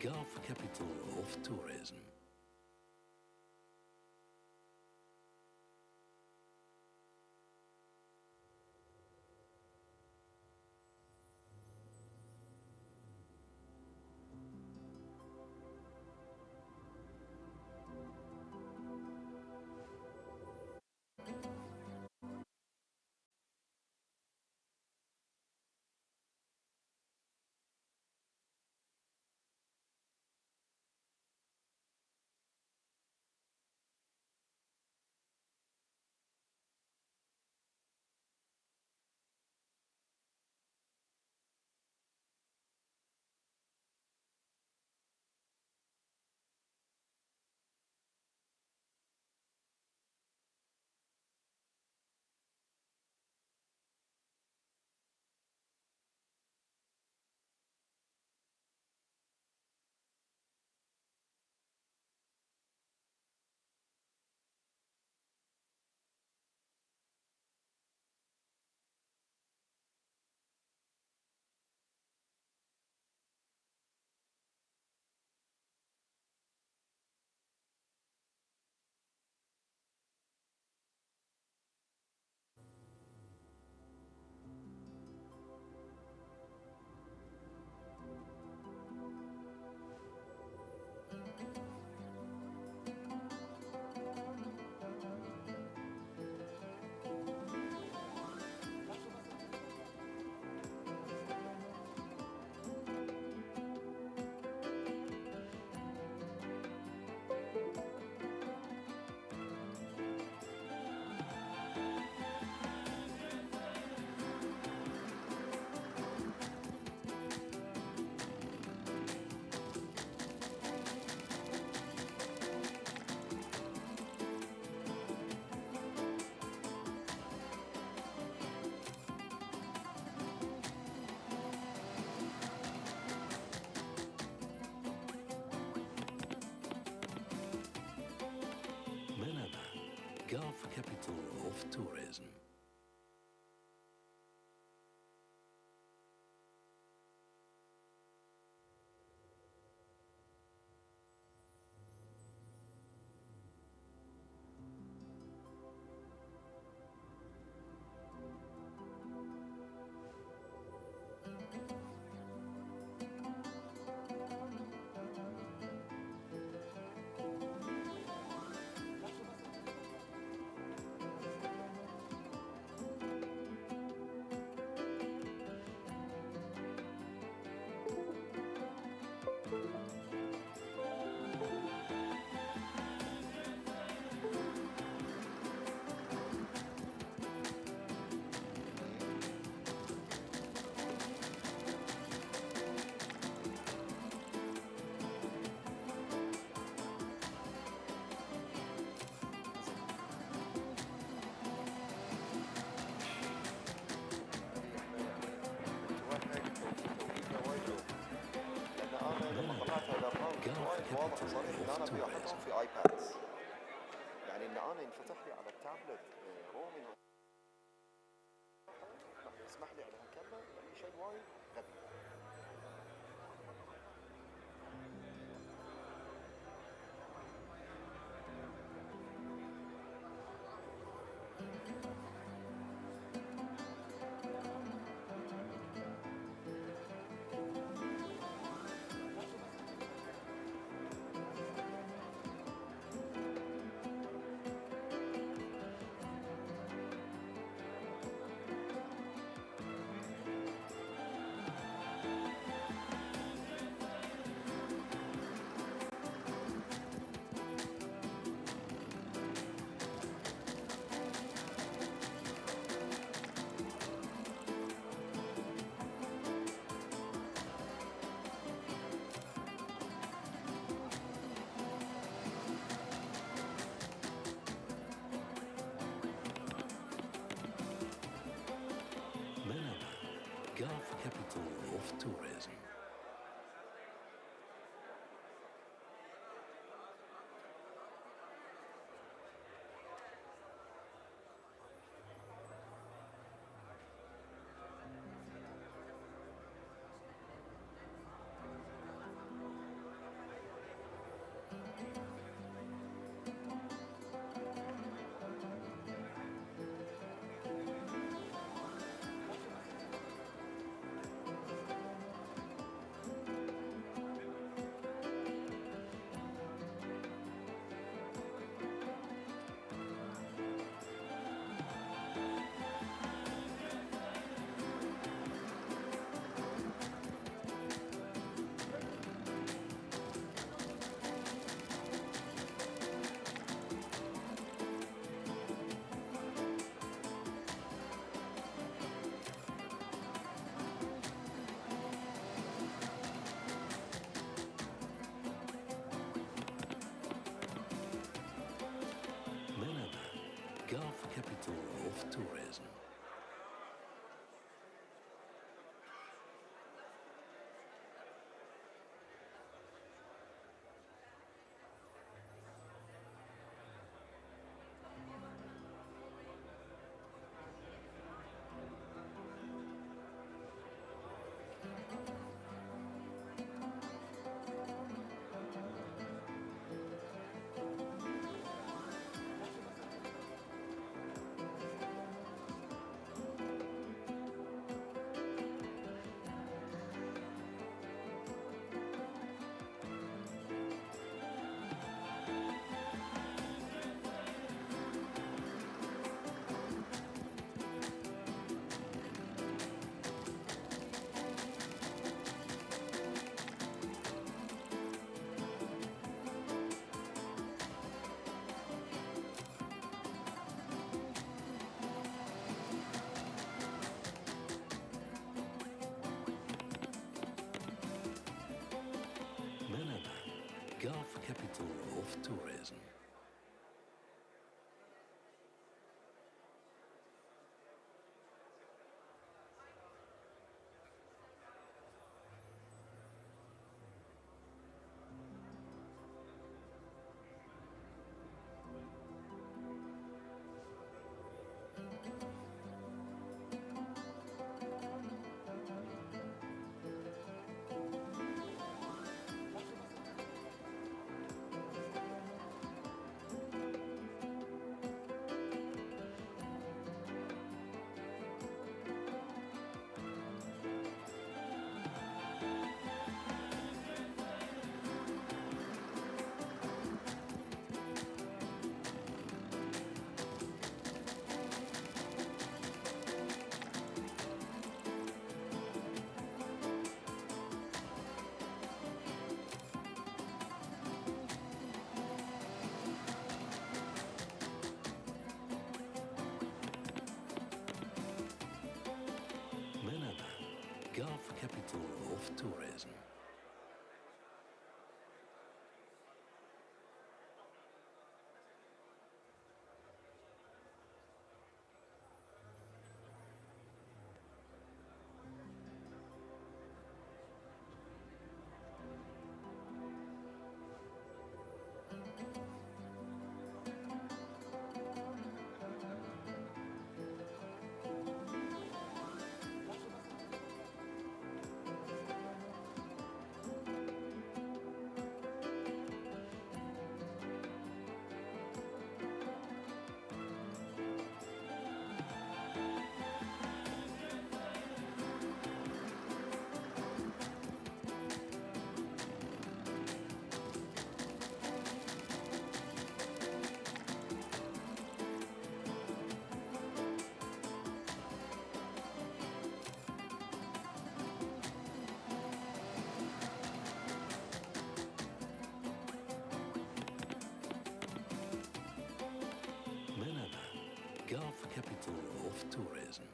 Gulf capital of tourism. Gulf capital of tourism. واضح وصريح ان انا ابي احطهم في ايبادز، يعني ان انا ينفتح لي على التابلت رومي يسمح لي على هالكلمه، يعني شيء وايد غبي. Gulf capital of tourism. of tourism. Manama, Gulf capital of tourism. Manama, Gulf capital of tourism. Manama, Gulf capital of tourism.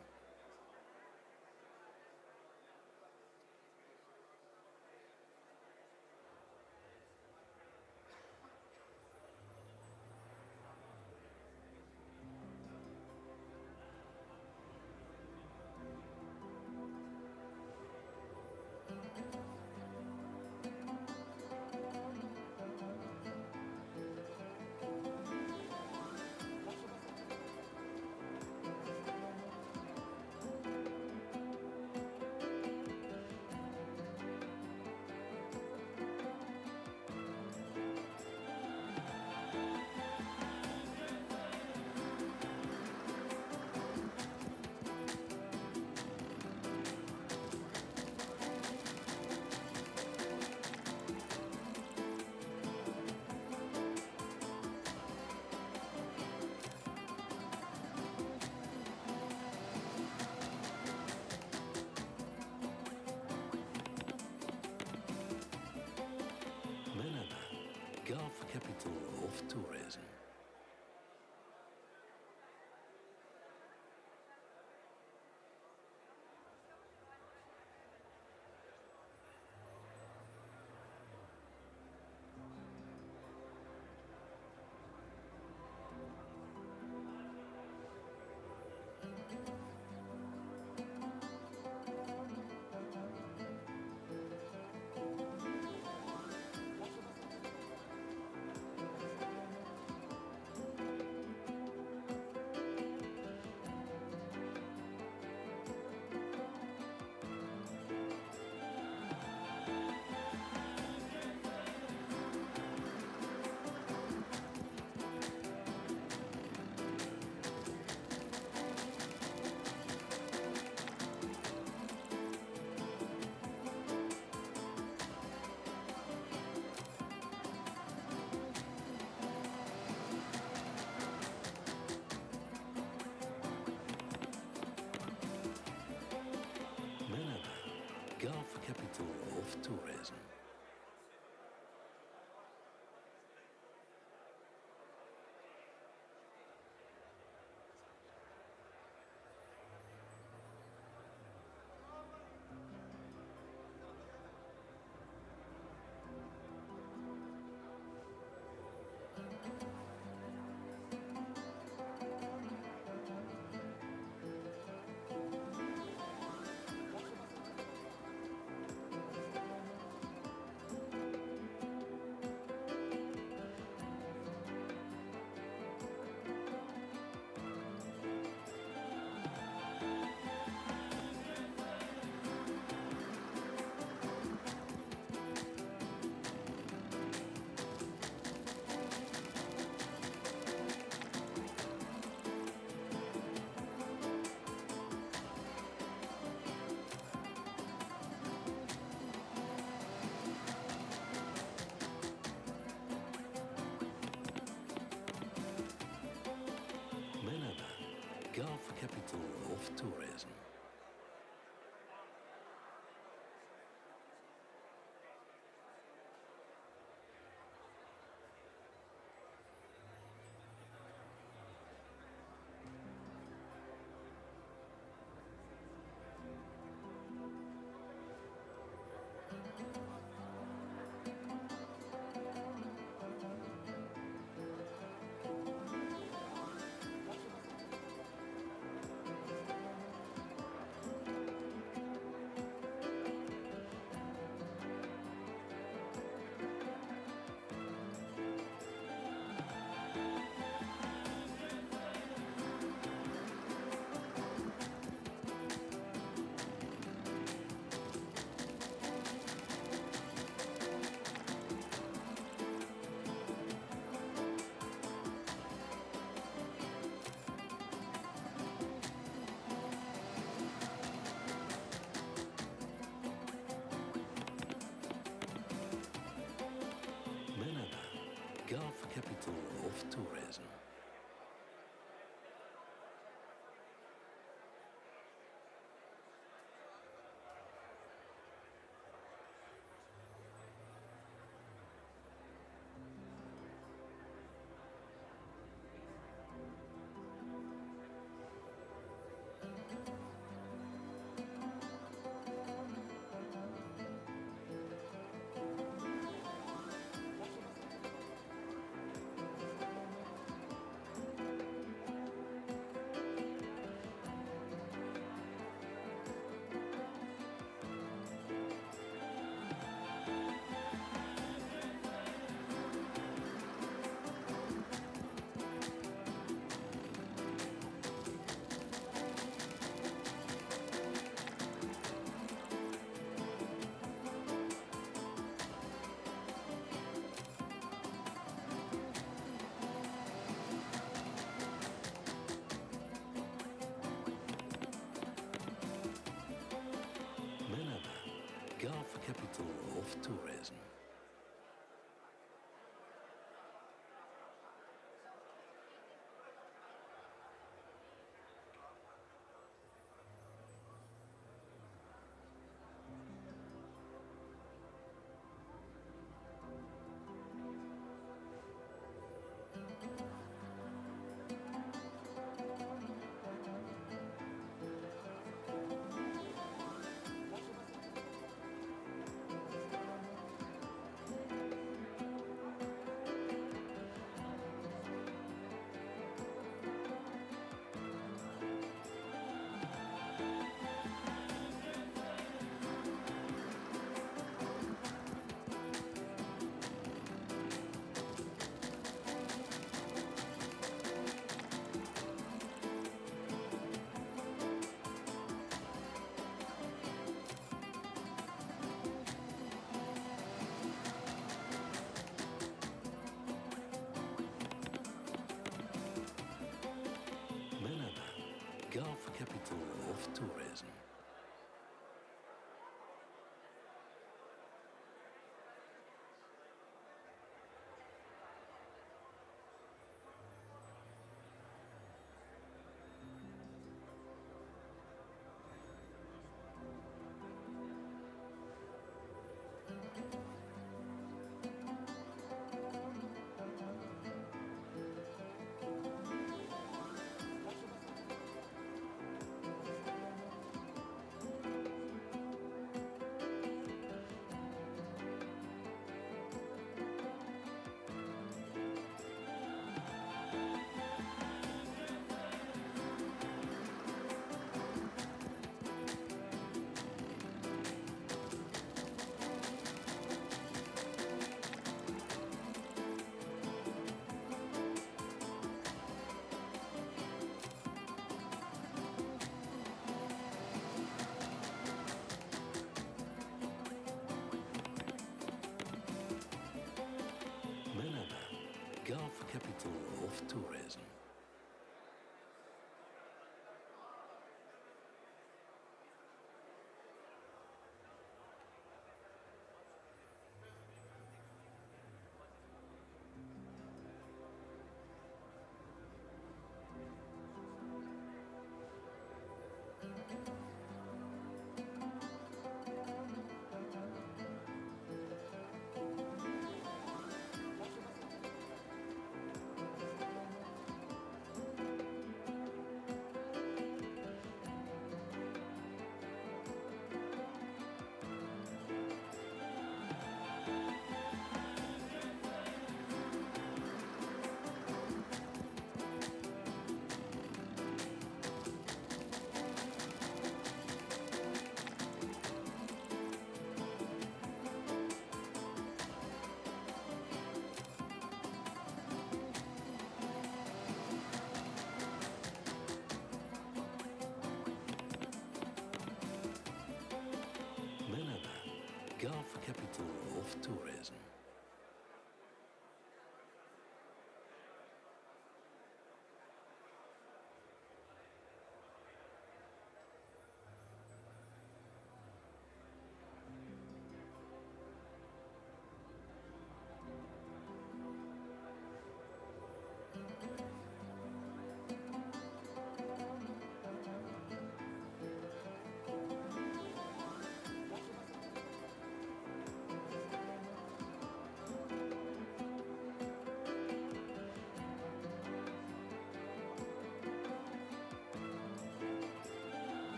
Gulf capital of tourism. Manama, Gulf capital of tourism. Manama, Gulf capital of tourism. Manama, Gulf capital of tourism.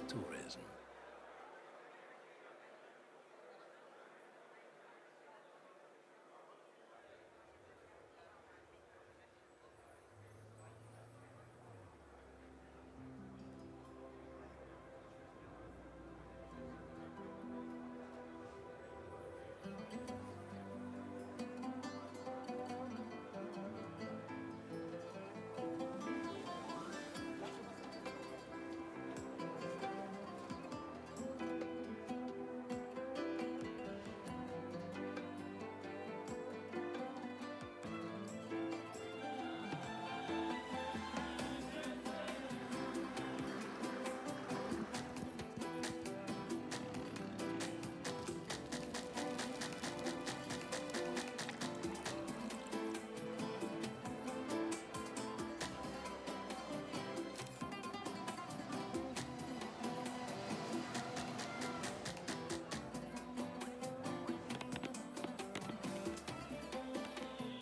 of tourism.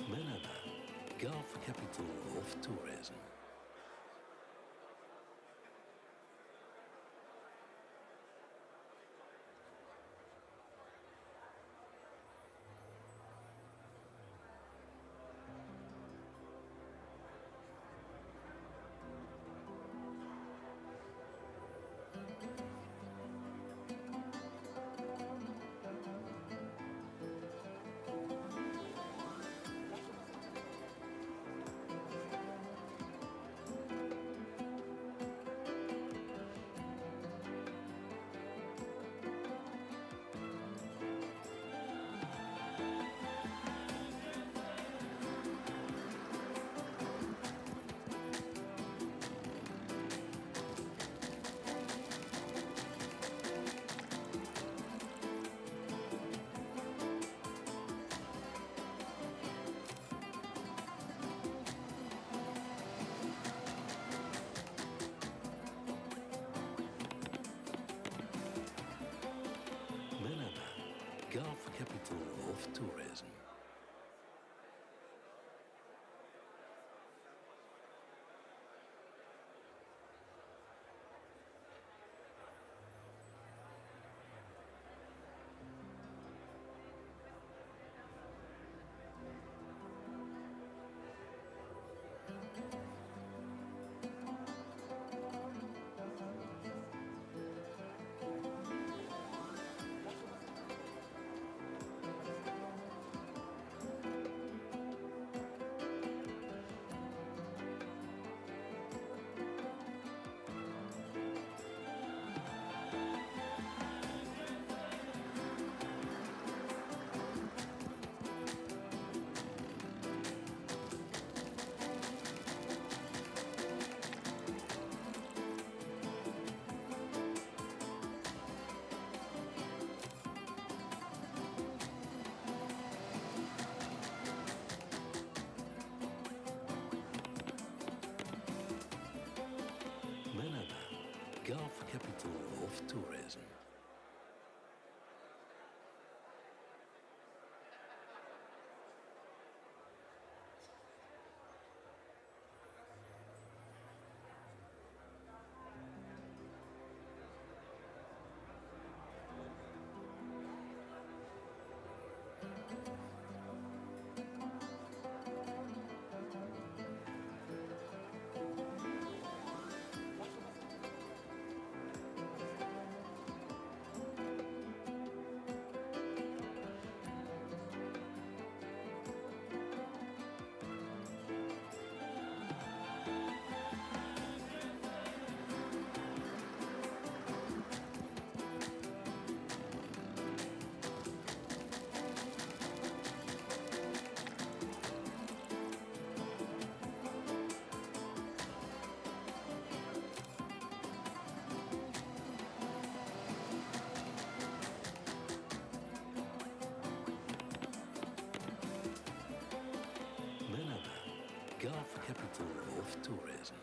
Manama, Gulf capital of tourism. Manama, Gulf capital of tourism. Manama, Gulf capital of tourism. Manama, Gulf capital of tourism.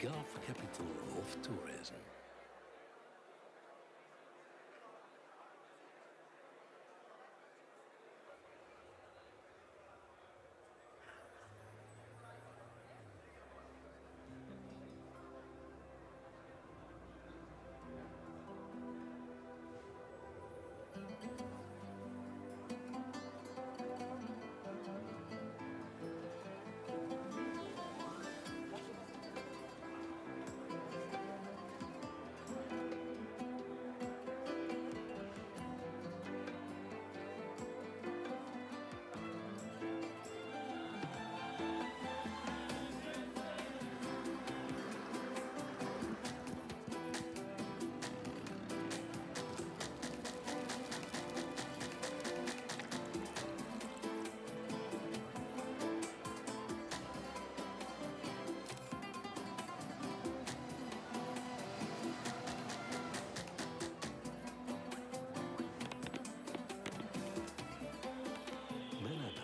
Gulf capital of tourism. Manama.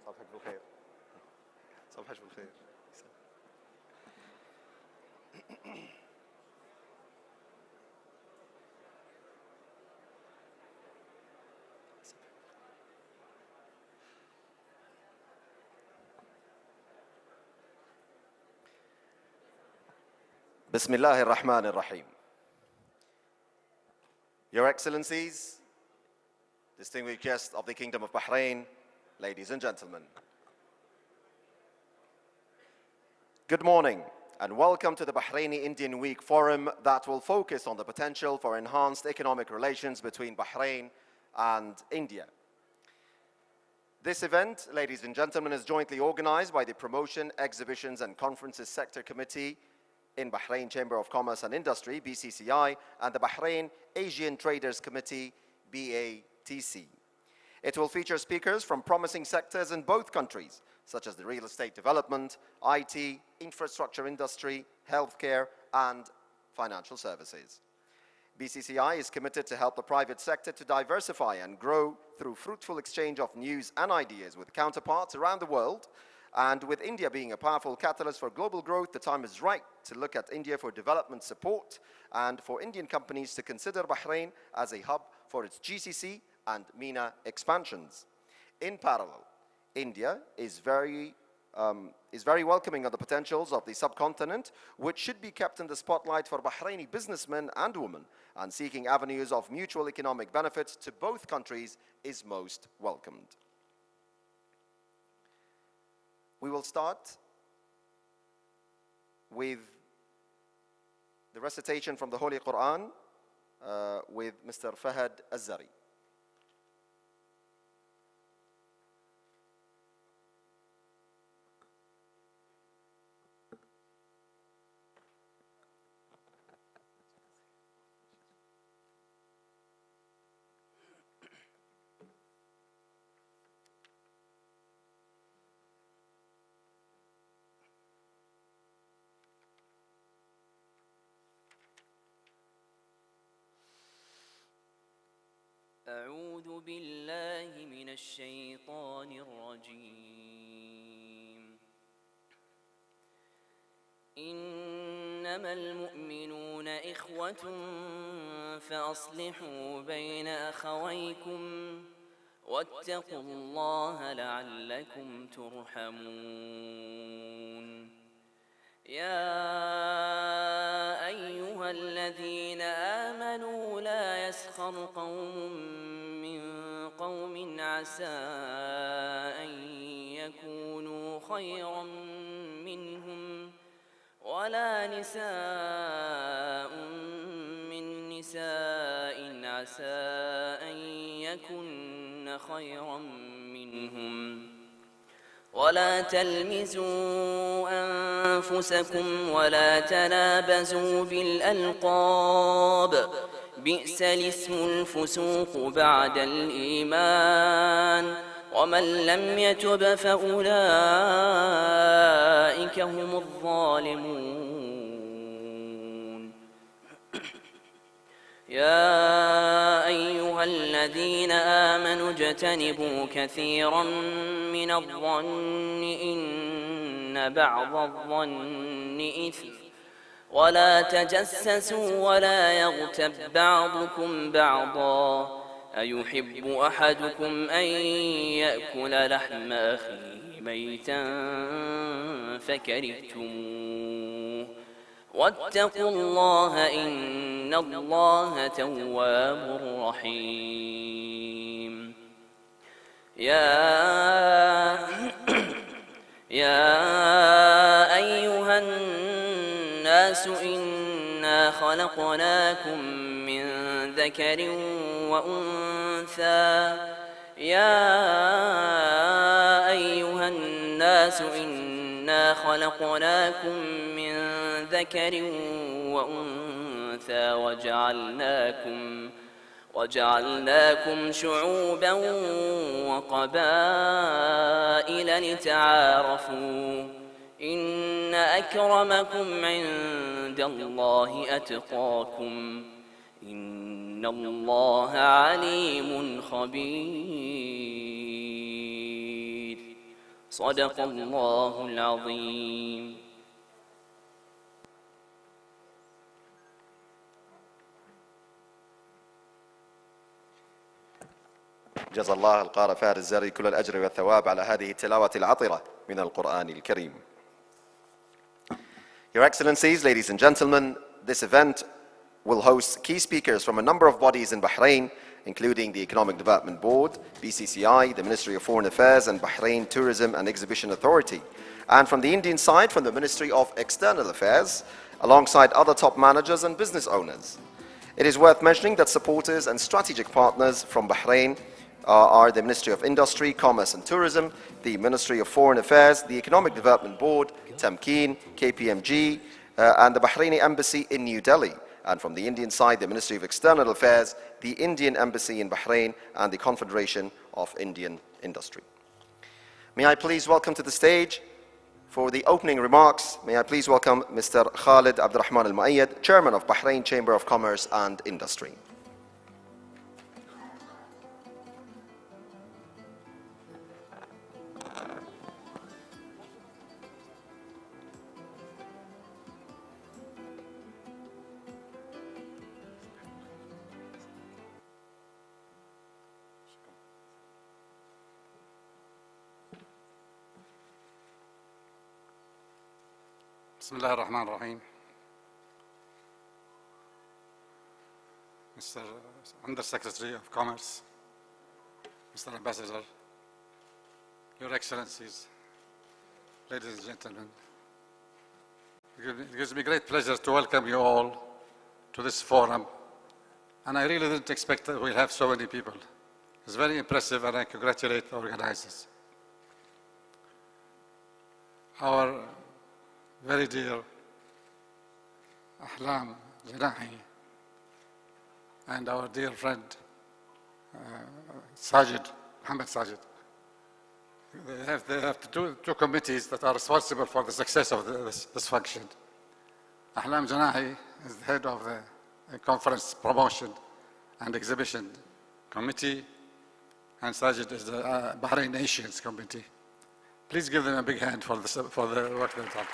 صباحك بالخير. صباحك بالخير. Bismillahir Rahmanir Rahim. Your Excellencies, distinguished guests of the Kingdom of Bahrain, ladies and gentlemen. Good morning and welcome to the Bahraini Indian Week Forum that will focus on the potential for enhanced economic relations between Bahrain and India. This event, ladies and gentlemen, is jointly organized by the Promotion, Exhibitions and Conferences Sector Committee in Bahrain Chamber of Commerce and Industry, BCCI, and the Bahrain Asian Traders Committee, BATC. It will feature speakers from promising sectors in both countries, such as the real estate development, IT, infrastructure industry, healthcare, and financial services. BCCI is committed to help the private sector to diversify and grow through fruitful exchange of news and ideas with counterparts around the world. And with India being a powerful catalyst for global growth, the time is right to look at India for development support and for Indian companies to consider Bahrain as a hub for its GCC and MENA expansions. In parallel, India is very welcoming of the potentials of the subcontinent, which should be kept in the spotlight for Bahraini businessmen and women, and seeking avenues of mutual economic benefits to both countries is most welcomed. We will start with the recitation from the Holy Quran with Mr. Fahad Azzari. أعوذ بالله من الشيطان الرجيم إن إنما المؤمنون إخوة فأصلحوا بين أخويكم واتقوا الله لعلكم ترحمون. يا أيها الذين آمنوا لا يسخر قوم من قوم عسى أن يكونوا خيرا منهم ولا نساء من نساء عسى أن يكن خيرا منهم ولا تلمزوا أنفسكم ولا تنابزوا بالألقاب بئس الاسم الفسوق بعد الإيمان ومن لم يتب فأولئك هم الظالمون. يا أيها الذين آمنوا اجتنبوا كثيرا من الظن إن بعض الظن إثم ولا تجسسوا ولا يغتب بعضكم بعضا أيحب أحدكم أن يأكل لحم أخيه ميتا فكرهتموه واتقوا الله إن الله تواب رحيم. يا أيها الناس إنا خلقناكم من ذكر وأنثى وجعلناكم شعوبا وقبائل لتعارفوا إن أكرمكم عند الله أتقاكم إن الله عليم خبير. صدق الله العظيم. جزا الله القارئ فارس الزري كل الأجر والثواب على هذه التلاوة العطرة من القرآن الكريم. Your Excellencies, ladies and gentlemen, this event will host key speakers from a number of bodies in Bahrain, including the Economic Development Board, BCCI, the Ministry of Foreign Affairs, and Bahrain Tourism and Exhibition Authority. And from the Indian side, from the Ministry of External Affairs, alongside other top managers and business owners. It is worth mentioning that supporters and strategic partners from Bahrain are the Ministry of Industry, Commerce and Tourism, the Ministry of Foreign Affairs, the Economic Development Board, Tamkeen, KPMG, and the Bahraini Embassy in New Delhi. And from the Indian side, the Ministry of External Affairs, the Indian Embassy in Bahrain, and the Confederation of Indian Industry. May I please welcome to the stage, for the opening remarks, may I please welcome Mr. Khalid Abdurrahman Al-Muayyad, Chairman of Bahrain Chamber of Commerce and Industry. بسم الله الرحمن الرحيم. Mr. Under Secretary of Commerce, Mr. Ambassador, Your Excellencies, ladies and gentlemen, it gives me great pleasure to welcome you all to this forum, and I really didn't expect that we'll have so many people. It's very impressive, and I congratulate the organizers. Our very dear Ahlam Janahi and our dear friend Sajid, Muhammad Sajid. They have two committees that are responsible for the success of this function. Ahlam Janahi is the head of the Conference Promotion and Exhibition Committee, and Sajid is the Bahrain Asians Committee. Please give them a big hand for the work they've done.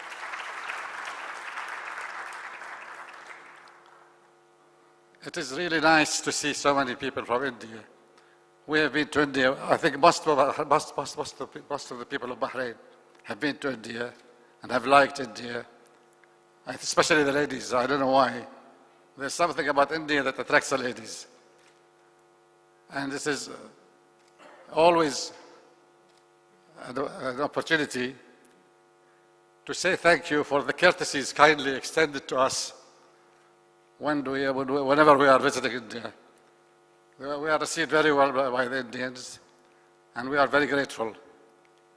It is really nice to see so many people from India. We have been to India. I think most of the people of Bahrain have been to India and have liked India, especially the ladies. I don't know why. There's something about India that attracts the ladies. And this is always an opportunity to say thank you for the courtesies kindly extended to us whenever we are visiting India. We are received very well by the Indians, and we are very grateful.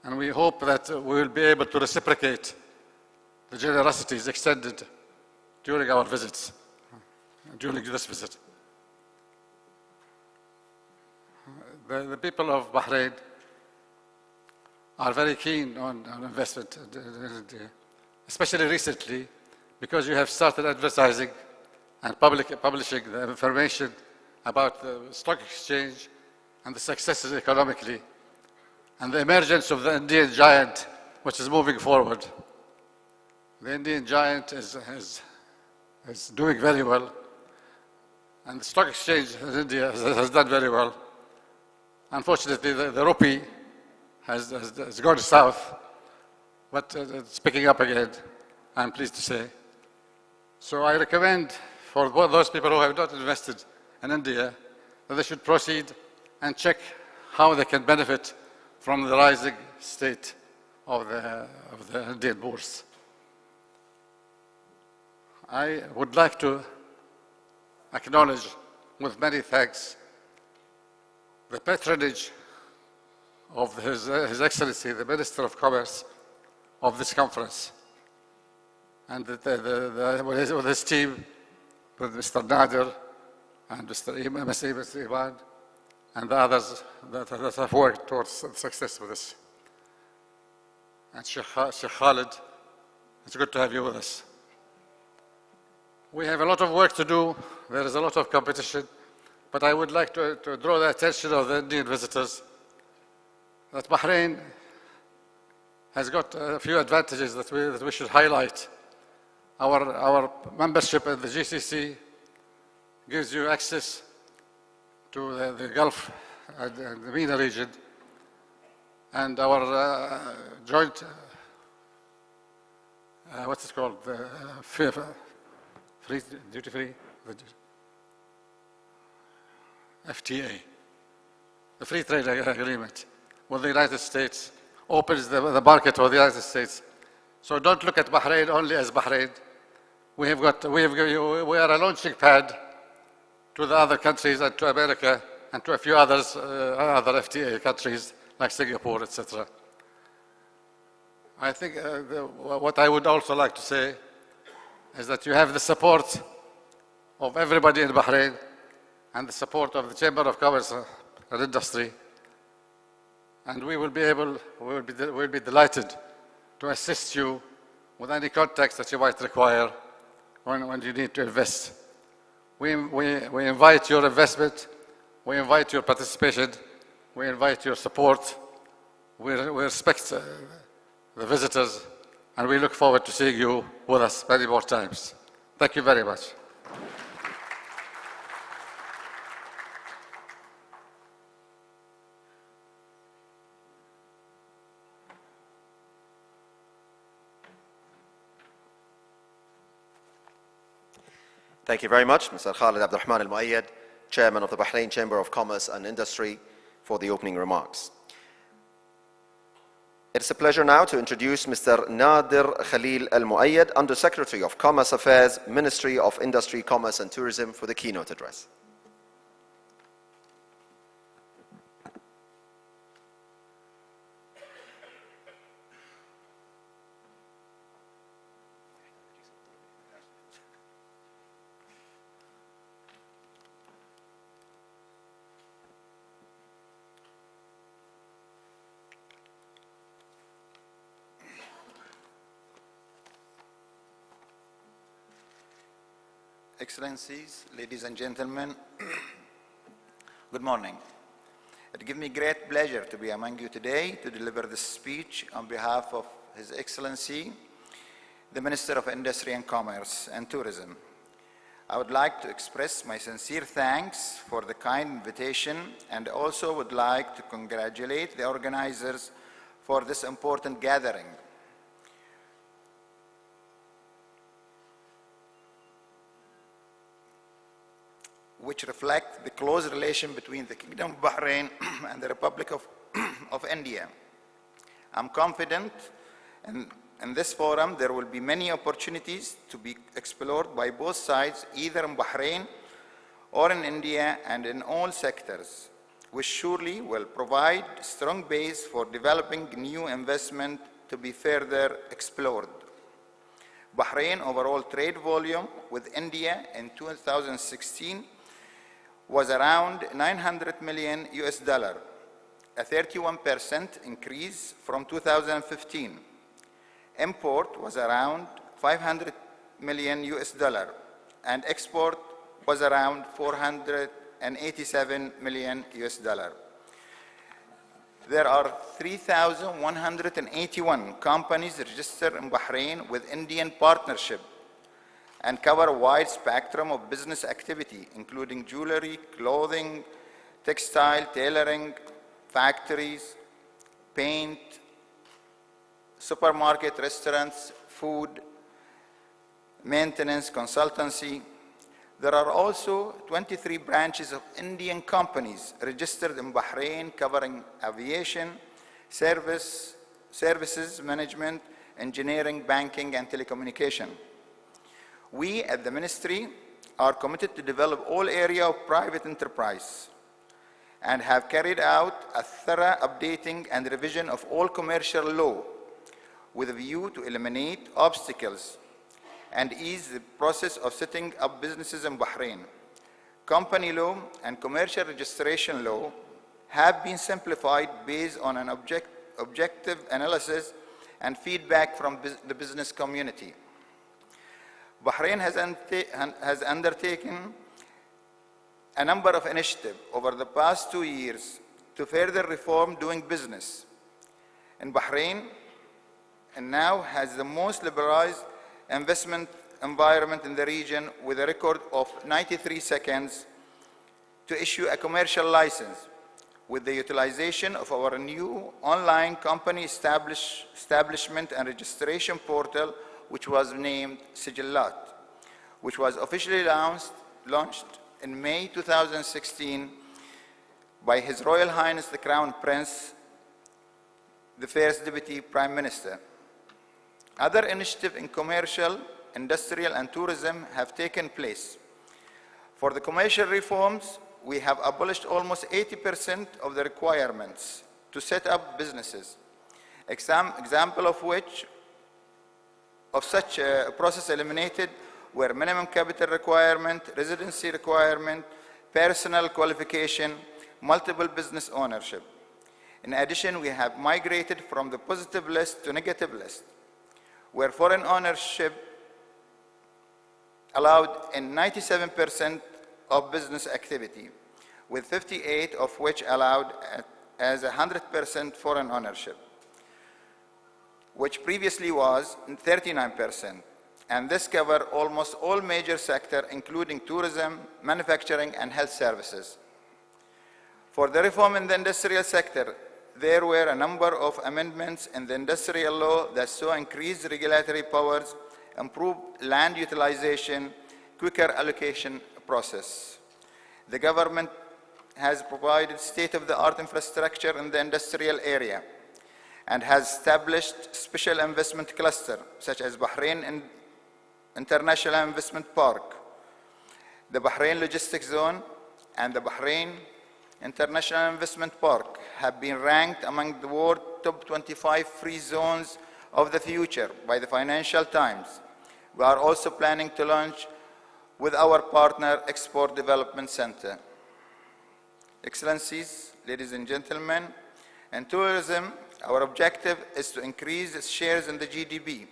And we hope that we will be able to reciprocate the generosities extended during our visits, during this visit. The people of Bahrain are very keen on investment in India, especially recently, because you have started advertising and publishing the information about the stock exchange and the successes economically, and the emergence of the Indian giant, which is moving forward. The Indian giant is doing very well, and the stock exchange in India has done very well. Unfortunately, the rupee has gone south, but it's picking up again, I'm pleased to say. So I recommend for those people who have not invested in India that they should proceed and check how they can benefit from the rising state of the Indian bourse. I would like to acknowledge with many thanks the patronage of His Excellency, the Minister of Commerce, of this conference, and with his team, with Mr. Nader and Mr. Iman, and the others that have worked towards success with this. And Sheikh Khalid, it's good to have you with us. We have a lot of work to do. There is a lot of competition, but I would like to draw the attention of the Indian visitors that Bahrain has got a few advantages that we should highlight. Our membership in the GCC gives you access to the Gulf and the MENA region, and our joint, what's it called, free, duty-free, FTA, the free trade agreement with the United States opens the market for the United States. So don't look at Bahrain only as Bahrain. We are a launching pad to the other countries and to America and to a few others, other FTA countries like Singapore, etc. I think what I would also like to say is that you have the support of everybody in Bahrain and the support of the Chamber of Commerce and Industry, and we'll be delighted to assist you with any contacts that you might require when you need to invest. We invite your investment, we invite your participation, we invite your support, we respect the visitors, and we look forward to seeing you with us many more times. Thank you very much. Thank you very much, Mr. Khalid Abdulrahman Al-Muayyad, Chairman of the Bahrain Chamber of Commerce and Industry, for the opening remarks. It's a pleasure now to introduce Mr. Nader Khalil Al-Muayyad, Under Secretary of Commerce Affairs, Ministry of Industry, Commerce and Tourism, for the keynote address. Excellencies, ladies and gentlemen, good morning. It gives me great pleasure to be among you today to deliver this speech on behalf of His Excellency, the Minister of Industry and Commerce and Tourism. I would like to express my sincere thanks for the kind invitation and also would like to congratulate the organizers for this important gathering. Which reflect the close relation between the Kingdom of Bahrain and the Republic of India. I'm confident in this forum there will be many opportunities to be explored by both sides, either in Bahrain or in India and in all sectors, which surely will provide a strong base for developing new investment to be further explored. Bahrain overall trade volume with India in 2016 was around $900 million, a 31% increase from 2015. Import was around $500 million, and export was around $487 million. There are 3,181 companies registered in Bahrain with Indian partnership and cover a wide spectrum of business activity, including jewelry, clothing, textile, tailoring, factories, paint, supermarket, restaurants, food, maintenance, consultancy. There are also 23 branches of Indian companies registered in Bahrain covering aviation, services, management, engineering, banking, and telecommunication. We at the Ministry are committed to develop all areas of private enterprise and have carried out a thorough updating and revision of all commercial law with a view to eliminate obstacles and ease the process of setting up businesses in Bahrain. Company law and commercial registration law have been simplified based on an objective analysis and feedback from the business community. Bahrain has undertaken a number of initiatives over the past 2 years to further reform doing business. In Bahrain, and now has the most liberalized investment environment in the region with a record of 93 seconds to issue a commercial license with the utilization of our new online company establishment and registration portal, which was named Sijillat, which was officially launched in May 2016 by His Royal Highness the Crown Prince, the First Deputy Prime Minister. Other initiatives in commercial, industrial, and tourism have taken place. For the commercial reforms, we have abolished almost 80% of the requirements to set up businesses. Example of such a process eliminated were minimum capital requirement, residency requirement, personal qualification, multiple business ownership. In addition, we have migrated from the positive list to negative list, where foreign ownership allowed in 97% of business activity, with 58 of which allowed as 100% foreign ownership, which previously was 39%. And this covers almost all major sectors, including tourism, manufacturing, and health services. For the reform in the industrial sector, there were a number of amendments in the industrial law that saw increased regulatory powers, improved land utilization, quicker allocation process. The government has provided state-of-the-art infrastructure in the industrial area and has established special investment clusters such as Bahrain International Investment Park, the Bahrain Logistics Zone, and the Bahrain International Investment Park have been ranked among the world top 25 free zones of the future by the Financial Times. We are also planning to launch with our partner Export Development Center. Excellencies, ladies and gentlemen, in tourism, our objective is to increase its shares in the GDP.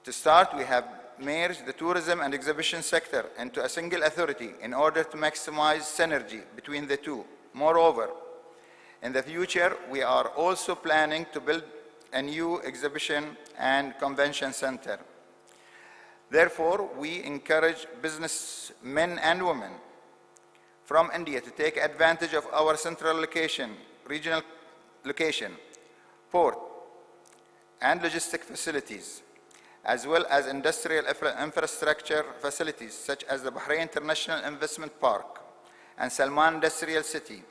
To start, we have merged the tourism and exhibition sector into a single authority in order to maximize synergy between the two. Moreover, in the future, we are also planning to build a new exhibition and convention center. Therefore, we encourage businessmen and women from India to take advantage of our central location, regional location, port, and logistic facilities, as well as industrial infrastructure facilities such as the Bahrain International Investment Park and Salman Industrial City,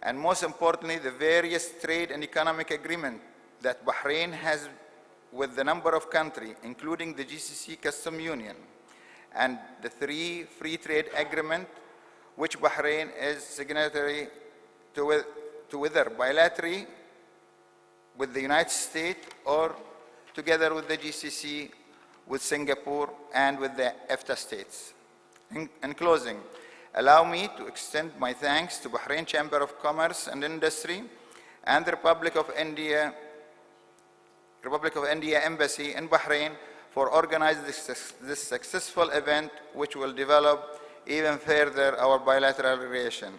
and most importantly, the various trade and economic agreements that Bahrain has with the number of countries, including the GCC Custom Union and the 3 free trade agreements which Bahrain is signatory to whether bilaterally with the United States or together with the GCC, with Singapore, and with the EFTA states. In closing, allow me to extend my thanks to Bahrain Chamber of Commerce and Industry and the Republic of India Embassy in Bahrain for organizing this successful event, which will develop even further our bilateral relation.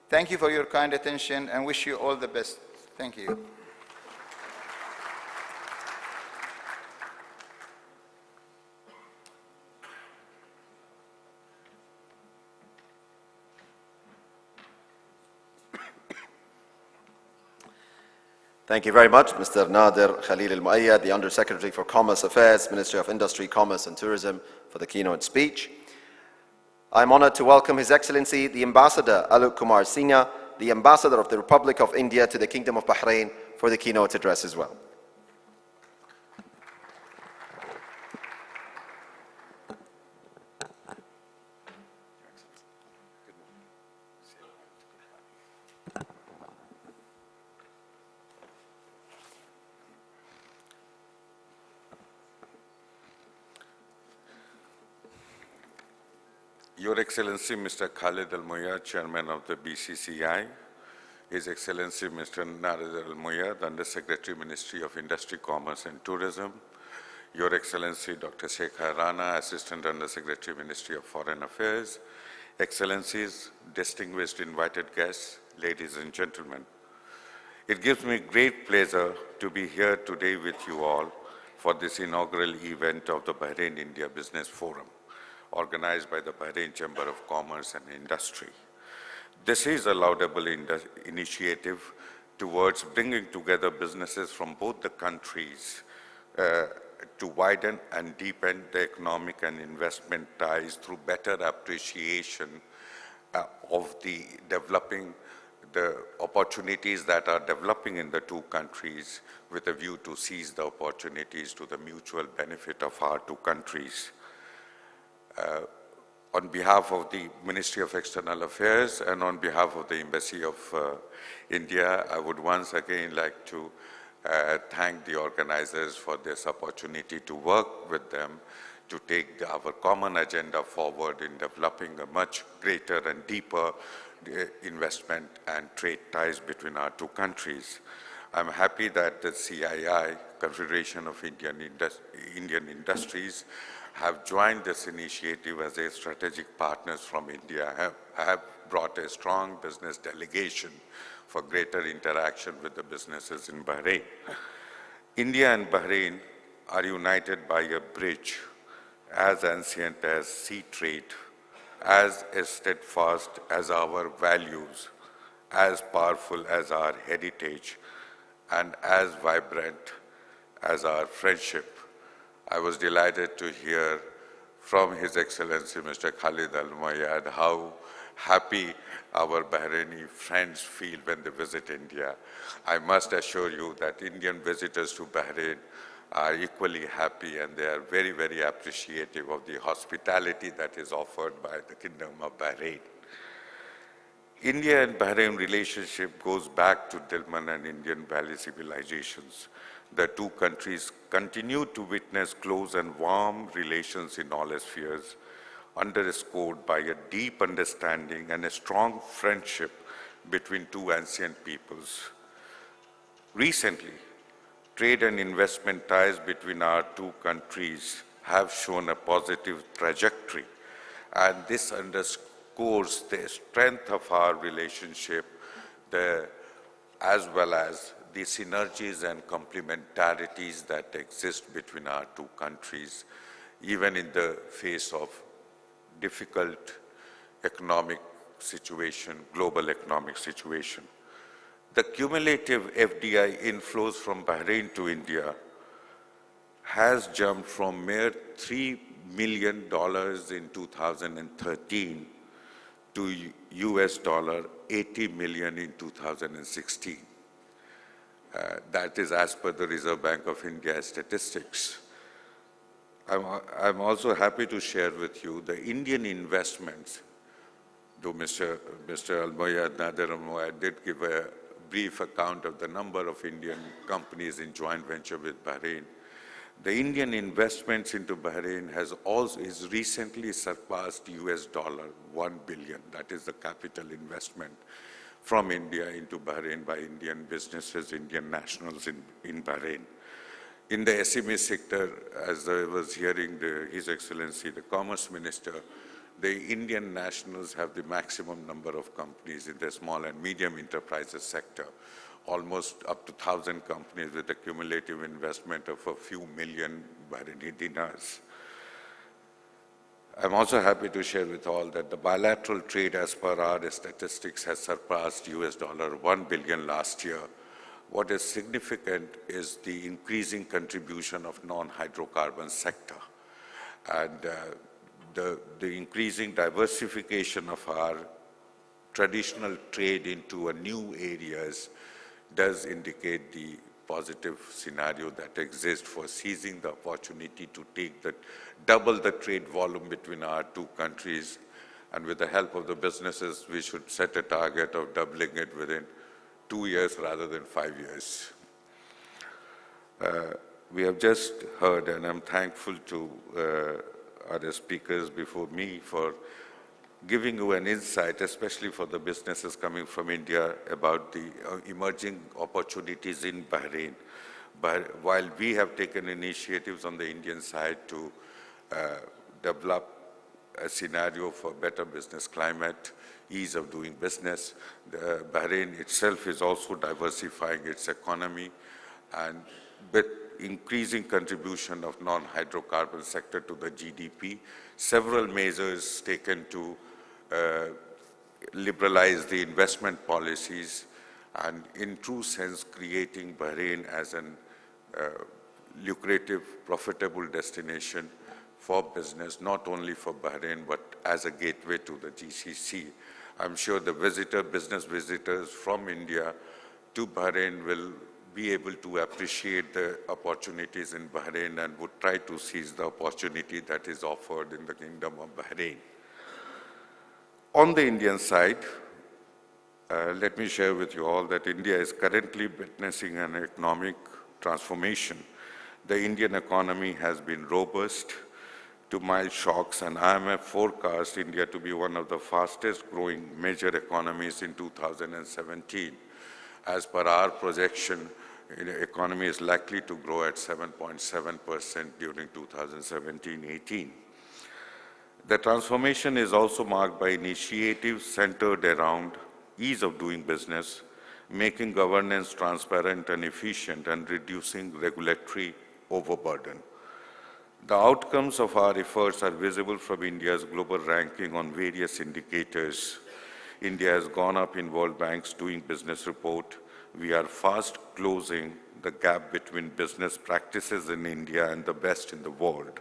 Thank you for your kind attention and wish you all the best. Thank you. Thank you very much, Mr. Nader Khalil Al-Muayyad, the Undersecretary for Commerce Affairs, Ministry of Industry, Commerce and Tourism, for the keynote speech. I'm honored to welcome His Excellency, the Ambassador Alok Kumar Singha, the Ambassador of the Republic of India to the Kingdom of Bahrain, for the keynote address as well. Your Excellency, Mr. Khalid Al-Muayyad, Chairman of the BCCI, His Excellency, Mr. Nader Al-Muayyad, Undersecretary, Ministry of Industry, Commerce and Tourism, Your Excellency, Dr. Shekhar Rana, Assistant Undersecretary, Ministry of Foreign Affairs, Excellencies, distinguished invited guests, ladies and gentlemen. It gives me great pleasure to be here today with you all for this inaugural event of the Bahrain-India Business Forum, organized by the Bahrain Chamber of Commerce and Industry. This is a laudable initiative towards bringing together businesses from both the countries to widen and deepen the economic and investment ties through better appreciation of the opportunities that are developing in the two countries, with a view to seize the opportunities to the mutual benefit of our two countries. On behalf of the Ministry of External Affairs and on behalf of the Embassy of India, I would once again like to thank the organizers for this opportunity to work with them to take our common agenda forward in developing a much greater and deeper investment and trade ties between our two countries. I'm happy that the CII, Confederation of Indian Industries, have joined this initiative as a strategic partners from India, have brought a strong business delegation for greater interaction with the businesses in Bahrain. India and Bahrain are united by a bridge as ancient as sea trade, as steadfast as our values, as powerful as our heritage, and as vibrant as our friendship. I was delighted to hear from His Excellency Mr. Khalid Al-Muayyad how happy our Bahraini friends feel when they visit India. I must assure you that Indian visitors to Bahrain are equally happy, and they are very, very appreciative of the hospitality that is offered by the Kingdom of Bahrain. India and Bahrain relationship goes back to Dilmun and Indian Valley civilizations. The two countries continue to witness close and warm relations in all spheres, underscored by a deep understanding and a strong friendship between two ancient peoples. Recently, trade and investment ties between our two countries have shown a positive trajectory, and this underscores the strength of our relationship, as well as the synergies and complementarities that exist between our two countries even in the face of difficult economic situation, global economic situation. The cumulative FDI inflows from Bahrain to India has jumped from mere $3 million in 2013 to US $80 million in 2016. That is as per the Reserve Bank of India statistics. I'm also happy to share with you the Indian investments, though Mr. Al-Moyad, Nader Al-Moyad did give a brief account of the number of Indian companies in joint venture with Bahrain. The Indian investments into Bahrain is recently surpassed US $1 billion. That is the capital investment from India into Bahrain by Indian businesses, Indian nationals in Bahrain. In the SME sector, as I was hearing His Excellency, the Commerce Minister, the Indian nationals have the maximum number of companies in the small and medium enterprises sector, almost up to 1,000 companies with a cumulative investment of a few million Bahraini dinars. I'm also happy to share with all that the bilateral trade as per our statistics has surpassed US $1 billion last year. What is significant is the increasing contribution of non-hydrocarbon sector and the increasing diversification of our traditional trade into new areas does indicate the positive scenario that exists for seizing the opportunity to double the trade volume between our two countries. And with the help of the businesses, we should set a target of doubling it within 2 years rather than 5 years. We have just heard, and I'm thankful to other speakers before me for giving you an insight, especially for the businesses coming from India, about the emerging opportunities in Bahrain. But while we have taken initiatives on the Indian side to develop a scenario for better business climate, ease of doing business, Bahrain itself is also diversifying its economy, and with increasing contribution of non-hydrocarbon sector to the GDP, several measures taken to liberalize the investment policies and in true sense creating Bahrain as an lucrative, profitable destination for business, not only for Bahrain, but as a gateway to the GCC. I'm sure the business visitors from India to Bahrain will be able to appreciate the opportunities in Bahrain and would try to seize the opportunity that is offered in the Kingdom of Bahrain. On the Indian side, let me share with you all that India is currently witnessing an economic transformation. The Indian economy has been robust to mild shocks, and IMF forecasts India to be one of the fastest growing major economies in 2017. As per our projection, the economy is likely to grow at 7.7% during 2017-18. The transformation is also marked by initiatives centered around ease of doing business, making governance transparent and efficient, and reducing regulatory overburden. The outcomes of our efforts are visible from India's global ranking on various indicators. India has gone up in World Bank's Doing Business report. We are fast closing the gap between business practices in India and the best in the world.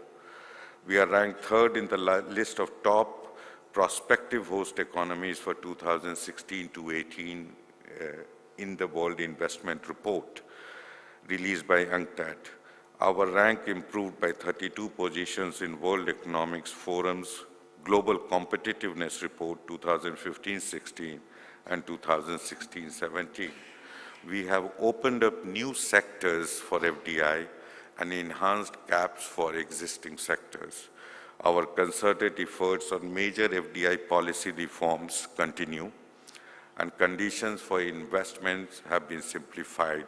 We are ranked third in the list of top prospective host economies for 2016 to 18 in the World Investment Report released by UNCTAD. Our rank improved by 32 positions in World Economics Forum's Global Competitiveness Report 2015-16 and 2016-17. We have opened up new sectors for FDI and enhanced caps for existing sectors. Our concerted efforts on major FDI policy reforms continue, and conditions for investments have been simplified.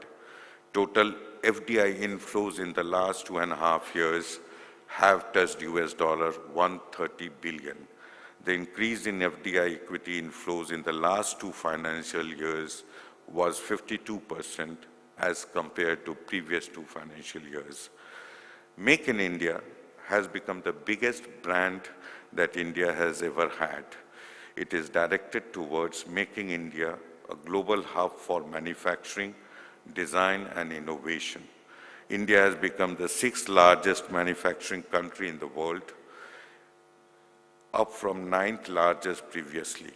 Total FDI inflows in the last 2.5 years have touched US $130 billion. The increase in FDI equity inflows in the last 2 financial years was 52% as compared to previous 2 financial years. Make in India has become the biggest brand that India has ever had. It is directed towards making India a global hub for manufacturing, design, and innovation. India has become the sixth largest manufacturing country in the world, up from ninth largest previously.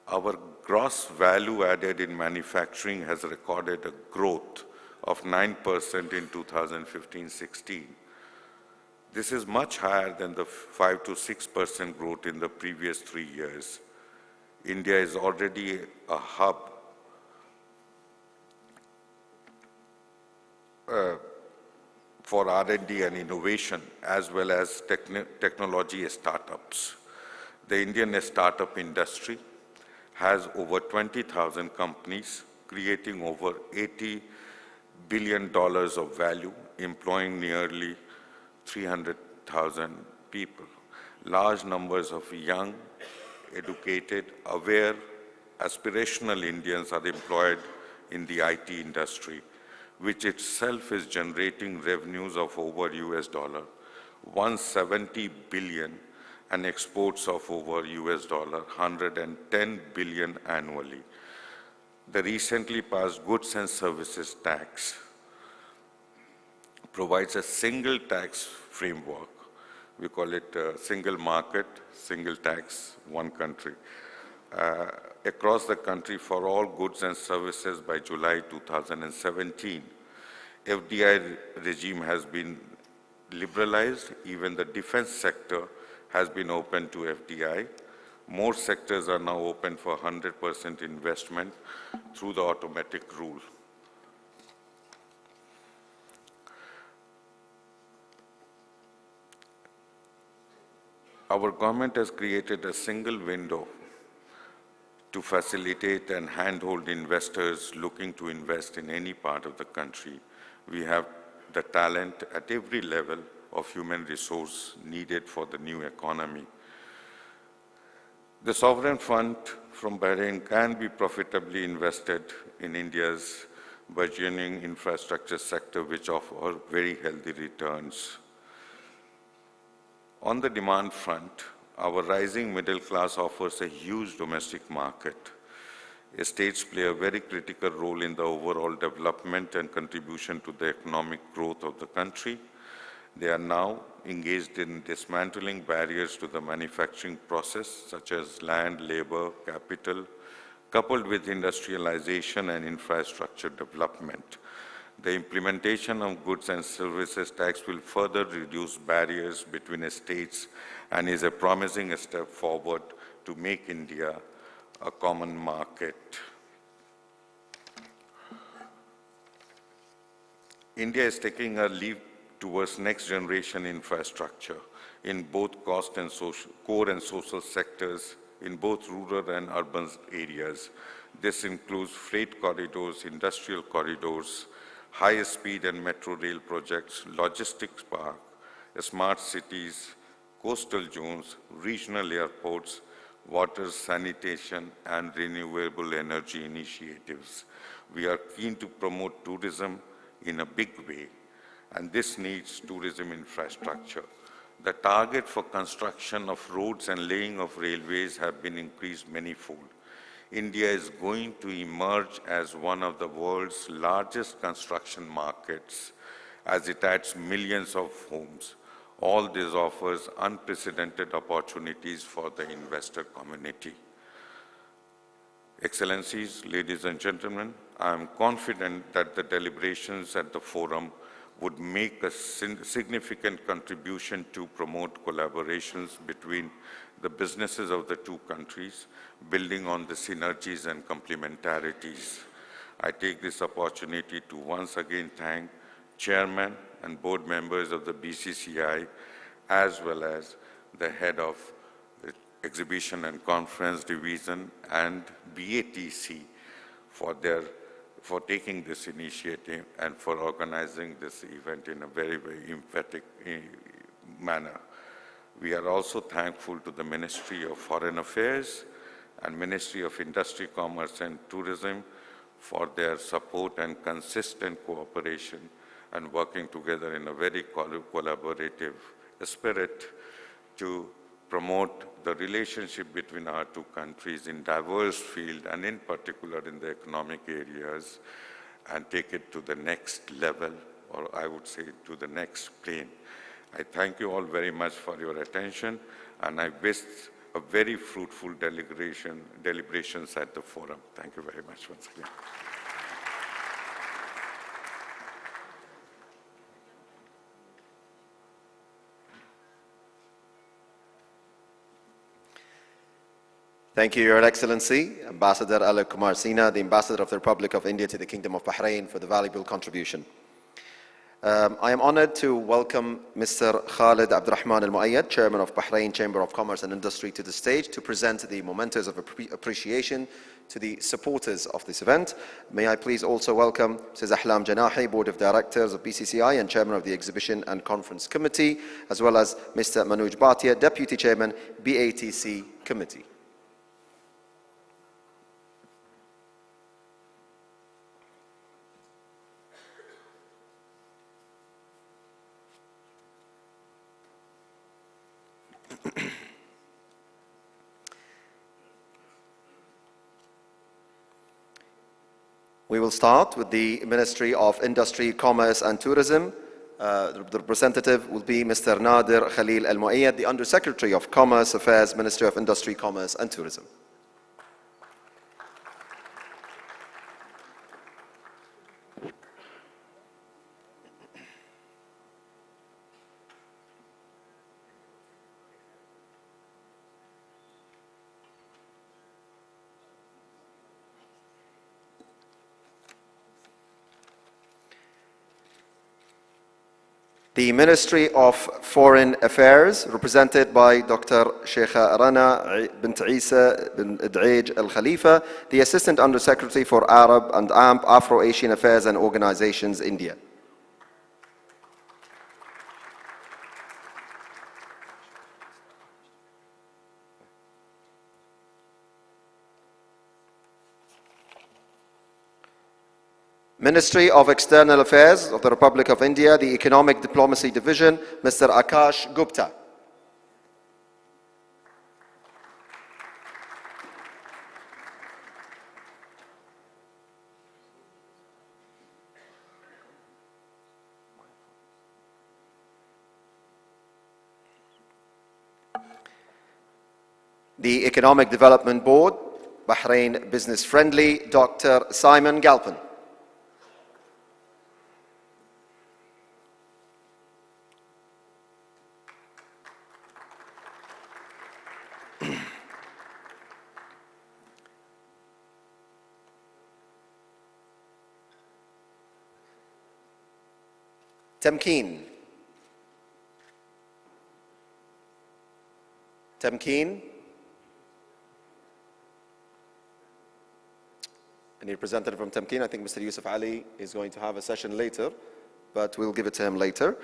Our gross value added in manufacturing has recorded a growth of 9% in 2015-16. This is much higher than the 5 to 6% growth in the previous 3 years. India is already a hub for R&D and innovation, as well as technology startups. The Indian startup industry has over 20,000 companies, creating over $80 billion of value, employing nearly 300,000 people. Large numbers of young, educated, aware, aspirational Indians are employed in the IT industry, which itself is generating revenues of over US dollar 170 billion and exports of over US dollar 110 billion annually. The recently passed goods and services tax provides a single tax framework. We call it single market, single tax, one country. Across the country for all goods and services by July 2017. FDI regime has been liberalized. Even the defense sector has been open to FDI. More sectors are now open for 100% investment through the automatic rule. Our government has created a single window to facilitate and handhold investors looking to invest in any part of the country. We have the talent at every level of human resource needed for the new economy. The sovereign fund from Bahrain can be profitably invested in India's burgeoning infrastructure sector, which offer very healthy returns. On the demand front, our rising middle class offers a huge domestic market. Estates play a very critical role in the overall development and contribution to the economic growth of the country. They are now engaged in dismantling barriers to the manufacturing process, such as land, labor, capital, coupled with industrialization and infrastructure development. The implementation of goods and services tax will further reduce barriers between estates and is a promising step forward to make India a common market. India is taking a leap towards next generation infrastructure in both core and social sectors in both rural and urban areas. This includes freight corridors, industrial corridors, high-speed and metro rail projects, logistics park, smart cities, coastal zones, regional airports, water, sanitation, and renewable energy initiatives. We are keen to promote tourism in a big way, and this needs tourism infrastructure. The target for construction of roads and laying of railways have been increased manifold. India is going to emerge as one of the world's largest construction markets as it adds millions of homes. All this offers unprecedented opportunities for the investor community. Excellencies, ladies and gentlemen, I am confident that the deliberations at the forum would make a significant contribution to promote collaborations between the businesses of the two countries, building on the synergies and complementarities. I take this opportunity to once again thank Chairman and board members of the BCCI, as well as the head of the Exhibition and Conference Division and BATC for taking this initiative and for organizing this event in a very, very emphatic manner. We are also thankful to the Ministry of Foreign Affairs and Ministry of Industry, Commerce and Tourism for their support and consistent cooperation and working together in a very collaborative spirit to promote the relationship between our two countries in diverse fields and in particular in the economic areas, and take it to the next level, or I would say to the next plane. I thank you all very much for your attention, and I wish a very fruitful deliberations at the forum. Thank you very much once again. Thank you, Your Excellency, Ambassador Ali Kumar Sina, the Ambassador of the Republic of India to the Kingdom of Bahrain, for the valuable contribution. I am honored to welcome Mr. Khalid Abdurrahman Al-Muayyad, Chairman of Bahrain Chamber of Commerce and Industry, to the stage to present the mementos of appreciation to the supporters of this event. May I please also welcome Mrs. Ahlam Janahi, Board of Directors of BCCI and Chairman of the Exhibition and Conference Committee, as well as Mr. Manoj Bhatia, Deputy Chairman, BATC Committee. We will start with the Ministry of Industry, Commerce and Tourism. The representative will be Mr. Nadir Khalil Al-Muayyad, the Undersecretary of Commerce Affairs, Ministry of Industry, Commerce and Tourism. The Ministry of Foreign Affairs, represented by Dr. Sheikha Rana bint Isa bin Id'aj Al Khalifa, the Assistant Undersecretary for Arab and AMP, Afro-Asian Affairs and Organizations, India. Ministry of External Affairs of the Republic of India, the Economic Diplomacy Division, Mr. Akash Gupta. The Economic Development Board, Bahrain Business Friendly, Dr. Simon Galpin. Tamkeen. Tamkeen. Any representative from Tamkeen? I think Mr. Yusuf Ali is going to have a session later, but we'll give it to him later.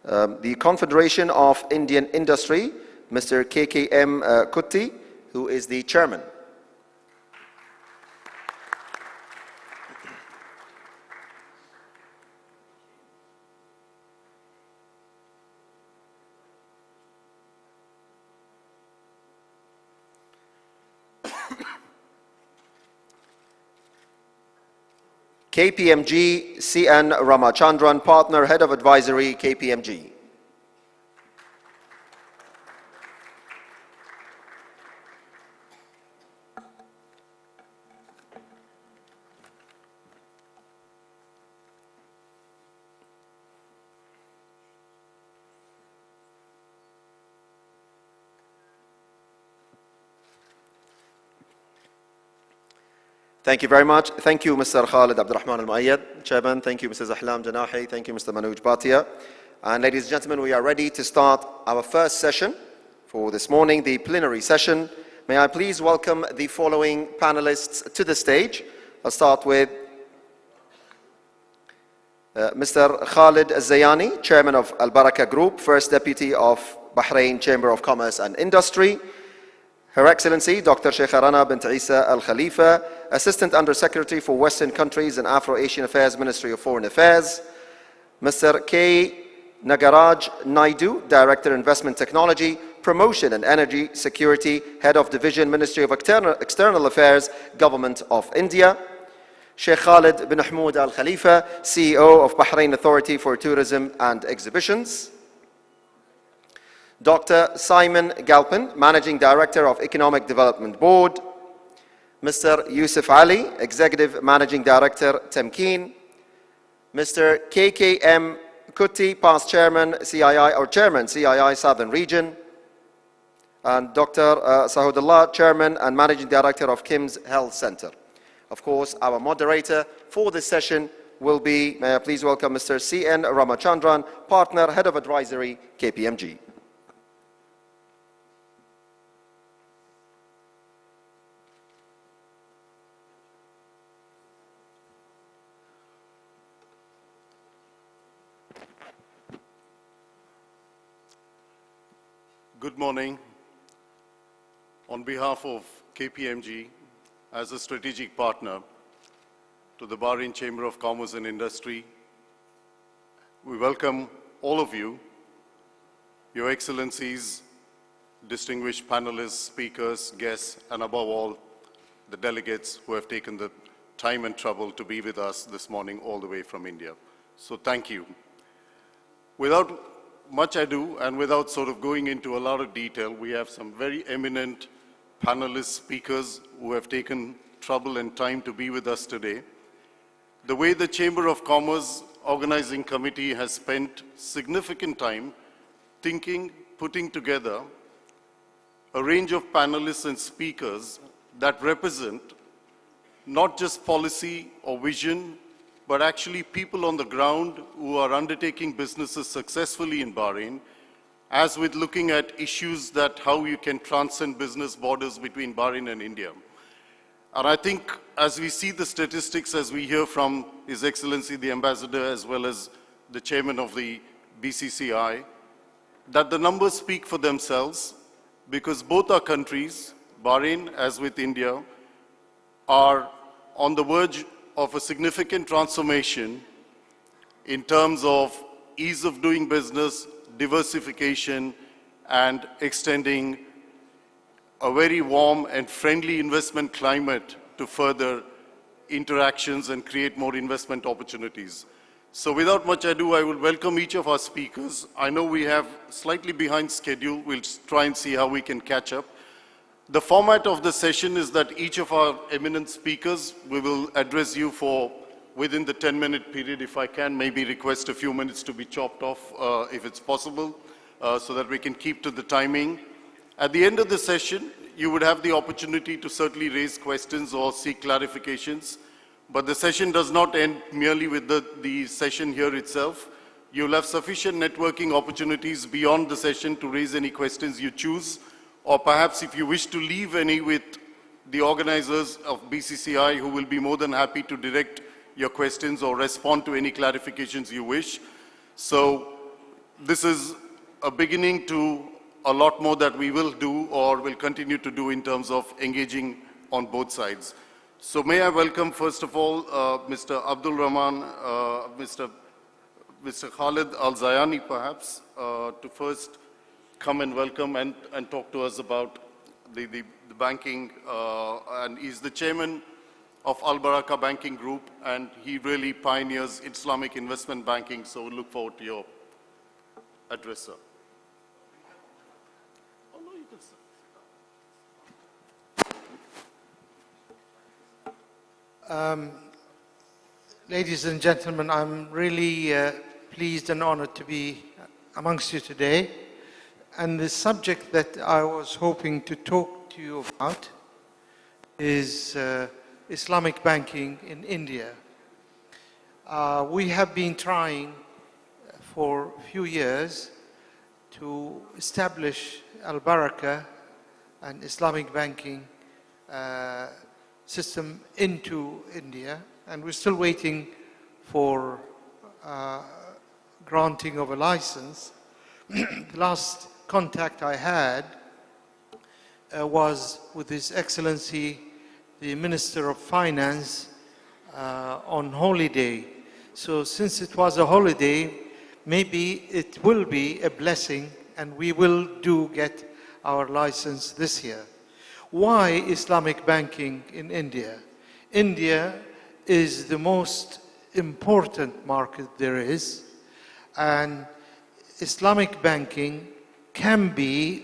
The Confederation of Indian Industry, Mr. KKM Kutti, who is the chairman. KPMG, CN Ramachandran, Partner, Head of Advisory, KPMG. Thank you very much. Thank you, Mr. Khalid Abdurrahman Al-Muayyad, Chairman. Thank you, Mrs. Ahlam Janahi. Thank you, Mr. Manoj Bhatia. And ladies and gentlemen, we are ready to start our first session for this morning, the plenary session. May I please welcome the following panelists to the stage. I'll start with Mr. Khalid Al-Zayani, Chairman of Al-Baraka Group, First Deputy of Bahrain Chamber of Commerce and Industry. Her Excellency, Dr. Sheikha Rana bint Isa Al Khalifa, Assistant Undersecretary for Western Countries and Afro-Asian Affairs, Ministry of Foreign Affairs. Mr. K. Nagaraj Naidu, Director Investment Technology, Promotion and Energy Security, Head of Division, Ministry of External Affairs, Government of India. Sheikh Khalid bin Ahmoud Al Khalifa, CEO of Bahrain Authority for Tourism and Exhibitions. Dr. Simon Galpin, Managing Director of Economic Development Board. Mr. Yusuf Ali, Executive Managing Director, Temkeen. Mr. KKM Kutti, Past Chairman, CII, or Chairman, CII Southern Region. And Dr. Sahudullah, Chairman and Managing Director of KIMS Health Center. Of course, our moderator for this session will be, may I please welcome Mr. C.N. Ramachandran, Partner, Head of Advisory, KPMG. Good morning. On behalf of KPMG, as a strategic partner to the Bahrain Chamber of Commerce and Industry, we welcome all of you, Your Excellencies, distinguished panelists, speakers, guests, and above all, the delegates who have taken the time and trouble to be with us this morning all the way from India. So thank you. Without much ado, and without sort of going into a lot of detail, we have some very eminent panelists, speakers who have taken trouble and time to be with us today. The way the Chamber of Commerce Organizing Committee has spent significant time thinking, putting together a range of panelists and speakers that represent not just policy or vision, but actually people on the ground who are undertaking businesses successfully in Bahrain, as with looking at issues that how you can transcend business borders between Bahrain and India. And I think as we see the statistics, as we hear from His Excellency the Ambassador as well as the Chairman of the BCCI, that the numbers speak for themselves, because both our countries, Bahrain as with India, are on the verge of a significant transformation in terms of ease of doing business, diversification, and extending a very warm and friendly investment climate to further interactions and create more investment opportunities. So without much ado, I will welcome each of our speakers. I know we have slightly behind schedule. We'll try and see how we can catch up. The format of the session is that each of our eminent speakers, we will address you for within the 10-minute period. If I can, maybe request a few minutes to be chopped off if it's possible, so that we can keep to the timing. At the end of the session, you would have the opportunity to certainly raise questions or seek clarifications, but the session does not end merely with the session here itself. You'll have sufficient networking opportunities beyond the session to raise any questions you choose, or perhaps if you wish to leave any with the organizers of BCCI, who will be more than happy to direct your questions or respond to any clarifications you wish. So this is a beginning to a lot more that we will do or will continue to do in terms of engaging on both sides. So may I welcome, first of all, Mr. Abdul Rahman, Mr. Khalid Al-Zayani, perhaps, to first come and welcome and talk to us about the banking, and he's the chairman of Al Baraka Banking Group, and he really pioneers Islamic investment banking, so we look forward to your address, sir. Oh, no, you can sit. Ladies and gentlemen, I'm really pleased and honored to be amongst you today. And the subject that I was hoping to talk to you about is Islamic banking in India. We have been trying for a few years to establish Al Baraka, an Islamic banking system into India, and we're still waiting for granting of a license. The last contact I had was with His Excellency the Minister of Finance on holiday. So since it was a holiday, maybe it will be a blessing and we will get our license this year. Why Islamic banking in India? India is the most important market there is, and Islamic banking can be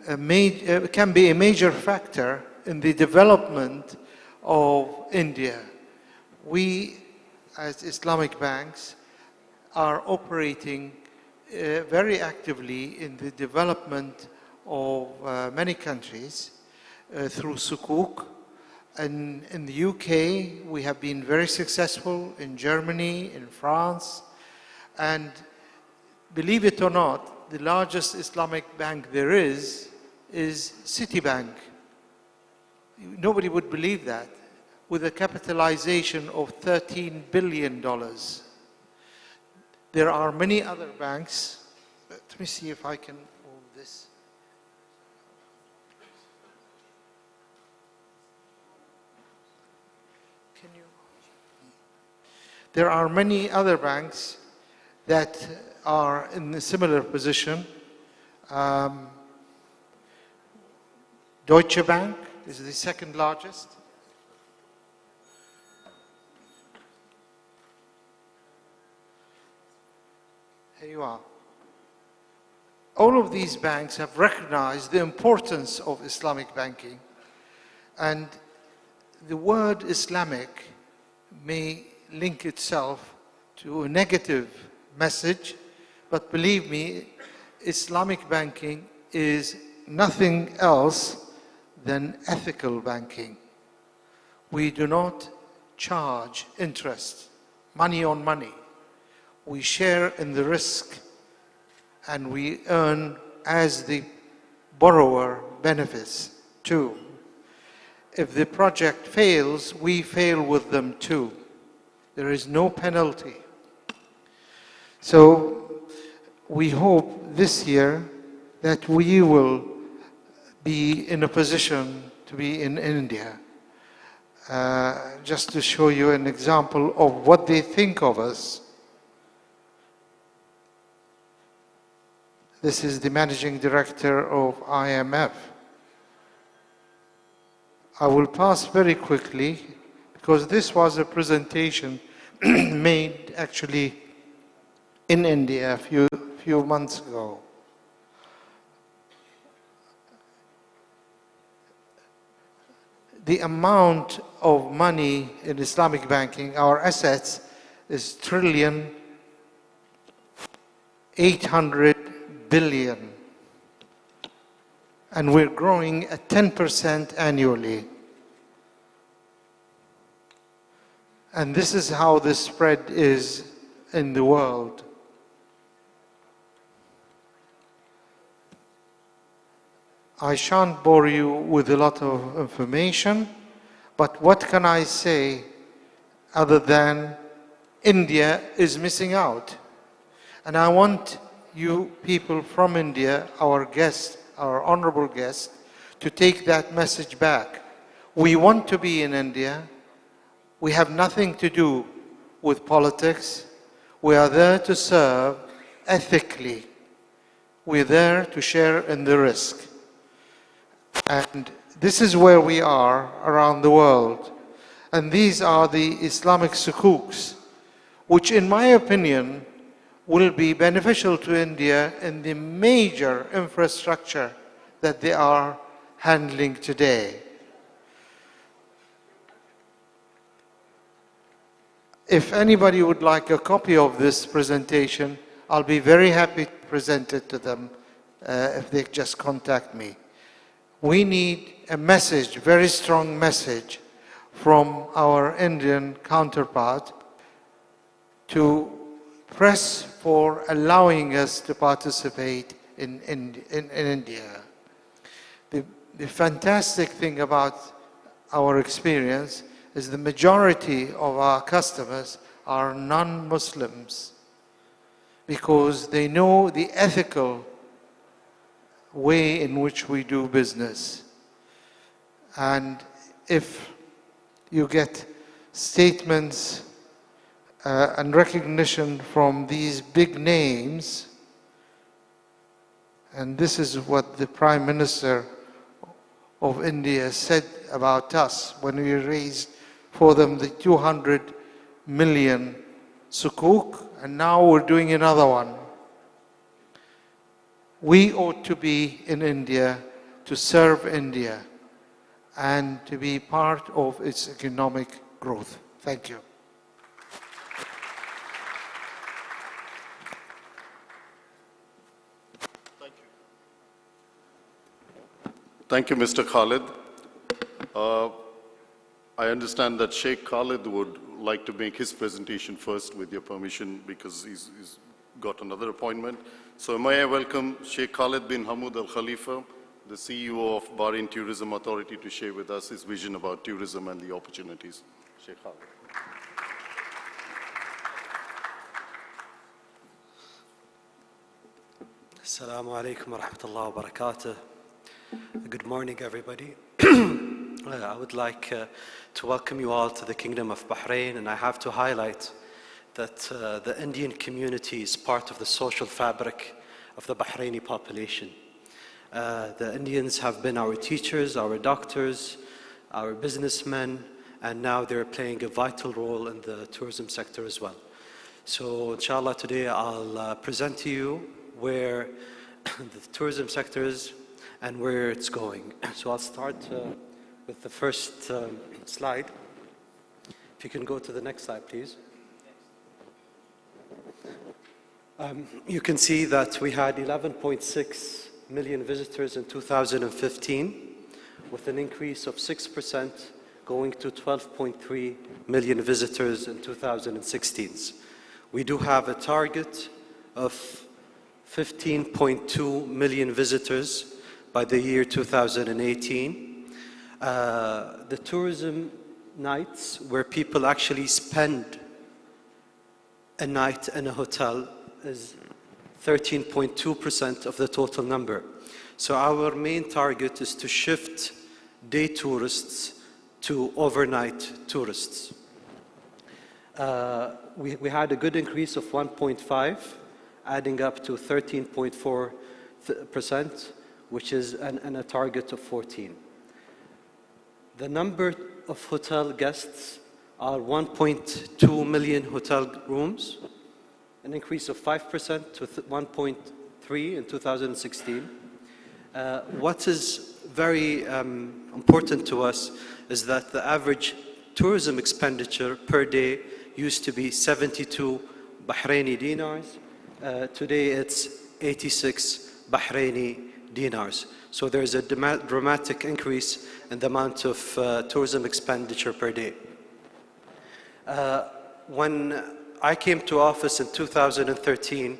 a major factor in the development of India. We, as Islamic banks, are operating very actively in the development of many countries through Sukuk. And in the UK, we have been very successful, in Germany, in France, and believe it or not, the largest Islamic bank there is Citibank. Nobody would believe that, with a capitalization of $13 billion. There are many other banks. Let me see if I can move this. There are many other banks that are in a similar position. Deutsche Bank is the second largest. Here you are. All of these banks have recognized the importance of Islamic banking, and the word Islamic may link itself to a negative message, but believe me, Islamic banking is nothing else than ethical banking. We do not charge interest, money on money. We share in the risk and we earn as the borrower benefits too. If the project fails, we fail with them too. There is no penalty. So we hope this year that we will be in a position to be in India. Just to show you an example of what they think of us. This is the managing director of IMF. I will pass very quickly because this was a presentation made actually in India a few months ago. The amount of money in Islamic banking, our assets, is $1,800 billion. And we're growing at 10% annually. And this is how the spread is in the world. I shan't bore you with a lot of information, but what can I say other than India is missing out? And I want you people from India, our guests, our honorable guests, to take that message back. We want to be in India. We have nothing to do with politics. We are there to serve ethically. We're there to share in the risk. And this is where we are around the world. And these are the Islamic sukuks, which in my opinion will be beneficial to India in the major infrastructure that they are handling today. If anybody would like a copy of this presentation, I'll be very happy to present it to them if they just contact me. We need a message, very strong message from our Indian counterpart to press for allowing us to participate in India. The fantastic thing about our experience is the majority of our customers are non-Muslims because they know the ethical way in which we do business. And if you get statements and recognition from these big names. And this is what the Prime Minister of India said about us when we raised for them the 200 million sukuk, and now we're doing another one. We ought to be in India to serve India and to be part of its economic growth. Thank you. Thank you, Mr. Khalid. I understand that Sheikh Khalid would like to make his presentation first, with your permission, because he's got another appointment. So may I welcome Sheikh Khalid bin Hamud Al Khalifa, the CEO of Bahrain Tourism Authority, to share with us his vision about tourism and the opportunities. Sheikh Khalid. Assalamu alaikum wa rahmatullahi wa barakatuh. Good morning, everybody. I would like to welcome you all to the Kingdom of Bahrain, and I have to highlight that the Indian community is part of the social fabric of the Bahraini population. The Indians have been our teachers, our doctors, our businessmen, and now they're playing a vital role in the tourism sector as well. So inshallah today I'll present to you where the tourism sector is and where it's going. So I'll start with the first slide. If you can go to the next slide, please. You can see that we had 11.6 million visitors in 2015, with an increase of 6% going to 12.3 million visitors in 2016. We do have a target of 15.2 million visitors by the year 2018. The tourism nights where people actually spend a night in a hotel is 13.2% of the total number. So our main target is to shift day tourists to overnight tourists. We had a good increase of 1.5, adding up to 13.4%, which is a target of 14. The number of hotel guests are 1.2 million hotel rooms, an increase of 5% to 1.3 in 2016. What is very important to us is that the average tourism expenditure per day used to be 72 Bahraini dinars. Today it's 86 Bahraini dinars. So there's a dramatic increase in the amount of tourism expenditure per day. When I came to office in 2013,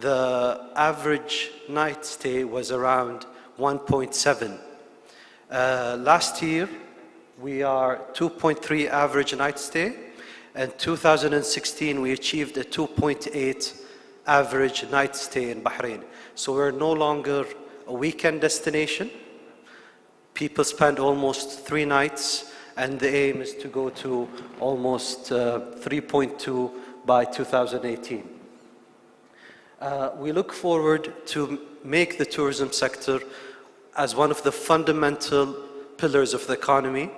the average night stay was around 1.7. Last year, we are 2.3 average night stay. In 2016, we achieved a 2.8 average night stay in Bahrain. So we're no longer a weekend destination. People spend almost 3 nights, and the aim is to go to almost 3.2 by 2018. We look forward to make the tourism sector as one of the fundamental pillars of the economy.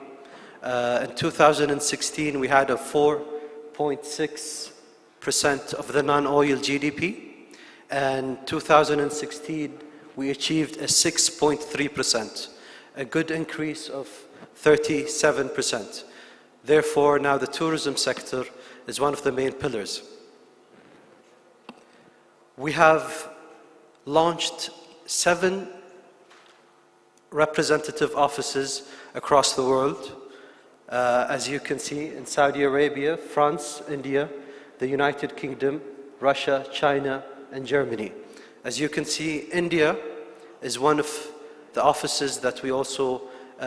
In 2016, we had a 4.6% of the non-oil GDP. And 2016, we achieved a 6.3%, a good increase of 37%. Therefore, now the tourism sector is one of the main pillars. We have launched 7 representative offices across the world. As you can see, in Saudi Arabia, France, India, the United Kingdom, Russia, China, and Germany. As you can see, India is one of the offices that we also we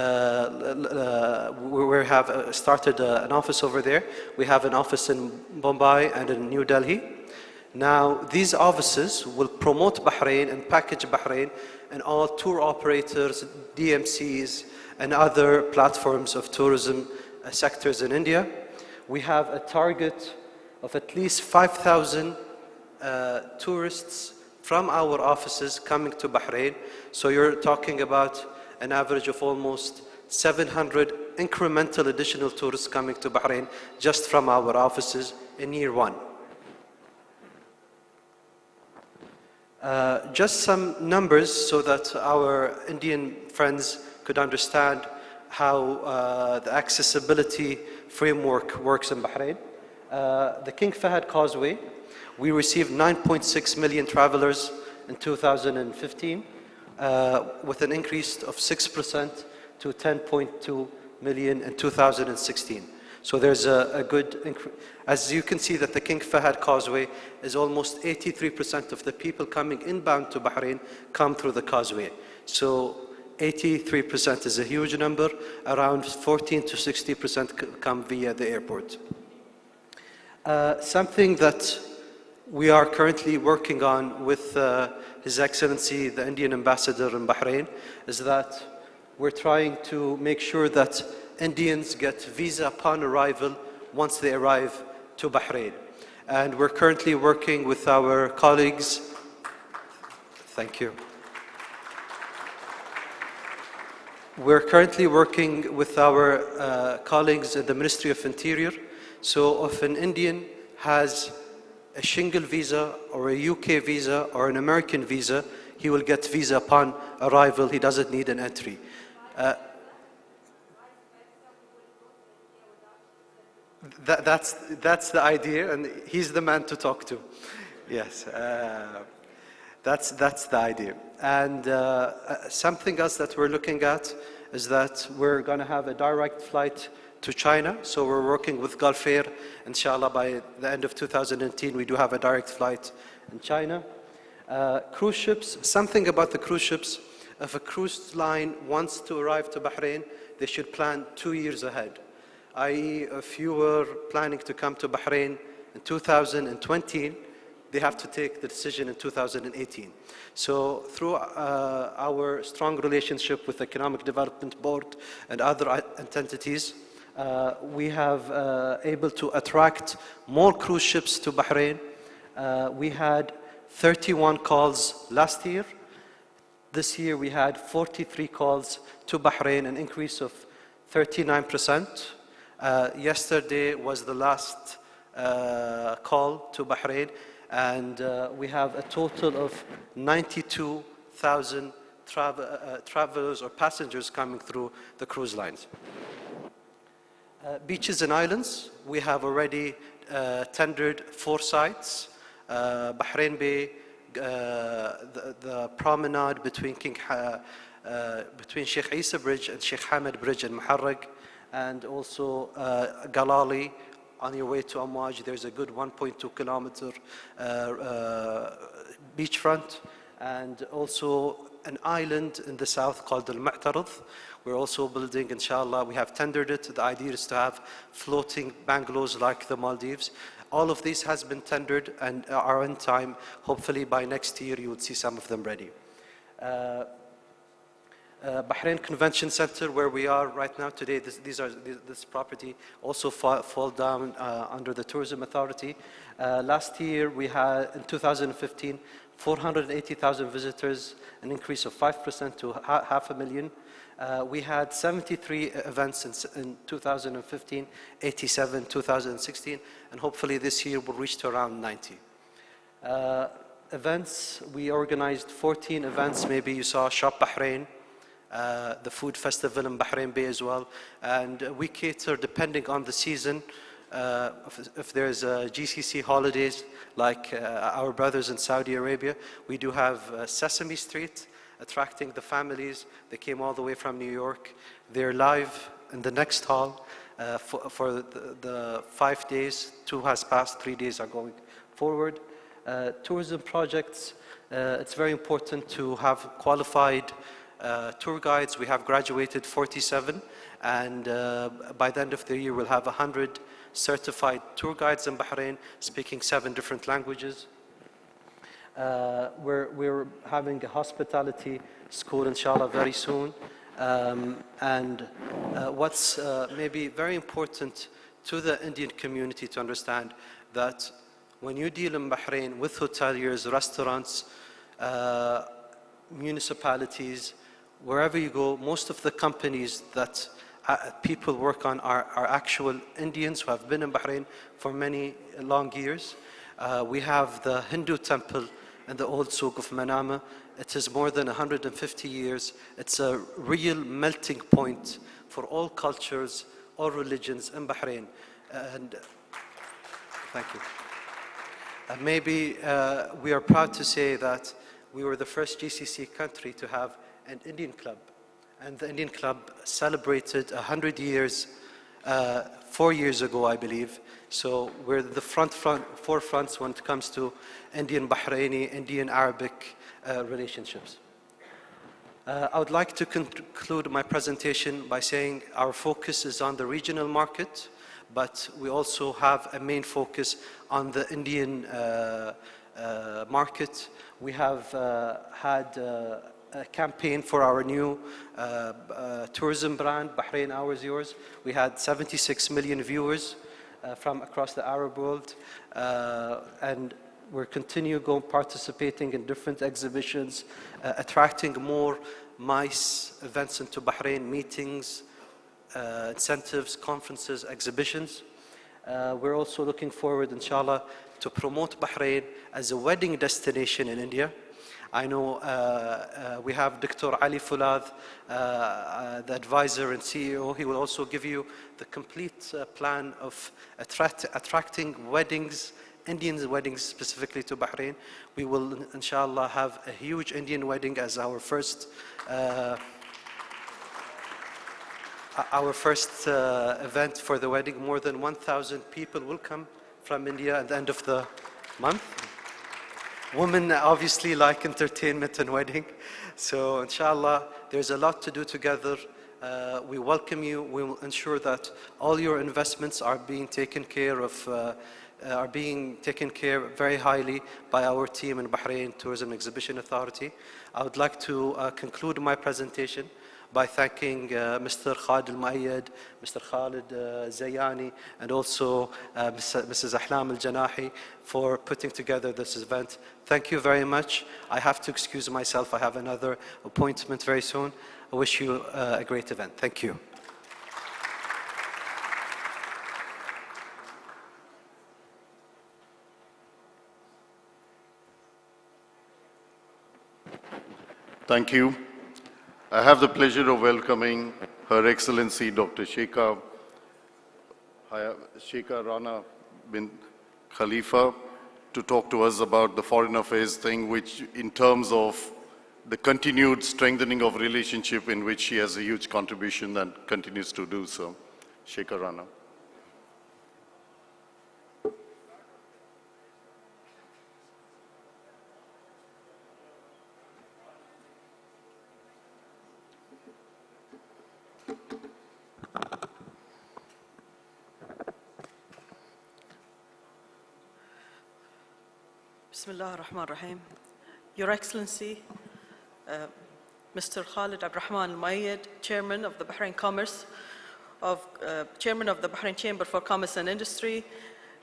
have started an office over there. We have an office in Mumbai and in New Delhi. Now, these offices will promote Bahrain and package Bahrain and all tour operators, DMCs, and other platforms of tourism sectors in India. We have a target of at least 5,000 tourists from our offices coming to Bahrain. So you're talking about an average of almost 700 incremental additional tourists coming to Bahrain just from our offices in year one. Just some numbers so that our Indian friends could understand how the accessibility framework works in Bahrain. The King Fahd Causeway, we received 9.6 million travelers in 2015, with an increase of 6% to 10.2 million in 2016. So there's a good increase. As you can see that the King Fahd Causeway is almost 83% of the people coming inbound to Bahrain come through the causeway. So 83% is a huge number. Around 14 to 60% come via the airport. Something that we are currently working on with His Excellency, the Indian Ambassador in Bahrain, is that we're trying to make sure that Indians get visa upon arrival once they arrive to Bahrain. And we're currently working with our colleagues. Thank you. We're currently working with our colleagues at the Ministry of Interior. So if an Indian has a Shingle visa or a UK visa or an American visa, he will get visa upon arrival. He doesn't need an entry. That's the idea, and he's the man to talk to. Yes, that's the idea. And something else that we're looking at is that we're going to have a direct flight to China. So we're working with Gulf Air. Inshallah, by the end of 2018, we do have a direct flight in China. Cruise ships, something about the cruise ships. If a cruise line wants to arrive to Bahrain, they should plan 2 years ahead. I.e., if you were planning to come to Bahrain in 2020, they have to take the decision in 2018. So through our strong relationship with the Economic Development Board and other entities, we have able to attract more cruise ships to Bahrain. We had 31 calls last year. This year we had 43 calls to Bahrain, an increase of 39%. Yesterday was the last call to Bahrain, and we have a total of 92,000 travelers or passengers coming through the cruise lines. Beaches and islands, we have already tendered 4 sites. Bahrain Bay, the promenade between Sheikh Isa Bridge and Sheikh Hamad Bridge in Muharraq, and also Galali. On your way to Amwaj, there's a good 1.2 kilometer beachfront, and also an island in the south called Al-Mu'tarad. We're also building, inshallah, we have tendered it. The idea is to have floating bungalows like the Maldives. All of these has been tendered and are in time. Hopefully by next year you will see some of them ready. Bahrain Convention Center, where we are right now today, this property also fall down under the Tourism Authority. Last year we had, in 2015, 480,000 visitors, an increase of 5% to 500,000. We had 73 events in 2015, 87 in 2016, and hopefully this year we'll reach to around 90. Events, we organized 14 events. Maybe you saw Shop Bahrain, the food festival in Bahrain Bay as well. And we cater depending on the season. If there's GCC holidays, like our brothers in Saudi Arabia, we do have Sesame Street, attracting the families. They came all the way from New York. They're live in the next hall for the 5 days. 2 has passed, 3 days are going forward. Tourism projects, it's very important to have qualified tour guides. We have graduated 47, and by the end of the year we'll have 100 certified tour guides in Bahrain speaking 7 different languages. We're having a hospitality school, inshallah, very soon. And what's maybe very important to the Indian community to understand, that when you deal in Bahrain with hoteliers, restaurants, municipalities, wherever you go, most of the companies that people work on are actual Indians who have been in Bahrain for many long years. We have the Hindu temple in the old souk of Manama. It is more than 150 years. It's a real melting point for all cultures, all religions in Bahrain. And thank you. Maybe we are proud to say that we were the first GCC country to have an Indian club. And the Indian club celebrated 100 years 4 years ago, I believe. So we're the forefronts when it comes to Indian Bahraini, Indian Arabic relationships. I would like to conclude my presentation by saying our focus is on the regional market, but we also have a main focus on the Indian market. We have had a campaign for our new tourism brand, Bahrain Ours Yours. We had 76 million viewers from across the Arab world, and we're participating in different exhibitions, attracting more MICE events into Bahrain, meetings, incentives, conferences, exhibitions. We're also looking forward, inshallah, to promote Bahrain as a wedding destination in India. I know we have Dr. Ali Fulad, the advisor and CEO. He will also give you the complete plan of attracting weddings, Indian weddings specifically to Bahrain. We will, inshallah, have a huge Indian wedding as our first event for the wedding. More than 1,000 people will come from India at the end of the month. Women obviously like entertainment and wedding. So inshallah, there's a lot to do together. We welcome you. We will ensure that all your investments are being taken care of, very highly by our team in Bahrain Tourism Exhibition Authority. I would like to conclude my presentation by thanking Mr. Khalid Al-Muayyad, Mr. Khalid Zayani, and also Mrs. Ahlam Al-Janahi for putting together this event. Thank you very much. I have to excuse myself. I have another appointment very soon. I wish you a great event. Thank you. Thank you. I have the pleasure of welcoming Her Excellency Dr. Sheikha Rana bin Khalifa to talk to us about the foreign affairs thing, which in terms of the continued strengthening of relationship in which she has a huge contribution and continues to do so. Sheikha Rana. Bismillah ar-Rahman ar-Rahim. Your Excellency, Mr. Khalid Abdurrahman Al-Muayyad, Chairman of the Bahrain Chairman of the Bahrain Chamber for Commerce and Industry,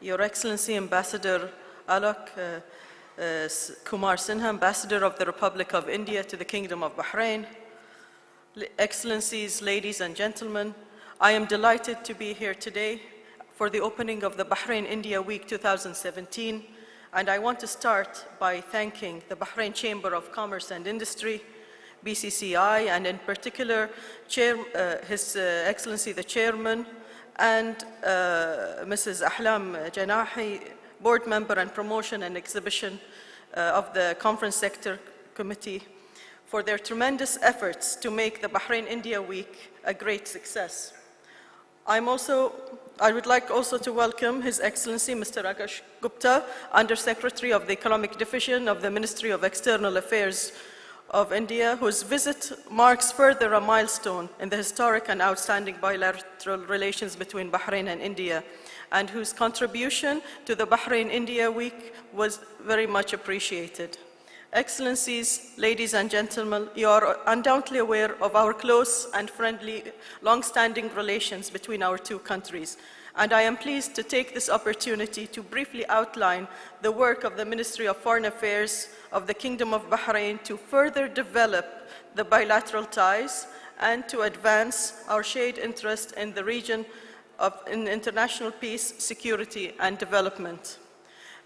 Your Excellency Ambassador Alok Kumar Sinha, Ambassador of the Republic of India to the Kingdom of Bahrain, Excellencies, ladies and gentlemen, I am delighted to be here today for the opening of the Bahrain India Week 2017. And I want to start by thanking the Bahrain Chamber of Commerce and Industry, BCCI, and in particular, His Excellency the Chairman, and Mrs. Ahlam Janahi, Board Member and Promotion and Exhibition of the Conference Sector Committee, for their tremendous efforts to make the Bahrain India Week a great success. I would like also to welcome His Excellency Mr. Akash Gupta, Under-Secretary of the Economic Division of the Ministry of External Affairs of India, whose visit marks further a milestone in the historic and outstanding bilateral relations between Bahrain and India, and whose contribution to the Bahrain India Week was very much appreciated. Excellencies, ladies and gentlemen, you are undoubtedly aware of our close and friendly, long-standing relations between our two countries. And I am pleased to take this opportunity to briefly outline the work of the Ministry of Foreign Affairs of the Kingdom of Bahrain to further develop the bilateral ties and to advance our shared interest in the region in international peace, security, and development.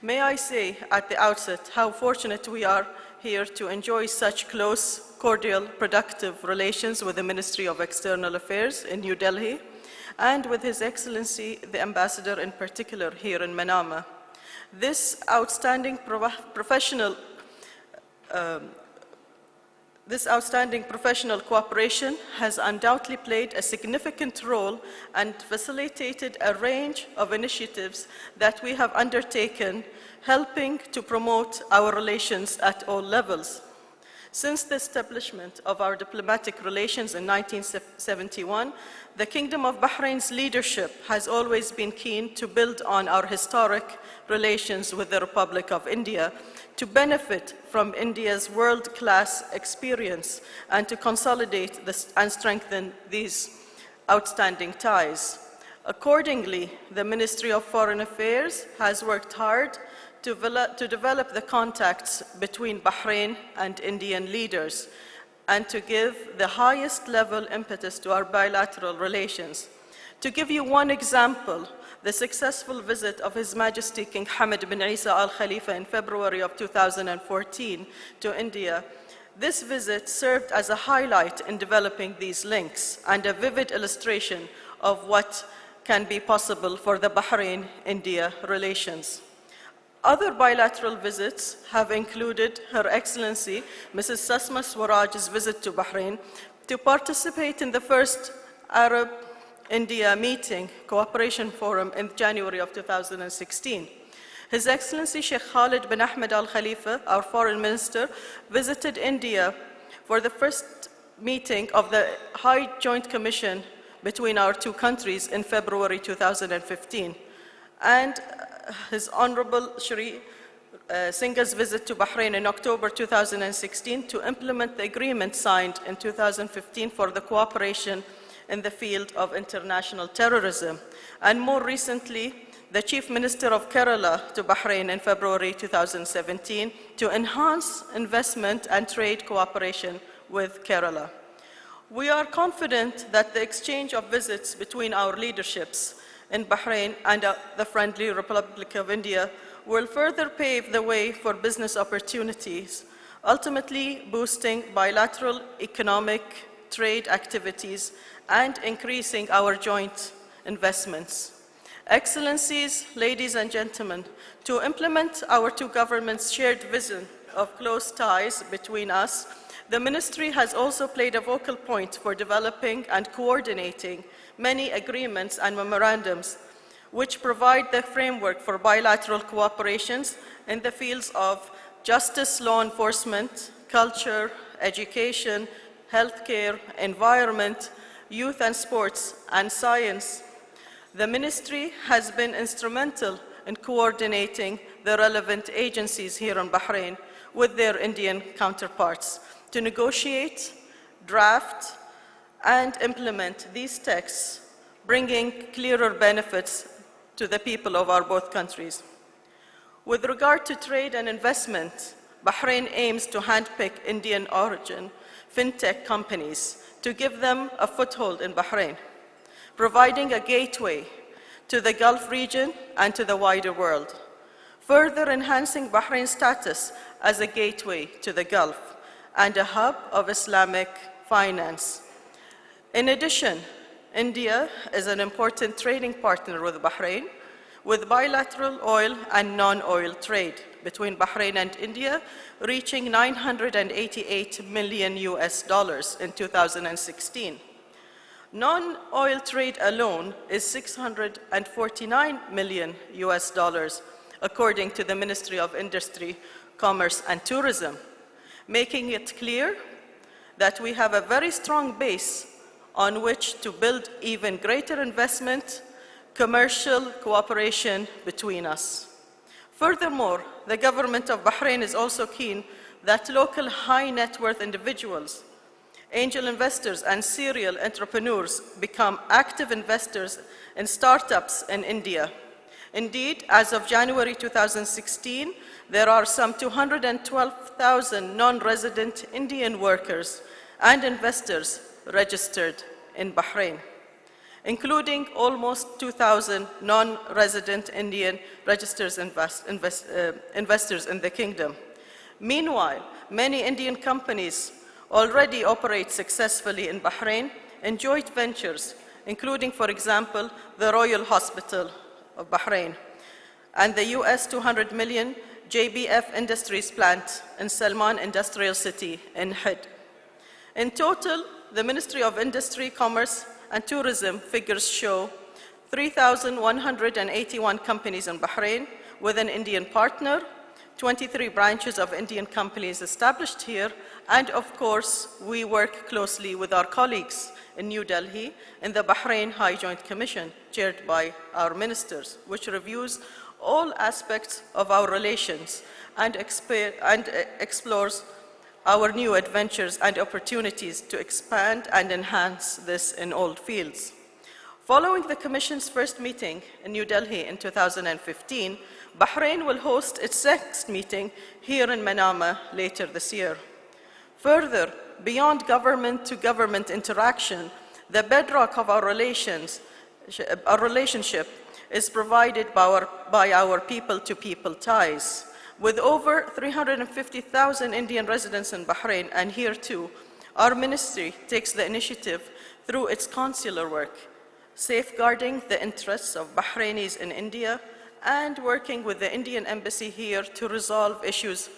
May I say at the outset how fortunate we are here to enjoy such close, cordial, productive relations with the Ministry of External Affairs in New Delhi and with His Excellency, the Ambassador in particular here in Manama. This outstanding professional cooperation has undoubtedly played a significant role and facilitated a range of initiatives that we have undertaken, helping to promote our relations at all levels. Since the establishment of our diplomatic relations in 1971, the Kingdom of Bahrain's leadership has always been keen to build on our historic relations with the Republic of India, to benefit from India's world-class experience and to consolidate and strengthen these outstanding ties. Accordingly, the Ministry of Foreign Affairs has worked hard to develop the contacts between Bahrain and Indian leaders and to give the highest level impetus to our bilateral relations. To give you one example, the successful visit of His Majesty King Hamad bin Isa Al Khalifa in February of 2014 to India. This visit served as a highlight in developing these links and a vivid illustration of what can be possible for the Bahrain-India relations. Other bilateral visits have included Her Excellency Mrs. Sasma Swaraj's visit to Bahrain to participate in the first Arab-India meeting, Cooperation Forum in January of 2016. His Excellency Sheikh Khalid bin Ahmed Al Khalifa, our Foreign Minister, visited India for the first meeting of the High Joint Commission between our two countries in February 2015. And His Honorable Shri Singha's visit to Bahrain in October 2016 to implement the agreement signed in 2015 for the cooperation in the field of international terrorism. And more recently, the Chief Minister of Kerala to Bahrain in February 2017 to enhance investment and trade cooperation with Kerala. We are confident that the exchange of visits between our leaderships in Bahrain and the friendly Republic of India will further pave the way for business opportunities, ultimately boosting bilateral economic trade activities and increasing our joint investments. Excellencies, ladies and gentlemen, to implement our two governments' shared vision of close ties between us, the Ministry has also played a vocal point for developing and coordinating many agreements and memorandums which provide the framework for bilateral cooperations in the fields of justice, law enforcement, culture, education, healthcare, environment, youth and sports, and science. The Ministry has been instrumental in coordinating the relevant agencies here in Bahrain with their Indian counterparts to negotiate, draft, and implement these texts, bringing clearer benefits to the people of our both countries. With regard to trade and investment, Bahrain aims to handpick Indian origin fintech companies to give them a foothold in Bahrain, providing a gateway to the Gulf region and to the wider world, further enhancing Bahrain's status as a gateway to the Gulf and a hub of Islamic finance. In addition, India is an important trading partner with Bahrain, with bilateral oil and non-oil trade between Bahrain and India reaching $988 million in 2016. Non-oil trade alone is $649 million according to the Ministry of Industry, Commerce and Tourism, making it clear that we have a very strong base on which to build even greater investment, commercial cooperation between us. Furthermore, the government of Bahrain is also keen that local high net worth individuals angel investors and serial entrepreneurs become active investors in startups in India. Indeed, as of January 2016, there are some 212,000 non-resident Indian workers and investors registered in Bahrain, including almost 2,000 non-resident Indian investors in the kingdom. Meanwhile, many Indian companies already operate successfully in Bahrain in joint ventures, including, for example, the Royal Hospital of Bahrain and the US $200 million JBF Industries plant in Salman Industrial City in Hid. In total, the Ministry of Industry, Commerce and Tourism figures show 3,181 companies in Bahrain with an Indian partner, 23 branches of Indian companies established here, and of course, we work closely with our colleagues in New Delhi in the Bahrain High Joint Commission, chaired by our ministers, which reviews all aspects of our relations and explores our new adventures and opportunities to expand and enhance this in all fields. Following the Commission's first meeting in New Delhi in 2015, Bahrain will host its next meeting here in Manama later this year. Further, beyond government-to-government interaction, the bedrock of our relationship is provided by our people-to-people ties. With over 350,000 Indian residents in Bahrain, and here too, our ministry takes the initiative through its consular work, safeguarding the interests of Bahrainis in India and working with the Indian embassy here to resolve issues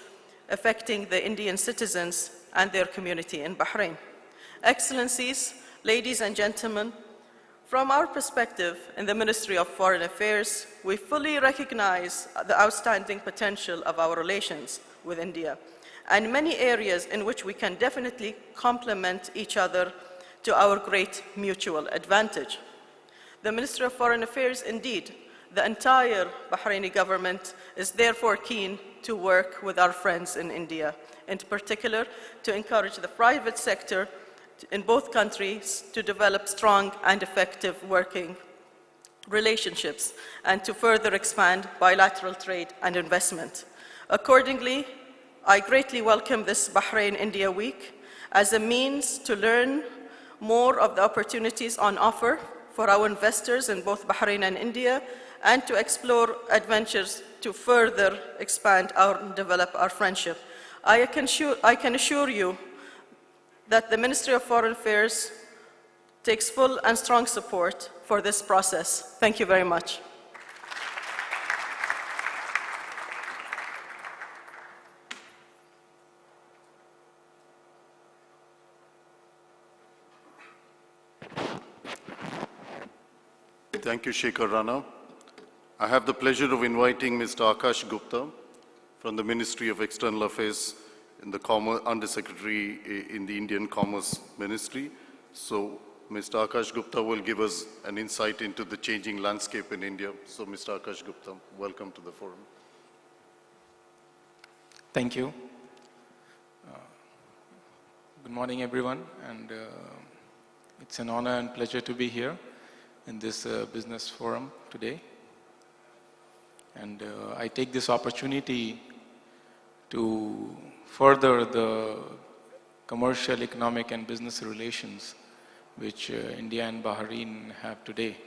affecting the Indian citizens and their community in Bahrain. Excellencies, ladies and gentlemen, from our perspective in the Ministry of Foreign Affairs, we fully recognize the outstanding potential of our relations with India and many areas in which we can definitely complement each other to our great mutual advantage. The Ministry of Foreign Affairs, indeed, the entire Bahraini government is therefore keen to work with our friends in India, in particular to encourage the private sector in both countries to develop strong and effective working relationships and to further expand bilateral trade and investment. Accordingly, I greatly welcome this Bahrain-India Week as a means to learn more of the opportunities on offer for our investors in both Bahrain and India, and to explore adventures to further expand and develop our friendship. I can assure you that the Ministry of Foreign Affairs takes full and strong support for this process. Thank you very much. Thank you, Shekhar Rana. I have the pleasure of inviting Mr. Akash Gupta from the Ministry of External Affairs in the Undersecretary in the Indian Commerce Ministry. So Mr. Akash Gupta will give us an insight into the changing landscape in India. So Mr. Akash Gupta, welcome to the forum. Thank you. Good morning, everyone, and it's an honor and pleasure to be here in this business forum today. And I take this opportunity to further the commercial, economic, and business relations which India and Bahrain have today.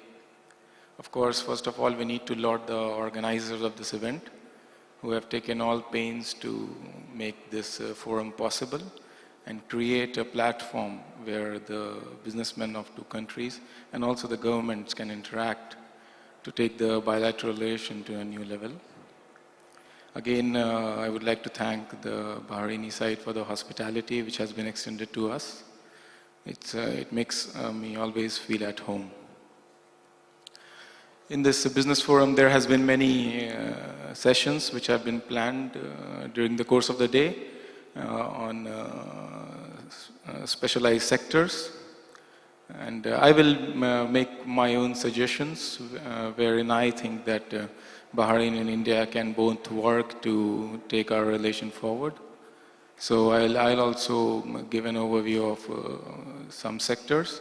Of course, first of all, we need to laud the organizers of this event who have taken all pains to make this forum possible and create a platform where the businessmen of two countries and also the governments can interact to take the bilateral relation to a new level. Again, I would like to thank the Bahraini side for the hospitality which has been extended to us. It makes me always feel at home. In this business forum, there has been many sessions which have been planned during the course of the day on specialized sectors. And I will make my own suggestions wherein I think that Bahrain and India can both work to take our relation forward. So I'll also give an overview of some sectors.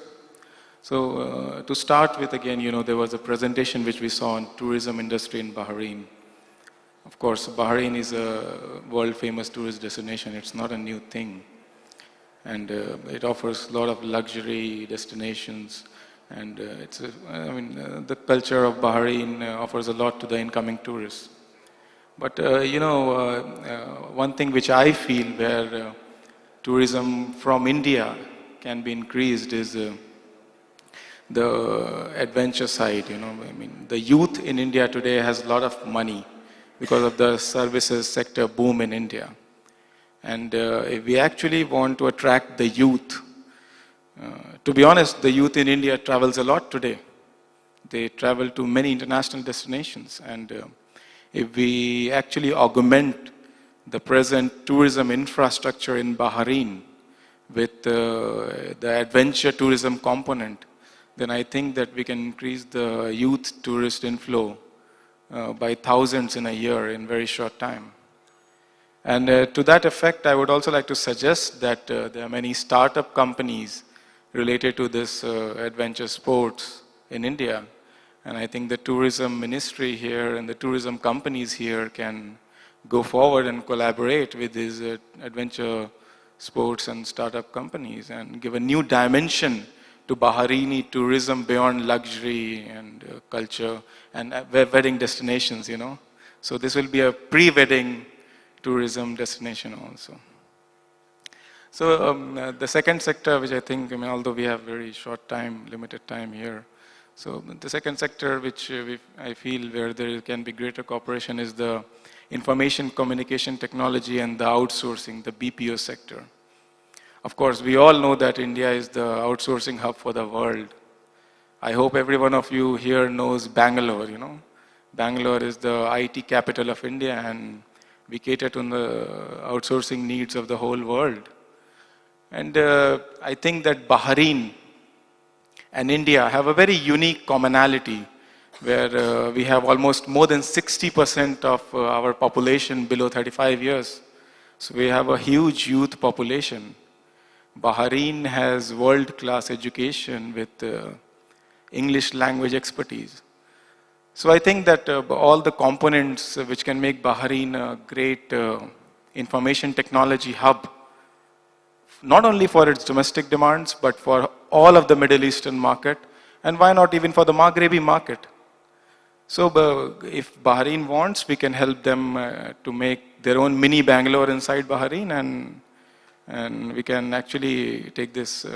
So to start with, again, there was a presentation which we saw on tourism industry in Bahrain. Of course, Bahrain is a world-famous tourist destination. It's not a new thing. And it offers a lot of luxury destinations. And the culture of Bahrain offers a lot to the incoming tourists. But, one thing which I feel where tourism from India can be increased is the adventure side. The youth in India today has a lot of money because of the services sector boom in India. And if we actually want to attract the youth, to be honest, the youth in India travels a lot today. They travel to many international destinations. And if we actually augment the present tourism infrastructure in Bahrain with the adventure tourism component, then I think that we can increase the youth tourist inflow by thousands in a year in very short time. And to that effect, I would also like to suggest that there are many startup companies related to this adventure sports in India. And I think the tourism ministry here and the tourism companies here can go forward and collaborate with these adventure sports and startup companies and give a new dimension to Bahraini tourism beyond luxury and culture and wedding destinations, So this will be a pre-wedding tourism destination also. So the second sector, which I think, although we have very short time, limited time here, so the second sector which I feel where there can be greater cooperation is the information communication technology and the outsourcing, the BPO sector. Of course, we all know that India is the outsourcing hub for the world. I hope every one of you here knows Bangalore, Bangalore is the IT capital of India, and we cater to the outsourcing needs of the whole world. And I think that Bahrain and India have a very unique commonality where we have almost more than 60% of our population below 35 years. So we have a huge youth population. Bahrain has world-class education with English language expertise. So I think that all the components which can make Bahrain a great information technology hub, not only for its domestic demands, but for all of the Middle Eastern market, and why not even for the Maghrebi market. So if Bahrain wants, we can help them to make their own mini Bangalore inside Bahrain, and we can actually take this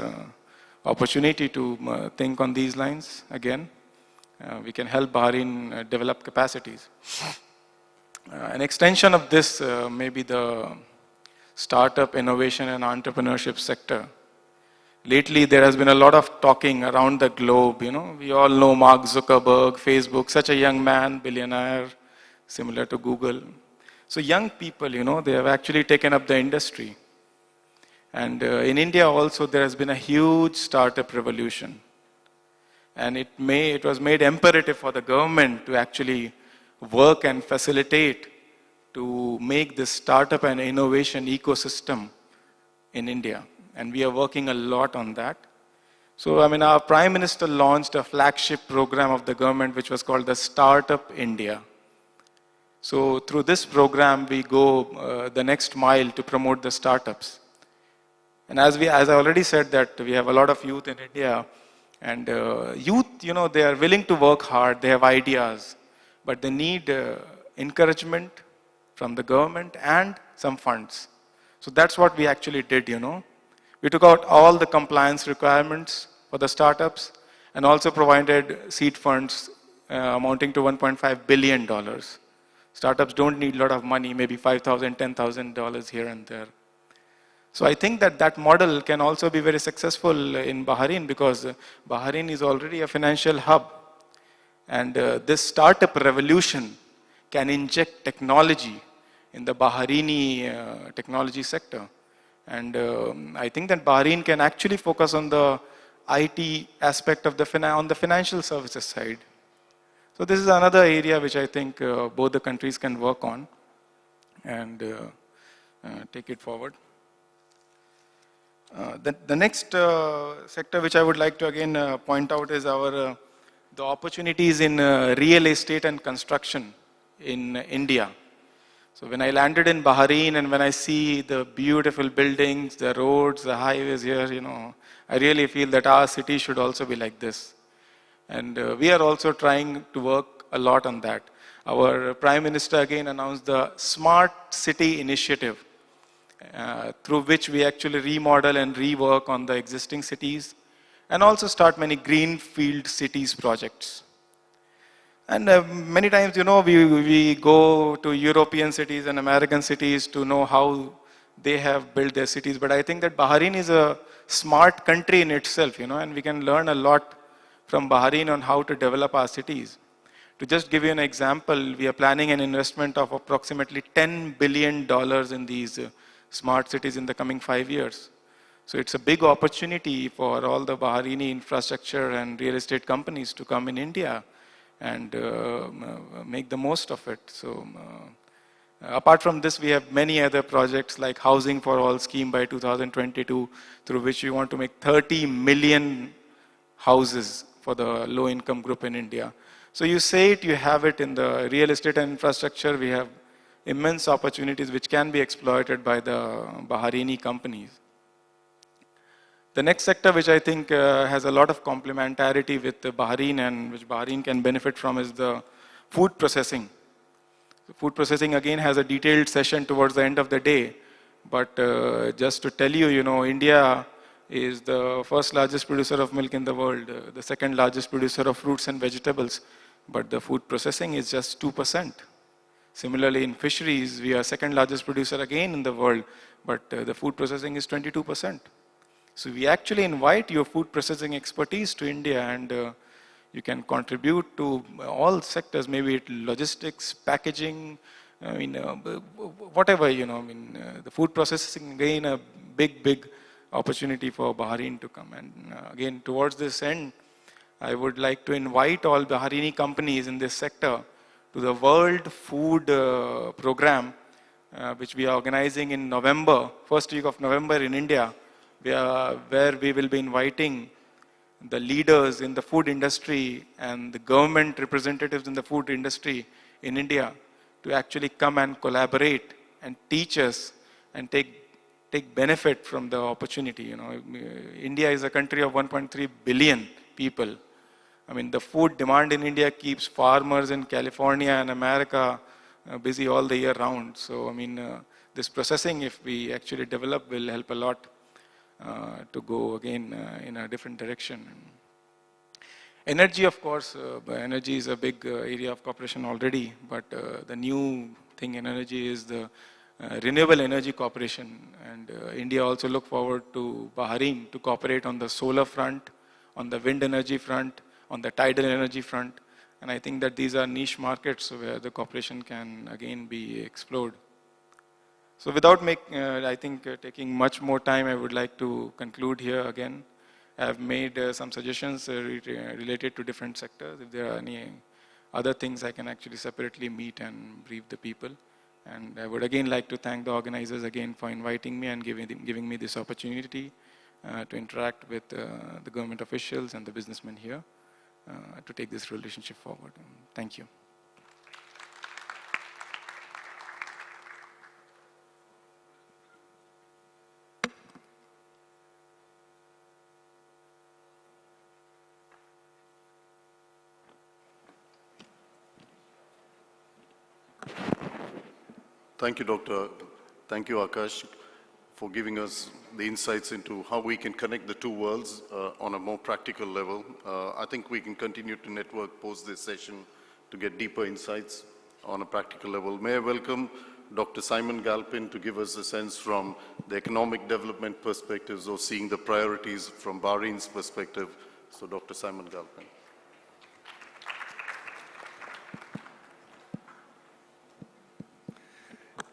opportunity to think on these lines again. We can help Bahrain develop capacities. An extension of this may be the startup innovation and entrepreneurship sector. Lately, there has been a lot of talking around the globe. We all know Mark Zuckerberg, Facebook, such a young man, billionaire, similar to Google. So young people, they have actually taken up the industry. And in India also, there has been a huge startup revolution. And it was made imperative for the government to actually work and facilitate to make this startup and innovation ecosystem in India. And we are working a lot on that. So, our Prime Minister launched a flagship program of the government which was called the Startup India. So, through this program, we go the next mile to promote the startups. And as I already said that we have a lot of youth in India, and youth, they are willing to work hard, they have ideas, but they need encouragement from the government and some funds. So that's what we actually did, We took out all the compliance requirements for the startups and also provided seed funds amounting to $1.5 billion. Startups don't need a lot of money, maybe $5,000, $10,000 here and there. So I think that model can also be very successful in Bahrain because Bahrain is already a financial hub. And this startup revolution can inject technology in the Bahraini technology sector. And I think that Bahrain can actually focus on the IT aspect of on the financial services side. So this is another area which I think both the countries can work on and take it forward. The next sector which I would like to again point out is the opportunities in real estate and construction in India. So when I landed in Bahrain and when I see the beautiful buildings, the roads, the highways here, I really feel that our city should also be like this. And we are also trying to work a lot on that. Our Prime Minister again announced the Smart City Initiative, through which we actually remodel and rework on the existing cities and also start many greenfield cities projects. And many times, we go to European cities and American cities to know how they have built their cities. But I think that Bahrain is a smart country in itself, and we can learn a lot from Bahrain on how to develop our cities. To just give you an example, we are planning an investment of approximately $10 billion in these smart cities in the coming 5 years. So it's a big opportunity for all the Bahraini infrastructure and real estate companies to come in India and make the most of it. So apart from this, we have many other projects like Housing for All scheme by 2022, through which we want to make 30 million houses for the low income group in India. So you say it, you have it in the real estate and infrastructure. We have immense opportunities which can be exploited by the Bahraini companies. The next sector which I think has a lot of complementarity with Bahrain and which Bahrain can benefit from is the food processing. Food processing again has a detailed session towards the end of the day. But just to tell you, India is the first largest producer of milk in the world, the second largest producer of fruits and vegetables. But the food processing is just 2%. Similarly, in fisheries, we are second largest producer again in the world, but the food processing is 22%. So we actually invite your food processing expertise to India, and you can contribute to all sectors, maybe it logistics, packaging, whatever, the food processing, again, a big opportunity for Bahrain to come. And again, towards this end, I would like to invite all Bahraini companies in this sector to the World Food Program, which we are organizing in November, first week of November in India, where we will be inviting the leaders in the food industry and the government representatives in the food industry in India to actually come and collaborate and teach us and take benefit from the opportunity. India is a country of 1.3 billion people. The food demand in India keeps farmers in California and America busy all the year round. So, this processing, if we actually develop, will help a lot to go again in a different direction. Energy, of course, energy is a big area of cooperation already, but the new thing in energy is the renewable energy cooperation. And India also look forward to Bahrain to cooperate on the solar front, on the wind energy front, on the tidal energy front. And I think that these are niche markets where the cooperation can again be explored. So without taking much more time, I would like to conclude here again. I have made some suggestions related to different sectors. If there are any other things, I can actually separately meet and brief the people. And I would again like to thank the organizers again for inviting me and giving me this opportunity to interact with the government officials and the businessmen here to take this relationship forward. Thank you. Thank you, Doctor. Thank you, Akash, for giving us the insights into how we can connect the two worlds on a more practical level. I think we can continue to network post this session to get deeper insights on a practical level. May I welcome Dr. Simon Galpin to give us a sense from the economic development perspectives or seeing the priorities from Bahrain's perspective. So Dr. Simon Galpin.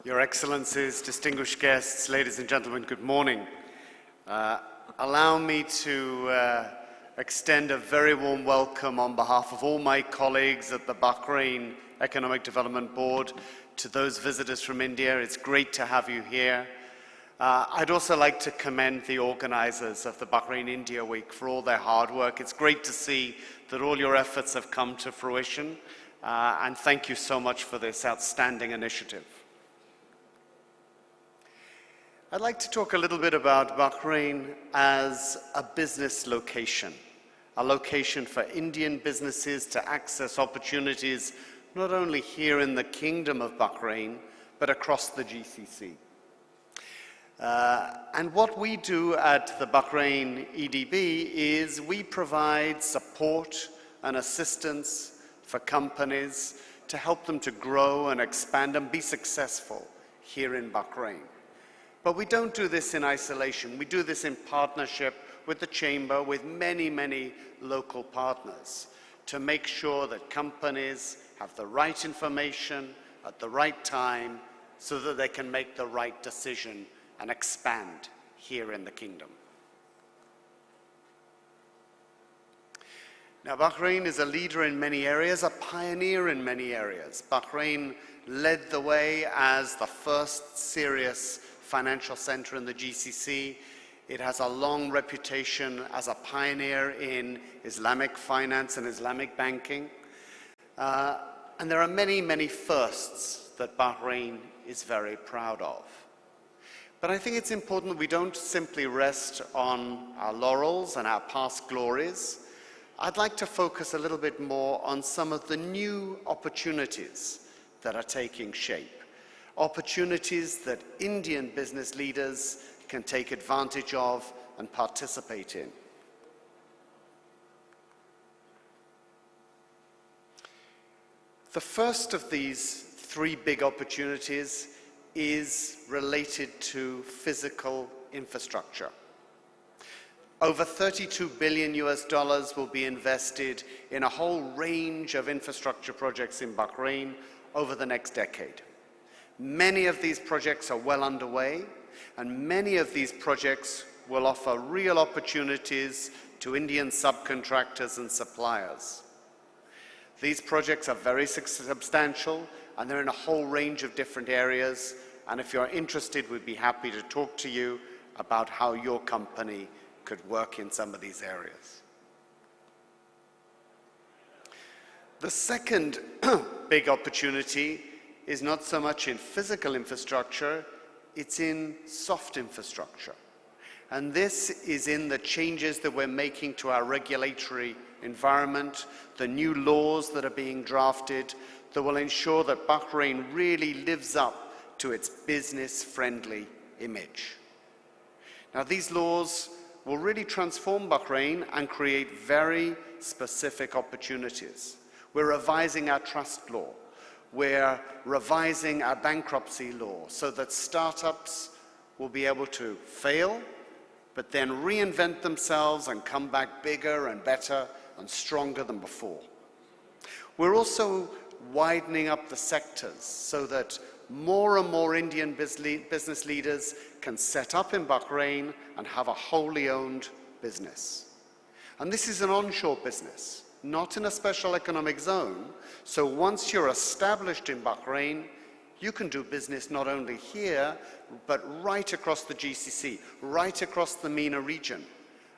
Your Excellencies, distinguished guests, ladies and gentlemen, good morning. Allow me to extend a very warm welcome on behalf of all my colleagues at the Bahrain Economic Development Board to those visitors from India. It's great to have you here. I'd also like to commend the organizers of the Bahrain India Week for all their hard work. It's great to see that all your efforts have come to fruition, and thank you so much for this outstanding initiative. I'd like to talk a little bit about Bahrain as a business location, a location for Indian businesses to access opportunities not only here in the Kingdom of Bahrain, but across the GCC. And what we do at the Bahrain EDB is we provide support and assistance for companies to help them to grow and expand and be successful here in Bahrain. But we don't do this in isolation. We do this in partnership with the Chamber, with many, many local partners, to make sure that companies have the right information at the right time so that they can make the right decision and expand here in the kingdom. Now, Bahrain is a leader in many areas, a pioneer in many areas. Bahrain led the way as the first serious financial center in the GCC. It has a long reputation as a pioneer in Islamic finance and Islamic banking. And there are many, many firsts that Bahrain is very proud of. But I think it's important that we don't simply rest on our laurels and our past glories. I'd like to focus a little bit more on some of the new opportunities that are taking shape. Opportunities that Indian business leaders can take advantage of and participate in. The first of these three big opportunities is related to physical infrastructure. Over $32 billion will be invested in a whole range of infrastructure projects in Bahrain over the next decade. Many of these projects are well underway, and many of these projects will offer real opportunities to Indian subcontractors and suppliers. These projects are very substantial, and they're in a whole range of different areas, and if you're interested, we'd be happy to talk to you about how your company could work in some of these areas. The second big opportunity is not so much in physical infrastructure, it's in soft infrastructure. And this is in the changes that we're making to our regulatory environment, the new laws that are being drafted that will ensure that Bahrain really lives up to its business-friendly image. Now, these laws will really transform Bahrain and create very specific opportunities. We're revising our trust law. We're revising our bankruptcy law so that startups will be able to fail, but then reinvent themselves and come back bigger and better and stronger than before. We're also widening up the sectors so that more and more Indian business leaders can set up in Bahrain and have a wholly owned business. And this is an onshore business, not in a special economic zone. So once you're established in Bahrain, you can do business not only here, but right across the GCC, right across the MENA region,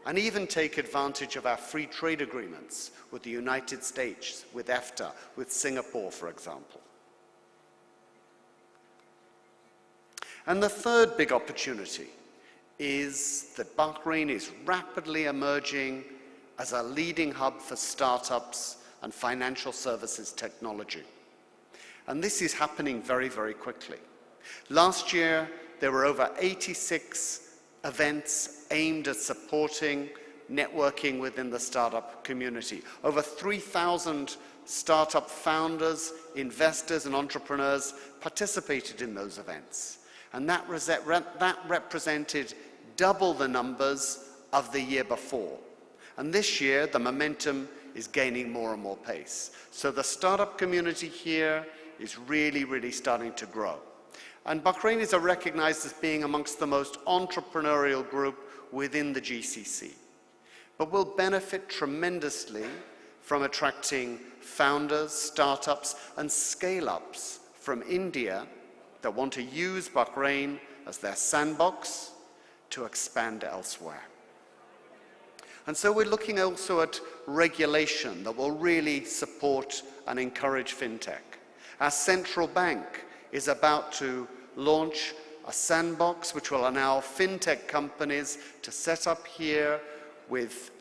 and even take advantage of our free trade agreements with the United States, with EFTA, with Singapore, for example. And the third big opportunity is that Bahrain is rapidly emerging as a leading hub for startups and financial services technology. And this is happening very, very quickly. Last year, there were over 86 events aimed at supporting networking within the startup community. Over 3,000 startup founders, investors, and entrepreneurs participated in those events. And that represented double the numbers of the year before. And this year, the momentum is gaining more and more pace. So the startup community here is really, really starting to grow. And Bahrain is recognized as being amongst the most entrepreneurial group within the GCC. But will benefit tremendously from attracting founders, startups, and scale-ups from India that want to use Bahrain as their sandbox to expand elsewhere. And so we're looking also at regulation that will really support and encourage fintech. Our central bank is about to launch a sandbox which will allow fintech companies to set up here with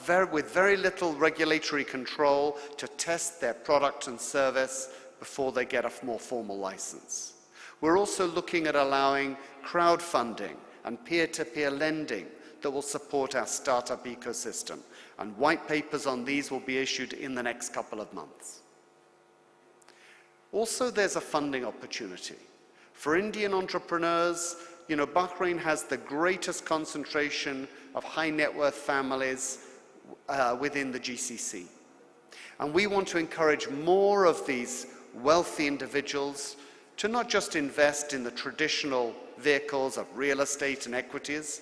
very little regulatory control to test their product and service before they get a more formal license. We're also looking at allowing crowdfunding and peer-to-peer lending that will support our startup ecosystem, and white papers on these will be issued in the next couple of months. Also, there's a funding opportunity. For Indian entrepreneurs, Bahrain has the greatest concentration of high net worth families within the GCC. And we want to encourage more of these wealthy individuals to not just invest in the traditional vehicles of real estate and equities,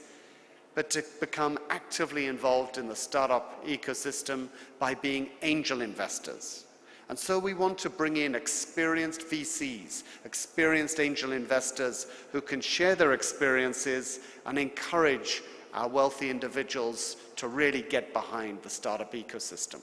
but to become actively involved in the startup ecosystem by being angel investors. And so we want to bring in experienced VCs, experienced angel investors who can share their experiences and encourage our wealthy individuals to really get behind the startup ecosystem.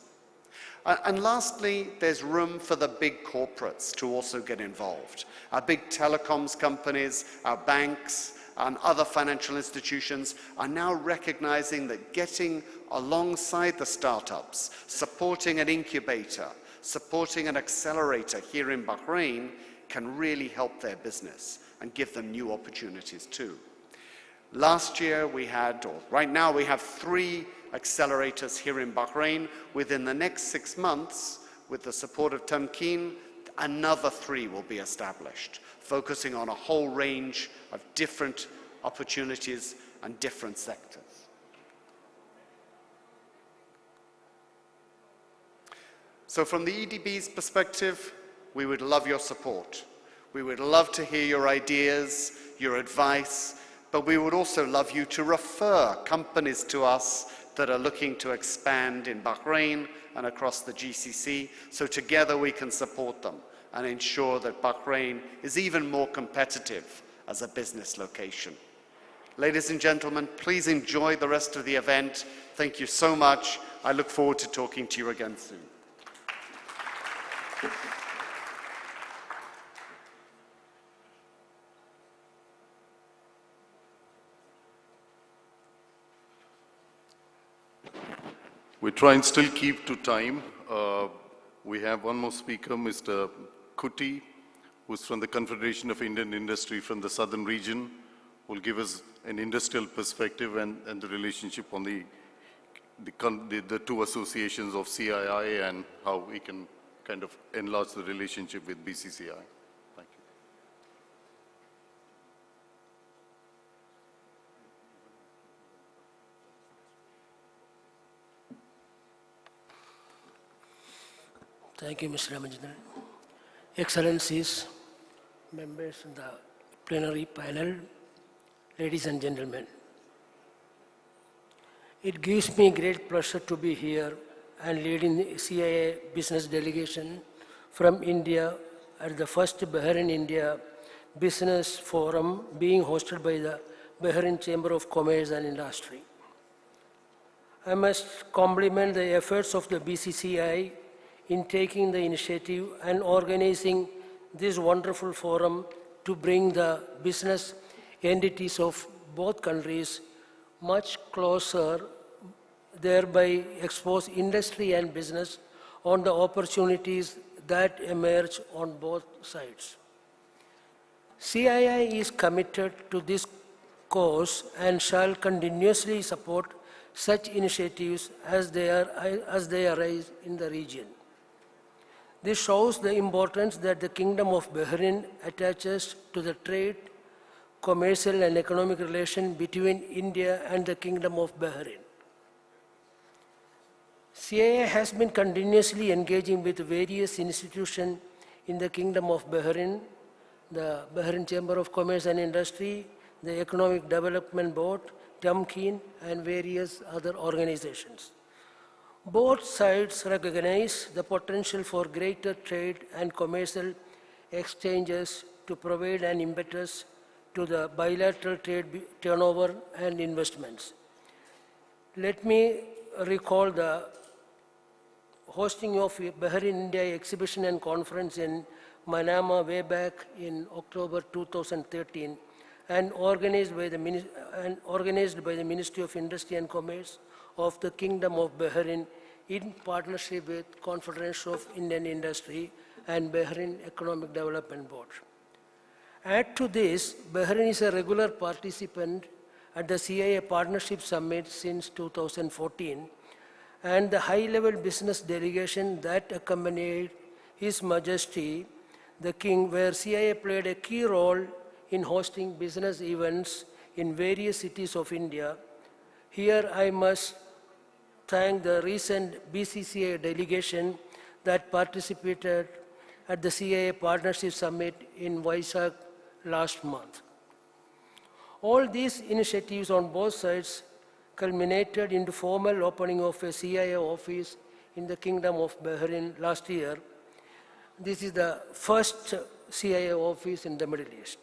And lastly, there's room for the big corporates to also get involved. Our big telecoms companies, our banks, and other financial institutions are now recognizing that getting alongside the startups, supporting an incubator, supporting an accelerator here in Bahrain can really help their business and give them new opportunities too. Last year we had, or right now we have 3 accelerators here in Bahrain. Within the next 6 months, with the support of Tamkeen, another 3 will be established, focusing on a whole range of different opportunities and different sectors. So from the EDB's perspective, we would love your support. We would love to hear your ideas, your advice, but we would also love you to refer companies to us that are looking to expand in Bahrain and across the GCC, so together we can support them and ensure that Bahrain is even more competitive as a business location. Ladies and gentlemen, please enjoy the rest of the event. Thank you so much. I look forward to talking to you again soon. We try and still keep to time. We have one more speaker, Mr. Kuti, who's from the Confederation of Indian Industry from the southern region, will give us an industrial perspective and the relationship on the 2 associations of CII and how we can kind of enlarge the relationship with BCCI. Thank you. Thank you, Mr. Ramajandran. Excellencies, members of the plenary panel, ladies and gentlemen. It gives me great pleasure to be here and leading the CIA business delegation from India at the first Bahrain India Business Forum being hosted by the Bahrain Chamber of Commerce and Industry. I must compliment the efforts of the BCCI in taking the initiative and organizing this wonderful forum to bring the business entities of both countries much closer, thereby expose industry and business on the opportunities that emerge on both sides. CII is committed to this cause and shall continuously support such initiatives as they arise in the region. This shows the importance that the Kingdom of Bahrain attaches to the trade, commercial and economic relation between India and the Kingdom of Bahrain. CIA has been continuously engaging with various institutions in the Kingdom of Bahrain, the Bahrain Chamber of Commerce and Industry, the Economic Development Board, Tamkeen, and various other organizations. Both sides recognize the potential for greater trade and commercial exchanges to provide an impetus to the bilateral trade turnover and investments. Let me recall the hosting of Bahrain India exhibition and conference in Manama way back in October 2013 and organized by the Ministry of Industry and Commerce of the Kingdom of Bahrain in partnership with Confederation of Indian Industry and Bahrain Economic Development Board. Add to this, Bahrain is a regular participant at the CIA Partnership Summit since 2014 and the high-level business delegation that accompanied His Majesty the King, where CIA played a key role in hosting business events in various cities of India. Here I must thank the recent BCCI delegation that participated at the CIA Partnership Summit in Vizag last month. All these initiatives on both sides culminated in the formal opening of a CIA office in the Kingdom of Bahrain last year. This is the first CIA office in the Middle East.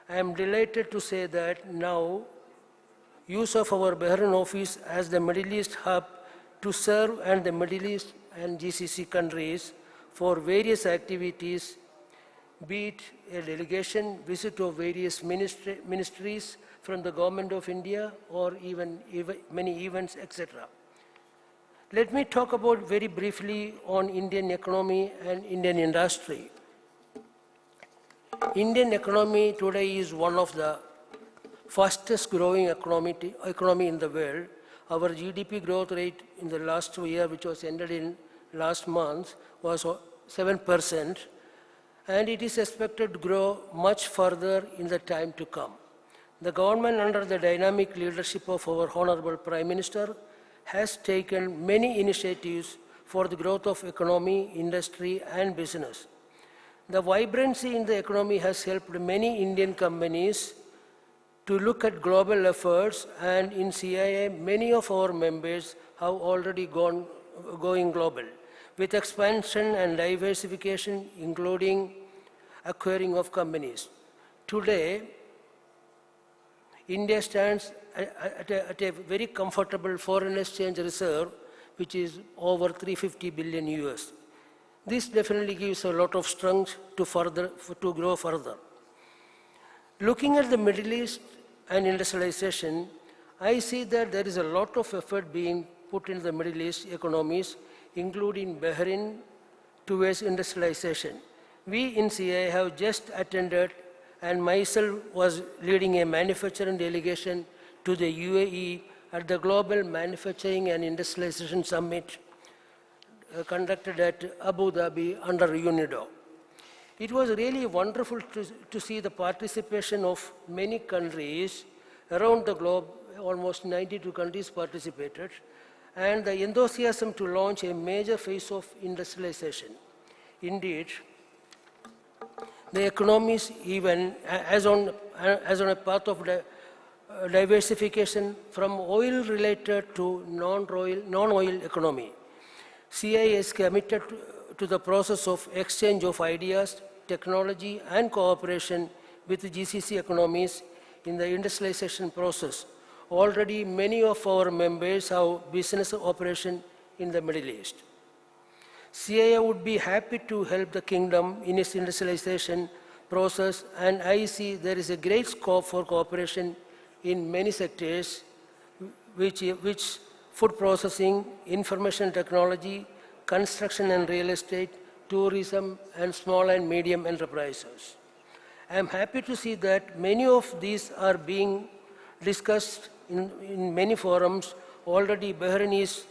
I am delighted to say that now use of our Bahrain office as the Middle East hub to serve and the Middle East and GCC countries for various activities, be it a delegation, visit of various ministries from the Government of India or even many events, etc. Let me talk about very briefly on Indian economy and Indian industry. Indian economy today is one of the fastest growing economy in the world. Our GDP growth rate in the last year, which was ended in last month, was 7%, and it is expected to grow much further in the time to come. The government, under the dynamic leadership of our Honorable Prime Minister, has taken many initiatives for the growth of economy, industry, and business. The vibrancy in the economy has helped many Indian companies to look at global efforts, and in CIA, many of our members have already going global, with expansion and diversification, including acquiring of companies. Today, India stands at a very comfortable foreign exchange reserve, which is over 350 billion US. This definitely gives a lot of strength to grow further. Looking at the Middle East and industrialization, I see that there is a lot of effort being put in the Middle East economies, including Bahrain, towards industrialization. We in CIA have just attended, and myself was leading a manufacturing delegation to the UAE at the Global Manufacturing and Industrialization Summit conducted at Abu Dhabi under UNIDO. It was really wonderful to see the participation of many countries around the globe. Almost 92 countries participated, and the enthusiasm to launch a major phase of industrialization. Indeed, the economies, even as on a path of diversification from oil-related to non-oil economy. CIA is committed to the process of exchange of ideas, technology, and cooperation with the GCC economies in the industrialization process. Already, many of our members have business operation in the Middle East. CIA would be happy to help the kingdom in its industrialization process, and I see there is a great scope for cooperation in many sectors, which food processing, information technology, construction and real estate, tourism, and small and medium enterprises. I am happy to see that many of these are being discussed in many forums. Already Bahrain is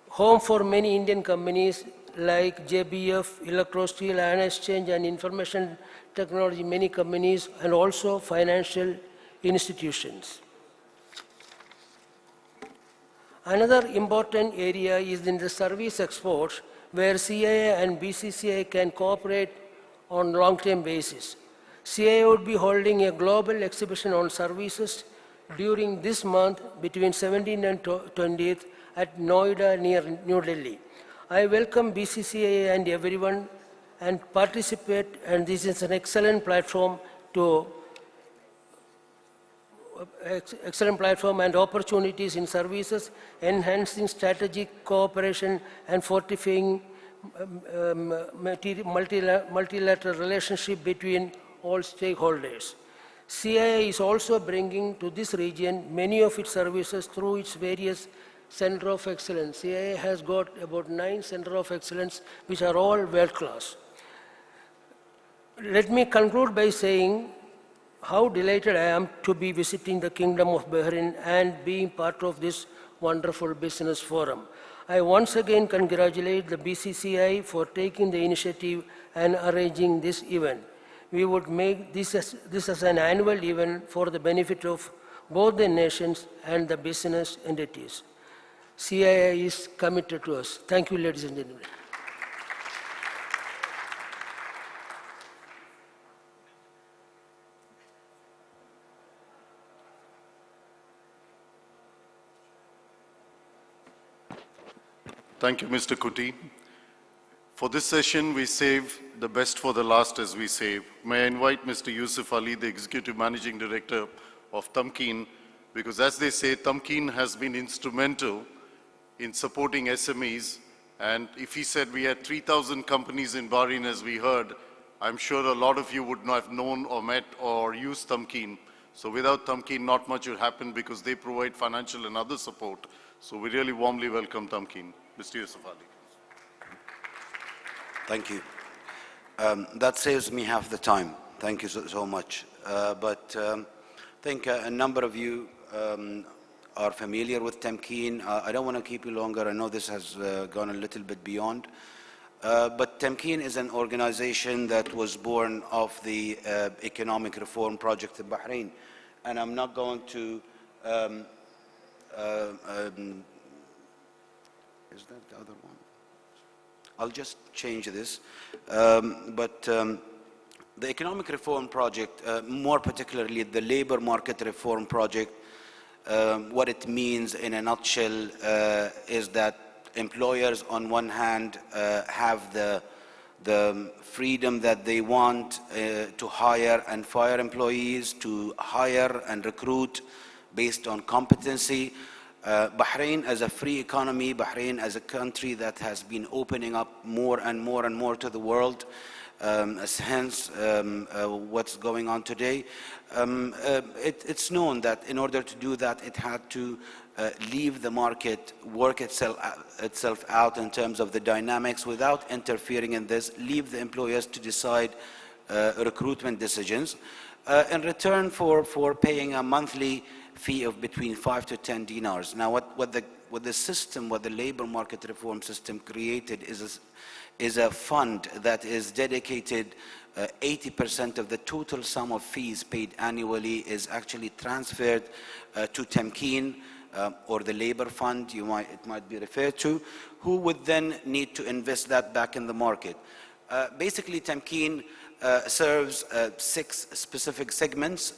home for many Indian companies like JBF, Electrosteel, Iron Exchange, and Information Technology, many companies, and also financial institutions. Another important area is in the service exports, where CIA and BCCI can cooperate on long-term basis. CIA would be holding a global exhibition on services during this month between 17th and 20th at Noida near New Delhi. I welcome BCCI and everyone and participate, and this is an excellent platform to excellent platform and opportunities in services, enhancing strategic cooperation and fortifying multilateral relationship between all stakeholders. CIA is also bringing to this region many of its services through its various Center of Excellence. CIA has got about 9 Center of Excellence, which are all world class. Let me conclude by saying how delighted I am to be visiting the Kingdom of Bahrain and being part of this wonderful business forum. I once again congratulate the BCCI for taking the initiative and arranging this event. We would make this as an annual event for the benefit of both the nations and the business entities. CIA is committed to us. Thank you, ladies and gentlemen. Thank you, Mr. Kuti. For this session, we save the best for the last, as we say. May I invite Mr. Yusuf Ali, the Executive Managing Director of Tamkeen, because as they say, Tamkeen has been instrumental in supporting SMEs. And if he said we had 3,000 companies in Bahrain, as we heard, I'm sure a lot of you would not have known or met or used Tamkeen. So without Tamkeen, not much would happen because they provide financial and other support. So we really warmly welcome Tamkeen. Mr. Yusuf Ali. Thank you. That saves me half the time. Thank you so much. I think a number of you are familiar with Tamkeen. I don't want to keep you longer. I know this has gone a little bit beyond. But Tamkeen is an organization that was born of the economic reform project in Bahrain. And I'm not going to is that the other one? I'll just change this. The economic reform project, more particularly the labor market reform project, what it means in a nutshell is that employers on one hand have the freedom that they want to hire and fire employees, to hire and recruit based on competency. Bahrain as a free economy, Bahrain as a country that has been opening up more and more and more to the world, hence what's going on today. It's known that in order to do that, it had to leave the market, work itself out in terms of the dynamics without interfering in this, leave the employers to decide recruitment decisions, in return for paying a monthly fee of between 5 to 10 dinars. Now, what the system, what the labor market reform system created is a fund that is dedicated. 80% of the total sum of fees paid annually is actually transferred to Tamkeen, or the labor fund, it might be referred to, who would then need to invest that back in the market. Basically, Tamkeen serves 6 specific segments.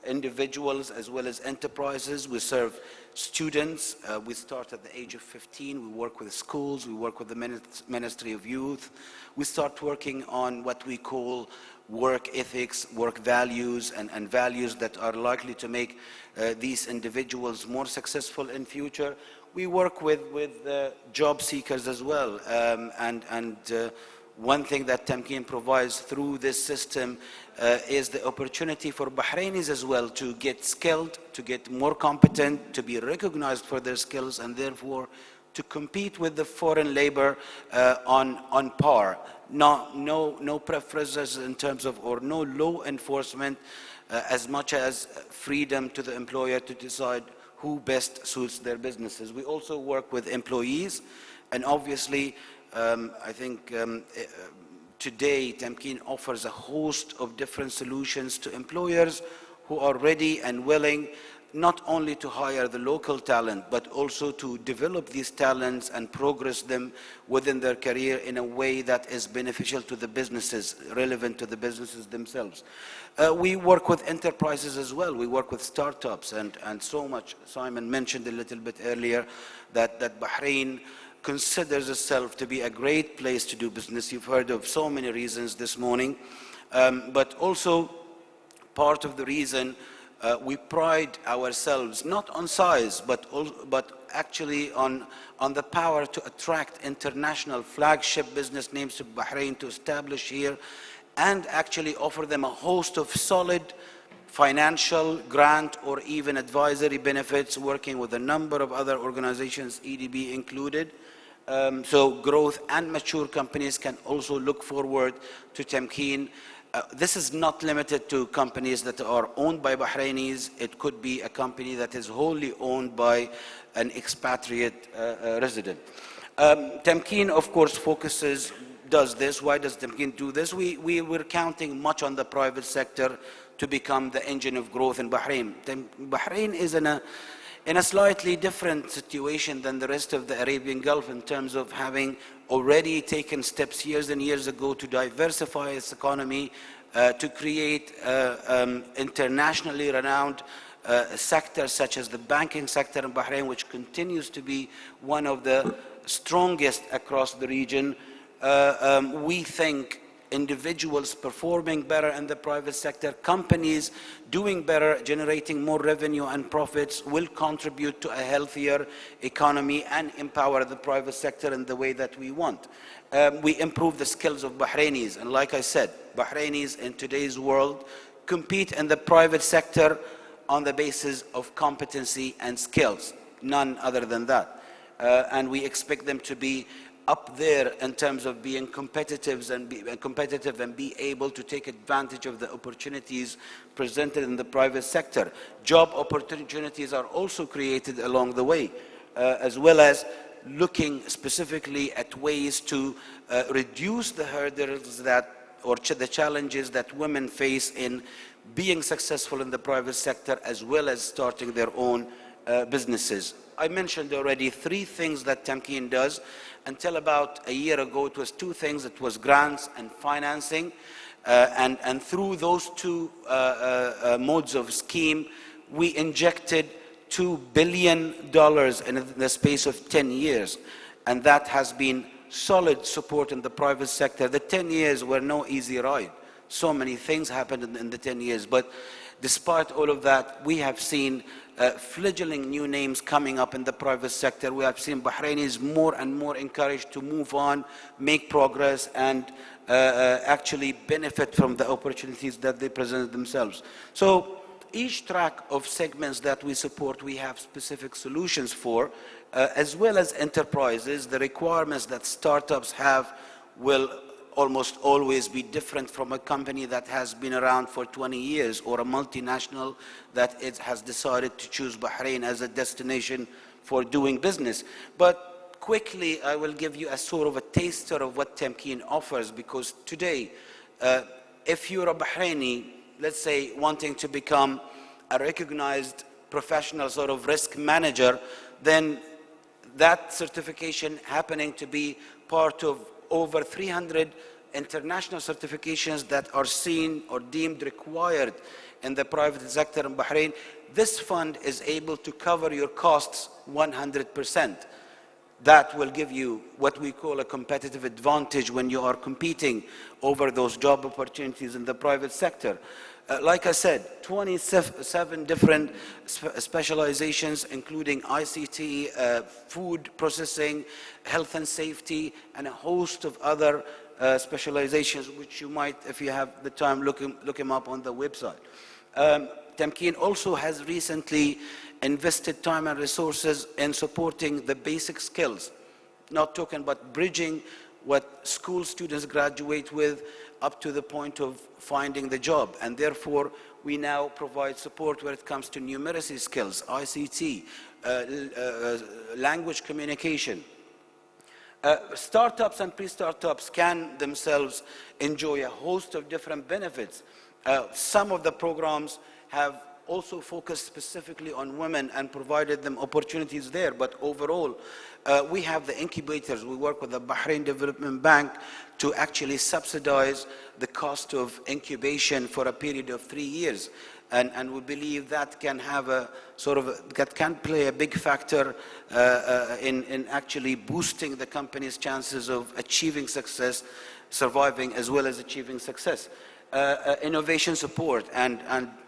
Individuals as well as enterprises. We serve students. We start at the age of 15. We work with schools. We work with the Ministry of Youth. We start working on what we call work ethics, work values, and values that are likely to make these individuals more successful in future. We work with job seekers as well. One thing that Tamkeen provides through this system is the opportunity for Bahrainis as well to get skilled, to get more competent, to be recognized for their skills, and therefore to compete with the foreign labor on par. No preferences in terms of, or no law enforcement, as much as freedom to the employer to decide who best suits their businesses. We also work with employees, and obviously I think today Tamkeen offers a host of different solutions to employers who are ready and willing not only to hire the local talent, but also to develop these talents and progress them within their career in a way that is beneficial to the businesses, relevant to the businesses themselves. We work with enterprises as well. We work with startups and so much. Simon mentioned a little bit earlier that Bahrain considers itself to be a great place to do business. You've heard of so many reasons this morning, but also part of the reason We pride ourselves not on size, but actually on the power to attract international flagship business names to Bahrain to establish here, and actually offer them a host of solid financial, grant, or even advisory benefits, working with a number of other organizations, EDB included. So growth and mature companies can also look forward to Tamkeen. This is not limited to companies that are owned by Bahrainis. It could be a company that is wholly owned by an expatriate resident. Tamkeen, of course, does this. Why does Tamkeen do this? We were counting much on the private sector to become the engine of growth in Bahrain. Bahrain is in a slightly different situation than the rest of the Arabian Gulf in terms of having already taken steps years and years ago to diversify its economy, to create internationally renowned sectors such as the banking sector in Bahrain, which continues to be one of the strongest across the region. We think individuals performing better in the private sector, companies doing better, generating more revenue and profits will contribute to a healthier economy and empower the private sector in the way that we want. We improve the skills of Bahrainis, and like I said, Bahrainis in today's world compete in the private sector on the basis of competency and skills, none other than that. And we expect them to be up there in terms of being competitive and be able to take advantage of the opportunities presented in the private sector. Job opportunities are also created along the way, as well as looking specifically at ways to reduce the hurdles or the challenges that women face in being successful in the private sector, as well as starting their own businesses. I mentioned already 3 things that Tamkeen does. Until about a year ago, it was 2 things. It was grants and financing. And through those 2 modes of scheme, we injected $2 billion in the space of 10 years. And that has been solid support in the private sector. The 10 years were no easy ride. So many things happened in the 10 years. But despite all of that, we have seen fledgling new names coming up in the private sector. We have seen Bahrainis more and more encouraged to move on, make progress, and actually benefit from the opportunities that they present themselves. So each track of segments that we support, we have specific solutions for, as well as enterprises. The requirements that startups have will almost always be different from a company that has been around for 20 years or a multinational that has decided to choose Bahrain as a destination for doing business. But quickly, I will give you a sort of a taster of what Tamkeen offers, because today, if you're a Bahraini, let's say, wanting to become a recognized professional sort of risk manager, then that certification happening to be part of over 300 international certifications that are seen or deemed required in the private sector in Bahrain, this fund is able to cover your costs 100%. That will give you what we call a competitive advantage when you are competing over those job opportunities in the private sector. Like I said, 27 different specializations, including ICT, food processing, health and safety, and a host of other specializations, which you might, if you have the time, look them up on the website. Tamkeen also has recently invested time and resources in supporting the basic skills, not talking about bridging what school students graduate with up to the point of finding the job. And therefore, we now provide support when it comes to numeracy skills, ICT, language communication. Startups and pre-startups can themselves enjoy a host of different benefits. Some of the programs have also focused specifically on women and provided them opportunities there. But overall, we have the incubators. We work with the Bahrain Development Bank to actually subsidize the cost of incubation for a period of 3 years. And we believe that can have a sort of, that can play a big factor in actually boosting the company's chances of achieving success, surviving, as well as achieving success. innovation support. And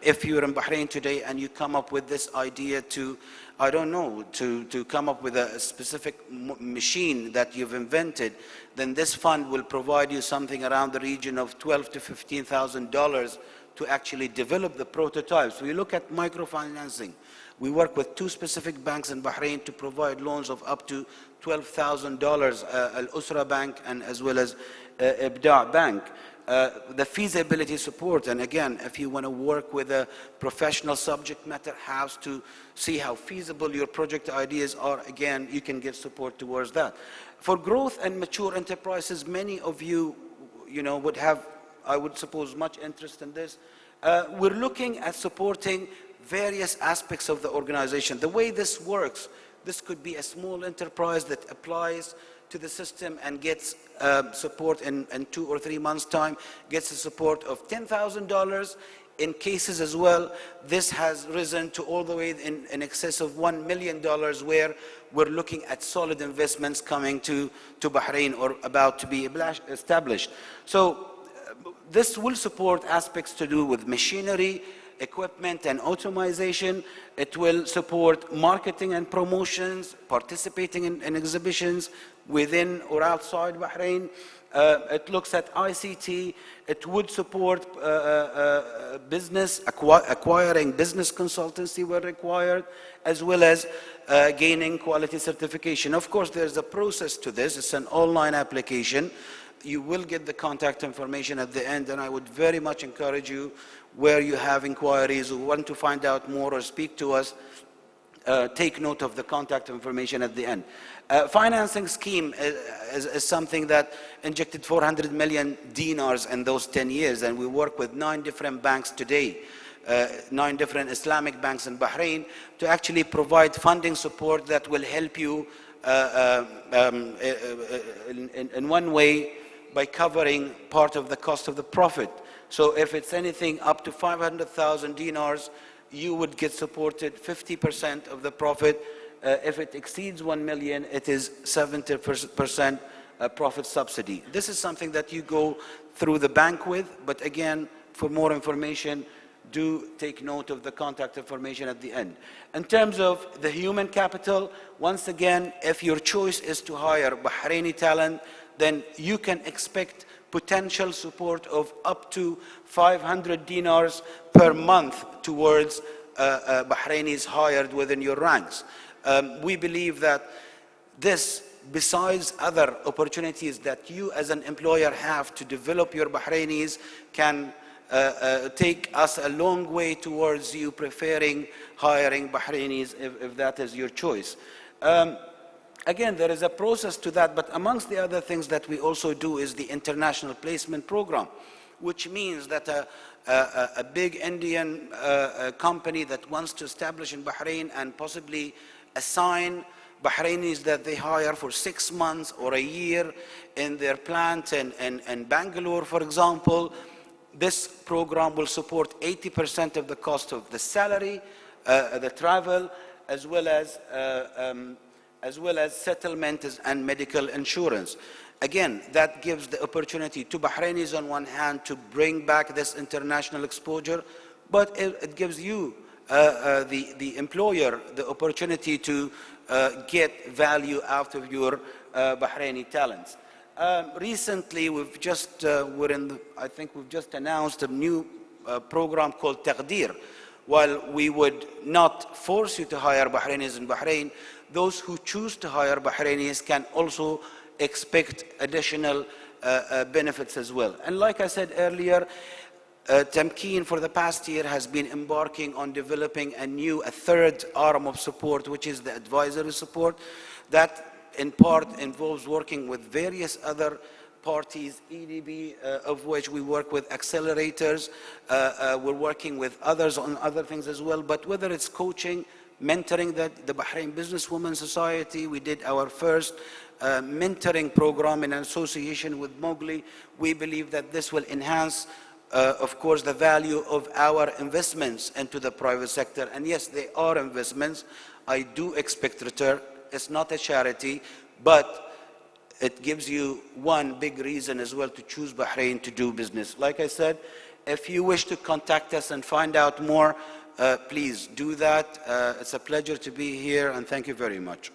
if you're in Bahrain today and you come up with this idea to, I don't know, to come up with a specific machine that you've invented, then this fund will provide you something around the region of $12,000 to $15,000 to actually develop the prototypes. We look at microfinancing. We work with 2 specific banks in Bahrain to provide loans of up to $12,000, Al-Usra Bank and as well as Ibda' Bank. The feasibility support, and again, if you want to work with a professional subject matter house to see how feasible your project ideas are, again, you can get support towards that. For growth and mature enterprises, many of you, would have, I would suppose, much interest in this. We're looking at supporting various aspects of the organization. The way this works, this could be a small enterprise that applies to the system and gets support in 2 or 3 months' time, gets a support of $10,000. In cases as well, this has risen to all the way in excess of $1 million, where we're looking at solid investments coming to Bahrain or about to be established. So this will support aspects to do with machinery, equipment and automation. It will support marketing and promotions, participating in exhibitions within or outside Bahrain. It looks at ICT. It would support business, acquiring business consultancy where required, as well as gaining quality certification. Of course, there's a process to this. It's an online application. You will get the contact information at the end, and I would very much encourage you, where you have inquiries or want to find out more or speak to us, take note of the contact information at the end. Financing scheme is something that injected 400 million dinars in those 10 years, and we work with 9 different banks today, 9 different Islamic banks in Bahrain, to actually provide funding support that will help you in one way by covering part of the cost of the profit. So if it's anything up to 500,000 dinars, you would get supported 50% of the profit. If it exceeds 1 million, it is 70% profit subsidy. This is something that you go through the bank with, but again, for more information, do take note of the contact information at the end. In terms of the human capital, once again, if your choice is to hire Bahraini talent, then you can expect potential support of up to 500 dinars per month towards Bahrainis hired within your ranks. We believe that this, besides other opportunities that you as an employer have to develop your Bahrainis, can take us a long way towards you preferring hiring Bahrainis if that is your choice. Again, there is a process to that, but amongst the other things that we also do is the international placement program, which means that a big Indian company that wants to establish in Bahrain and possibly assign Bahrainis that they hire for 6 months or a year in their plant in Bangalore, for example, this program will support 80% of the cost of the salary, the travel, as well as settlement and medical insurance. Again, that gives the opportunity to Bahrainis on one hand to bring back this international exposure, but it gives you, the employer, the opportunity to get value out of your Bahraini talents. Recently, we've just, I think we've just announced a new program called Taqdeer. While we would not force you to hire Bahrainis in Bahrain, those who choose to hire Bahrainis can also expect additional benefits as well. And like I said earlier, Tamkeen for the past year has been embarking on developing a third arm of support, which is the advisory support. That in part involves working with various other parties, EDB, of which we work with accelerators. We're working with others on other things as well, but whether it's coaching, mentoring the Bahrain Businesswomen Society, we did our first mentoring program in association with Mowgli. We believe that this will enhance, of course, the value of our investments into the private sector. And yes, they are investments. I do expect return. It's not a charity, but it gives you one big reason as well to choose Bahrain to do business. Like I said, If you wish to contact us and find out more, please do that. It's a pleasure to be here, and thank you very much.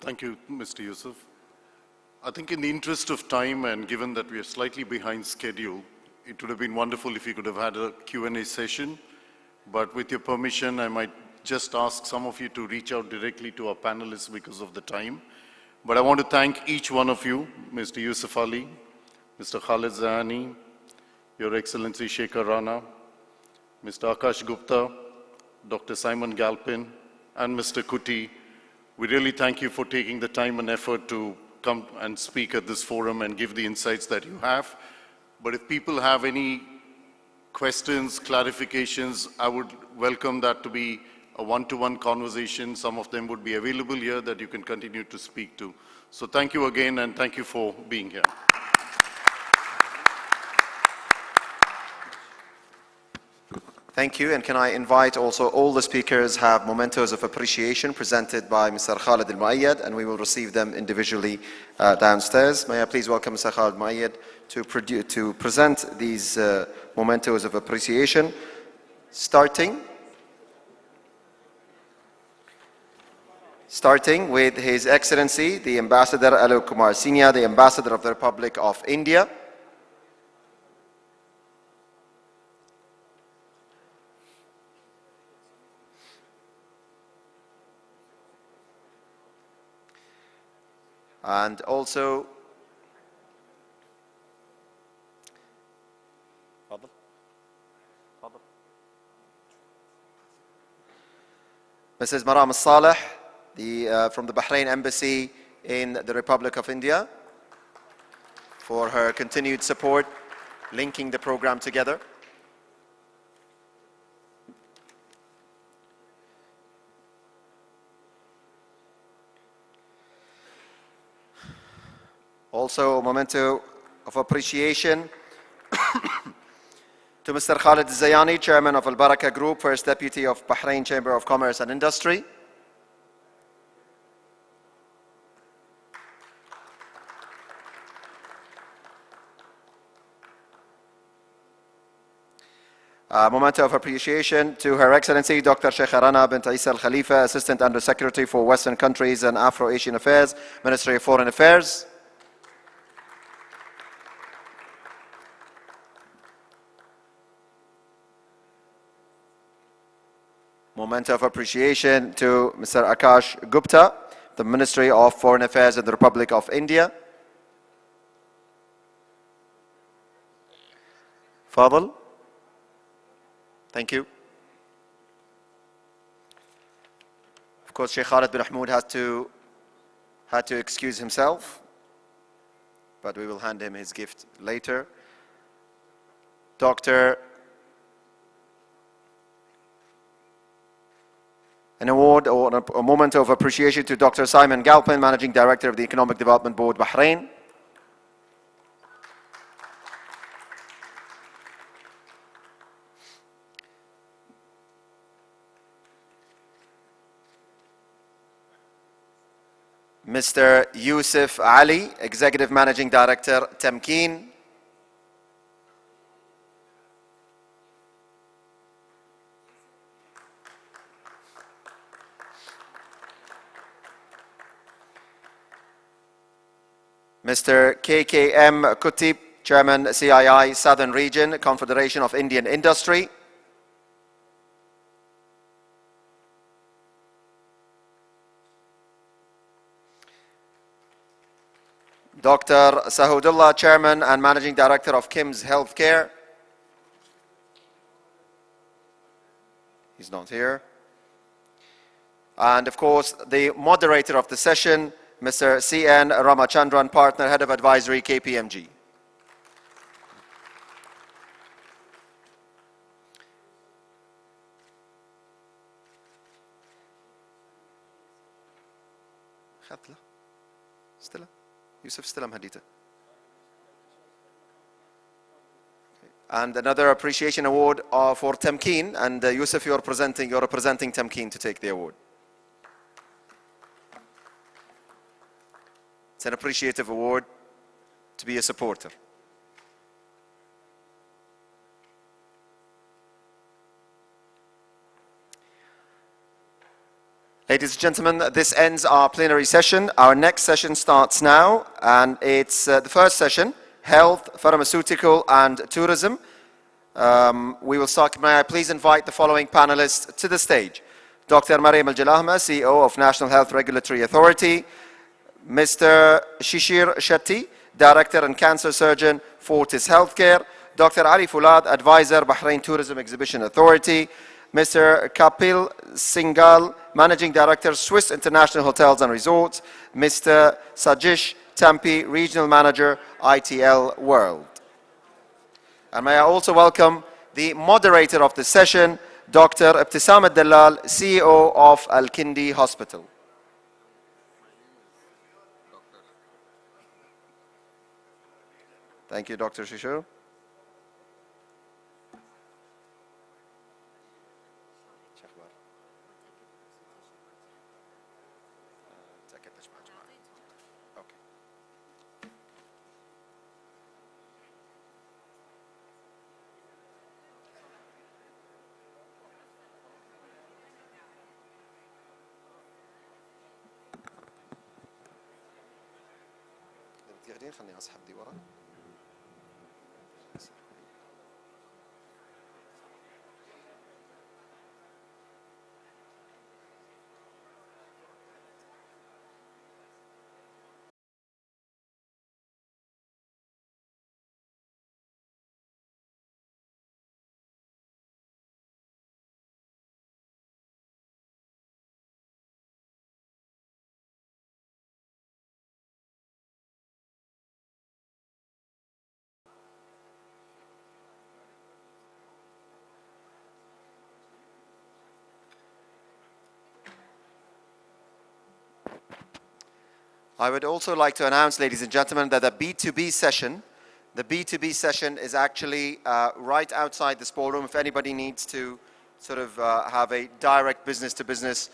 Thank you, Mr. Yusuf. I think in the interest of time and given that we are slightly behind schedule, it would have been wonderful if we could have had a Q&A session. But with your permission, I might just ask some of you to reach out directly to our panelists because of the time. But I want to thank each one of you, Mr. Yusuf Ali, Mr. Khalid Zahani, Your Excellency Shekhar Rana, Mr. Akash Gupta, Dr. Simon Galpin, and Mr. Kuti. We really thank you for taking the time and effort to come and speak at this forum and give the insights that you have. But if people have any questions, clarifications, I would welcome that to be a one-to-one conversation. Some of them would be available here that you can continue to speak to. So thank you again, and thank you for being here. Thank you, and can I invite also all the speakers have mementos of appreciation presented by Mr. Khalid Al-Muayyad, and we will receive them individually downstairs. May I please welcome Mr. Khalid Al-Muayyad to present these mementos of appreciation, starting with His Excellency, the Ambassador Alok Kumar Singh, the Ambassador of the Republic of India. And also, Mrs. Maram Al-Saleh, from the Bahrain Embassy in the Republic of India, for her continued support, linking the program together. Also, a memento of appreciation to Mr. Khalid Zayani, Chairman of Al Baraka Group, First Deputy of Bahrain Chamber of Commerce and Industry. A memento of appreciation to Her Excellency Dr. Shekhar Rana bint Isa Al Khalifa, Assistant Under Secretary for Western Countries and Afro-Asian Affairs, Ministry of Foreign Affairs. Memento of appreciation to Mr. Akash Gupta, the Ministry of Foreign Affairs in the Republic of India. Fadl. Thank you. Of course, Sheikh Khalid bin Mahmoud had to excuse himself, but we will hand him his gift later. An award or a moment of appreciation to Dr. Simon Galpin, Managing Director of the Economic Development Board, Bahrain. Mr. Yusuf Ali, Executive Managing Director, Tamkeen. Mr. KKM Kutip, Chairman, CII, Southern Region, Confederation of Indian Industry. Dr. Sahudullah, Chairman and Managing Director of KIMS Healthcare. He's not here. And of course, the moderator of the session, Mr. C.N. Ramachandran, Partner, Head of Advisory, KPMG. Stella? Yusuf Stella Hadita. And another appreciation award for Tamkeen, and Yusuf, you're representing Tamkeen to take the award. It's an appreciative award to be a supporter. Ladies and gentlemen, this ends our plenary session. Our next session starts now, and it's the first session, Health, Pharmaceutical and Tourism. We will start. May I please invite the following panelists to the stage. Dr. Mariam Al-Jalahma, CEO of National Health Regulatory Authority. Mr. Shishir Shetty, Director and Cancer Surgeon, Fortis Healthcare. Dr. Ali Fulad, Advisor, Bahrain Tourism Exhibition Authority. Mr. Kapil Singhal, Managing Director, Swiss International Hotels and Resorts. Mr. Sajish Tampi, Regional Manager, ITL World. And may I also welcome the moderator of the session, Dr. Ibtisam Al-Dallal, CEO of Al-Kindi Hospital. Thank you, Dr. Shishir. خليني اسحب دي ورا. I would also like to announce, ladies and gentlemen, that the B2B session is actually right outside this ballroom. If anybody needs to sort of have a direct business-to-business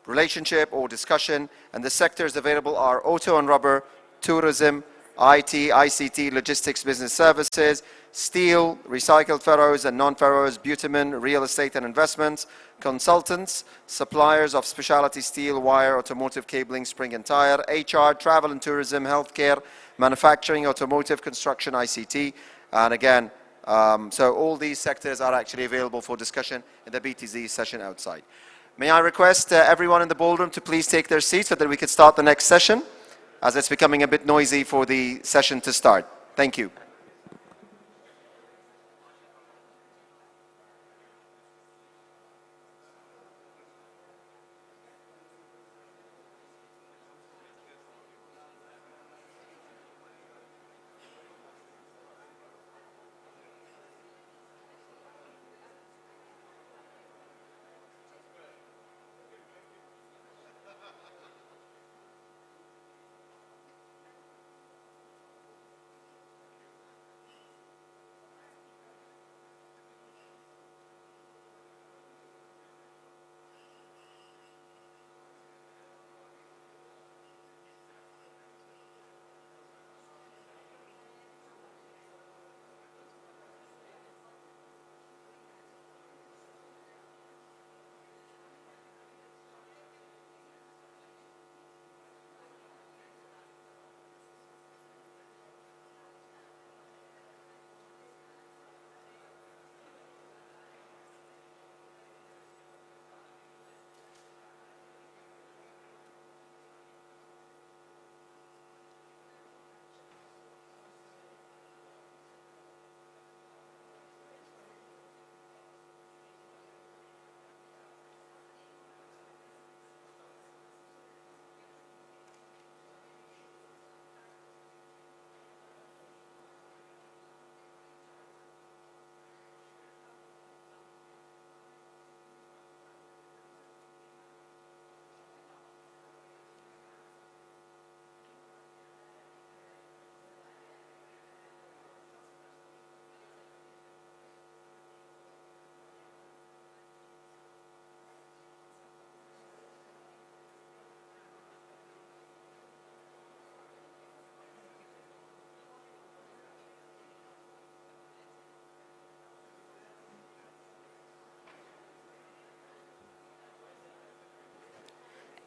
relationship or discussion, and the sectors available are auto and rubber, tourism, IT, ICT, logistics, business services, steel, recycled ferros and non-ferrous, bitumen, real estate and investments, consultants, suppliers of specialty steel, wire, automotive cabling, spring and tire, HR, travel and tourism, healthcare, manufacturing, automotive, construction, ICT. And again, so all these sectors are actually available for discussion in the BTZ session outside. May I request everyone in the ballroom to please take their seats so that we can start the next session, as it's becoming a bit noisy for the session to start. Thank you.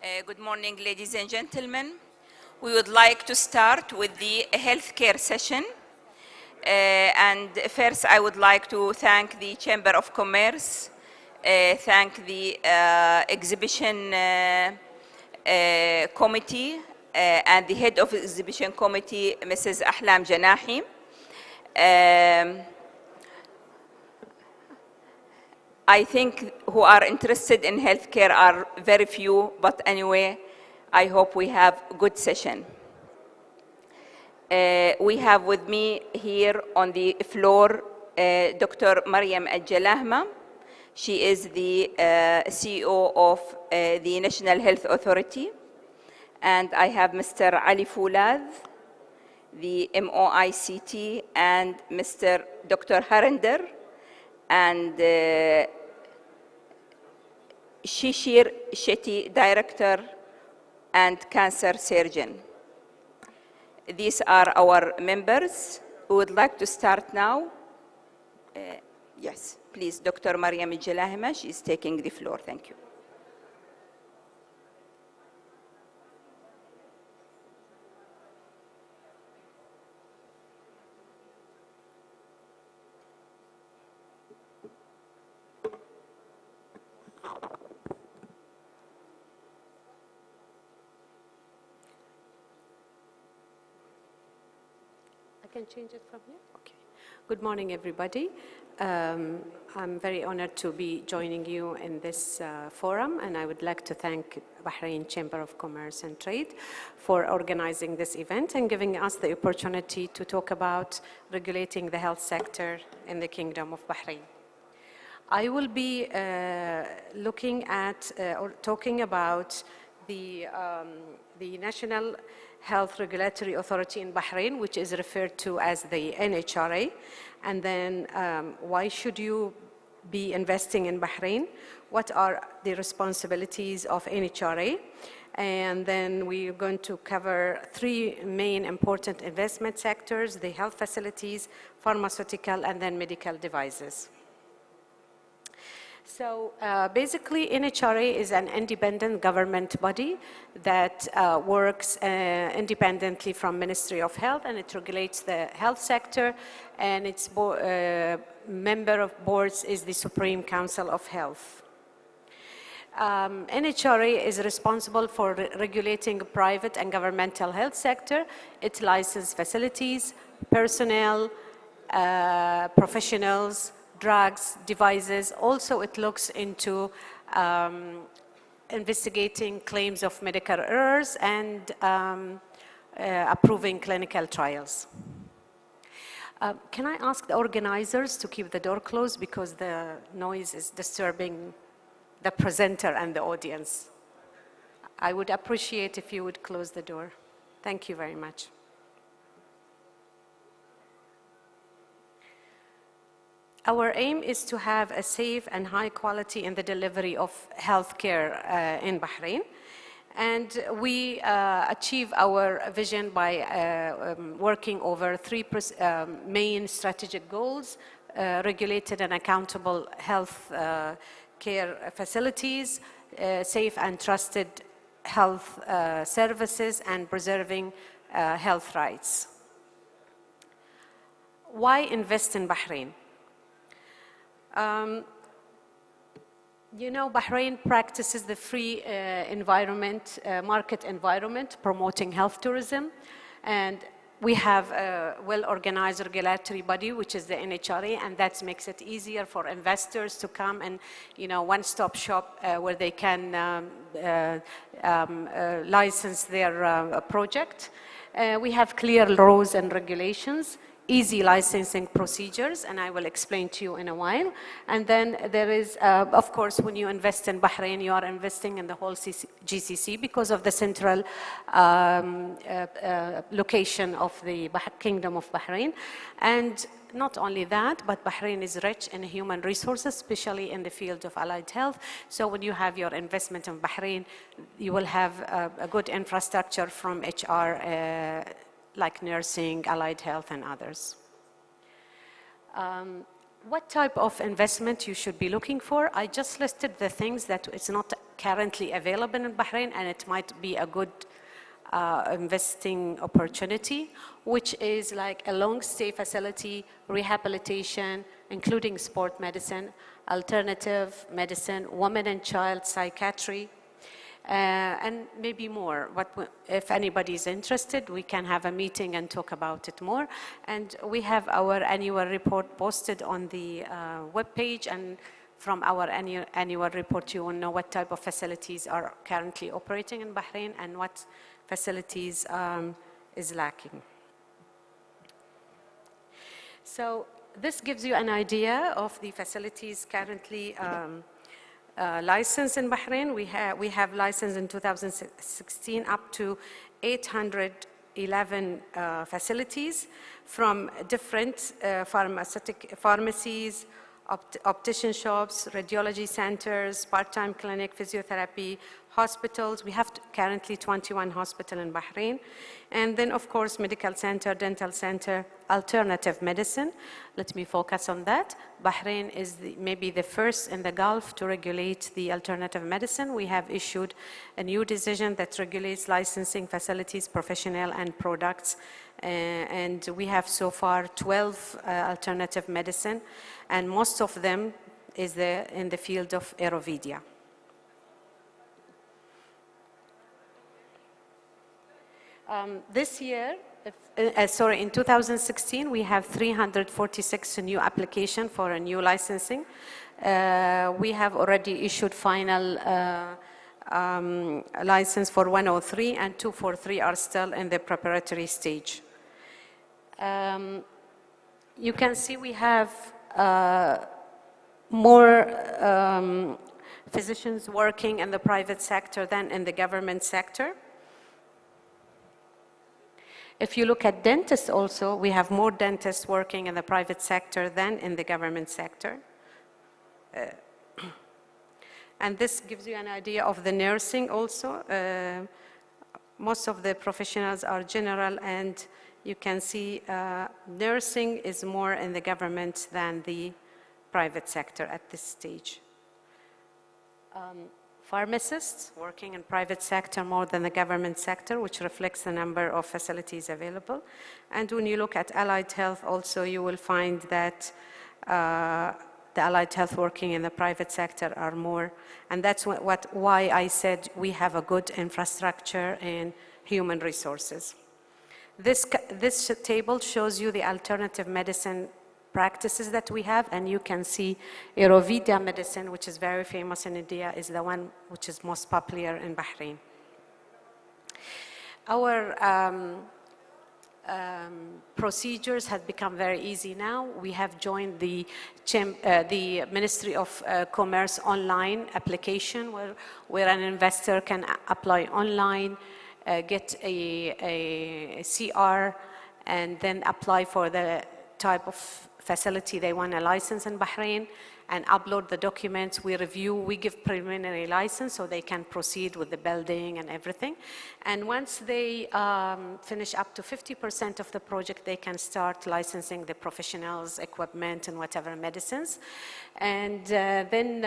Good morning, ladies and gentlemen. We would like to start with the healthcare session. And first, I would like to thank the Chamber of Commerce, thank the exhibition committee, and the head of the exhibition committee, Mrs. Ahlam Janahi. I think who are interested in healthcare are very few, but anyway, I hope we have a good session. We have with me here on the floor Dr. Mariam Al-Jalahma. She is the CEO of the National Health Authority. And I have Mr. Ali Foulad, the MOICT, and Mr. Dr. Harinder, and Shishir Shetty, Director and Cancer Surgeon. These are our members. We would like to start now. Yes, please, Dr. Mariam Al-Jalahma, she is taking the floor. Thank you. Can change it from here? Okay. Good morning, everybody. I'm very honored to be joining you in this forum, and I would like to thank Bahrain Chamber of Commerce and Trade for organizing this event and giving us the opportunity to talk about regulating the health sector in the Kingdom of Bahrain. I will be looking at or talking about the National Health Regulatory Authority in Bahrain, which is referred to as the NHRA, and then why should you be investing in Bahrain? What are the responsibilities of NHRA? And then we're going to cover three main important investment sectors: the health facilities, pharmaceutical, and then medical devices. So basically, NHRA is an independent government body that works independently from Ministry of Health, and it regulates the health sector, and its member of boards is the Supreme Council of Health. NHRA is responsible for regulating private and governmental health sector. It licenses facilities, personnel, professionals, drugs, devices. Also, it looks into investigating claims of medical errors and approving clinical trials. Can I ask the organizers to keep the door closed because the noise is disturbing the presenter and the audience? I would appreciate if you would close the door. Thank you very much. Our aim is to have a safe and high quality in the delivery of healthcare in Bahrain. And we achieve our vision by working over three main strategic goals: regulated and accountable health care facilities, safe and trusted health services, and preserving health rights. Why invest in Bahrain? You know, Bahrain practices the free environment, market environment, promoting health tourism. And we have a well-organized regulatory body, which is the NHRA, and that makes it easier for investors to come and, you know, one-stop shop where they can license their project. We have clear laws and regulations, easy licensing procedures, and I will explain to you in a while. And then there is, of course, when you invest in Bahrain, you are investing in the whole GCC because of the central location of the Kingdom of Bahrain. And not only that, but Bahrain is rich in human resources, especially in the field of allied health. So when you have your investment in Bahrain, you will have a good infrastructure from HR, like nursing, allied health, and others. What type of investment you should be looking for? I just listed the things that it's not currently available in Bahrain, and it might be a good investing opportunity, which is like a long-stay facility, rehabilitation, including sport medicine, alternative medicine, women and child psychiatry, and maybe more. But if anybody is interested, we can have a meeting and talk about it more. And we have our annual report posted on the webpage, and from our annual report, you will know what type of facilities are currently operating in Bahrain and what facilities is lacking. So this gives you an idea of the facilities currently licensed in Bahrain. We have licensed in 2016 up to 811 facilities from different pharmacies, optician shops, radiology centers, part-time clinic, physiotherapy, hospitals. We have currently 21 hospitals in Bahrain. And then, of course, medical center, dental center, alternative medicine. Let me focus on that. Bahrain is maybe the first in the Gulf to regulate the alternative medicine. We have issued a new decision that regulates licensing facilities, professional and products. And we have so far 12 alternative medicine, and most of them is in the field of Ayurveda. This year, in 2016, we have 346 new applications for a new licensing. We have already issued final license for 103, and 243 are still in the preparatory stage. You can see we have more physicians working in the private sector than in the government sector. If you look at dentists also, we have more dentists working in the private sector than in the government sector. And this gives you an idea of the nursing also. Most of the professionals are general, and you can see nursing is more in the government than the private sector at this stage. Pharmacists working in private sector more than the government sector, which reflects the number of facilities available. And when you look at allied health also, you will find that the allied health working in the private sector are more. And that's why I said we have a good infrastructure and human resources. This table shows you the alternative medicine practices that we have, and you can see Ayurveda medicine, which is very famous in India, is the one which is most popular in Bahrain. Our procedures have become very easy now. We have joined the Ministry of Commerce online application where an investor can apply online, get a CR, and then apply for the type of facility they want a license in Bahrain, and upload the documents. We review, we give preliminary license so they can proceed with the building and everything. And once they finish up to 50% of the project, they can start licensing the professionals, equipment, and whatever medicines. And then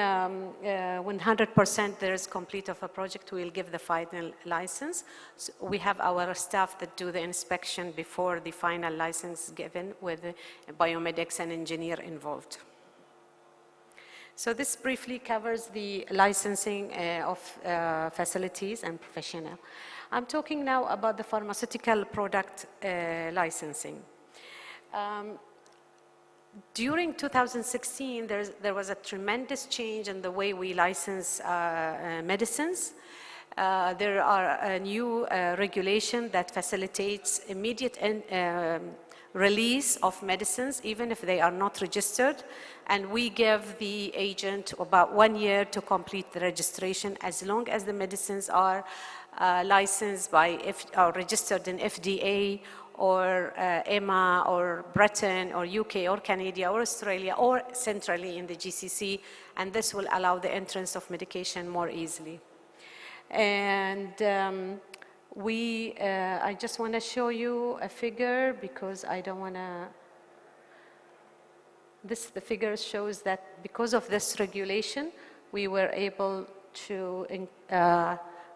when 100% there is complete of a project, we'll give the final license. So we have our staff that do the inspection before the final license given, with biomedics and engineer involved. So this briefly covers the licensing of facilities and professional. I'm talking now about the pharmaceutical product licensing. During 2016, there was a tremendous change in the way we license medicines. There are a new regulation that facilitates immediate release of medicines, even if they are not registered. And we give the agent about 1 year to complete the registration, as long as the medicines are licensed by, or registered in FDA, or EMA, or Britain, or UK, or Canada, or Australia, or centrally in the GCC. And this will allow the entrance of medication more easily. And I just want to show you a figure, because I don't want to. The figure shows that because of this regulation, we were able to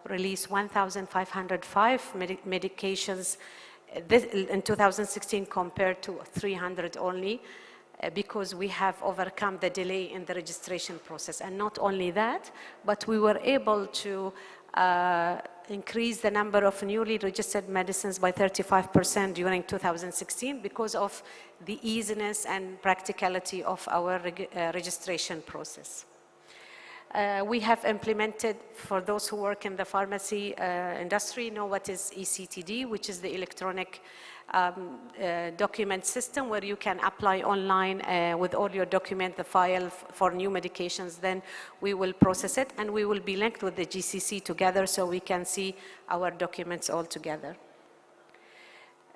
release 1,505 medications in 2016 compared to 300 only, because we have overcome the delay in the registration process. And not only that, but we were able to increase the number of newly registered medicines by 35% during 2016 because of the easiness and practicality of our registration process. We have implemented, for those who work in the pharmacy industry, know what is ECTD, which is the electronic document system where you can apply online with all your document, the file for new medications. Then we will process it and we will be linked with the GCC together so we can see our documents all together.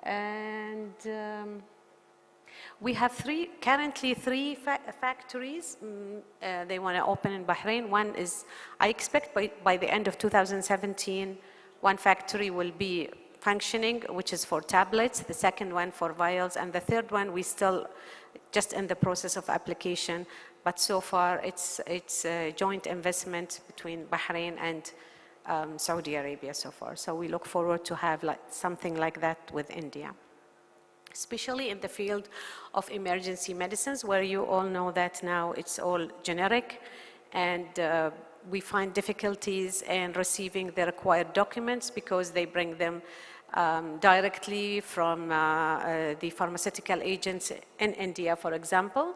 And we have currently three factories they want to open in Bahrain. One is, I expect by the end of 2017, one factory will be functioning, which is for tablets, the second one for vials, and the third one we still just in the process of application, but so far it's a joint investment between Bahrain and Saudi Arabia so far. So we look forward to have something like that with India, especially in the field of emergency medicines, where you all know that now it's all generic, and we find difficulties in receiving the required documents because they bring them directly from the pharmaceutical agents in India, for example.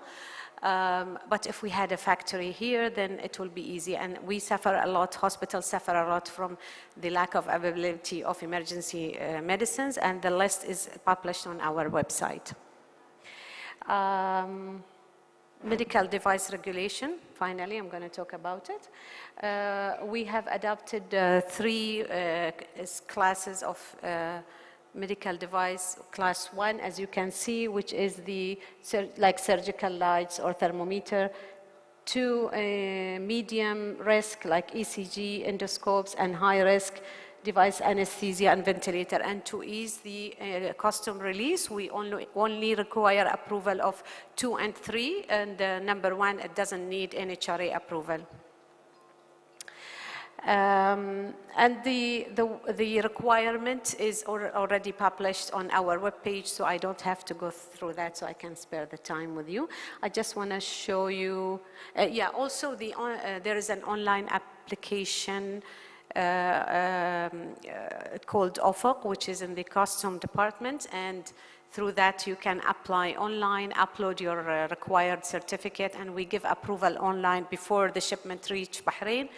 But if we had a factory here, then it will be easy. And we suffer a lot, hospitals suffer a lot from the lack of availability of emergency medicines, and the list is published on our website. Medical device regulation, finally, I'm going to talk about it. We have adopted three classes of medical device. Class 1, as you can see, which is the like surgical lights or thermometer. 2, medium risk, like ECG, endoscopes, and high risk device anesthesia and ventilator. And to ease the custom release, we only require approval of 2 and 3, and number 1, it doesn't need NHRA approval. And the requirement is already published on our webpage, so I don't have to go through that, so I can spare the time with you. I just want to show you, also there is an online application called OFOC, which is in the custom department, and through that you can apply online, upload your required certificate, and we give approval online before the shipment reach Bahrain.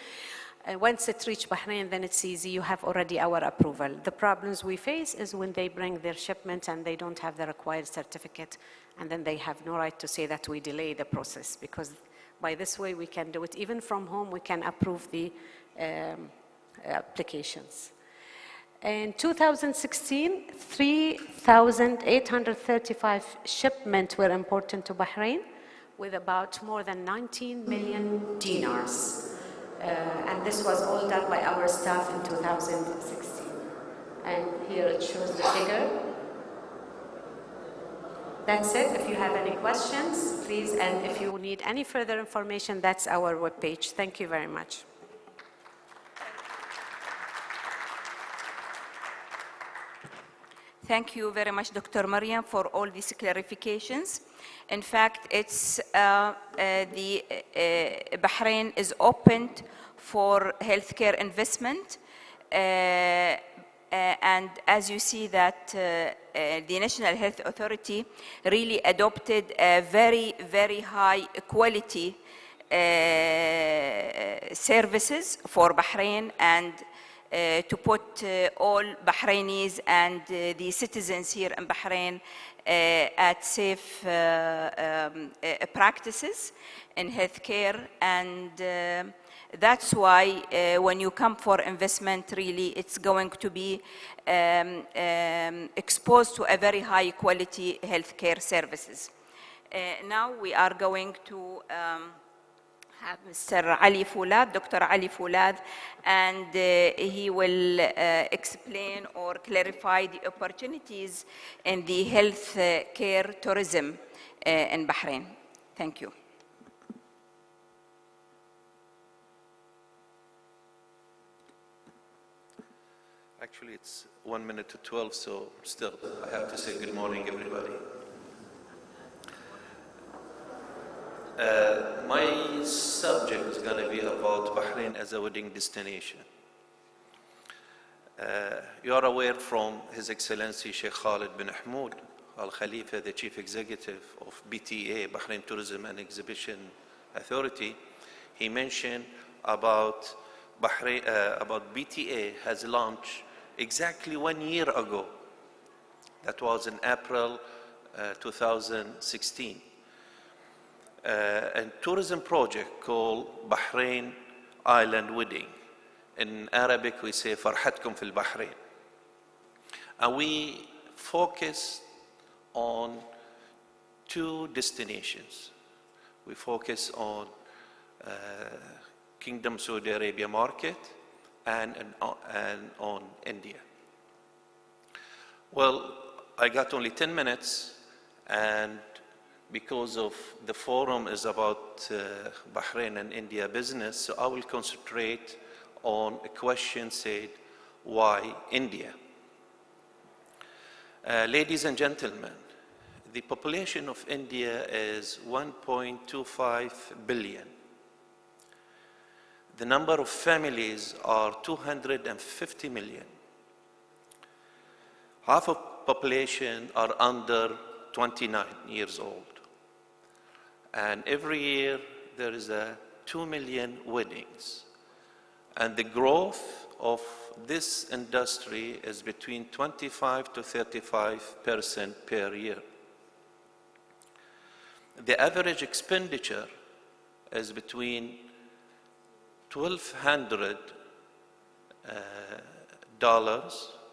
Once it reaches Bahrain, then it's easy. You have already our approval. The problems we face is when they bring their shipment and they don't have the required certificate, and then they have no right to say that we delay the process, because by this way we can do it. Even from home, we can approve the applications. In 2016, 3,835 shipments were imported to Bahrain with about more than 19 million dinars. And this was all done by our staff in 2016. And here it shows the figure. That's it. If you have any questions, please, and if you need any further information, that's our webpage. Thank you very much. Thank you very much, Dr. Mariam, for all these clarifications. In fact, it's Bahrain is opened for healthcare investment, and as you see that the National Health Authority really adopted a very, very high quality services for Bahrain, and to put all Bahrainis and the citizens here in Bahrain at safe practices in healthcare, and that's why when you come for investment, really it's going to be exposed to a very high quality healthcare services. Now we are going to have Mr. Ali Foulad, Dr. Ali Foulad, and he will explain or clarify the opportunities in the health care tourism in Bahrain. Thank you. Actually, it's 1 minute to 12, so still, I have to say good morning, everybody. My subject is going to be about Bahrain as a wedding destination. You are aware from His Excellency Sheikh Khalid bin Ahmoud Al Khalifa, the Chief Executive of BTA, Bahrain Tourism and Exhibition Authority, he mentioned about BTA has launched exactly 1 year ago. That was in April 2016. A tourism project called Bahrain Island Wedding. In Arabic, we say Farhatkum fil Bahrain. And we focus on 2 destinations. We focus on Kingdom Saudi Arabia market and on India. Well, I got only 10 minutes, and because of the forum is about Bahrain and India business, so I will concentrate on a question said, why India? Ladies and gentlemen, the population of India is 1.25 billion. The number of families are 250 million. Half of population are under 29 years old. And every year there is 2 million weddings. And the growth of this industry is between 25 to 35% per year. The average expenditure is between $1,200,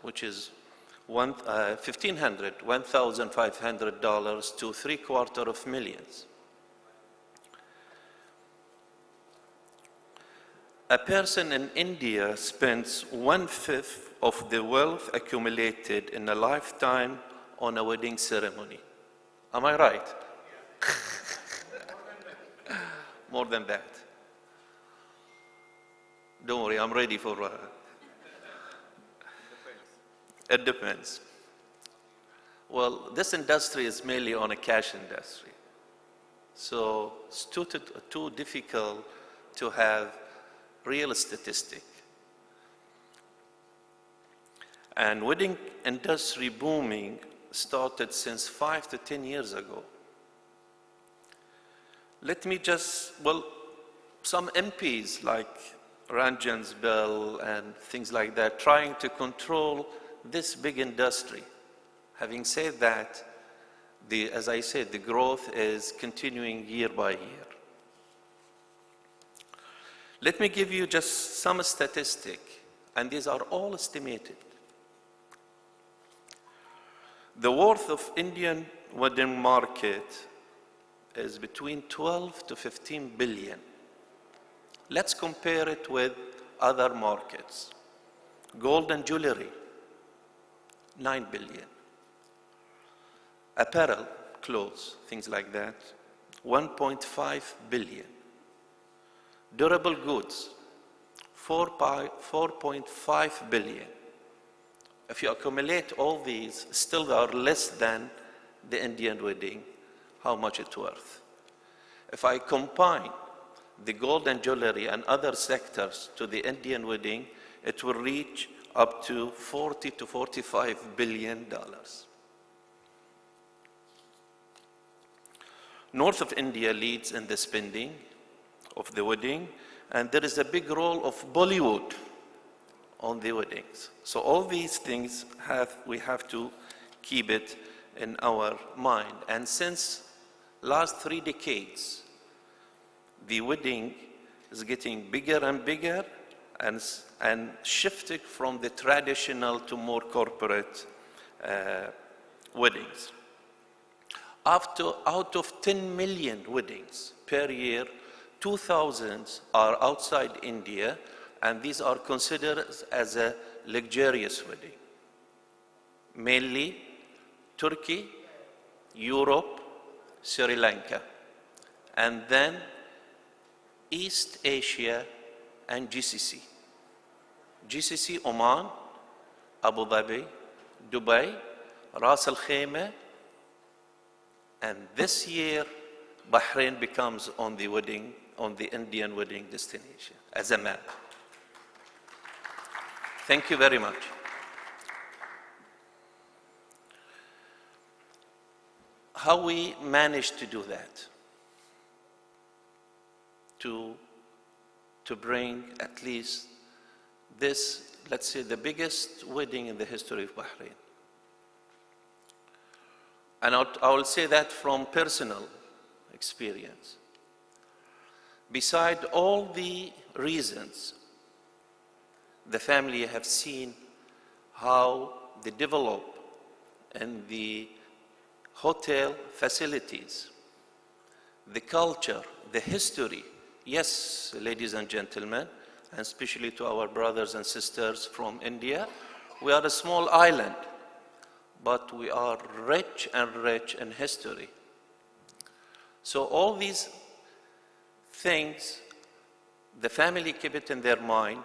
which is $1,500 to $750,000. A person in India spends 1/5 of the wealth accumulated in a lifetime on a wedding ceremony. Am I right? More than that. Don't worry, I'm ready for it depends. Well, this industry is mainly on a cash industry. So it's too difficult to have real statistic. And wedding industry booming started since 5 to 10 years ago. Let me just, some MPs like Ranjan's bill and things like that, trying to control this big industry. Having said that, as I said, the growth is continuing year by year. Let me give you just some statistic, and these are all estimated. The worth of Indian wedding market is between 12 to 15 billion. Let's compare it with other markets. Gold and jewelry, 9 billion. Apparel, clothes, things like that, 1.5 billion. Durable goods, 4.5 billion. If you accumulate all these, still they are less than the Indian wedding, how much it's worth. If I combine the gold and jewelry and other sectors to the Indian wedding, it will reach up to 40 to 45 billion dollars. North of India leads in the spending of the wedding, and there is a big role of Bollywood on the weddings. So all these things we have to keep it in our mind. And since last 3 decades, the wedding is getting bigger and bigger and shifting from the traditional to more corporate weddings. Out of 10 million weddings per year, 2,000 are outside India, and these are considered as a luxurious wedding. Mainly Turkey, Europe, Sri Lanka, and then East Asia and GCC. GCC, Oman, Abu Dhabi, Dubai, Ras Al Khaimah, and this year Bahrain becomes on the Indian wedding destination as a map. Thank you very much. How we managed to do that? To bring at least this, let's say, the biggest wedding in the history of Bahrain. And I will say that from personal experience. Beside all the reasons, the family have seen how they develop in the hotel facilities, the culture, the history. Yes, ladies and gentlemen, and especially to our brothers and sisters from India, we are a small island, but we are rich and rich in history. So all these things, the family keep it in their mind,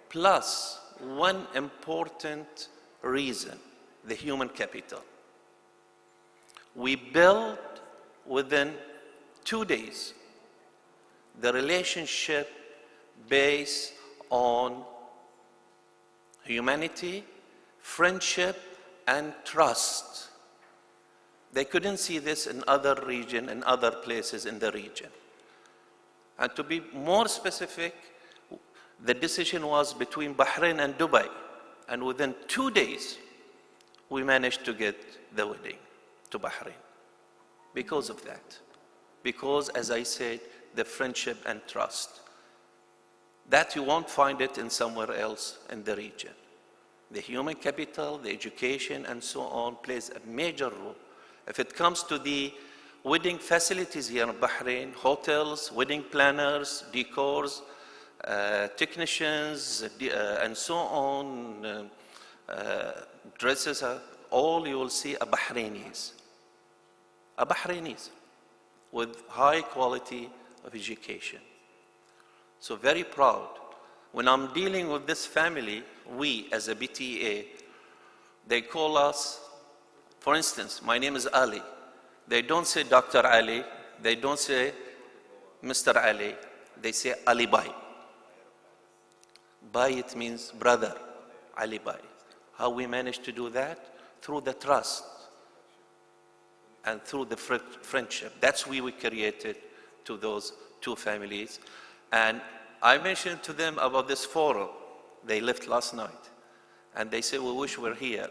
plus one important reason, the human capital. We built within 2 days the relationship based on humanity, friendship, and trust. They couldn't see this in other regions and other places in the region. And to be more specific, the decision was between Bahrain and Dubai. And within 2 days, we managed to get the wedding to Bahrain because of that. Because, as I said, the friendship and trust. That you won't find it in somewhere else in the region. The human capital, the education, and so on plays a major role. If it comes to the wedding facilities here in Bahrain, hotels, wedding planners, decors, technicians, and so on, dresses, all you will see are Bahrainis. A Bahrainis with high quality of education. So very proud. When I'm dealing with this family, we as a BTA, they call us, for instance, my name is Ali. They don't say Dr. Ali, they don't say Mr. Ali, they say Ali Bhai. Bhai, it means brother, Ali Bhai. How we managed to do that? Through the trust and through the friendship. That's why we created to those two families. And I mentioned to them about this forum. They left last night. And they said, we wish we were here.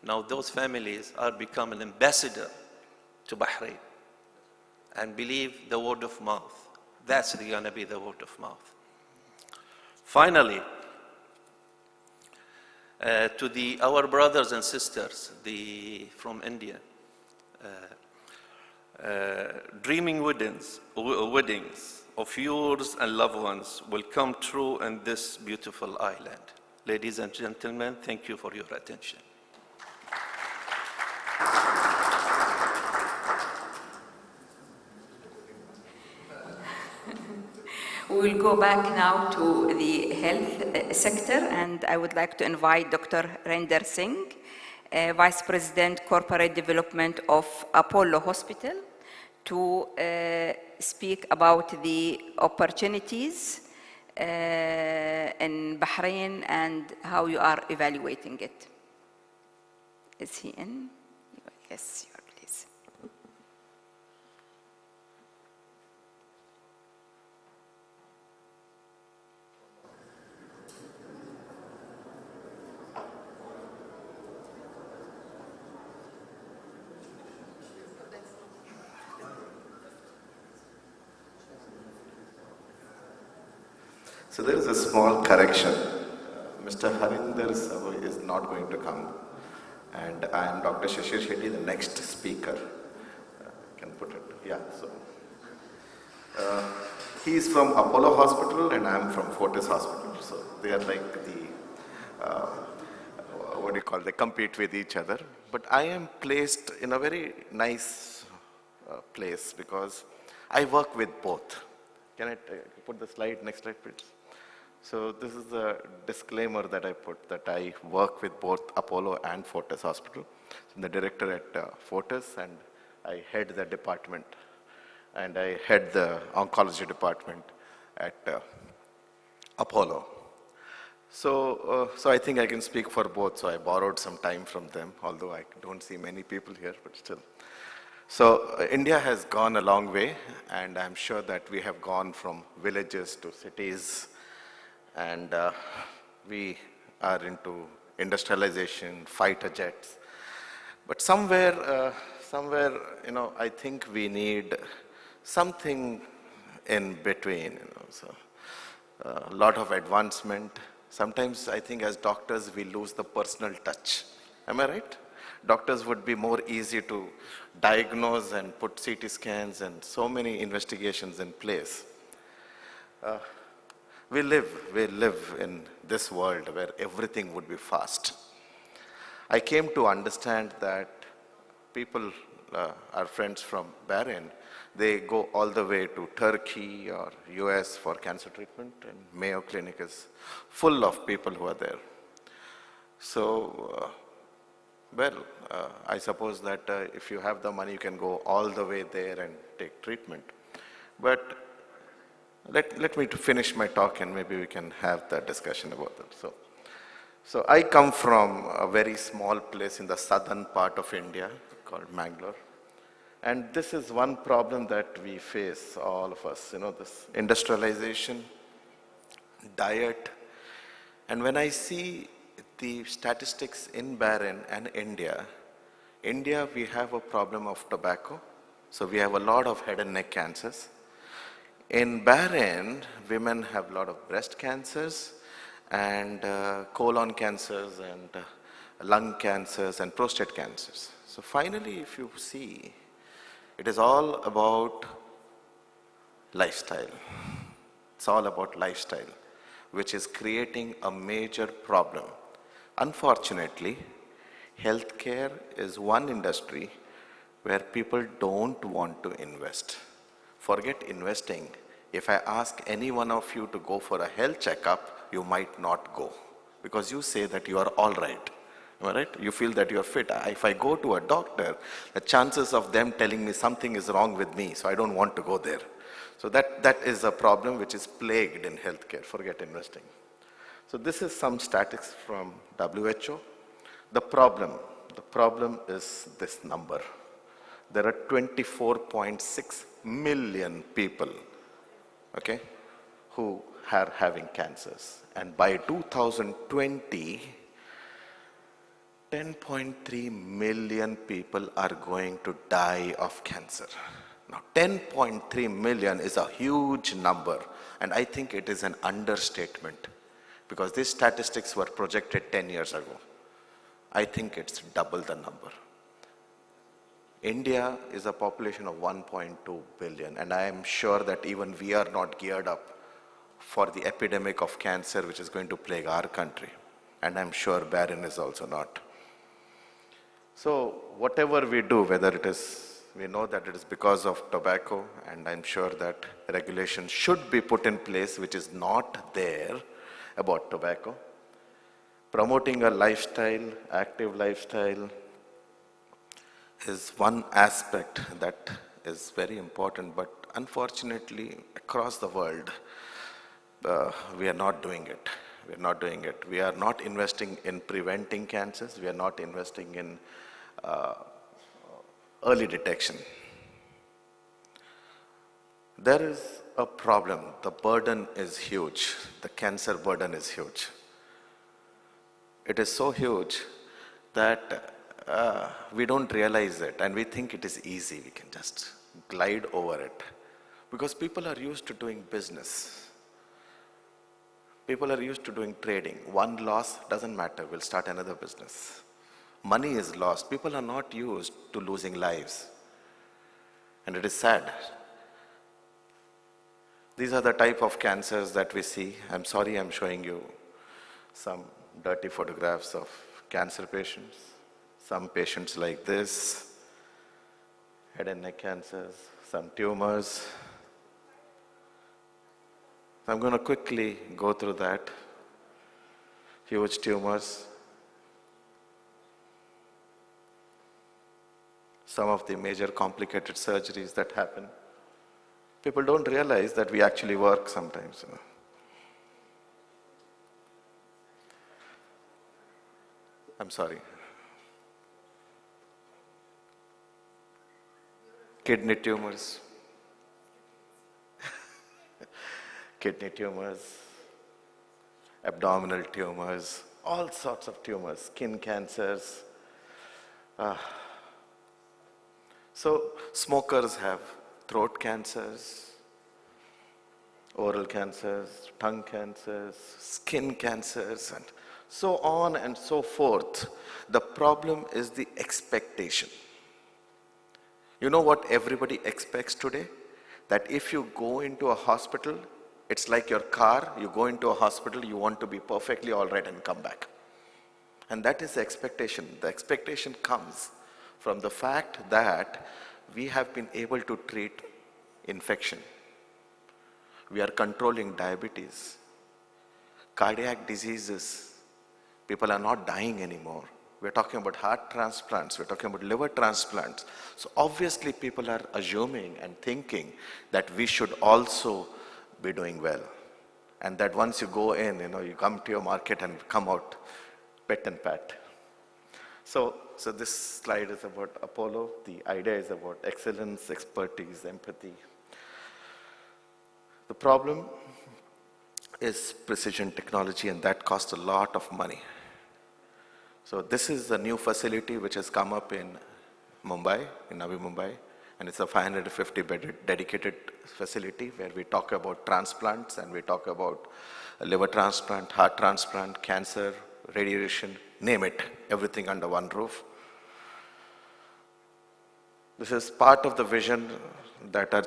Now those families are becoming ambassador to Bahrain. And believe the word of mouth. That's going to be the word of mouth. Finally, to our brothers and sisters from India, dreaming weddings of yours and loved ones will come true in this beautiful island. Ladies and gentlemen, thank you for your attention. We will go back now to the health sector, and I would like to invite Dr. Render Singh, Vice President Corporate Development of Apollo Hospital, to speak about the opportunities in Bahrain and how you are evaluating it. Is he in? Yes, you are, please. So there is a small correction. Mr. Harinder Sahu is not going to come. And I am Dr. Shashir Shetty, the next speaker. Can put it, yeah. So he is from Apollo Hospital and I am from Fortis Hospital. So they are like they compete with each other. But I am placed in a very nice place because I work with both. Can I put the slide, next slide please? So this is the disclaimer that I put, that I work with both Apollo and Fortis Hospital. I'm the director at Fortis, and I head the department, and I head the oncology department at Apollo. So I think I can speak for both, so I borrowed some time from them, although I don't see many people here, but still. So India has gone a long way, and I'm sure that we have gone from villages to cities, and we are into industrialization, fighter jets. But somewhere, I think we need something in between, so a lot of advancement. Sometimes I think as doctors, we lose the personal touch. Am I right? Doctors would be more easy to diagnose and put CT scans and so many investigations in place. We live in this world where everything would be fast. I came to understand that people, our friends from Bahrain, they go all the way to Turkey or US for cancer treatment, and Mayo Clinic is full of people who are there. So, I suppose that if you have the money, you can go all the way there and take treatment. But let me finish my talk, and maybe we can have that discussion about that. So I come from a very small place in the southern part of India called Mangalore. And this is one problem that we face, all of us, this industrialization, diet. And when I see the statistics in Bahrain and India, we have a problem of tobacco. So we have a lot of head and neck cancers. In Bahrain, women have a lot of breast cancers and colon cancers and lung cancers and prostate cancers. So finally, if you see, it is all about lifestyle. It's all about lifestyle, which is creating a major problem. Unfortunately, healthcare is one industry where people don't want to invest. Forget investing. If I ask any one of you to go for a health checkup, you might not go because you say that you are all right. All right? You feel that you are fit. If I go to a doctor, the chances of them telling me something is wrong with me, so I don't want to go there. So that is a problem which is plagued in healthcare. Forget investing. So this is some statistics from WHO. The problem is this number. There are 24.6 million people, okay, who are having cancers. And by 2020, 10.3 million people are going to die of cancer. Now, 10.3 million is a huge number, and I think it is an understatement because these statistics were projected 10 years ago. I think it's double the number. India is a population of 1.2 billion, and I am sure that even we are not geared up for the epidemic of cancer which is going to plague our country. And I'm sure Bahrain is also not. So whatever we do, whether it is, we know that it is because of tobacco, and I'm sure that regulations should be put in place which is not there about tobacco. Promoting a lifestyle, active lifestyle, is one aspect that is very important, but unfortunately across the world, we are not doing it. We are not doing it. We are not investing in preventing cancers. We are not investing in early detection. There is a problem. The burden is huge. The cancer burden is huge. It is so huge that we don't realize it, and we think it is easy. We can just glide over it because people are used to doing business. People are used to doing trading. One loss doesn't matter. We'll start another business. Money is lost. People are not used to losing lives. And it is sad. These are the type of cancers that we see. I'm sorry I'm showing you some dirty photographs of cancer patients. Some patients like this, head and neck cancers, some tumors, I'm going to quickly go through that. Huge tumors. Some of the major complicated surgeries that happen. People don't realize that we actually work sometimes. I'm sorry. Kidney tumors. Kidney tumors, abdominal tumors, all sorts of tumors, skin cancers. So smokers have throat cancers, oral cancers, tongue cancers, skin cancers, and so on and so forth. The problem is the expectation. You know what everybody expects today? That if you go into a hospital, it's like your car, you go into a hospital, you want to be perfectly all right and come back. And that is the expectation. The expectation comes from the fact that we have been able to treat infection. We are controlling diabetes, cardiac diseases. People are not dying anymore. We're talking about heart transplants, we're talking about liver transplants. So obviously people are assuming and thinking that we should also be doing well. And that once you go in, you come to your market and come out pet and pat. So this slide is about Apollo. The idea is about excellence, expertise, empathy. The problem is precision technology, and that costs a lot of money. So this is a new facility which has come up in Mumbai, in Navi Mumbai, and it's a 550-bedded dedicated facility where we talk about transplants and we talk about liver transplant, heart transplant, cancer, radiation, name it, everything under one roof. This is part of the vision that are,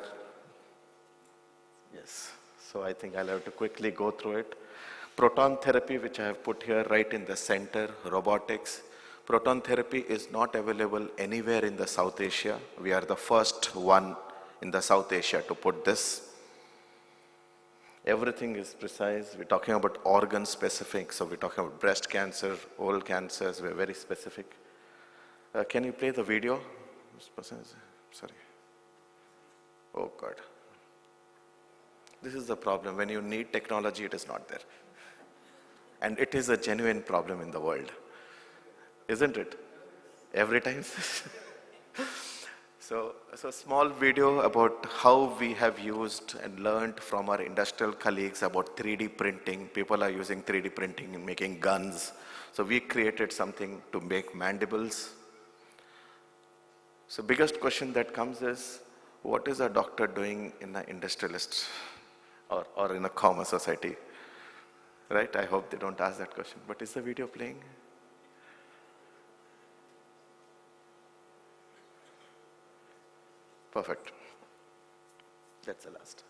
yes, so I think I'll have to quickly go through it. Proton therapy, which I have put here right in the center, robotics. Proton therapy is not available anywhere in the South Asia. We are the first one in the South Asia to put this. Everything is precise. We're talking about organ specific. So we're talking about breast cancer, oral cancers. We're very specific. Can you play the video? Sorry. Oh God. This is the problem. When you need technology, it is not there. And it is a genuine problem in the world. Isn't it? Every time. So small video about how we have used and learned from our industrial colleagues about 3D printing. People are using 3D printing in making guns. So we created something to make mandibles. So biggest question that comes is, what is a doctor doing in an industrialist or in a commerce society? Right? I hope they don't ask that question. But is the video playing? Perfect. That's the last.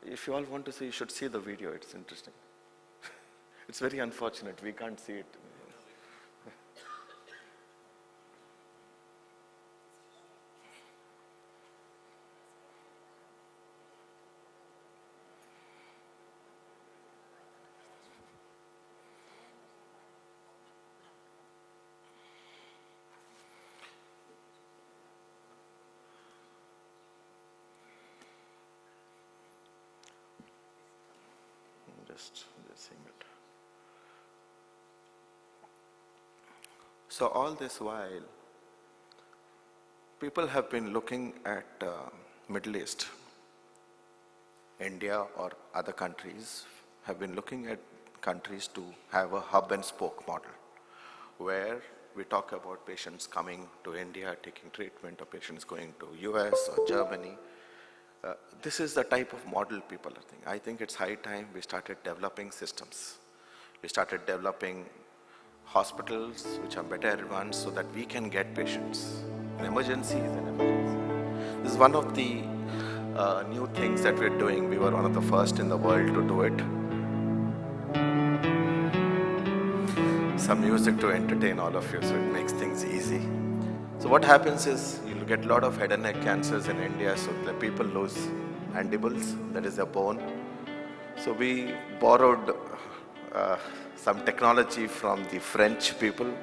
If you all want to see, you should see the video. It's interesting. It's very unfortunate. We can't see it. Just seeing it. So all this while, people have been looking at Middle East, India or other countries have been looking at countries to have a hub and spoke model, where we talk about patients coming to India, taking treatment, or patients going to US or Germany. This is the type of model people are thinking. I think it's high time we started developing systems. We started developing hospitals which are better advanced so that we can get patients. In emergencies and emergencies. This is one of the new things that we're doing. We were one of the first in the world to do it. Some music to entertain all of you, so it makes things easy. So what happens is, you look get a lot of head and neck cancers in India, so the people lose mandibles, that is a bone. So we borrowed some technology from the French people.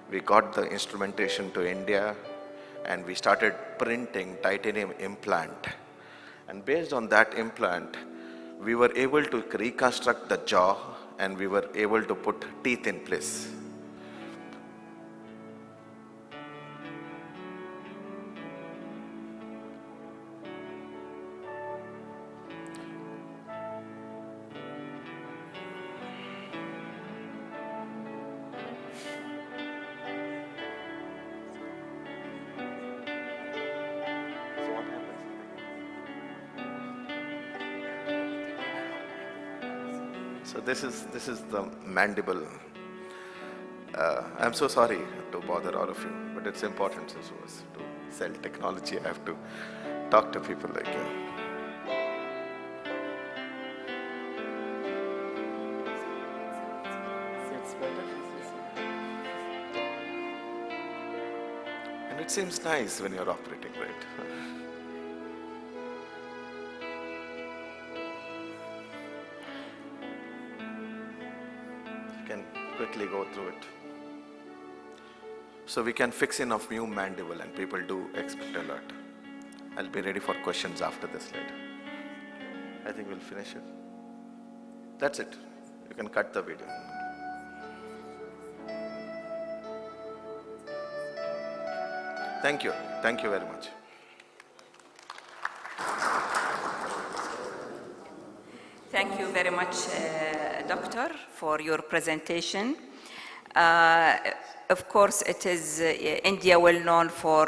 We got the instrumentation to India and we started printing titanium implant. And based on that implant, we were able to reconstruct the jaw and we were able to put teeth in place. So this is the mandible. I'm so sorry to bother all of you, but it's important to sell technology. I have to talk to people like you. And it seems nice when you're operating, right? Quickly go through it. So we can fix enough new mandible and people do expect a lot. I'll be ready for questions after this later. I think we'll finish it. That's it. You can cut the video. Thank you. Thank you very much. Thank you very much, Doctor, for your presentation. Of course, it is India well known for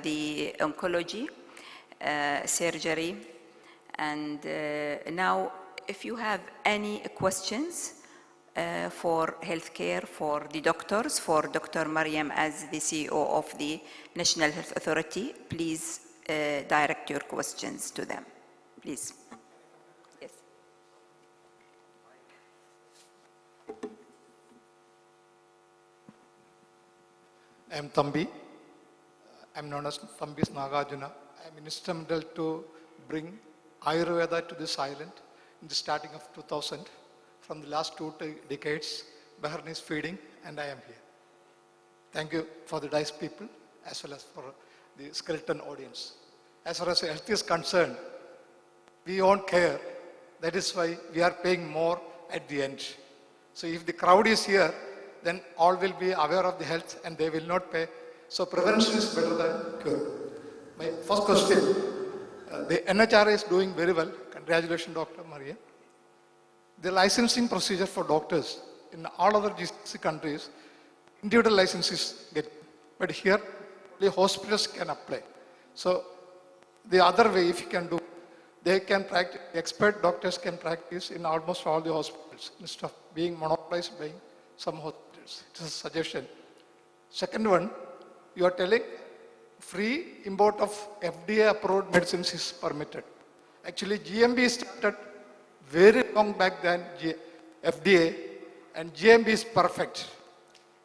the oncology, surgery, and now if you have any questions for healthcare, for the doctors, for Dr. Mariam as the CEO of the National Health Authority, please direct your questions to them, please. I'm Thambi. I'm known as Thambi's Nagarjuna. I'm instrumental to bring Ayurveda to this island in the starting of 2000. From the last 2 decades, Bahrain is feeding and I am here. Thank you for the DICE people as well as for the skeleton audience. As far as health is concerned, we don't care. That is why we are paying more at the end. So if the crowd is here, then all will be aware of the health and they will not pay. So prevention is better than cure. My first question, the NHRA is doing very well. Congratulations, Dr. Maria. The licensing procedure for doctors in all other GCC countries, individual licenses get, but here the hospitals can apply. So the other way, if you can do, they can practice, expert doctors can practice in almost all the hospitals instead of being monopolized by some hospitals. It is a suggestion. Second one, you are telling free import of FDA approved medicines is permitted. Actually, GMB started very long back than FDA and GMB is perfect.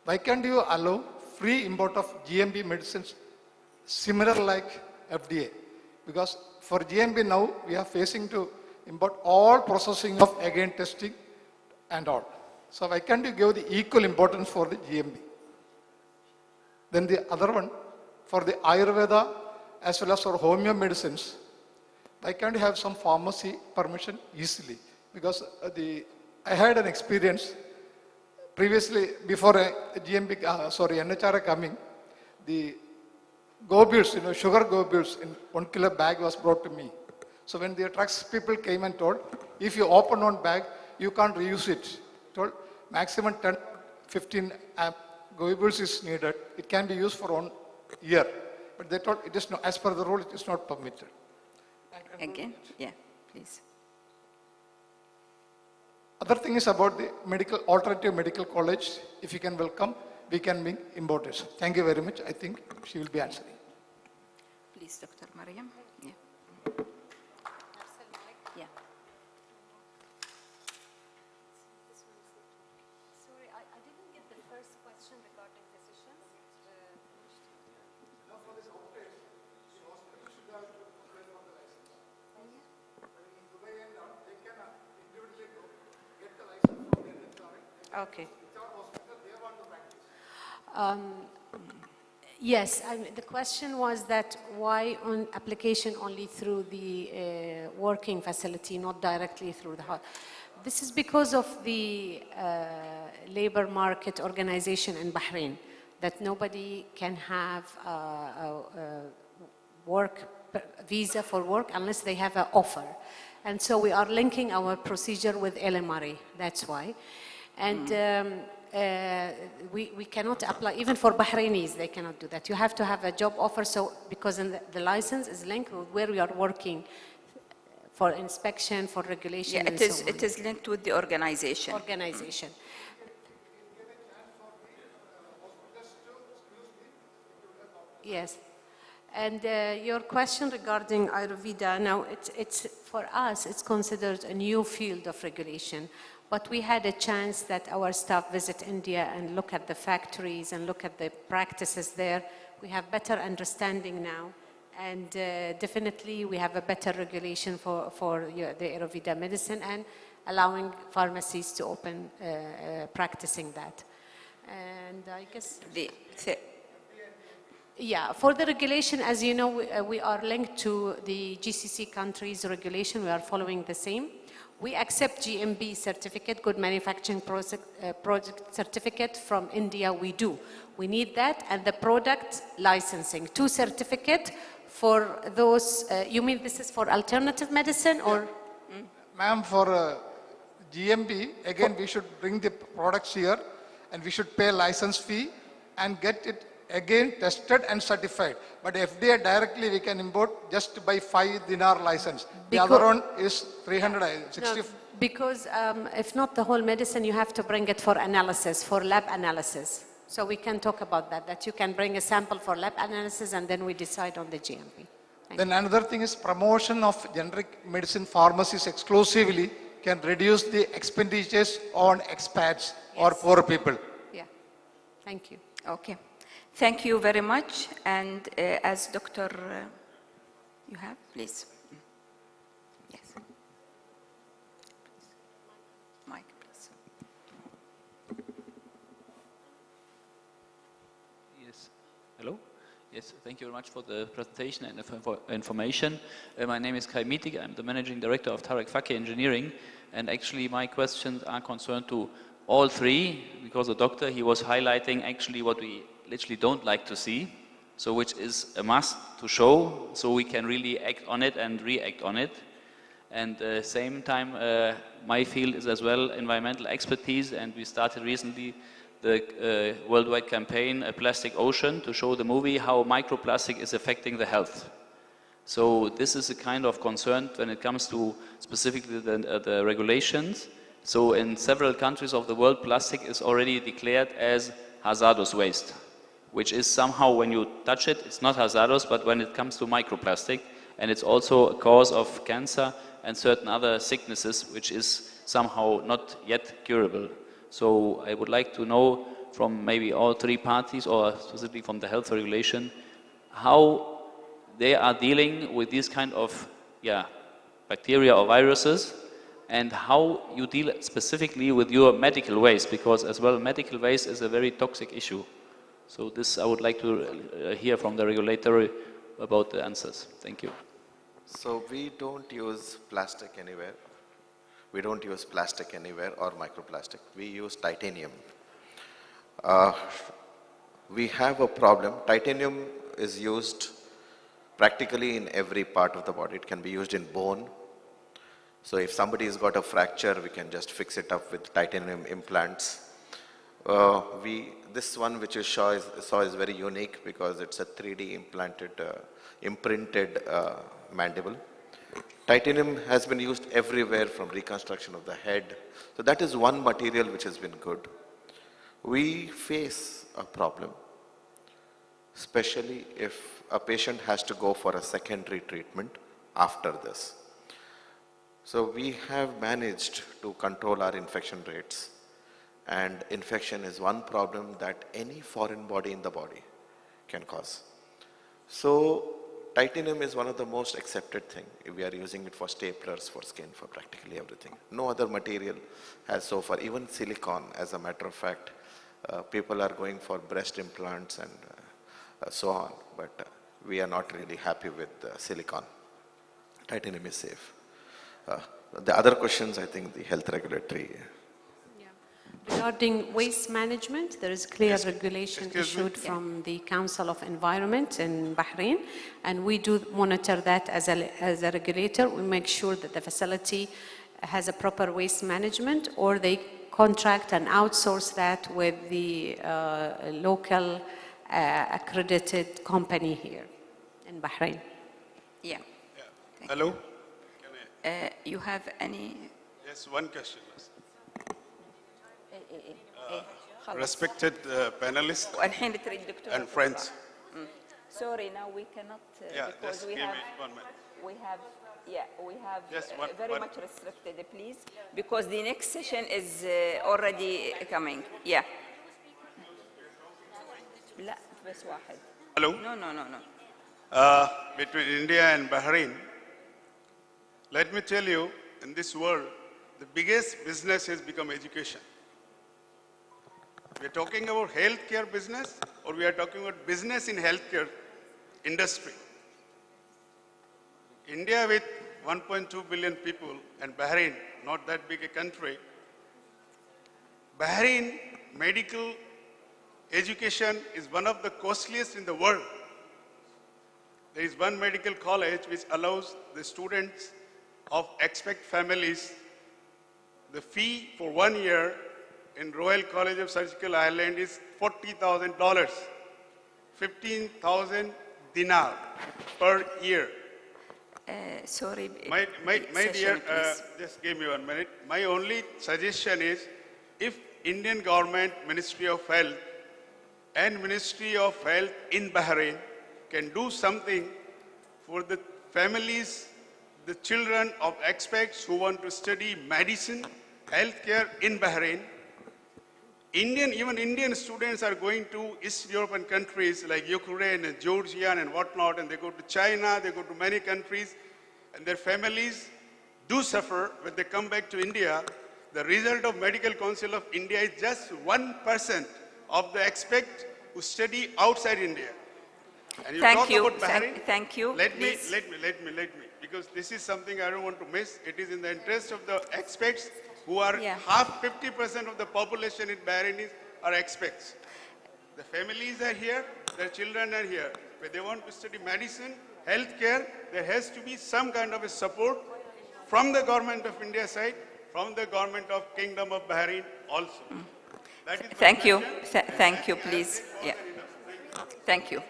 Why can't you allow free import of GMB medicines similar like FDA? Because for GMB now, we are facing to import all processing of again testing and all. So why can't you give the equal importance for the GMB? Then the other one, for the Ayurveda as well as for homeo medicines, why can't you have some pharmacy permission easily? Because I had an experience previously before NHRA coming, the globules, sugar globules in 1 kilo bag was brought to me. So when the trucks people came and told, if you open one bag, you can't reuse it. Told maximum 10, 15 globules is needed. It can be used for 1 year. But they told it is not, as per the rule, it is not permitted. Again, yeah, please. Other thing is about the alternative medical college. If you can welcome, we can bring importers. Thank you very much. I think she will be answering. Please, Dr. Mariam. Yeah. Yeah. Sorry, I didn't get the first question regarding physicians. Okay. Yes, the question was that why on application only through the working facility, not directly through the hospital. This is because of the labor market organization in Bahrain, that nobody can have a work visa for work unless they have an offer. And so we are linking our procedure with LMRA, that's why. And we cannot apply, even for Bahrainis, they cannot do that. You have to have a job offer, so because the license is linked with where we are working for inspection, for regulation, Yeah, and so on. it is linked with the organization. Organization. Yes. And your question regarding Ayurveda, now it's for us, it's considered a new field of regulation. But we had a chance that our staff visit India and look at the factories and look at the practices there. We have better understanding now. And definitely we have a better regulation for the Ayurveda medicine and allowing pharmacies to open practicing that. And I guess... Yeah, for the regulation, as you know, we are linked to the GCC countries' regulation. We are following the same. We accept GMB certificate, Good Manufacturing Project certificate from India, we do. We need that, and the product licensing, 2 certificate for those, you mean this is for alternative medicine or? Yeah. Ma'am, for GMB, again, we should bring the products here and we should pay license fee and get it again tested and certified. But FDA directly we can import just by 5 dinar license. The other one is 360. No, because if not the whole medicine, you have to bring it for analysis, for lab analysis. So we can talk about that, that you can bring a sample for lab analysis and then we decide on the GMP. Then another thing is promotion of generic medicine pharmacies exclusively can reduce the expenditures on expats or poor people. Yeah, thank you. Okay. Thank you very much. And as Dr. You have, please. Yes. Mike, please. Yes. Hello? Yes, thank you very much for the presentation and for information. My name is Kai Mietig. I'm the Managing Director of Tarek Fakir Engineering. And actually my questions are concerned to all 3, because the doctor, he was highlighting actually what we literally don't like to see, so which is a must to show, so we can really act on it and react on it. And same time, my field is as well environmental expertise, and we started recently the worldwide campaign, A Plastic Ocean, to show the movie how microplastic is affecting the health. So this is a kind of concern when it comes to specifically the regulations. So in several countries of the world, plastic is already declared as hazardous waste, which is somehow when you touch it, it's not hazardous, but when it comes to microplastic, and it's also a cause of cancer and certain other sicknesses, which is somehow not yet curable. So I would like to know from maybe all 3 parties, or specifically from the health regulation, how they are dealing with these kind of bacteria or viruses, and how you deal specifically with your medical waste, because as well medical waste is a very toxic issue. So this I would like to hear from the regulator about the answers. Thank you. So we don't use plastic anywhere. We don't use plastic anywhere or microplastic. We use titanium. We have a problem. Titanium is used practically in every part of the body. It can be used in bone. So if somebody has got a fracture, we can just fix it up with titanium implants. This one which you saw is very unique because it's a 3D imprinted mandible. Titanium has been used everywhere from reconstruction of the head. So that is one material which has been good. We face a problem, especially if a patient has to go for a secondary treatment after this. So we have managed to control our infection rates, and infection is one problem that any foreign body in the body can cause. So titanium is one of the most accepted thing. We are using it for staplers, for skin, for practically everything. No other material has so far, even silicon, as a matter of fact, people are going for breast implants and so on, but we are not really happy with silicon. Titanium is safe. The other questions, I think the health regulatory. Regarding waste management, there is clear regulation issued from the Council of Environment in Bahrain, and we do monitor that as a regulator. We make sure that the facility has a proper waste management, or they contract and outsource that with the local accredited company here in Bahrain. Yeah. Hello? You have any? Yes, one question. Respected panelists and friends. Sorry, now we cannot because we have very much restricted, please, because the next session is already coming. Yeah. لا بس واحد. Hello? No. Between India and Bahrain, let me tell you, in this world, the biggest business has become education. We are talking about healthcare business, or we are talking about business in healthcare industry. India with 1.2 billion people and Bahrain, not that big a country. Bahrain medical education is one of the costliest in the world. There is one medical college which allows the students of expat families, the fee for 1 year in Royal College of Surgical Ireland is $40,000, 15,000 dinar per year. Sorry, my dear, just give me 1 minute. My only suggestion is, if Indian government, Ministry of Health and Ministry of Health in Bahrain can do something for the families, the children of expats who want to study medicine, healthcare in Bahrain. Even Indian students are going to East European countries like Ukraine and Georgia and whatnot, and they go to China, they go to many countries, and their families do suffer when they come back to India. The result of Medical Council of India is just 1% of the expats who study outside India. And you talk about Bahrain. Thank you. Let me, because this is something I don't want to miss. It is in the interest of the expats who are half 50% of the population in Bahrain are expats. The families are here, their children are here. When they want to study medicine, healthcare, there has to be some kind of a support from the government of India side, from the government of Kingdom of Bahrain also. Thank you. Thank you, please. Yeah. Thank you.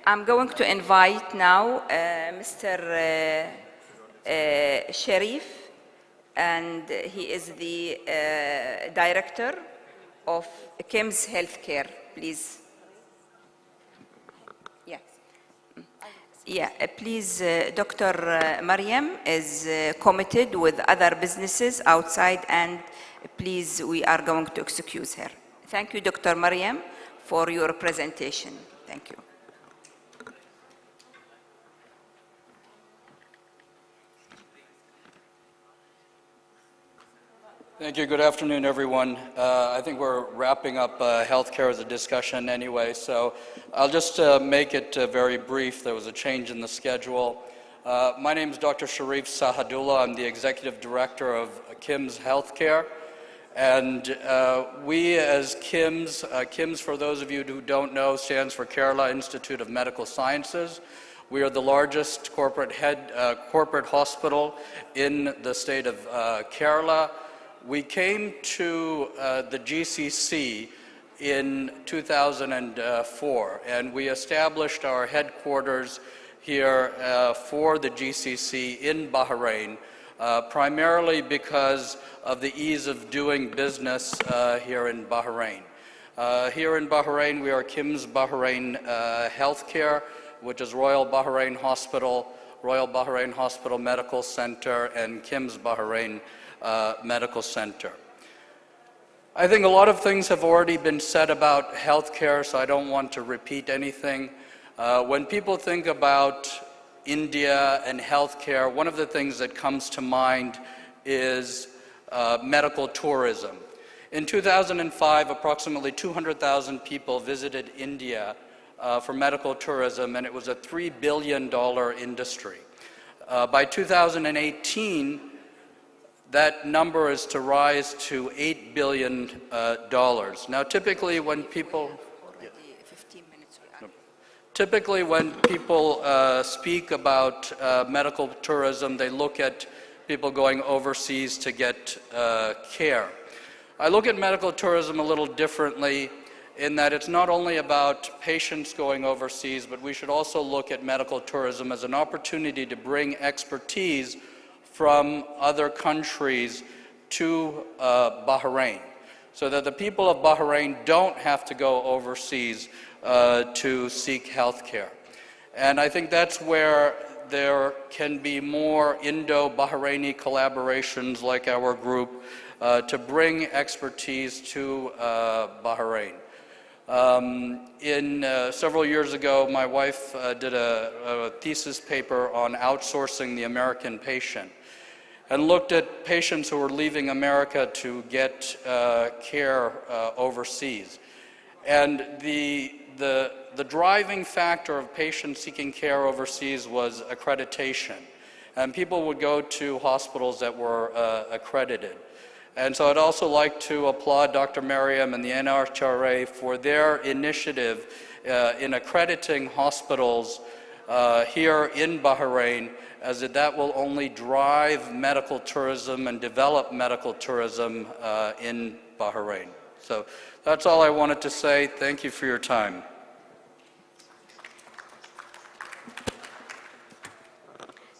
I'm going to invite now Mr. Sharif, and he is the director of KIMS Healthcare, please. Please, Dr. Mariam is committed with other businesses outside, and please, we are going to excuse her. Thank you, Dr. Mariam, for your presentation. Thank you. Thank you. Good afternoon, everyone. I think we're wrapping up healthcare as a discussion anyway, so I'll just make it very brief. There was a change in the schedule. My name is Dr. Sharif Sahadullah. I'm the Executive Director of KIMS Healthcare. And we as KIMS, KIMS, for those of you who don't know, stands for Kerala Institute of Medical Sciences. We are the largest corporate hospital in the state of Kerala. We came to the GCC in 2004, and we established our headquarters here for the GCC in Bahrain, primarily because of the ease of doing business here in Bahrain. Here in Bahrain, we are KIMS Bahrain Healthcare, which is Royal Bahrain Hospital Medical Center, and KIMS Bahrain Medical Center. I think a lot of things have already been said about healthcare, so I don't want to repeat anything. When people think about India and healthcare, one of the things that comes to mind is medical tourism. In 2005, approximately 200,000 people visited India for medical tourism, and it was a $3 billion industry. By 2018, that number is to rise to $8 billion. Now, typically when people speak about medical tourism, they look at people going overseas to get care. I look at medical tourism a little differently in that it's not only about patients going overseas, but we should also look at medical tourism as an opportunity to bring expertise from other countries to Bahrain, so that the people of Bahrain don't have to go overseas to seek health care. And I think that's where there can be more Indo-Bahraini collaborations like our group to bring expertise to Bahrain. Several years ago, my wife did a thesis paper on outsourcing the American patient and looked at patients who were leaving America to get care overseas. And the driving factor of patients seeking care overseas was accreditation. And people would go to hospitals that were accredited. And so I'd also like to applaud Dr. Mariam and the NHRA for their initiative in accrediting hospitals here in Bahrain, as that will only drive medical tourism and develop medical tourism in Bahrain. So that's all I wanted to say. Thank you for your time.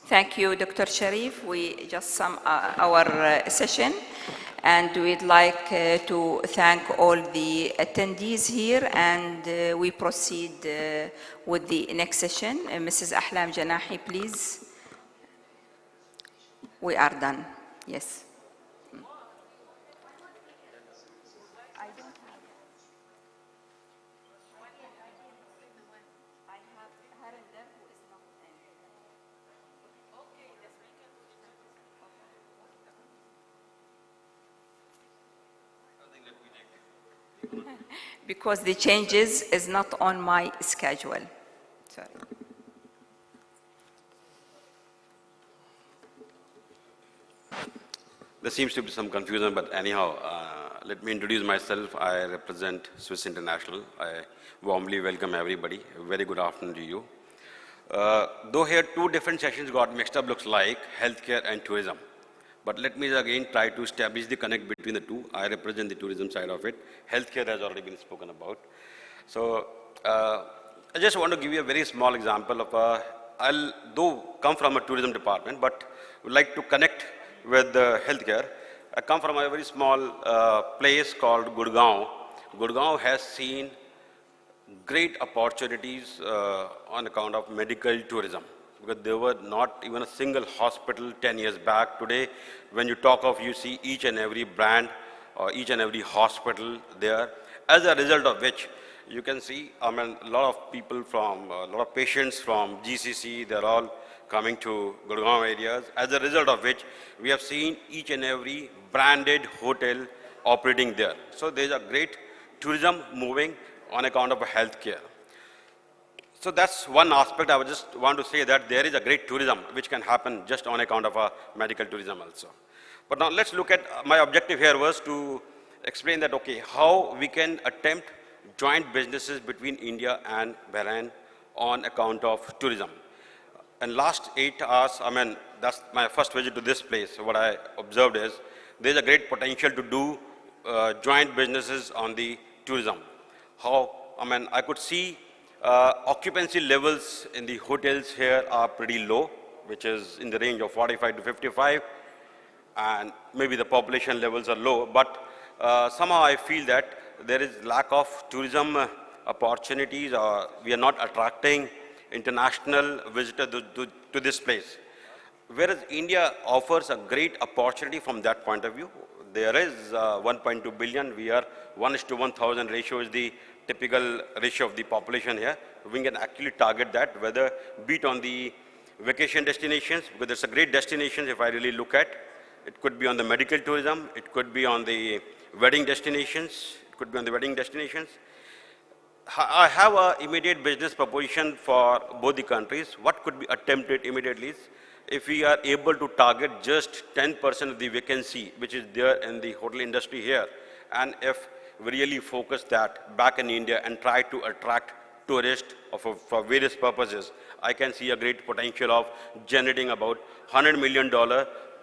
Thank you, Dr. Sharif. We just sum our session, and we'd like to thank all the attendees here, and we proceed with the next session. Mrs. Ahlam Janahi, please. We are done. Yes. Because the changes is not on my schedule. Sorry. There seems to be some confusion, but anyhow, let me introduce myself. I represent Swiss International. I warmly welcome everybody. A very good afternoon to you. Though here two different sessions got mixed up, looks like healthcare and tourism. But let me again try to establish the connect between the two. I represent the tourism side of it. Healthcare has already been spoken about. So I just want to give you a very small example of I'll though come from a tourism department, but would like to connect with the healthcare. I come from a very small place called Gurgaon. Gurgaon has seen great opportunities on account of medical tourism, because there were not even a single hospital 10 years back. Today, when you talk of, you see each and every brand or each and every hospital there. As a result of which, you can see, a lot of people from, a lot of patients from GCC, they're all coming to Gurgaon areas. As a result of which, we have seen each and every branded hotel operating there. So there's a great tourism moving on account of healthcare. So that's one aspect. I would just want to say that there is a great tourism which can happen just on account of medical tourism also. But now let's look at, my objective here was to explain that, okay, how we can attempt joint businesses between India and Bahrain on account of tourism. And last 8 hours, that's my first visit to this place. So what I observed is there's a great potential to do joint businesses on the tourism. How, I could see occupancy levels in the hotels here are pretty low, which is in the range of 45 to 55, and maybe the population levels are low, but somehow I feel that there is lack of tourism opportunities, or we are not attracting international visitors to this place. Whereas India offers a great opportunity from that point of view. There is 1.2 billion. We are 1:1,000 ratio is the typical ratio of the population here. We can actually target that, whether be it on the vacation destinations, because there's a great destinations if I really look at. It could be on the medical tourism, it could be on the wedding destinations, it could be on the wedding destinations. I have an immediate business proposition for both the countries. What could be attempted immediately is if we are able to target just 10% of the vacancy which is there in the hotel industry here, and if we really focus that back in India and try to attract tourists for various purposes, I can see a great potential of generating about $100 million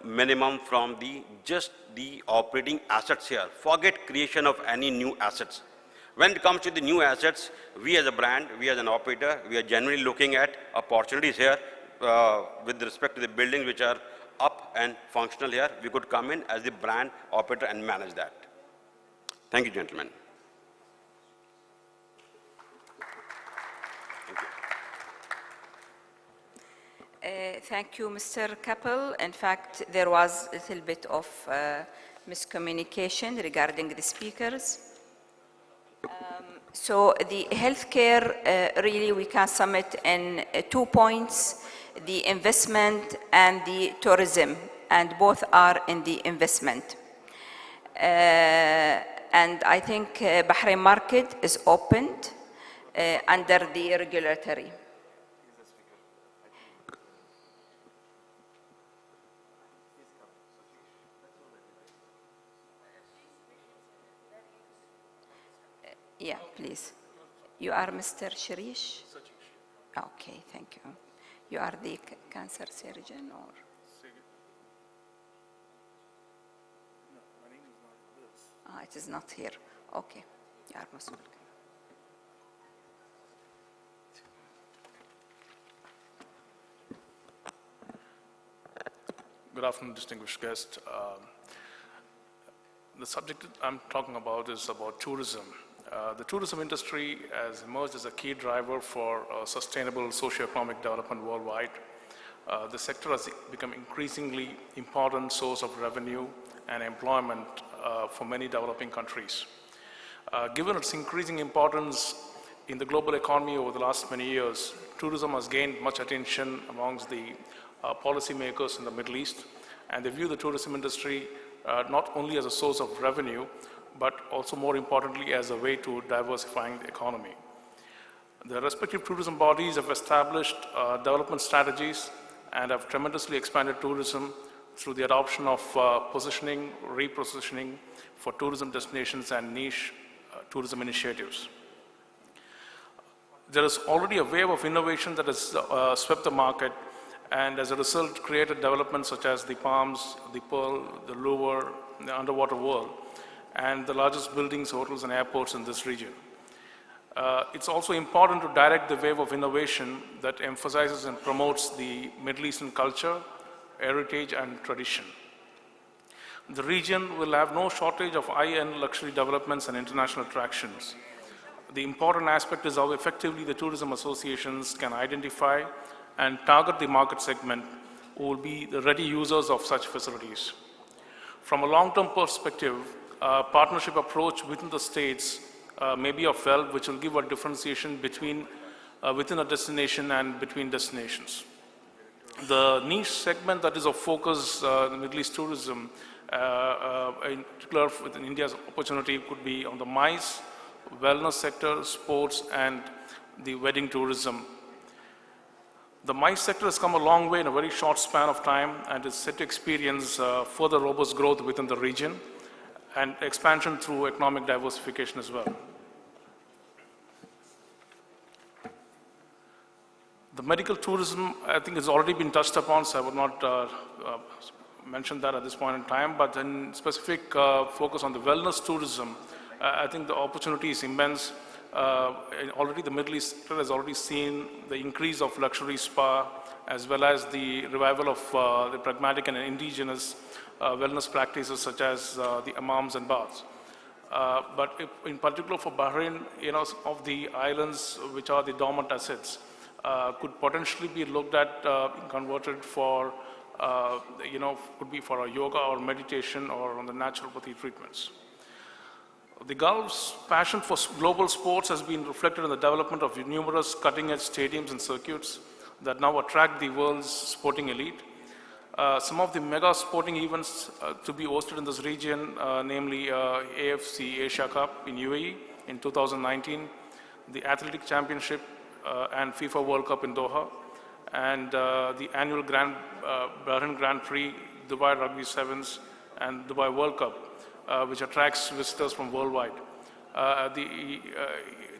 minimum from just the operating assets here. Forget creation of any new assets. When it comes to the new assets, we as a brand, we as an operator, we are generally looking at opportunities here with respect to the buildings which are up and functional here. We could come in as the brand operator and manage that. Thank you, gentlemen. Thank you, Mr. Kappel. In fact, there was a little bit of miscommunication regarding the speakers. So the healthcare, really we can sum it in 2 points, the investment and the tourism, and both are in the investment. And I think Bahrain market is opened under the regulatory. Yeah, please. You are Mr. Shirish? Okay, thank you. You are the cancer surgeon or? No, my name is not this. Ah, it is not here. Okay. You are most welcome. Good afternoon, distinguished guests. The subject I'm talking about is about tourism. The tourism industry has emerged as a key driver for sustainable socio-economic development worldwide. The sector has become increasingly important source of revenue and employment for many developing countries. Given its increasing importance in the global economy over the last many years, tourism has gained much attention amongst the policymakers in the Middle East, and they view the tourism industry not only as a source of revenue, but also more importantly as a way to diversifying the economy. The respective tourism bodies have established development strategies and have tremendously expanded tourism through the adoption of positioning, repositioning for tourism destinations and niche tourism initiatives. There is already a wave of innovation that has swept the market, and as a result created developments such as the Palms, the Pearl, the Louvre, the underwater world, and the largest buildings, hotels, and airports in this region. It's also important to direct the wave of innovation that emphasizes and promotes the Middle Eastern culture, heritage, and tradition. The region will have no shortage of high-end luxury developments and international attractions. The important aspect is how effectively the tourism associations can identify and target the market segment who will be the ready users of such facilities. From a long-term perspective, partnership approach within the states may be of help, which will give a differentiation between within a destination and between destinations. The niche segment that is of focus in the Middle East tourism, in particular within India's opportunity, could be on the MICE, wellness sector, sports, and the wedding tourism. The MICE sector has come a long way in a very short span of time and is set to experience further robust growth within the region and expansion through economic diversification as well. The medical tourism, I think, has already been touched upon, so I would not mention that at this point in time, but in specific focus on the wellness tourism, I think the opportunity is immense. Already the Middle East has already seen the increase of luxury spa as well as the revival of the pragmatic and indigenous wellness practices such as the hammams and baths. But in particular for Bahrain, of the islands which are the dormant assets, could potentially be looked at, converted for, could be for a yoga or meditation or on the naturopathy treatments. The Gulf's passion for global sports has been reflected in the development of numerous cutting-edge stadiums and circuits that now attract the world's sporting elite. Some of the mega sporting events to be hosted in this region, namely AFC Asia Cup in UAE in 2019, the Athletic Championship and FIFA World Cup in Doha, and the annual Bahrain Grand Prix, Dubai Rugby Sevens, and Dubai World Cup, which attracts visitors from worldwide.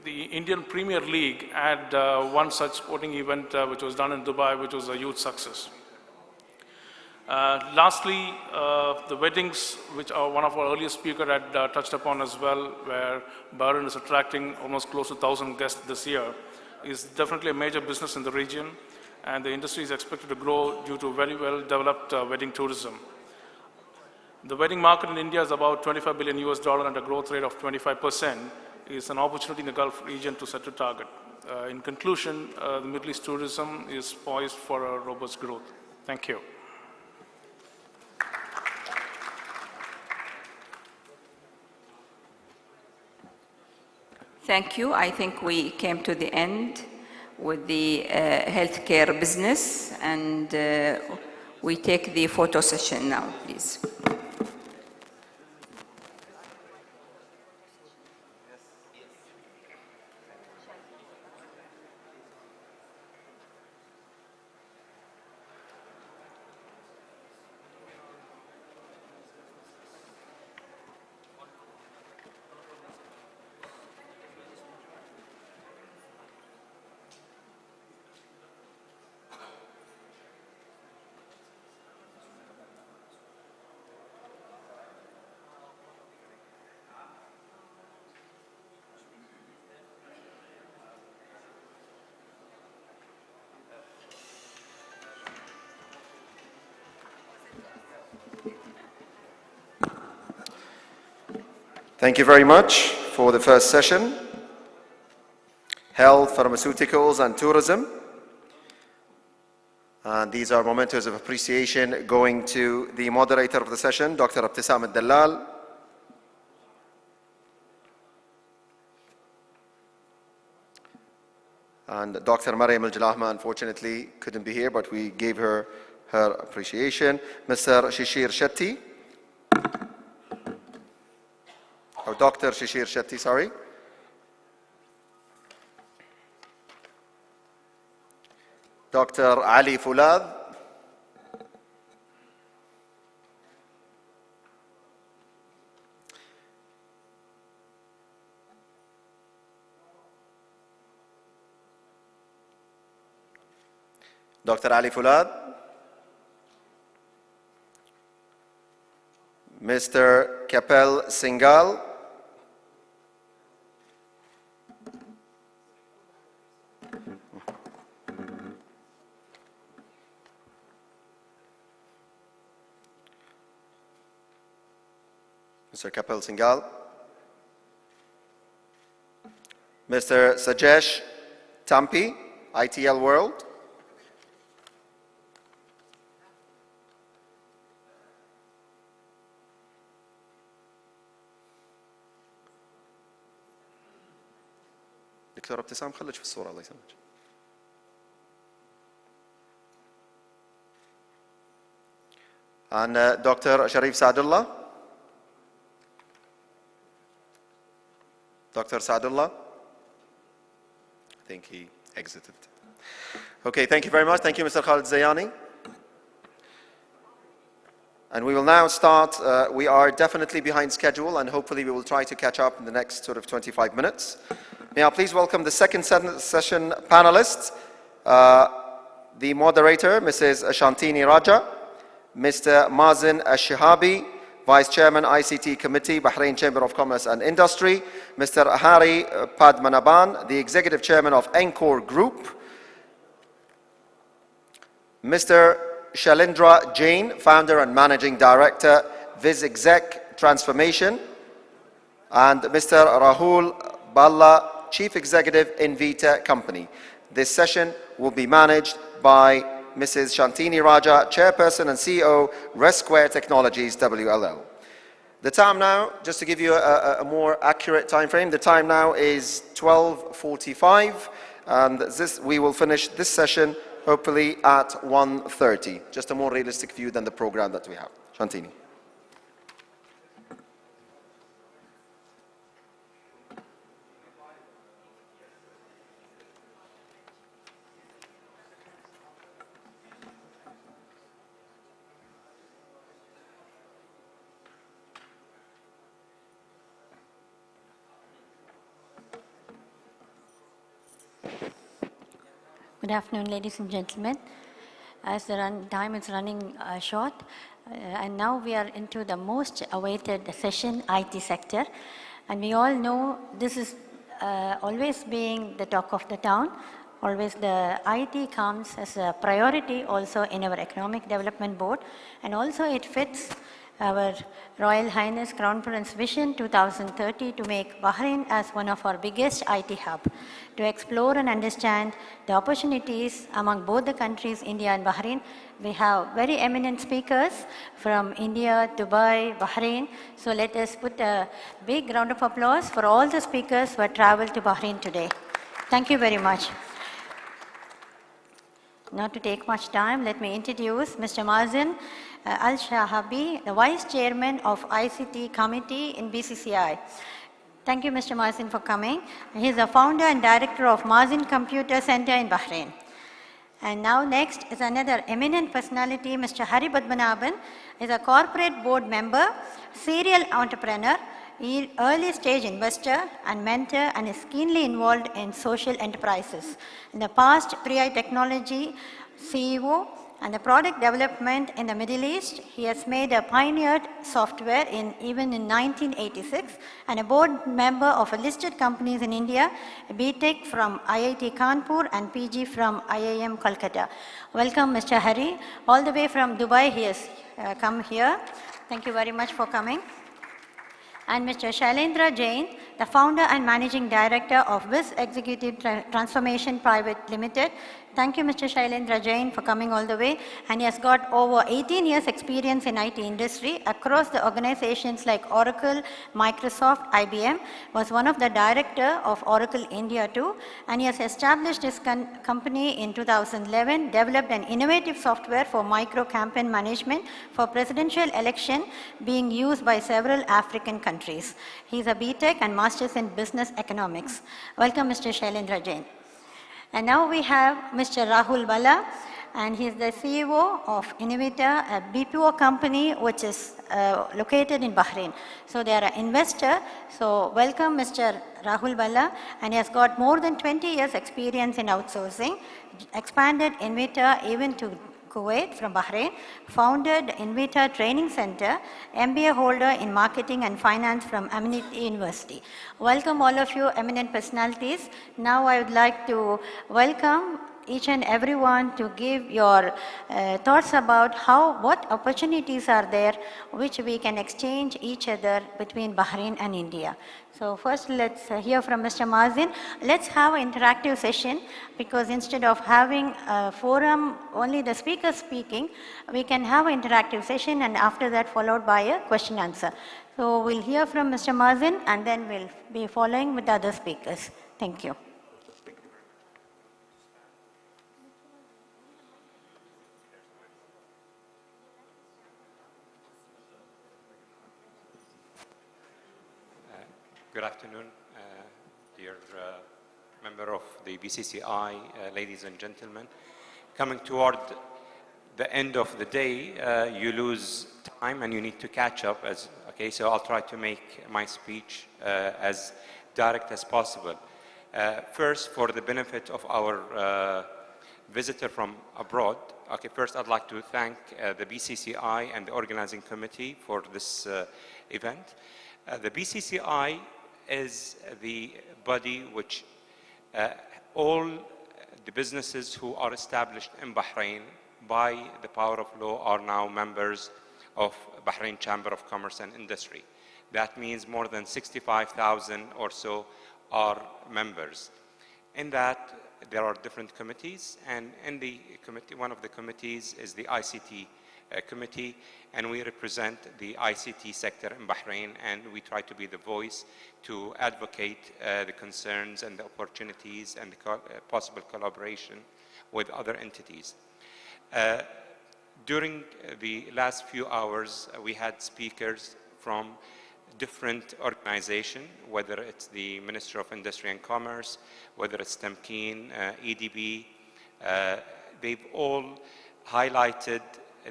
The Indian Premier League had one such sporting event which was done in Dubai, which was a huge success. Lastly, the weddings, which one of our earlier speakers had touched upon as well, where Bahrain is attracting almost close to 1,000 guests this year, is definitely a major business in the region, and the industry is expected to grow due to very well developed wedding tourism. The wedding market in India is about $25 billion and a growth rate of 25%. Is an opportunity in the Gulf region to set a target. In conclusion, the Middle East tourism is poised for a robust growth. Thank you. Thank you. I think we came to the end with the healthcare business, and we take the photo session now, please. Thank you very much for the first session, Health, Pharmaceuticals and Tourism. And these are mementos of appreciation going to the moderator of the session, Dr. Abtisam Al-Dallal. And Dr. Mariam Al-Jalahma unfortunately couldn't be here, but we gave her appreciation. Mr. Shishir Shetty. Or Dr. Shishir Shetty, sorry. Dr. Ali Fulad. Dr. Ali Fulad. Mr. Kapil Singhal. Mr. Kapil Singhal. Mr. Sajesh Tampi, ITL World. دكتور ابتسام خليك في الصورة الله يسلمك. And Dr. Sharif Saadullah. Dr. Saadullah. I think he exited. Okay, thank you very much. Thank you, Mr. Khalid Zayani. And we will now start. We are definitely behind schedule, and hopefully we will try to catch up in the next sort of 25 minutes. May I please welcome the second session panelists, the moderator, Mrs. Shantini Raja, Mr. Mazen Ash-Shihabi, Vice Chairman, ICT Committee, Bahrain Chamber of Commerce and Industry, Mr. Hari Padmanaban, the Executive Chairman of Encore Group, Mr. Shalindra Jain, Founder and Managing Director, VizExec Transformation, and Mr. Rahul Balla, Chief Executive, Invita Company. This session will be managed by Mrs. Shantini Raja, Chairperson and CEO, Resquare Technologies, WLL. The time now, just to give you a more accurate time frame, the time now is 12:45, and we will finish this session hopefully at 1:30. Just a more realistic view than the program that we have. Shantini. Good afternoon, ladies and gentlemen. As the time is running short, and now we are into the most awaited session, IT sector. And we all know this is always being the talk of the town. Always the IT comes as a priority also in our Economic Development Board. And also it fits our Royal Highness Crown Prince Vision 2030 to make Bahrain as one of our biggest IT hub, to explore and understand the opportunities among both the countries, India and Bahrain. We have very eminent speakers from India, Dubai, Bahrain. So let us put a big round of applause for all the speakers who have traveled to Bahrain today. Thank you very much. Not to take much time, let me introduce Mr. Mazen Al-Shahabi, the Vice Chairman of ICT Committee in BCCI. Thank you, Mr. Mazen, for coming. He is the founder and director of Mazen Computer Center in Bahrain. And now next is another eminent personality, Mr. Hari Padmanabhan. He is a corporate board member, serial entrepreneur, early stage investor and mentor, and is keenly involved in social enterprises. In the past, Priya Technology CEO and the product development in the Middle East, he has made a pioneered software even in 1986, and a board member of a listed companies in India, BTech from IIT Kanpur and PG from IIM Kolkata. Welcome, Mr. Hari. All the way from Dubai, he has come here. Thank you very much for coming. And Mr. Shailendra Jain, the founder and managing director of WIS Executive Transformation Private Limited. Thank you, Mr. Shailendra Jain, for coming all the way. And he has got over 18 years experience in IT industry across the organizations like Oracle, Microsoft, IBM, was one of the director of Oracle India too. And he has established his company in 2011, developed an innovative software for micro campaign management for presidential election being used by several African countries. He is a BTech and Masters in Business Economics. Welcome, Mr. Shailendra Jain. And now we have Mr. Rahul Bala, and he is the CEO of Innovator, a BPO company which is located in Bahrain. So they are an investor. So welcome, Mr. Rahul Bala, and he has got more than 20 years experience in outsourcing, expanded Innovator even to Kuwait from Bahrain, founded Invita Training Center, MBA holder in Marketing and Finance from Amenity University. Welcome all of you eminent personalities. Now I would like to welcome each and everyone to give your thoughts about what opportunities are there which we can exchange each other between Bahrain and India. So first let's hear from Mr. Mazen. Let's have an interactive session, because instead of having a forum, only the speakers speaking, we can have an interactive session, and after that followed by a question answer. So we'll hear from Mr. Mazen and then we'll be following with other speakers. Thank you. Good afternoon, dear member of the BCCI, ladies and gentlemen. Coming toward the end of the day, you lose time and you need to catch up. So I'll try to make my speech as direct as possible. First, for the benefit of our visitor from abroad, first I'd like to thank the BCCI and the organizing committee for this event. The BCCI is the body which all the businesses who are established in Bahrain by the power of law are now members of Bahrain Chamber of Commerce and Industry. That means more than 65,000 or so are members. In that, there are different committees, and in the committee, one of the committees is the ICT committee, and we represent the ICT sector in Bahrain, and we try to be the voice to advocate the concerns and the opportunities and the possible collaboration with other entities. During the last few hours, we had speakers from different organizations, whether it's the Ministry of Industry and Commerce, whether it's Tamkeen, EDB. They've all highlighted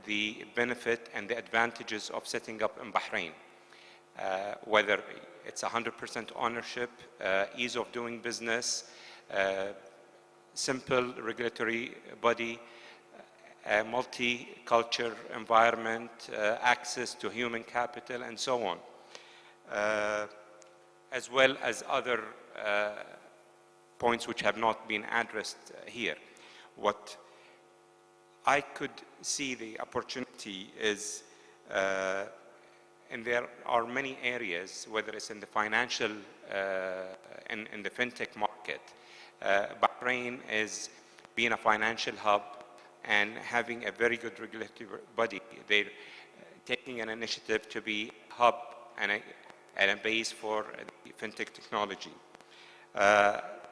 the benefit and the advantages of setting up in Bahrain, whether it's 100% ownership, ease of doing business, simple regulatory body, a multicultural environment, access to human capital, and so on, as well as other points which have not been addressed here. What I could see the opportunity is, and there are many areas, whether it's in the financial, in the fintech market. Bahrain is being a financial hub and having a very good regulatory body. They're taking an initiative to be a hub and a base for fintech technology.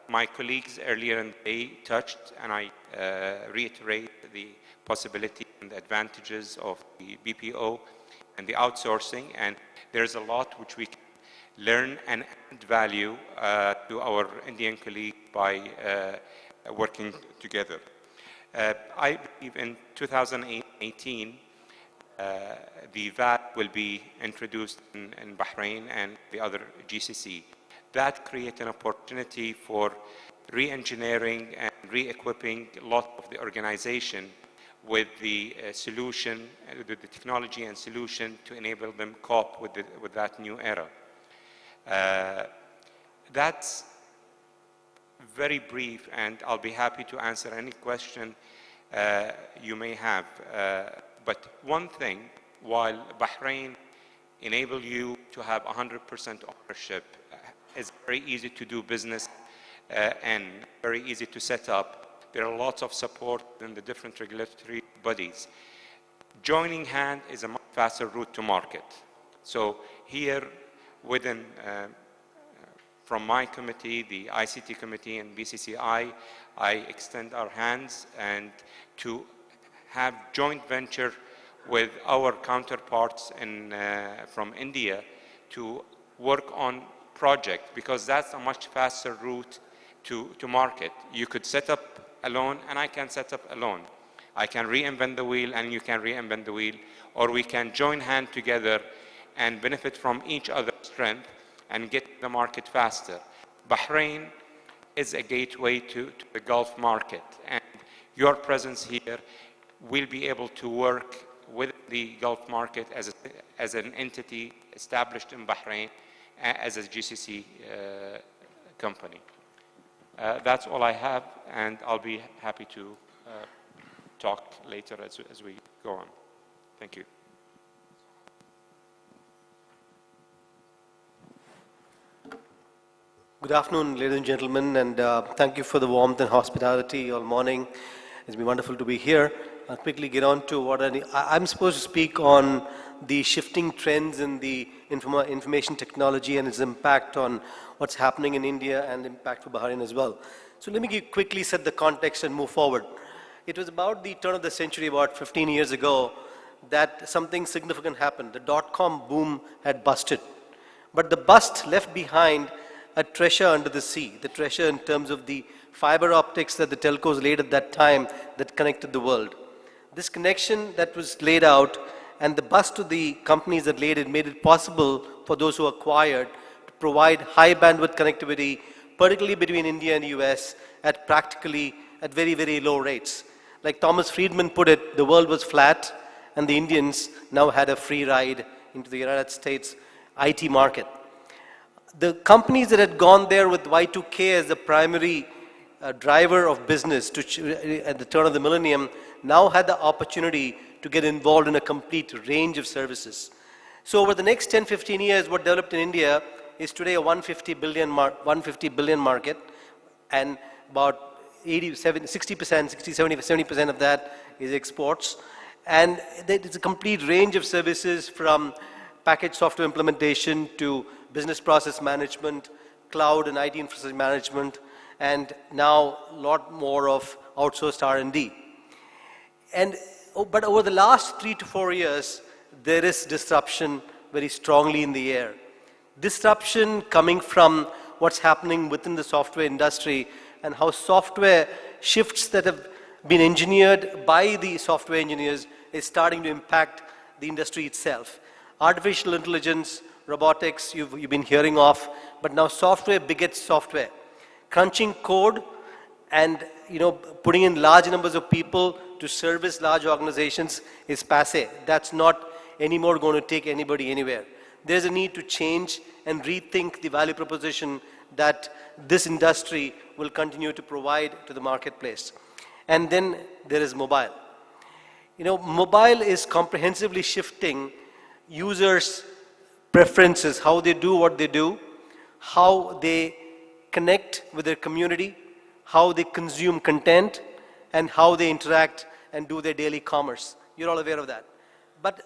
My colleagues earlier in the day touched, and I reiterate the possibility and the advantages of the BPO and the outsourcing, and there's a lot which we can learn and add value to our Indian colleagues by working together. I believe in 2018, the VAT will be introduced in Bahrain and the other GCC. That creates an opportunity for re-engineering and re-equipping a lot of the organization with the solution, the technology and solution to enable them cope with that new era. That's very brief, and I'll be happy to answer any question you may have. But one thing, while Bahrain enable you to have 100% ownership, it's very easy to do business and very easy to set up. There are lots of support in the different regulatory bodies. Joining hand is a much faster route to market. So here, within, from my committee, the ICT committee and BCCI, I extend our hands and to have joint venture with our counterparts from India to work on project, because that's a much faster route to market. You could set up alone, and I can set up alone. I can reinvent the wheel, and you can reinvent the wheel, or we can join hand together and benefit from each other's strength and get the market faster. Bahrain is a gateway to the Gulf market, and your presence here will be able to work with the Gulf market as an entity established in Bahrain as a GCC company. That's all I have, and I'll be happy to talk later as we go on. Thank you. Good afternoon, ladies and gentlemen, and thank you for the warmth and hospitality all morning. It's been wonderful to be here. I'll quickly get on to what I'm supposed to speak on the shifting trends in the information technology and its impact on what's happening in India and impact for Bahrain as well. So let me quickly set the context and move forward. It was about the turn of the century, about 15 years ago, that something significant happened. The dot-com boom had busted. But the bust left behind a treasure under the sea, the treasure in terms of the fiber optics that the telcos laid at that time that connected the world. This connection that was laid out and the bust of the companies that laid it made it possible for those who acquired to provide high bandwidth connectivity, particularly between India and the US, at very, very low rates. Like Thomas Friedman put it, the world was flat and the Indians now had a free ride into the United States IT market. The companies that had gone there with Y2K as the primary driver of business at the turn of the millennium now had the opportunity to get involved in a complete range of services. So over the next 10-15 years, what developed in India is today a 150 billion market, and about 70% of that is exports. And it's a complete range of services from packaged software implementation to business process management, cloud and IT infrastructure management, and now a lot more of outsourced R&D. But over the last 3 to 4 years, there is disruption very strongly in the air. Disruption coming from what's happening within the software industry and how software shifts that have been engineered by the software engineers is starting to impact the industry itself. Artificial intelligence, robotics, you've been hearing of, but now software begets software. Crunching code and putting in large numbers of people to service large organizations is passé. That's not anymore going to take anybody anywhere. There's a need to change and rethink the value proposition that this industry will continue to provide to the marketplace. And then there is mobile. Mobile is comprehensively shifting users' preferences, how they do what they do, how they connect with their community, how they consume content, and how they interact and do their daily commerce. You're all aware of that. But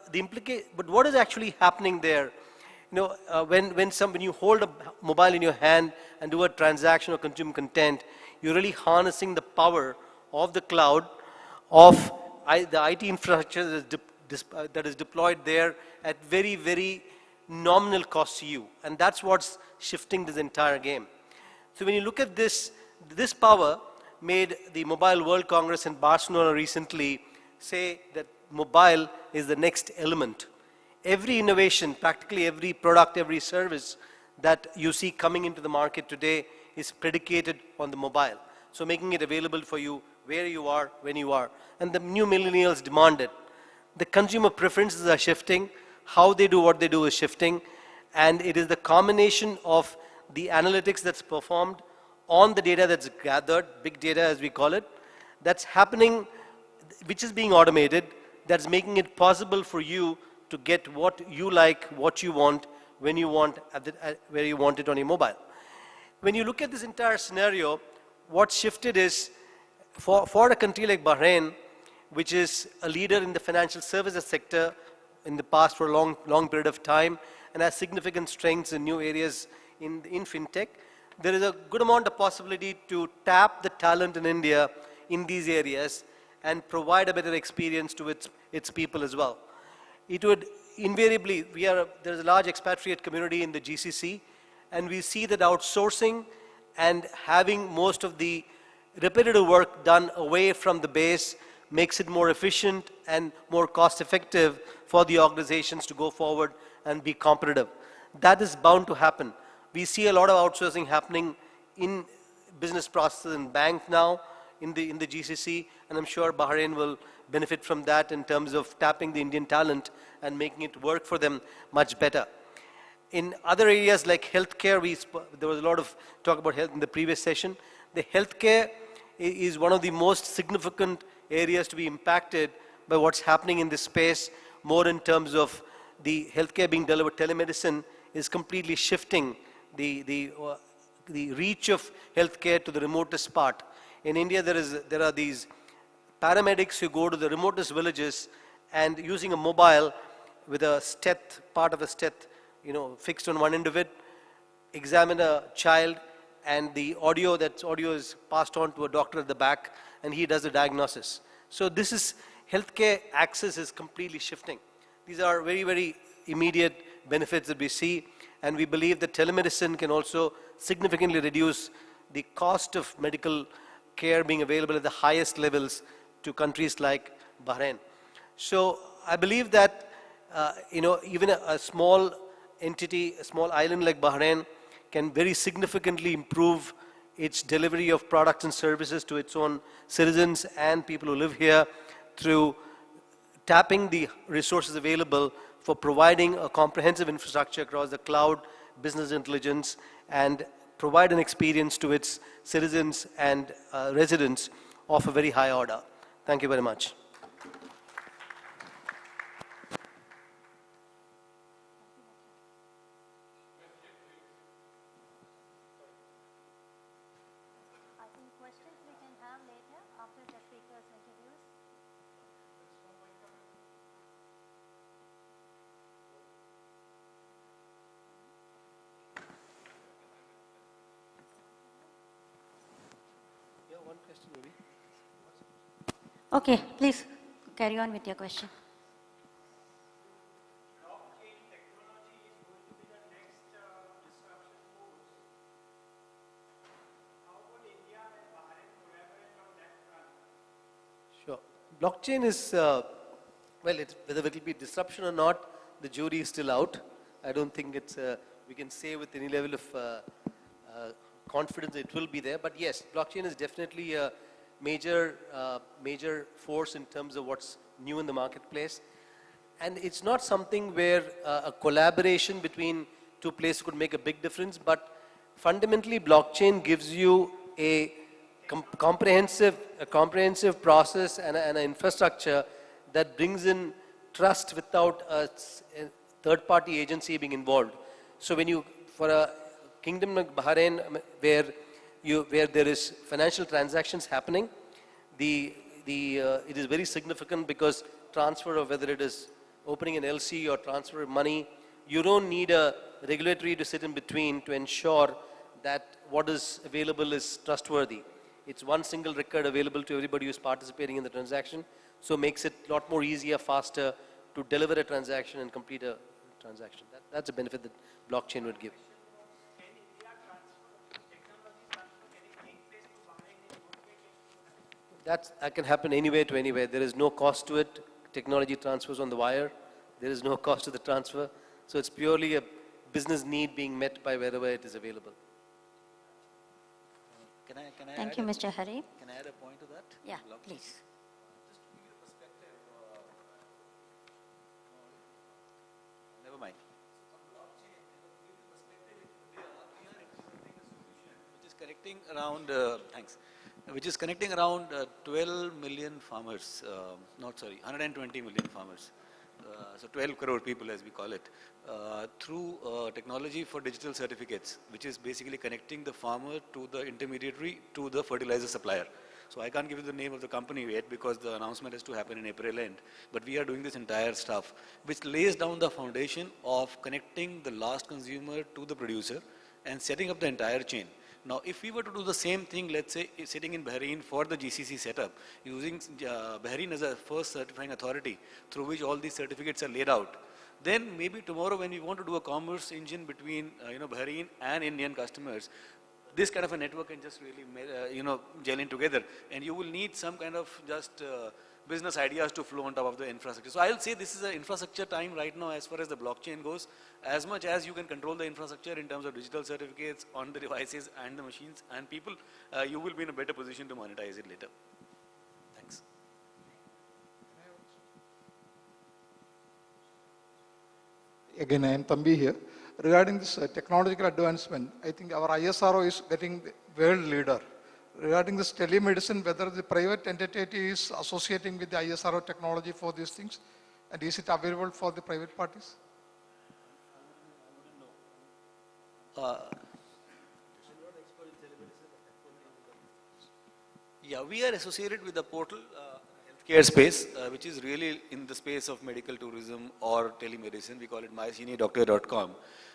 what is actually happening there? When you hold a mobile in your hand and do a transaction or consume content, you're really harnessing the power of the cloud, of the IT infrastructure that is deployed there at very, very nominal cost to you. And that's what's shifting this entire game. So when you look at this power made the Mobile World Congress in Barcelona recently say that mobile is the next element. Every innovation, practically every product, every service that you see coming into the market today is predicated on the mobile. So making it available for you where you are, when you are. And the new millennials demand it. The consumer preferences are shifting. How they do what they do is shifting. And it is the combination of the analytics that's performed on the data that's gathered, big data as we call it, that's happening, which is being automated, that's making it possible for you to get what you like, what you want, when you want, where you want it on your mobile. When you look at this entire scenario, what shifted is, for a country like Bahrain, which is a leader in the financial services sector in the past for a long period of time, and has significant strengths in new areas in fintech, there is a good amount of possibility to tap the talent in India in these areas and provide a better experience to its people as well. It would invariably, there's a large expatriate community in the GCC, and we see that outsourcing and having most of the repetitive work done away from the base makes it more efficient and more cost effective for the organizations to go forward and be competitive. That is bound to happen. We see a lot of outsourcing happening in business processes and bank now in the GCC, and I'm sure Bahrain will benefit from that in terms of tapping the Indian talent and making it work for them much better. In other areas like healthcare, there was a lot of talk about health in the previous session. The healthcare is one of the most significant areas to be impacted by what's happening in this space, more in terms of the healthcare being delivered. Telemedicine is completely shifting the reach of healthcare to the remotest part. In India, there are these paramedics who go to the remotest villages and using a mobile with a stet, part of a stet, fixed on one end of it, examine a child, and the audio is passed on to a doctor at the back, and he does the diagnosis. So this is, healthcare access is completely shifting. These are very, very immediate benefits that we see, and we believe that telemedicine can also significantly reduce the cost of medical care being available at the highest levels to countries like Bahrain. So I believe that even a small entity, a small island like Bahrain can very significantly improve its delivery of products and services to its own citizens and people who live here through tapping the resources available for providing a comprehensive infrastructure across the cloud, business intelligence, and provide an experience to its citizens and residents of a very high order. Thank you very much. Okay, please carry on with your question. Sure. Blockchain is, well, whether it will be disruption or not, the jury is still out. I don't think it's, we can say with any level of confidence it will be there. But yes, blockchain is definitely a major force in terms of what's new in the marketplace. And it's not something where a collaboration between two players could make a big difference, but fundamentally blockchain gives you a comprehensive process and an infrastructure that brings in trust without a third-party agency being involved. So when you, for a kingdom like Bahrain, where there is financial transactions happening, it is very significant because transfer of whether it is opening an LC or transfer of money, you don't need a regulatory to sit in between to ensure that what is available is trustworthy. It's one single record available to everybody who's participating in the transaction, so makes it a lot more easier, faster to deliver a transaction and complete a transaction. That's a benefit that blockchain would give. That can happen anywhere to anywhere. There is no cost to it. Technology transfers on the wire. There is no cost to the transfer. So it's purely a business need being met by wherever it is available. Can I Thank you, Mr. Hari. Can I add a point to that? Yeah, please. Never mind. Which is connecting around, thanks, which is connecting around 12 million farmers, 120 million farmers. So 12 crore people as we call it, through technology for digital certificates, which is basically connecting the farmer to the intermediary to the fertilizer supplier. So I can't give you the name of the company yet because the announcement has to happen in April end, but we are doing this entire stuff, which lays down the foundation of connecting the last consumer to the producer and setting up the entire chain. Now, if we were to do the same thing, let's say sitting in Bahrain for the GCC setup, using Bahrain as a first certifying authority through which all these certificates are laid out, then maybe tomorrow when we want to do a commerce engine between Bahrain and Indian customers, this kind of a network can just really gel in together, and you will need some kind of just business ideas to flow on top of the infrastructure. So I'll say this is an infrastructure time right now as far as the blockchain goes. As much as you can control the infrastructure in terms of digital certificates on the devices and the machines and people, you will be in a better position to monetize it later. Thanks. Again, I am Thambi here. Regarding this technological advancement, I think our ISRO is getting world leader. Regarding this telemedicine, whether the private entity is associating with the ISRO technology for these things, and is it available for the private parties? Yeah, we are associated with the portal healthcare space, which is really in the space of medical tourism or telemedicine. We call it myseniordoctor.com.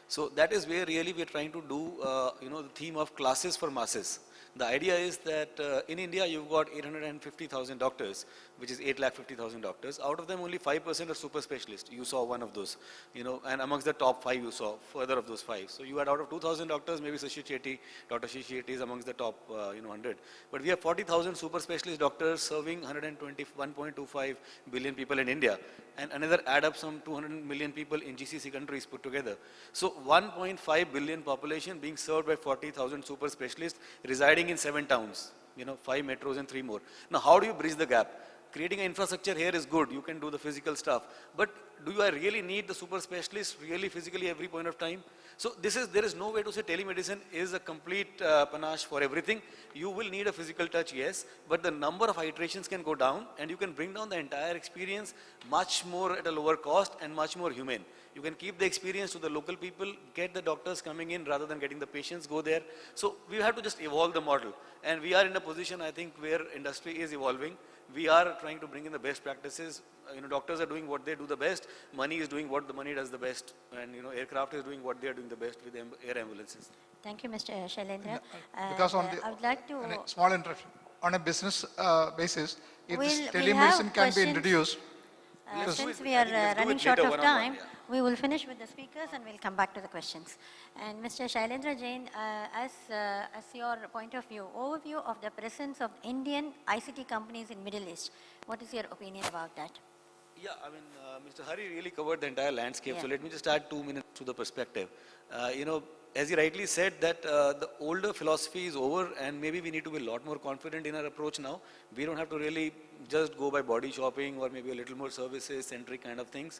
So that is where really we are trying to do, the theme of classes for masses. The idea is that in India, you've got 850,000 doctors, which is 850,000 doctors. Out of them, only 5% are super specialists. You saw one of those, and amongst the top 5, you saw further of those 5. So you had out of 2,000 doctors, maybe Dr. Shashi Shetty is amongst the top, 100. But we have 40,000 super specialist doctors serving 121.25 billion people in India, and another add up some 200 million people in GCC countries put together. So 1.5 billion population being served by 40,000 super specialists residing in 7 towns, 5 metros and 3 more. Now, how do you bridge the gap? Creating an infrastructure here is good. You can do the physical stuff. But do I really need the super specialist really physically every point of time? So there is no way to say telemedicine is a complete panache for everything. You will need a physical touch, yes, but the number of iterations can go down and you can bring down the entire experience much more at a lower cost and much more humane. You can keep the experience to the local people, get the doctors coming in rather than getting the patients go there. So we have to just evolve the model. And we are in a position, I think, where industry is evolving. We are trying to bring in the best practices. Doctors are doing what they do the best. Money is doing what the money does the best. And, aircraft is doing what they are doing the best with air ambulances. Thank you, Mr. Shailendra. Because on I would like to... Small interruption. on a business basis, if this We'll have telemedicine can be questions. introduced. Since we are running short of time, we will finish with the speakers and we'll come back to the questions. And Mr. Shailendra Jain, as your point of view, overview of the presence of Indian ICT companies in Middle East, what is your opinion about that? Yeah, I mean, Mr. Hari really covered the entire landscape, Yeah. so let me just add 2 minutes to the perspective. You know, as he rightly said that the older philosophy is over and maybe we need to be a lot more confident in our approach now. We don't have to really just go by body shopping or maybe a little more services centric kind of things.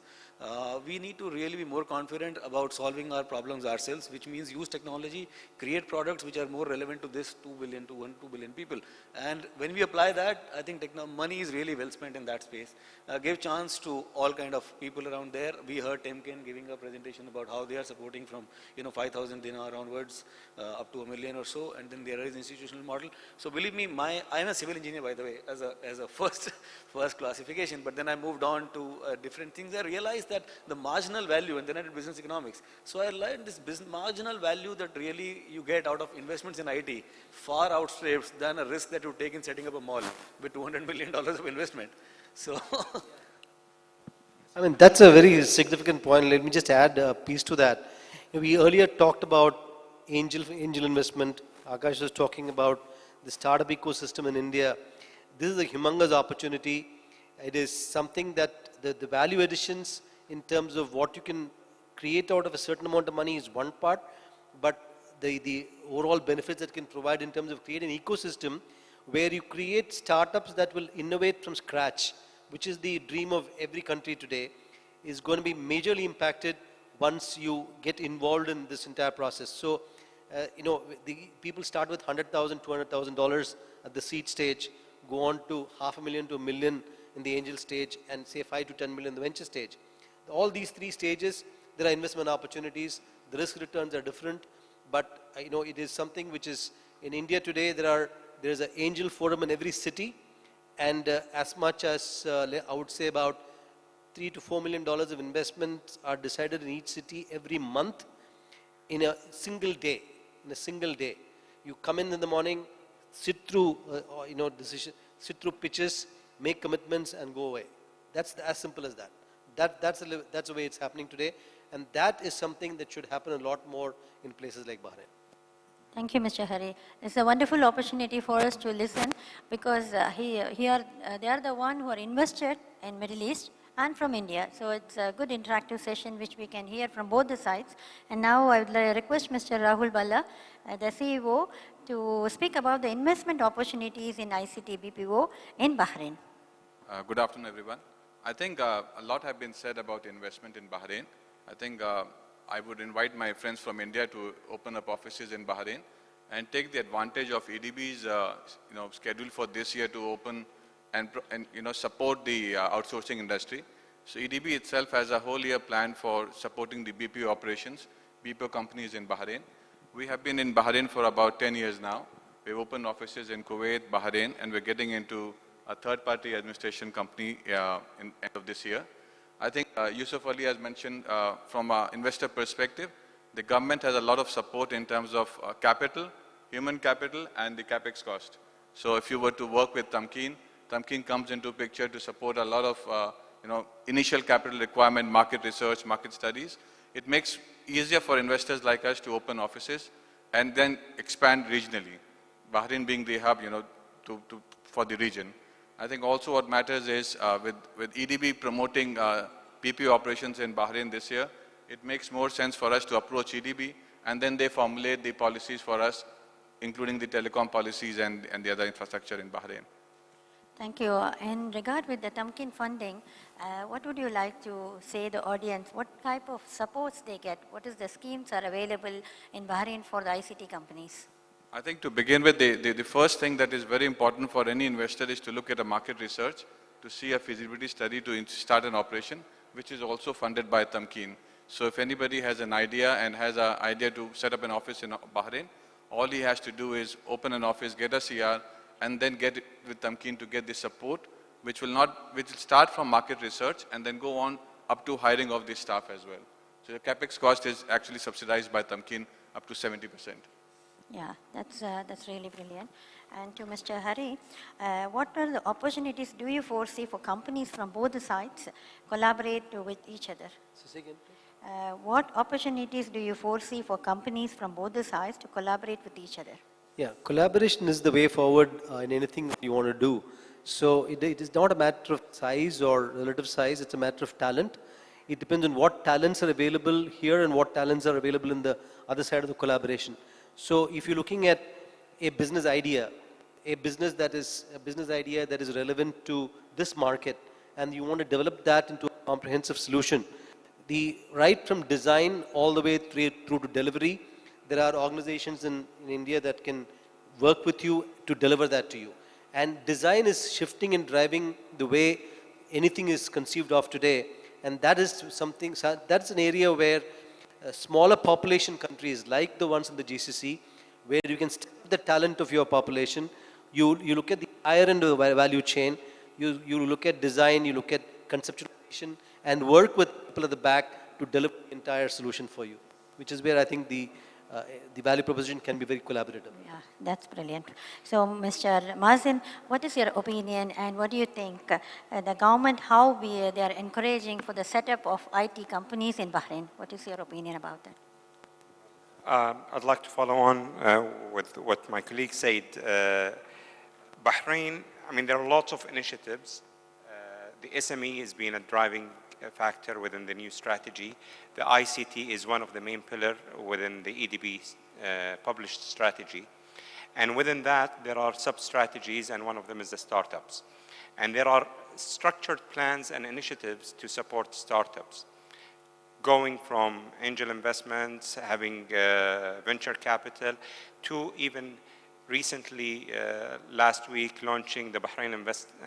We need to really be more confident about solving our problems ourselves, which means use technology, create products which are more relevant to this 2 billion to 2 billion people. And when we apply that, I think money is really well spent in that space. Give chance to all kind of people around there. We heard Temkin giving a presentation about how they are supporting from 5,000 dinar onwards up to $1 million or so, and then there is institutional model. So believe me, I am a civil engineer, by the way, as a first classification, but then I moved on to different things. I realized that the marginal value, and then I did business economics. So I learned this marginal value that really you get out of investments in IT far outstrips than a risk that you take in setting up a mall with $200 million of investment. So. I mean, that's a very significant point. Let me just add a piece to that. We earlier talked about angel investment. Akash was talking about the startup ecosystem in India. This is a humongous opportunity. It is something that the value additions in terms of what you can create out of a certain amount of money is one part, but the overall benefits that can provide in terms of creating an ecosystem where you create startups that will innovate from scratch, which is the dream of every country today, is going to be majorly impacted once you get involved in this entire process. So, the people start with $100,000, $200,000 at the seed stage, go on to $500,000 to $1 million in the angel stage, and say 5 to 10 million in the venture stage. All these three stages, there are investment opportunities. The risk returns are different, but it is something which is in India today. There is an angel forum in every city, and as much as I would say about $3 to $4 million of investments are decided in each city every month in a single day. In a single day, you come in the morning, sit through sit through pitches, make commitments, and go away. That's as simple as that. That's the way it's happening today, and that is something that should happen a lot more in places like Bahrain. Thank you, Mr. Hari. It's a wonderful opportunity for us to listen because they are the one who are invested in Middle East and from India. So it's a good interactive session which we can hear from both the sides. And now I would request Mr. Rahul Balla, the CEO, to speak about the investment opportunities in ICT BPO in Bahrain. Good afternoon, everyone. I think a lot have been said about investment in Bahrain. I think I would invite my friends from India to open up offices in Bahrain and take the advantage of EDB's schedule for this year to open and support the outsourcing industry. So EDB itself has a whole year plan for supporting the BPO operations, BPO companies in Bahrain. We have been in Bahrain for about 10 years now. We've opened offices in Kuwait, Bahrain, and we're getting into a third-party administration company in end of this year. I think Yusuf Ali has mentioned from an investor perspective, the government has a lot of support in terms of capital, human capital, and the capex cost. So if you were to work with Tamkeen comes into picture to support a lot of initial capital requirement, market research, market studies. It makes easier for investors like us to open offices and then expand regionally. Bahrain being the hub, for the region. I think also what matters is with EDB promoting BPO operations in Bahrain this year, it makes more sense for us to approach EDB and then they formulate the policies for us, including the telecom policies and the other infrastructure in Bahrain. Thank you. In regard with the Tamkeen funding, what would you like to say the audience? What type of supports they get? What is the schemes are available in Bahrain for the ICT companies? I think to begin with, the first thing that is very important for any investor is to look at a market research, to see a feasibility study to start an operation, which is also funded by Tamkeen. So if anybody has an idea and has an idea to set up an office in Bahrain, all he has to do is open an office, get a CR, and then get it with Tamkeen to get the support, which will start from market research and then go on up to hiring of the staff as well. So the capex cost is actually subsidized by Tamkeen up to 70%. Yeah, that's really brilliant. And to Mr. Hari, what are the opportunities do you foresee for companies from both the sides collaborate with each other? What opportunities do you foresee for companies from both the sides to collaborate with each other? Yeah, collaboration is the way forward in anything that you want to do. So it is not a matter of size or relative size, it's a matter of talent. It depends on what talents are available here and what talents are available in the other side of the collaboration. So if you're looking at a business idea, a business idea that is relevant to this market, and you want to develop that into a comprehensive solution, right from design all the way through to delivery, there are organizations in India that can work with you to deliver that to you. And design is shifting and driving the way anything is conceived of today. And that is something, that's an area where smaller population countries like the ones in the GCC, where you can step the talent of your population, you look at the higher end of the value chain, you look at design, you look at conceptualization, and work with people at the back to deliver the entire solution for you, which is where I think the value proposition can be very collaborative. Yeah, that's brilliant. So, Mr. Mazin, what is your opinion and what do you think the government, how they are encouraging for the setup of IT companies in Bahrain? What is your opinion about that? I'd like to follow on with what my colleague said. Bahrain, I mean, there are lots of initiatives. The SME has been a driving factor within the new strategy. The ICT is one of the main pillars within the EDB published strategy. And within that, there are sub-strategies, and one of them is the startups. And there are structured plans and initiatives to support startups, going from angel investments, having venture capital, to even recently, last week, launching the Bahrain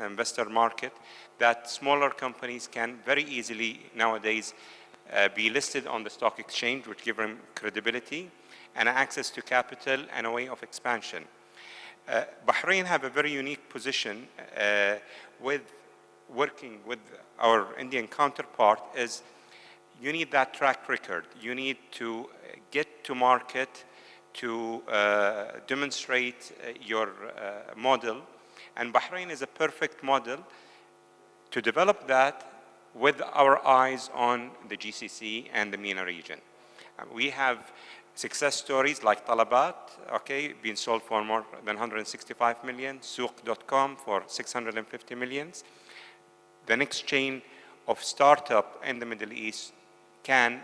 investor market, that smaller companies can very easily nowadays be listed on the stock exchange, which give them credibility and access to capital and a way of expansion. Bahrain have a very unique position with working with our Indian counterpart is you need that track record. You need to get to market to demonstrate your model. And Bahrain is a perfect model to develop that with our eyes on the GCC and the MENA region. We have success stories like Talabat, okay, being sold for more than 165 million, Souq.com for 650 millions. The next chain of startup in the Middle East can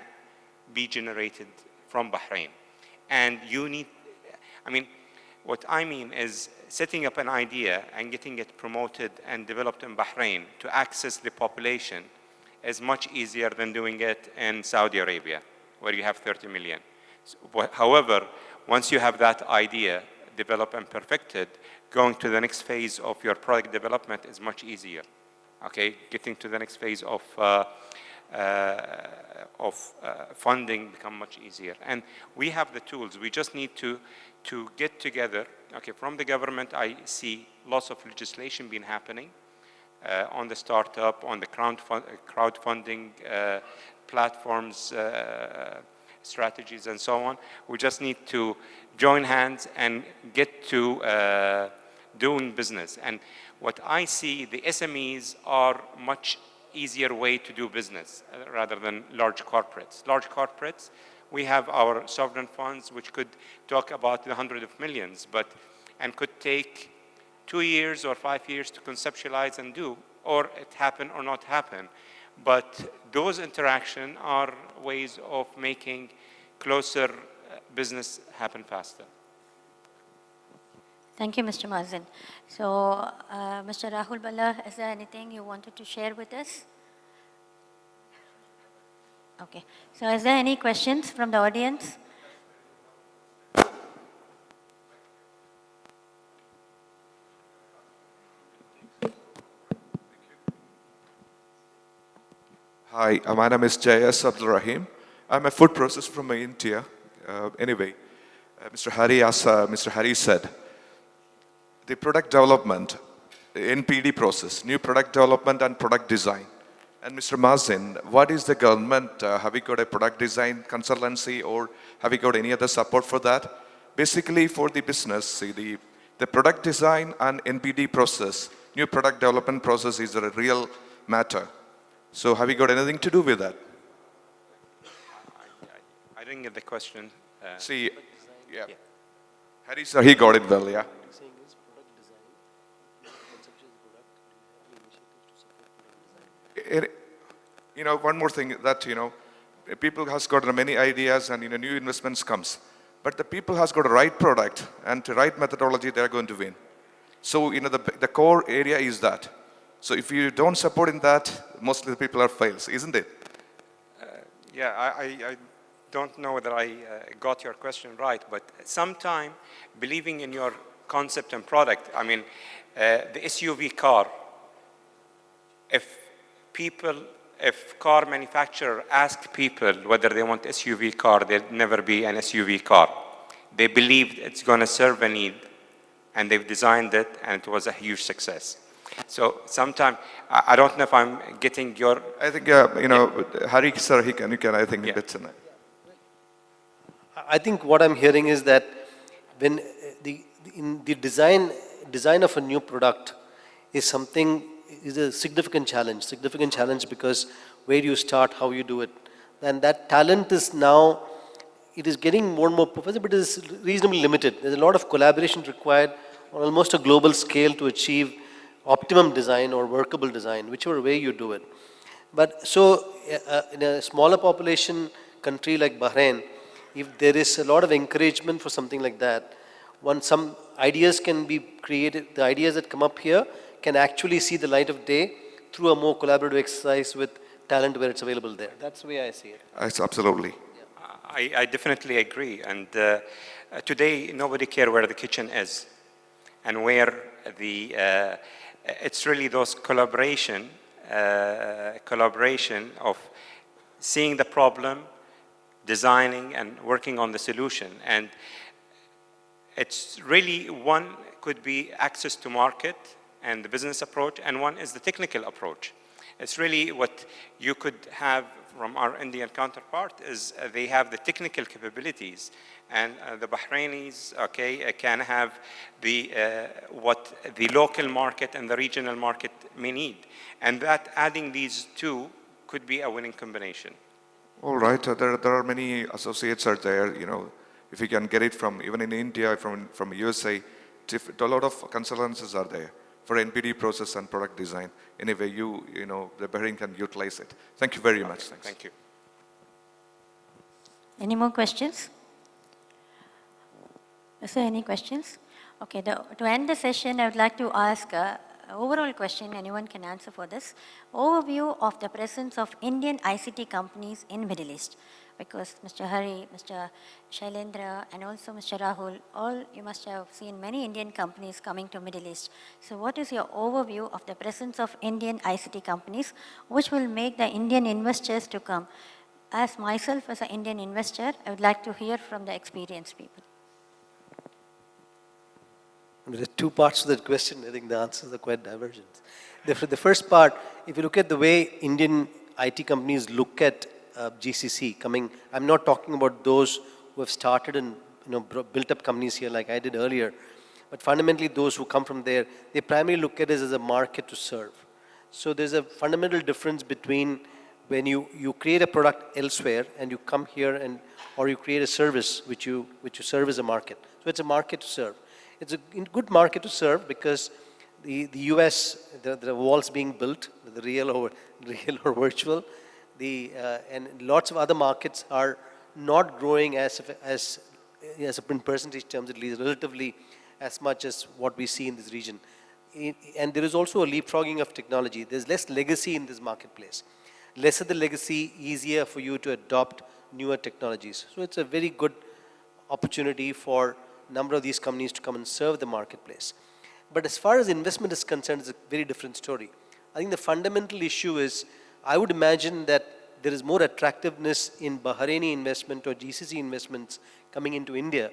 be generated from Bahrain. And you need, I mean, what I mean is setting up an idea and getting it promoted and developed in Bahrain to access the population is much easier than doing it in Saudi Arabia, where you have 30 million. However, once you have that idea developed and perfected, going to the next phase of your product development is much easier. Okay, getting to the next phase of funding become much easier. And we have the tools. We just need to get together. Okay, from the government, I see lots of legislation being happening on the startup, on the crowdfunding platforms, strategies, and so on. We just need to join hands and get to doing business. And what I see, the SMEs are much easier way to do business rather than large corporates. Large corporates, we have our sovereign funds, which could talk about the hundreds of millions, and could take 2 years or 5 years to conceptualize and do, or it happen or not happen. But those interactions are ways of making closer business happen faster. Thank you, Mr. Mazin. So, Mr. Rahul Balla, is there anything you wanted to share with us? Okay. So, is there any questions from the audience? Hi, my name is J.S. Abdul Rahim. I'm a food processor from India. Anyway, Mr. Hari, as Mr. Hari said, the product development, the NPD process, new product development and product design. And Mr. Mazin, what is the government, have we got a product design consultancy or have we got any other support for that? Basically for the business, see, the The product design and NPD process, new product development process, is a real matter. So have you got anything to do with that? I didn't get the question. See, yeah. Harry sir, he got it well, yeah. You know, one more thing that, you know, people has got many ideas and, you know, new investments comes. But the people has got a right product and the right methodology, they're going to win. So, you know, the core area is that. So if you don't support in that, mostly the people are fails, isn't it? Yeah, I don't know whether I got your question right, but sometime believing in your concept and product, I mean, the SUV car, if car manufacturer ask people whether they want SUV car, there'll never be an SUV car. They believed it's going to serve a need, and they've designed it, and it was a huge success. So sometimes, I don't know if I'm getting your... I think, you know, Harry sir, you can, I think, a bit tonight. I think what I'm hearing is that when in the design of a new product is a significant challenge because where you start, how you do it. And that talent is now, it is getting more and more professional, but it is reasonably limited. There's a lot of collaboration required on almost a global scale to achieve optimum design or workable design, whichever way you do it. But so in a smaller population country like Bahrain, if there is a lot of encouragement for something like that, some ideas can be created, the ideas that come up here can actually see the light of day through a more collaborative exercise with talent where it's available there. That's the way I see it. Absolutely. I definitely agree. And today, nobody cares where the kitchen is and where it's really those collaboration of seeing the problem, designing and working on the solution. And it's really, one could be access to market and the business approach, and one is the technical approach. It's really what you could have from our Indian counterpart is they have the technical capabilities, and the Bahrainis, can have what the local market and the regional market may need. And that adding these two could be a winning combination. All right, there are many associates are there, you know, if you can get it from, even in India, from USA, a lot of consultancies are there for NPD process and product design. Anyway, you know, the Bahrain can utilize it. Thank you very much. Thanks. Thank you. Any more questions? Is there any questions? Okay, to end the session, I would like to ask an overall question, anyone can answer for this. Overview of the presence of Indian ICT companies in Middle East. Because Mr. Hari, Mr. Shailendra, and also Mr. Rahul, all you must have seen many Indian companies coming to Middle East. So what is your overview of the presence of Indian ICT companies, which will make the Indian investors to come? As myself, as an Indian investor, I would like to hear from the experienced people. There are two parts to that question. I think the answers are quite divergent. The first part, if you look at the way Indian IT companies look at GCC coming, I'm not talking about those who have started and built up companies here like I did earlier, but fundamentally those who come from there, they primarily look at it as a market to serve. So there's a fundamental difference between when you create a product elsewhere and you come here or you create a service which you serve as a market. So it's a market to serve. It's a good market to serve because the US, the walls being built, the real or virtual, and lots of other markets are not growing as in percentage terms, at least relatively as much as what we see in this region. And there is also a leapfrogging of technology. There's less legacy in this marketplace. Lesser the legacy, easier for you to adopt newer technologies. So it's a very good opportunity for a number of these companies to come and serve the marketplace. But as far as investment is concerned, it's a very different story. I think the fundamental issue is, I would imagine that there is more attractiveness in Bahraini investment or GCC investments coming into India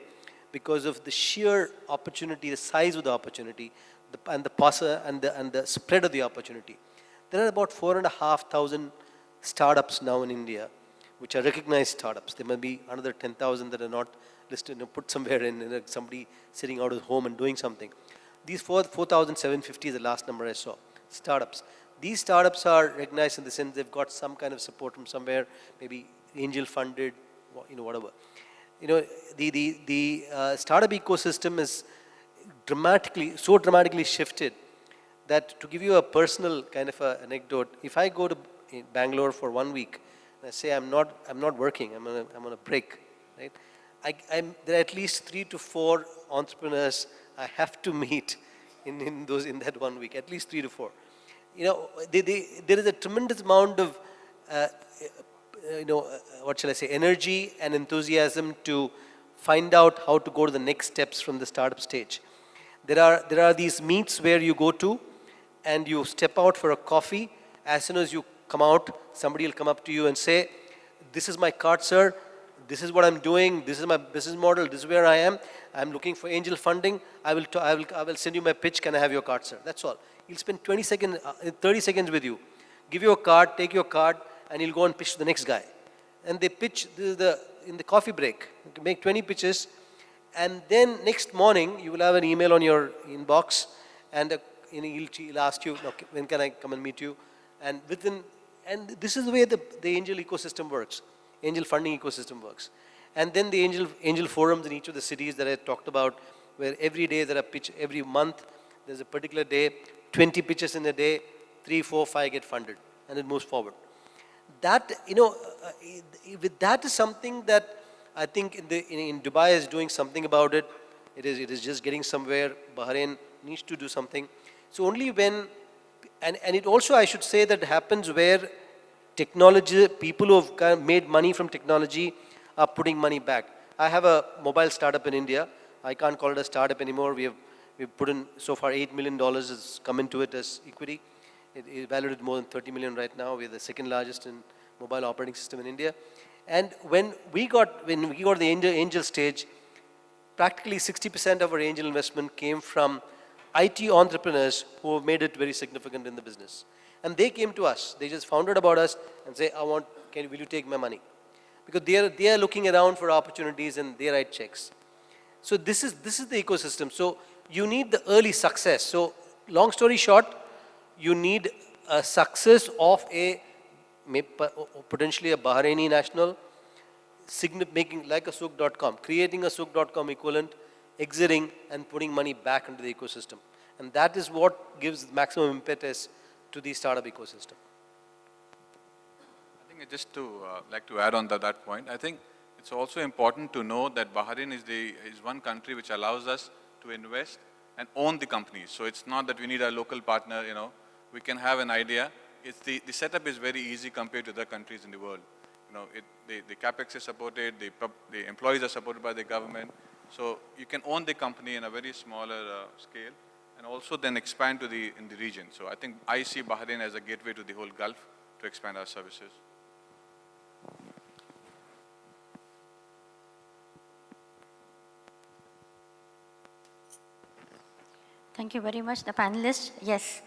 because of the sheer opportunity, the size of the opportunity, and the spread of the opportunity. There are about 4,500 startups now in India, which are recognized startups. There may be another 10,000 that are not put somewhere in somebody sitting out of home and doing something. These 4,750 is the last number I saw, startups. These startups are recognized in the sense they've got some kind of support from somewhere, maybe angel funded, whatever. The startup ecosystem is so dramatically shifted that, to give you a personal kind of anecdote, if I go to Bangalore for 1 week and I say I'm not working, I'm on a break, right? There are at least 3 to 4 entrepreneurs I have to meet in that 1 week, at least 3 to 4. There is a tremendous amount of what shall I say, energy and enthusiasm to find out how to go to the next steps from the startup stage. There are these meets where you go to and you step out for a coffee. As soon as you come out, somebody will come up to you and say, "This is my card, sir. This is what I'm doing. This is my business model. This is where I am. I'm looking for angel funding. I will send you my pitch. Can I have your card, sir?" That's all. He'll spend 20 seconds, 30 seconds with you. Give you a card, take your card, and he'll go and pitch to the next guy. And they pitch in the coffee break. You can make 20 pitches. And then next morning, you will have an email on your inbox, and he'll ask you, "Okay, when can I come and meet you?" And this is the way the angel ecosystem works, angel funding ecosystem works. And then the angel forums in each of the cities that I talked about, where every day there are every month there's a particular day, 20 pitches in a day, 3, 4, 5 get funded, and it moves forward. That, that is something that I think in Dubai is doing something about it. It is just getting somewhere. Bahrain needs to do something. So only when, and it also, I should say, that happens where technology, people who have kind of made money from technology are putting money back. I have a mobile startup in India. I can't call it a startup anymore. We've put in, so far, $8 million has come into it as equity. It is valued at more than 30 million right now. We're the second largest in mobile operating system in India. And when we got the angel stage, practically 60% of our angel investment came from IT entrepreneurs who have made it very significant in the business. And they came to us. They just found out about us and say, will you take my money? Because they are looking around for opportunities and they write checks. So this is the ecosystem. So you need the early success. So long story short, you need a success of potentially a Bahraini national, making like a souk.com, creating a souk.com equivalent, exiting and putting money back into the ecosystem. And that is what gives maximum impetus to the startup ecosystem. I think just to like to add on to that point, I think it's also important to know that Bahrain is one country which allows us to invest and own the companies. So it's not that we need a local partner, we can have an idea. It's the setup is very easy compared to other countries in the world. The capex is supported, the employees are supported by the government. So you can own the company in a very smaller scale and also then expand in the region. So I think I see Bahrain as a gateway to the whole Gulf to expand our services. Thank you very much, the panelists. Yes,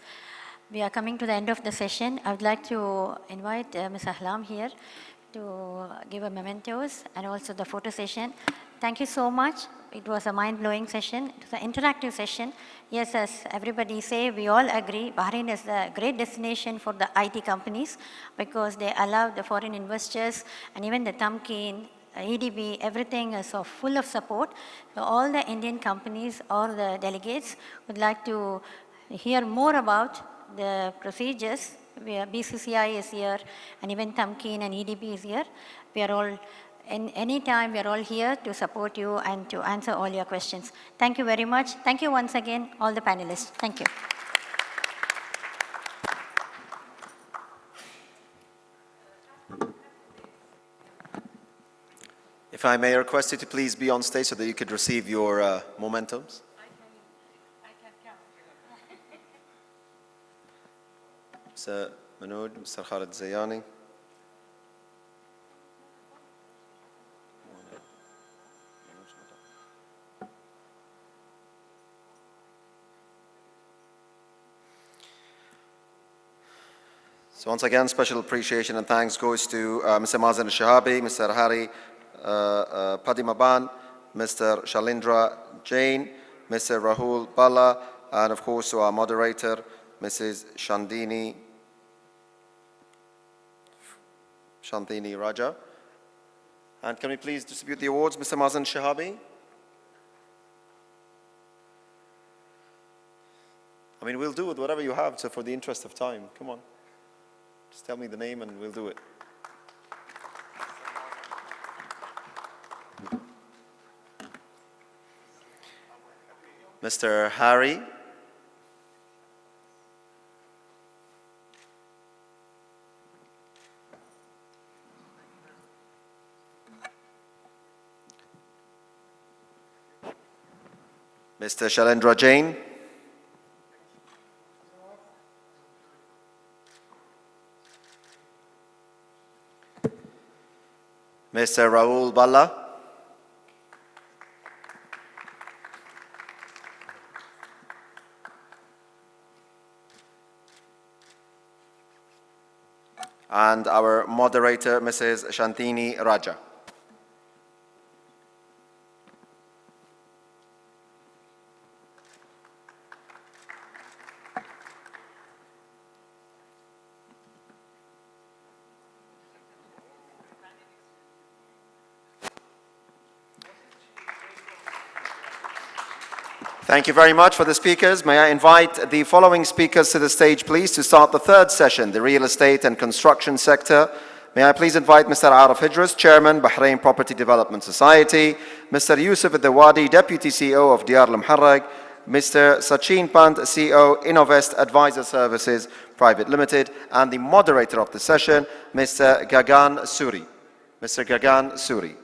we are coming to the end of the session. I would like to invite Ms. Ahlam here to give a mementos and also the photo session. Thank you so much. It was a mind-blowing session. It was an interactive session. Yes, as everybody say, we all agree, Bahrain is a great destination for the IT companies because they allow the foreign investors and even the Tamkeen, EDB, everything is full of support. So all the Indian companies or the delegates would like to hear more about the procedures. BCCI is here, and even Tamkeen and EDB is here. We are all, any time, we are all here to support you and to answer all your questions. Thank you very much. Thank you once again, all the panelists. Thank you. If I may request you to please be on stage so that you could receive your momentums. Mr. Manood, Mr. Khalid Zayani. So once again, special appreciation and thanks goes to Mr. Mazen Al-Shahabi, Mr. Hari Padimaban, Mr. Shalindra Jain, Mr. Rahul Bala, and of course to our moderator, Mrs. Shantini Raja. And can we please distribute the awards, Mr. Mazen Shahabi? I mean, we'll do with whatever you have, so for the interest of time. Come on. Just tell me the name and we'll do it. Mr. Harry. Mr. Shalendra Jain. Mr. Rahul Balla. And our moderator, Mrs. Shantini Raja. Thank you very much for the speakers. May I invite the following speakers to the stage, please, to start the third session, the real estate and construction sector. May I please invite Mr. Arif Hijras, Chairman, Bahrain Property Development Society, Mr. Yusuf Al-Dawadi, Deputy CEO of Diyar Al-Muharraq, Mr. Sachin Pant, CEO, Innovest Advisor Services Private Limited, and the moderator of the session, Mr. Gagan Suri. Mr. Gagan Suri.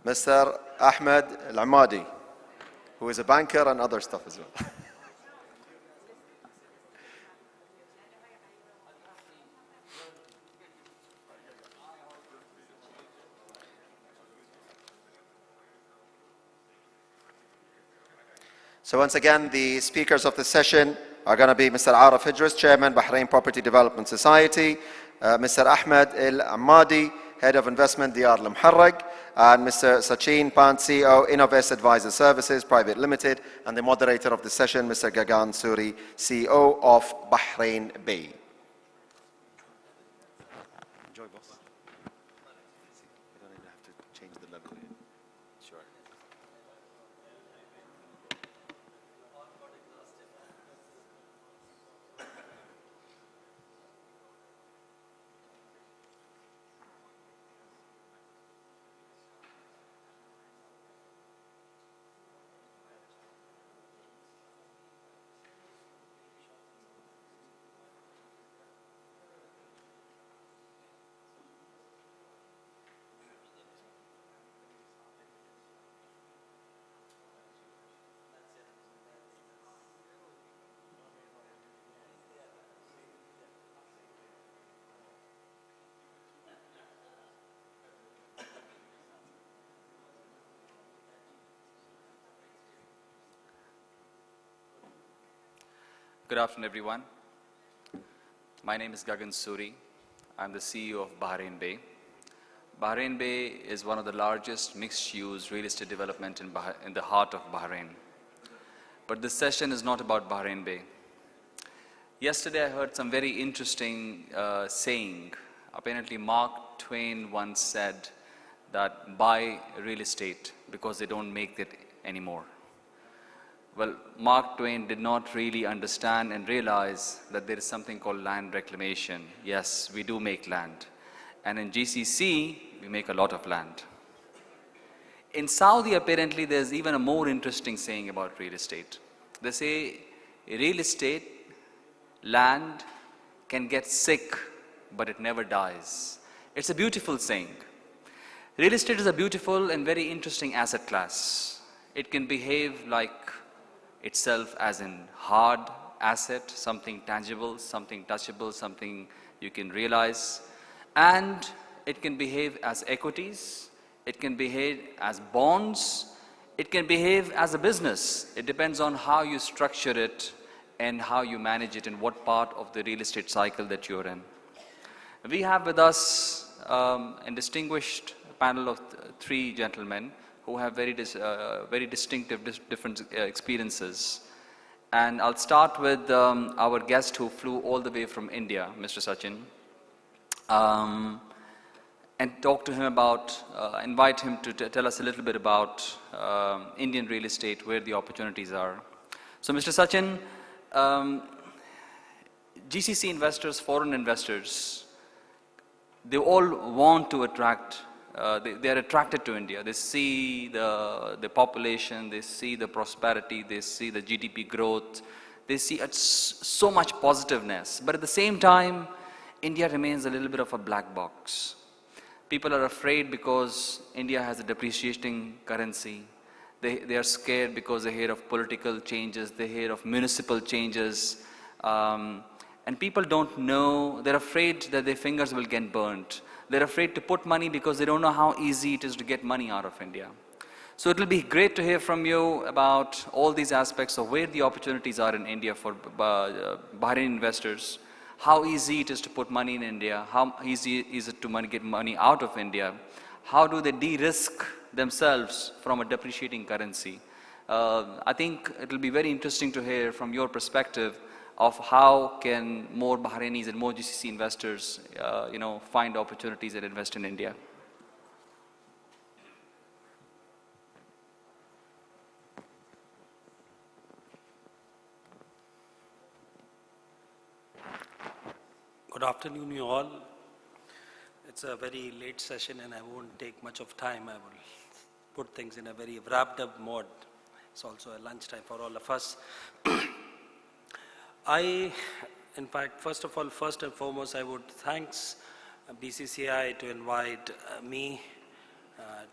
Mr. Ahmed Al-Amadi, who is a banker and other stuff as well. So once again, the speakers of the session are going to be Mr. Arif Hijras, Chairman, Bahrain Property Development Society, Mr. Ahmed Al-Amadi, Head of Investment, Diyar Al-Muharraq, and Mr. Sachin Pant, CEO, Innovest Advisor Services Private Limited, and the moderator of the session, Mr. Gagan Suri, CEO of Bahrain Bay. Enjoy, boss. You don't even have to change the level. Sure. Good afternoon, everyone. My name is Gagan Suri. I'm the CEO of Bahrain Bay. Bahrain Bay is one of the largest mixed-use real estate development in the heart of Bahrain. But this session is not about Bahrain Bay. Yesterday, I heard some very interesting saying. Apparently, Mark Twain once said that buy real estate because they don't make it anymore. Well, Mark Twain did not really understand and realize that there is something called land reclamation. Yes, we do make land. And in GCC, we make a lot of land. In Saudi, apparently, there's even a more interesting saying about real estate. They say real estate, land can get sick, but it never dies. It's a beautiful saying. Real estate is a beautiful and very interesting asset class. It can behave like itself as in hard asset, something tangible, something touchable, something you can realize. And it can behave as equities, it can behave as bonds, it can behave as a business. It depends on how you structure it and how you manage it and what part of the real estate cycle that you're in. We have with us a distinguished panel of three gentlemen who have very distinctive, different experiences. And I'll start with our guest who flew all the way from India, Mr. Sachin, and talk to him about, invite him to tell us a little bit about Indian real estate, where the opportunities are. So Mr. Sachin, GCC investors, foreign investors, they all want to attract, they are attracted to India. They see the population, they see the prosperity, they see the GDP growth, they see so much positiveness. But at the same time, India remains a little bit of a black box. People are afraid because India has a depreciating currency. They are scared because they hear of political changes, they hear of municipal changes. And people don't know, they're afraid that their fingers will get burnt. They're afraid to put money because they don't know how easy it is to get money out of India. So it will be great to hear from you about all these aspects of where the opportunities are in India for Bahrain investors, how easy it is to put money in India, how easy is it to get money out of India, how do they de-risk themselves from a depreciating currency. I think it will be very interesting to hear from your perspective of how can more Bahrainis and more GCC investors find opportunities and invest in India. Good afternoon, you all. It's a very late session and I won't take much of time. I will put things in a very wrapped up mode. It's also a lunchtime for all of us. In fact, first and foremost, I would thank BCCI to invite me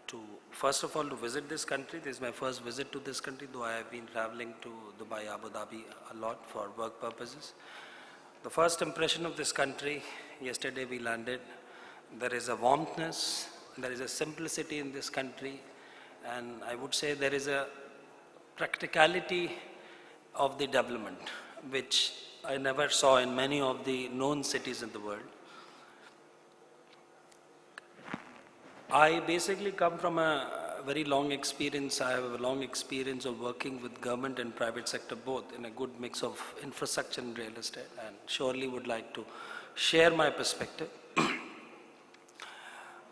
to, first of all, to visit this country. This is my first visit to this country, though I have been traveling to Dubai, Abu Dhabi a lot for work purposes. The first impression of this country, yesterday we landed, there is a warmthness, there is a simplicity in this country, and I would say there is a practicality of the development, which I never saw in many of the known cities in the world. I basically come from a very long experience. I have a long experience of working with government and private sector both in a good mix of infrastructure and real estate, and surely would like to share my perspective.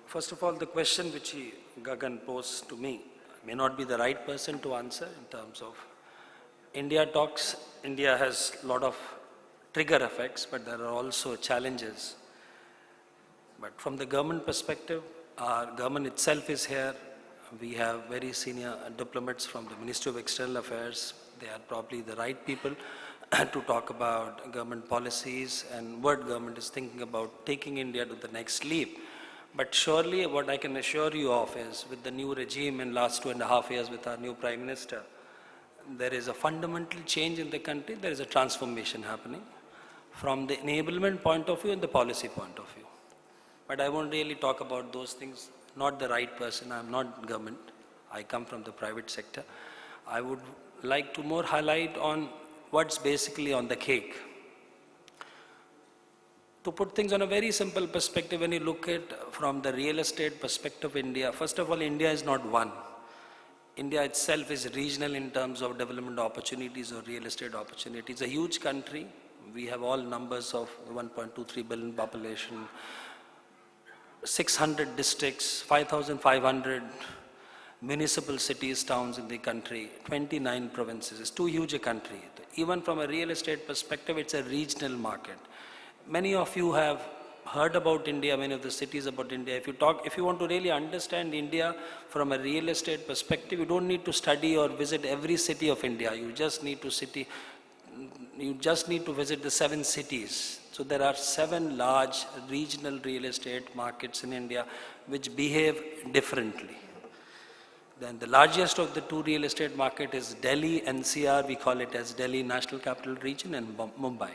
First of all, the question which Gagan posed to me, I may not be the right person to answer in terms of India talks. India has a lot of trigger effects, but there are also challenges. But from the government perspective, our government itself is here. We have very senior diplomats from the Ministry of External Affairs. They are probably the right people to talk about government policies and what government is thinking about taking India to the next leap. But surely what I can assure you of is with the new regime in last 2.5 years with our new Prime Minister, there is a fundamental change in the country. There is a transformation happening from the enablement point of view and the policy point of view. But I won't really talk about those things. Not the right person. I'm not government. I come from the private sector. I would like to more highlight on what's basically on the cake. To put things on a very simple perspective, when you look at from the real estate perspective of India, first of all, India is not one. India itself is regional in terms of development opportunities or real estate opportunities. It's a huge country. We have all numbers of 1.23 billion population, 600 districts, 5,500 municipal cities, towns in the country, 29 provinces. It's too huge a country. Even from a real estate perspective, it's a regional market. Many of you have heard about India, many of the cities about India. If you want to really understand India from a real estate perspective, you don't need to study or visit every city of India. You just need to visit the 7 cities. So So there are 7 large regional real estate markets in India which behave differently. Then the largest of the 2 real estate market is Delhi NCR, we call it as Delhi National Capital Region, and Mumbai.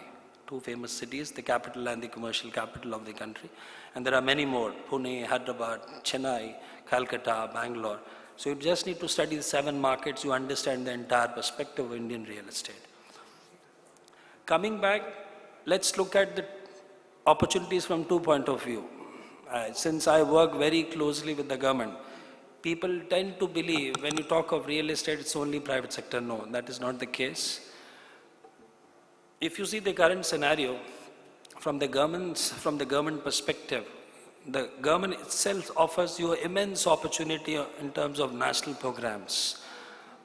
2 famous cities, the capital and the commercial capital of the country. And there are many more, Pune, Hyderabad, Chennai, Calcutta, Bangalore. So you just need to study the 7 markets, you understand the entire perspective of Indian real estate. Coming back, let's look at the opportunities from 2 points of view. Since I work very closely with the government, people tend to believe when you talk of real estate, it's only private sector. No, that is not the case. If you see the current scenario from the government perspective, the government itself offers you immense opportunity in terms of national programs.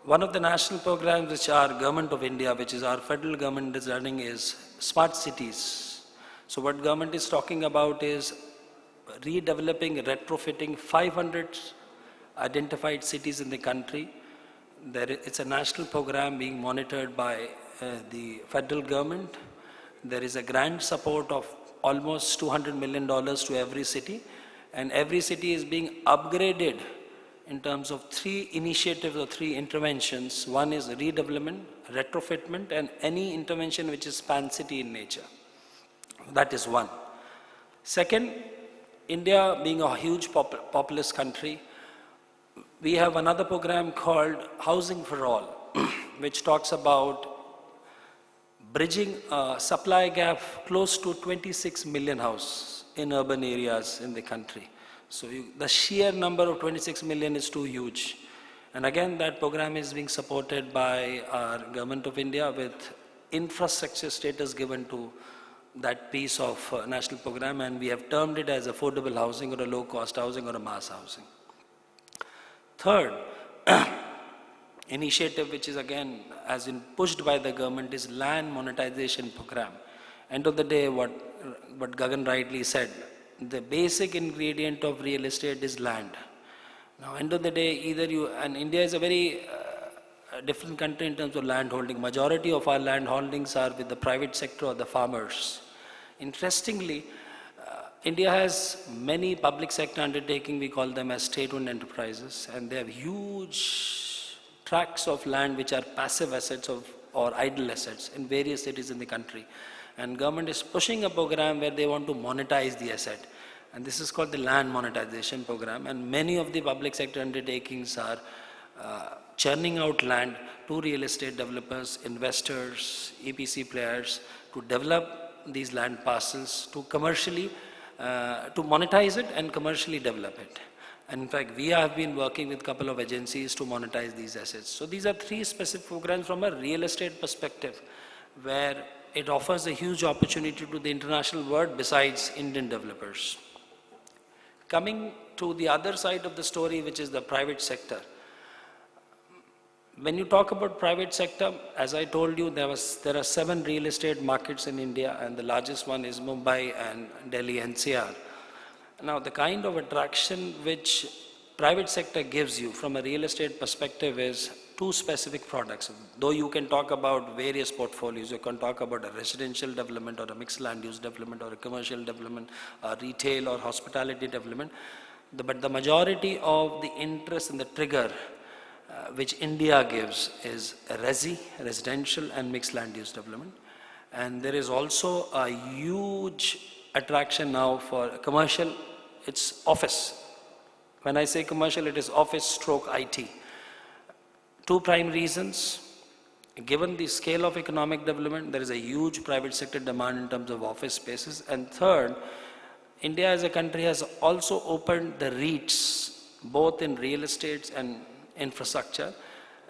One of the national programs which our government of India, which is our federal government is running, is smart cities. So what government is talking about is redeveloping, retrofitting 500 identified cities in the country. It's a national program being monitored by the federal government. There is a grant support of almost $200 million to every city, and every city is being upgraded in terms of 3 initiatives or 3 interventions. One is redevelopment, retrofitment, and any intervention which is pan-city in nature. That is one. Second, India being a huge populous country, we have another program called Housing for All, which talks about bridging a supply gap close to 26 million houses in urban areas in the country. So the sheer number of 26 million is too huge. And again, that program is being supported by our government of India with infrastructure status given to that piece of national program, and we have termed it as affordable housing or a low-cost housing or a mass housing. Third initiative, which is again has been pushed by the government, is land monetization program. End of the day, what Gagan rightly said, the basic ingredient of real estate is land. Now, end of the day, and India is a very different country in terms of land holding. Majority of our land holdings are with the private sector or the farmers. Interestingly, India has many public sector undertakings, we call them as state-owned enterprises, and they have huge tracts of land which are passive assets or idle assets in various cities in the country. And government is pushing a program where they want to monetize the asset. And this is called the land monetization program. And many of the public sector undertakings are churning out land to real estate developers, investors, EPC players to develop these land parcels to commercially to monetize it and commercially develop it. And in fact, we have been working with a couple of agencies to monetize these assets. So these are 3 specific programs from a real estate perspective, where it offers a huge opportunity to the international world besides Indian developers. Coming to the other side of the story, which is the private sector. When you talk about private sector, as I told you, there are 7 real estate markets in India, and the largest one is Mumbai and Delhi NCR. Now, the kind of attraction which private sector gives you from a real estate perspective is 2 specific products. Though you can talk about various portfolios, you can talk about a residential development or a mixed land use development or a commercial development, a retail or hospitality development. But the majority of the interest and the trigger which India gives is residential and mixed land use development. And there is also a huge attraction now for commercial, it's office. When I say commercial, it is office stroke IT. 2 prime reasons. Given the scale of economic development, there is a huge private sector demand in terms of office spaces. And third, India as a country has also opened the REITs, both in real estate and infrastructure,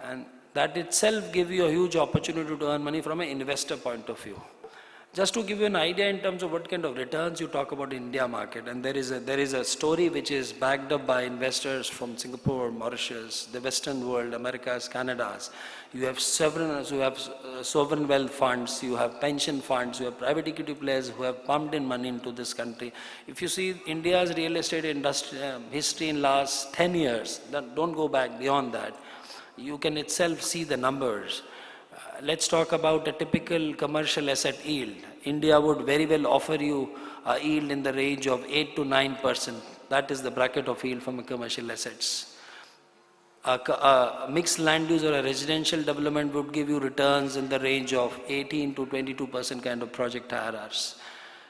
and that itself gives you a huge opportunity to earn money from an investor point of view. Just to give you an idea in terms of what kind of returns you talk about in India market, and there is a story which is backed up by investors from Singapore, Mauritius, the Western world, Americas, Canadas. You have sovereign wealth funds, you have pension funds, you have private equity players who have pumped in money into this country. If you see India's real estate industry history in last 10 years, don't go back beyond that, you can itself see the numbers. Let's talk about a typical commercial asset yield. India would very well offer you a yield in the range of 8 to 9%. That is the bracket of yield from commercial assets. A mixed land use or a residential development would give you returns in the range of 18 to 22% kind of project IRRs.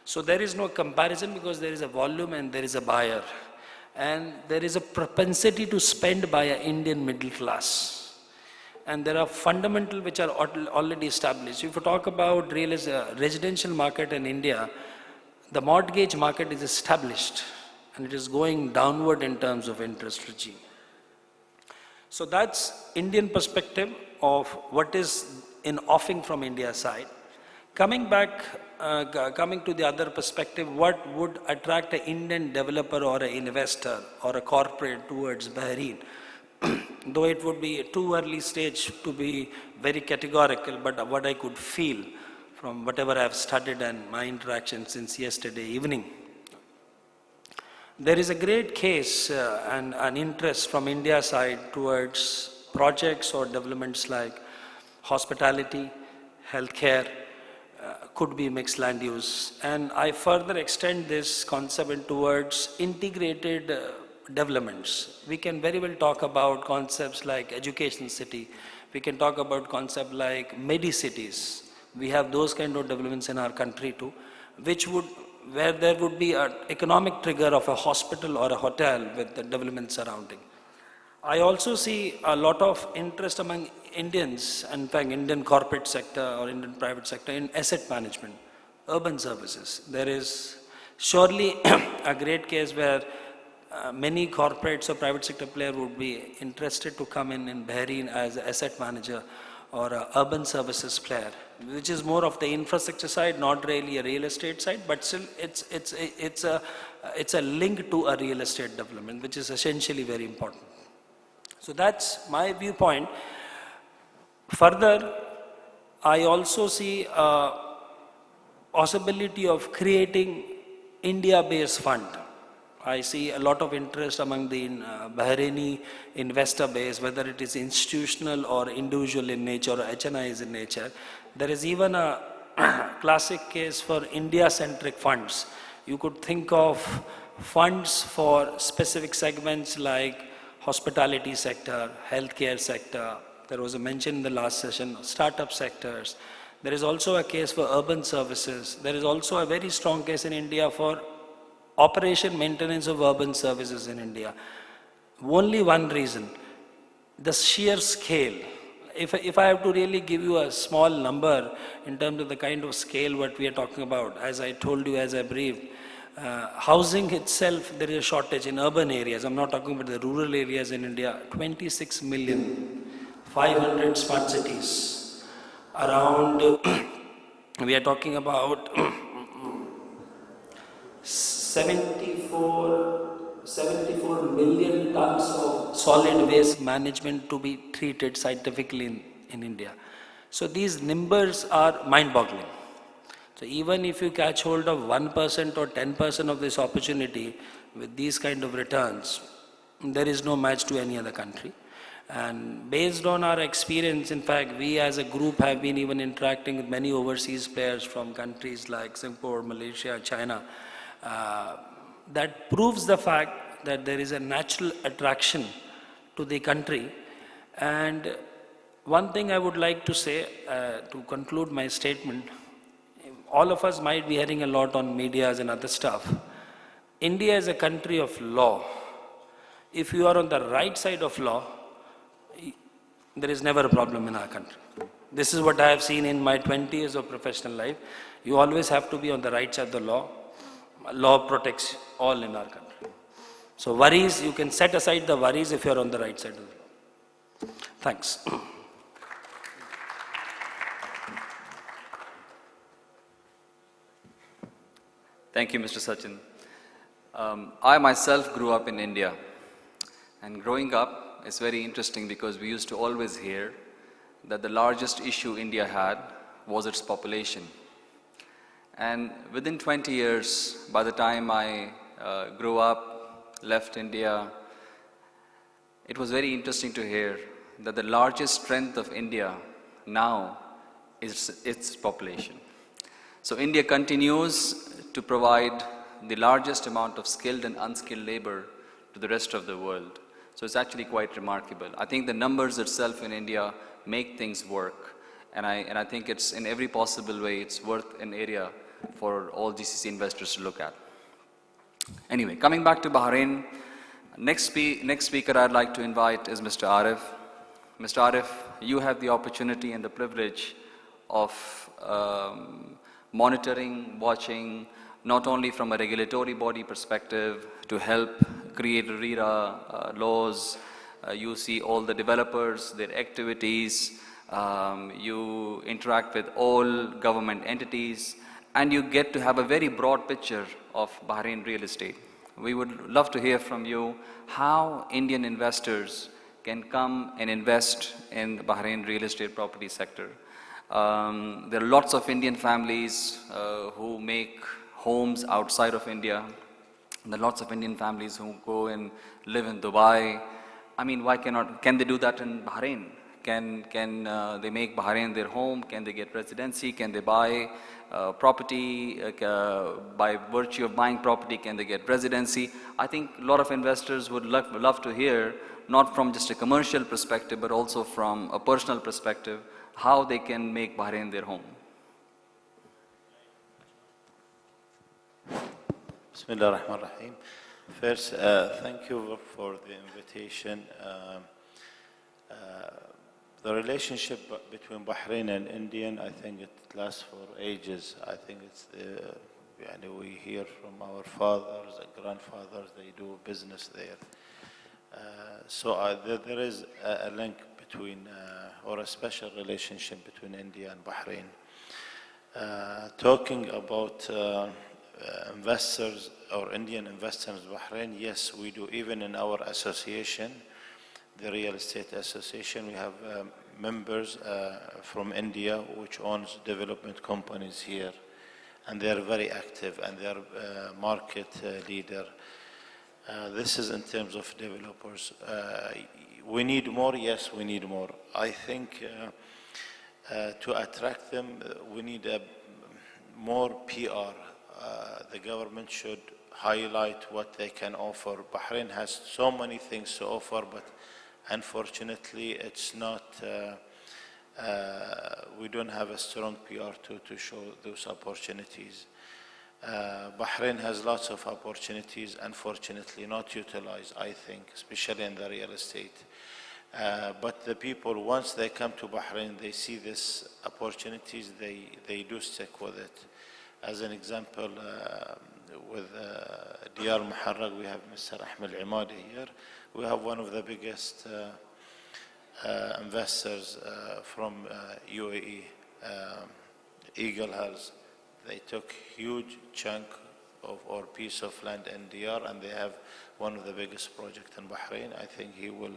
So there is no comparison because there is a volume and there is a buyer. And there is a propensity to spend by an Indian middle class. And there are fundamentals which are already established. If you talk about residential market in India, the mortgage market is established and it is going downward in terms of interest regime. So that's Indian perspective of what is in offering from India's side. Coming to the other perspective, what would attract an Indian developer or an investor or a corporate towards Bahrain? Though it would be too early stage to be very categorical, but what I could feel from whatever I have studied and my interaction since yesterday evening. There is a great case and an interest from India's side towards projects or developments like hospitality, healthcare, could be mixed land use. And I further extend this concept towards integrated developments. We can very well talk about concepts like education city. We can talk about concepts like medi-cities. We have those kind of developments in our country too, where there would be an economic trigger of a hospital or a hotel with the development surrounding. I also see a lot of interest among Indians, in fact Indian corporate sector or Indian private sector in asset management, urban services. There is surely a great case where many corporates or private sector player would be interested to come in Bahrain as an asset manager or an urban services player, which is more of the infrastructure side, not really a real estate side, but still it's a link to a real estate development, which is essentially very important. So that's my viewpoint. Further, I also see a possibility of creating India-based fund. I see a lot of interest among the Bahraini investor base, whether it is institutional or individual in nature or HNIs in nature. There is even a classic case for India-centric funds. You could think of funds for specific segments like hospitality sector, healthcare sector. There was a mention in the last session of startup sectors. There is also a case for urban services. There is also a very strong case in India for operation maintenance of urban services in India. Only one reason, the sheer scale. If I have to really give you a small number in terms of the kind of scale what we are talking about, as I told you as I briefed, housing itself, there is a shortage in urban areas. I'm not talking about the rural areas in India. 26 million, 500 smart cities. Around, we are talking about 74 million tons of solid waste management to be treated scientifically in India. So these numbers are mind-boggling. So even if you catch hold of 1% or 10% of this opportunity with these kind of returns, there is no match to any other country. And based on our experience, in fact, we as a group have been even interacting with many overseas players from countries like Singapore, Malaysia, China. That proves the fact that there is a natural attraction to the country. And one thing I would like to say to conclude my statement, all of us might be hearing a lot on medias and other stuff. India is a country of law. If you are on the right side of law, there is never a problem in our country. This is what I have seen in my 20 years of professional life. You always have to be on the right side of the law. Law protects all in our country. So worries, you can set aside the worries if you are on the right side of the law. Thanks. Thank you, Mr. Sachin. I myself grew up in India. And growing up is very interesting because we used to always hear that the largest issue India had was its population. And within 20 years, by the time I grew up, left India, it was very interesting to hear that the largest strength of India now is its population. So India continues to provide the largest amount of skilled and unskilled labor to the rest of the world. So it's actually quite remarkable. I think the numbers itself in India make things work. And I think it's in every possible way, it's worth an area for all GCC investors to look at. Anyway, coming back to Bahrain, next speaker I'd like to invite is Mr. Arif. Mr. Arif, you have the opportunity and the privilege of monitoring, watching, not only from a regulatory body perspective to help create RERA laws, you see all the developers, their activities, you interact with all government entities, and you get to have a very broad picture of Bahrain real estate. We would love to hear from you how Indian investors can come and invest in the Bahrain real estate property sector. There are lots of Indian families who make homes outside of India. There are lots of Indian families who go and live in Dubai. I mean, why can they do that in Bahrain? Can they make Bahrain their home? Can they get residency? Can they buy property? By virtue of buying property, can they get residency? I think a lot of investors would love to hear, not from just a commercial perspective, but also from a personal perspective, how they can make Bahrain their home. Bismillah ar-Rahman ar-Rahim. First, thank you for the invitation. The relationship between Bahrain and India, I think it lasts for ages. I think it's we hear from our fathers and grandfathers, they do business there. So there is a link between, or a special relationship between India and Bahrain. Talking about investors or Indian investors in Bahrain, yes, we do. Even in our association, the Real Estate Association, we have members from India which owns development companies here, and they are very active and they are market leader. This is in terms of developers. We need more, yes, we need more. I think to attract them, we need more PR. The government should highlight what they can offer. Bahrain has so many things to offer, but unfortunately, it's not, we don't have a strong PR to show those opportunities. Bahrain has lots of opportunities, unfortunately not utilized, I think, especially in the real estate. But the people, once they come to Bahrain, they see these opportunities, they do stick with it. As an example, with Diyar Muharraq, we have Mr. Ahmed Imadi here. We have one of the biggest investors from UAE, Eagle Hills. They took huge chunk of or piece of land in Diyar, and they have one of the biggest projects in Bahrain. I think he will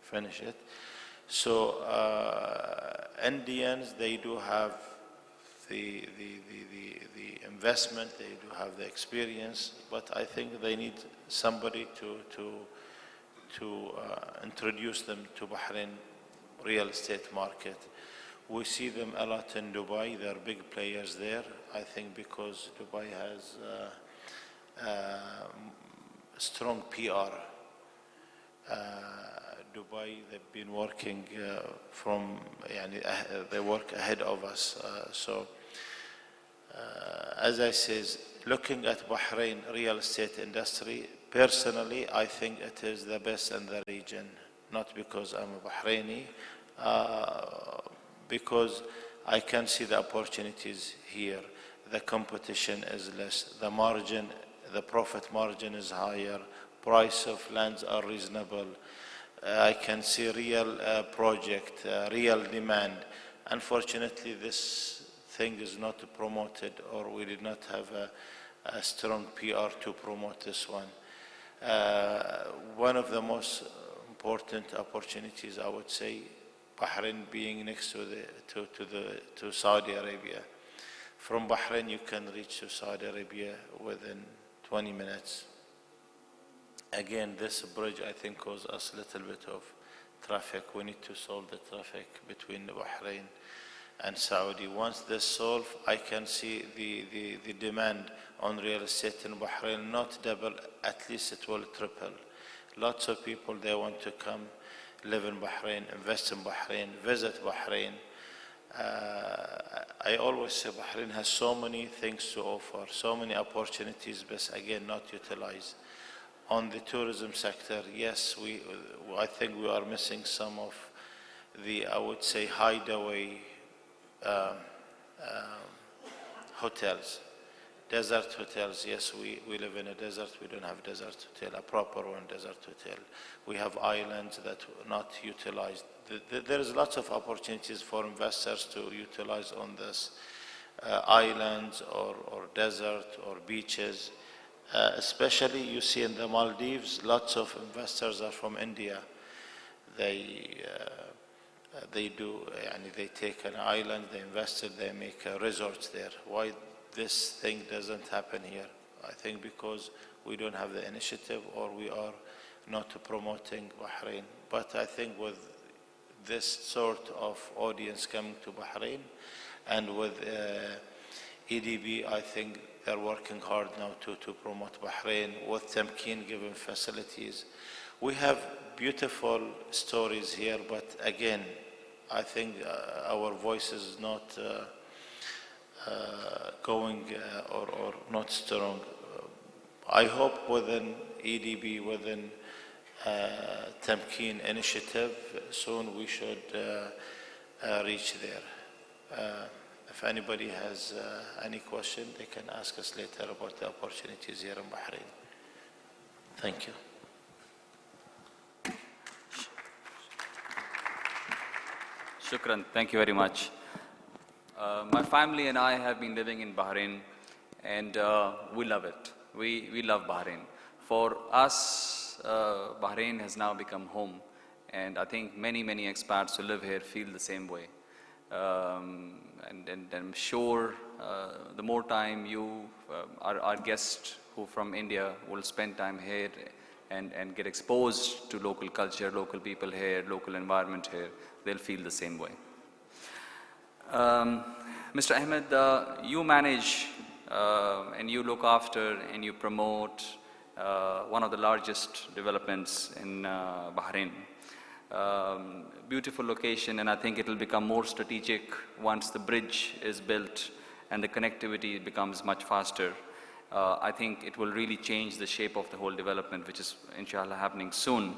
finish it. So Indians, they do have the investment, they do have the experience, but I think they need somebody to introduce them to Bahrain real estate market. We see them a lot in Dubai. They are big players there. I think because Dubai has strong PR. Dubai, they've been working they work ahead of us. As I says, looking at Bahrain real estate industry, personally, I think it is the best in the region. Not because I'm a Bahraini, because I can see the opportunities here. The competition is less. The margin, the profit margin is higher. Price of lands are reasonable. I can see real project, real demand. Unfortunately, this thing is not promoted, or we did not have a strong PR to promote this one. One of the most important opportunities, I would say, Bahrain being next to Saudi Arabia. From Bahrain, you can reach to Saudi Arabia within 20 minutes. Again, this bridge, I think, causes us a little bit of traffic. We need to solve the traffic between Bahrain and Saudi. Once this solved, I can see the demand on real estate in Bahrain not double, at least it will triple. Lots of people, they want to come, live in Bahrain, invest in Bahrain, visit Bahrain. I always say Bahrain has so many things to offer, so many opportunities, but again, not utilized. On the tourism sector, yes, I think we are missing some of the, I would say, hideaway hotels. Desert hotels, yes, we live in a desert, we don't have desert hotel, a proper one desert hotel. We have islands that are not utilized. There is lots of opportunities for investors to utilize on this islands or desert or beaches. Especially you see in the Maldives, lots of investors are from India. They take an island, they invest it, they make a resort there. Why this thing doesn't happen here? I think because we don't have the initiative or we are not promoting Bahrain. But I think with this sort of audience coming to Bahrain and with EDB, I think they're working hard now to promote Bahrain with Tamkeen given facilities. We have beautiful stories here, but again, I think our voice is not going or not strong. I hope within EDB, within Tamkeen initiative, soon we should reach there. If anybody has any question, they can ask us later about the opportunities here in Bahrain. Thank you. Shukran, thank you very much. My family and I have been living in Bahrain, and we love it. We love Bahrain. For us, Bahrain has now become home, and I think many expats who live here feel the same way. And I'm sure the more time our guests who from India will spend time here and get exposed to local culture, local people here, local environment here, they'll feel the same way. Mr. Ahmed, you manage and you look after and you promote one of the largest developments in Bahrain. Beautiful location, and I think it will become more strategic once the bridge is built and the connectivity becomes much faster. I think it will really change the shape of the whole development, which is inshallah happening soon.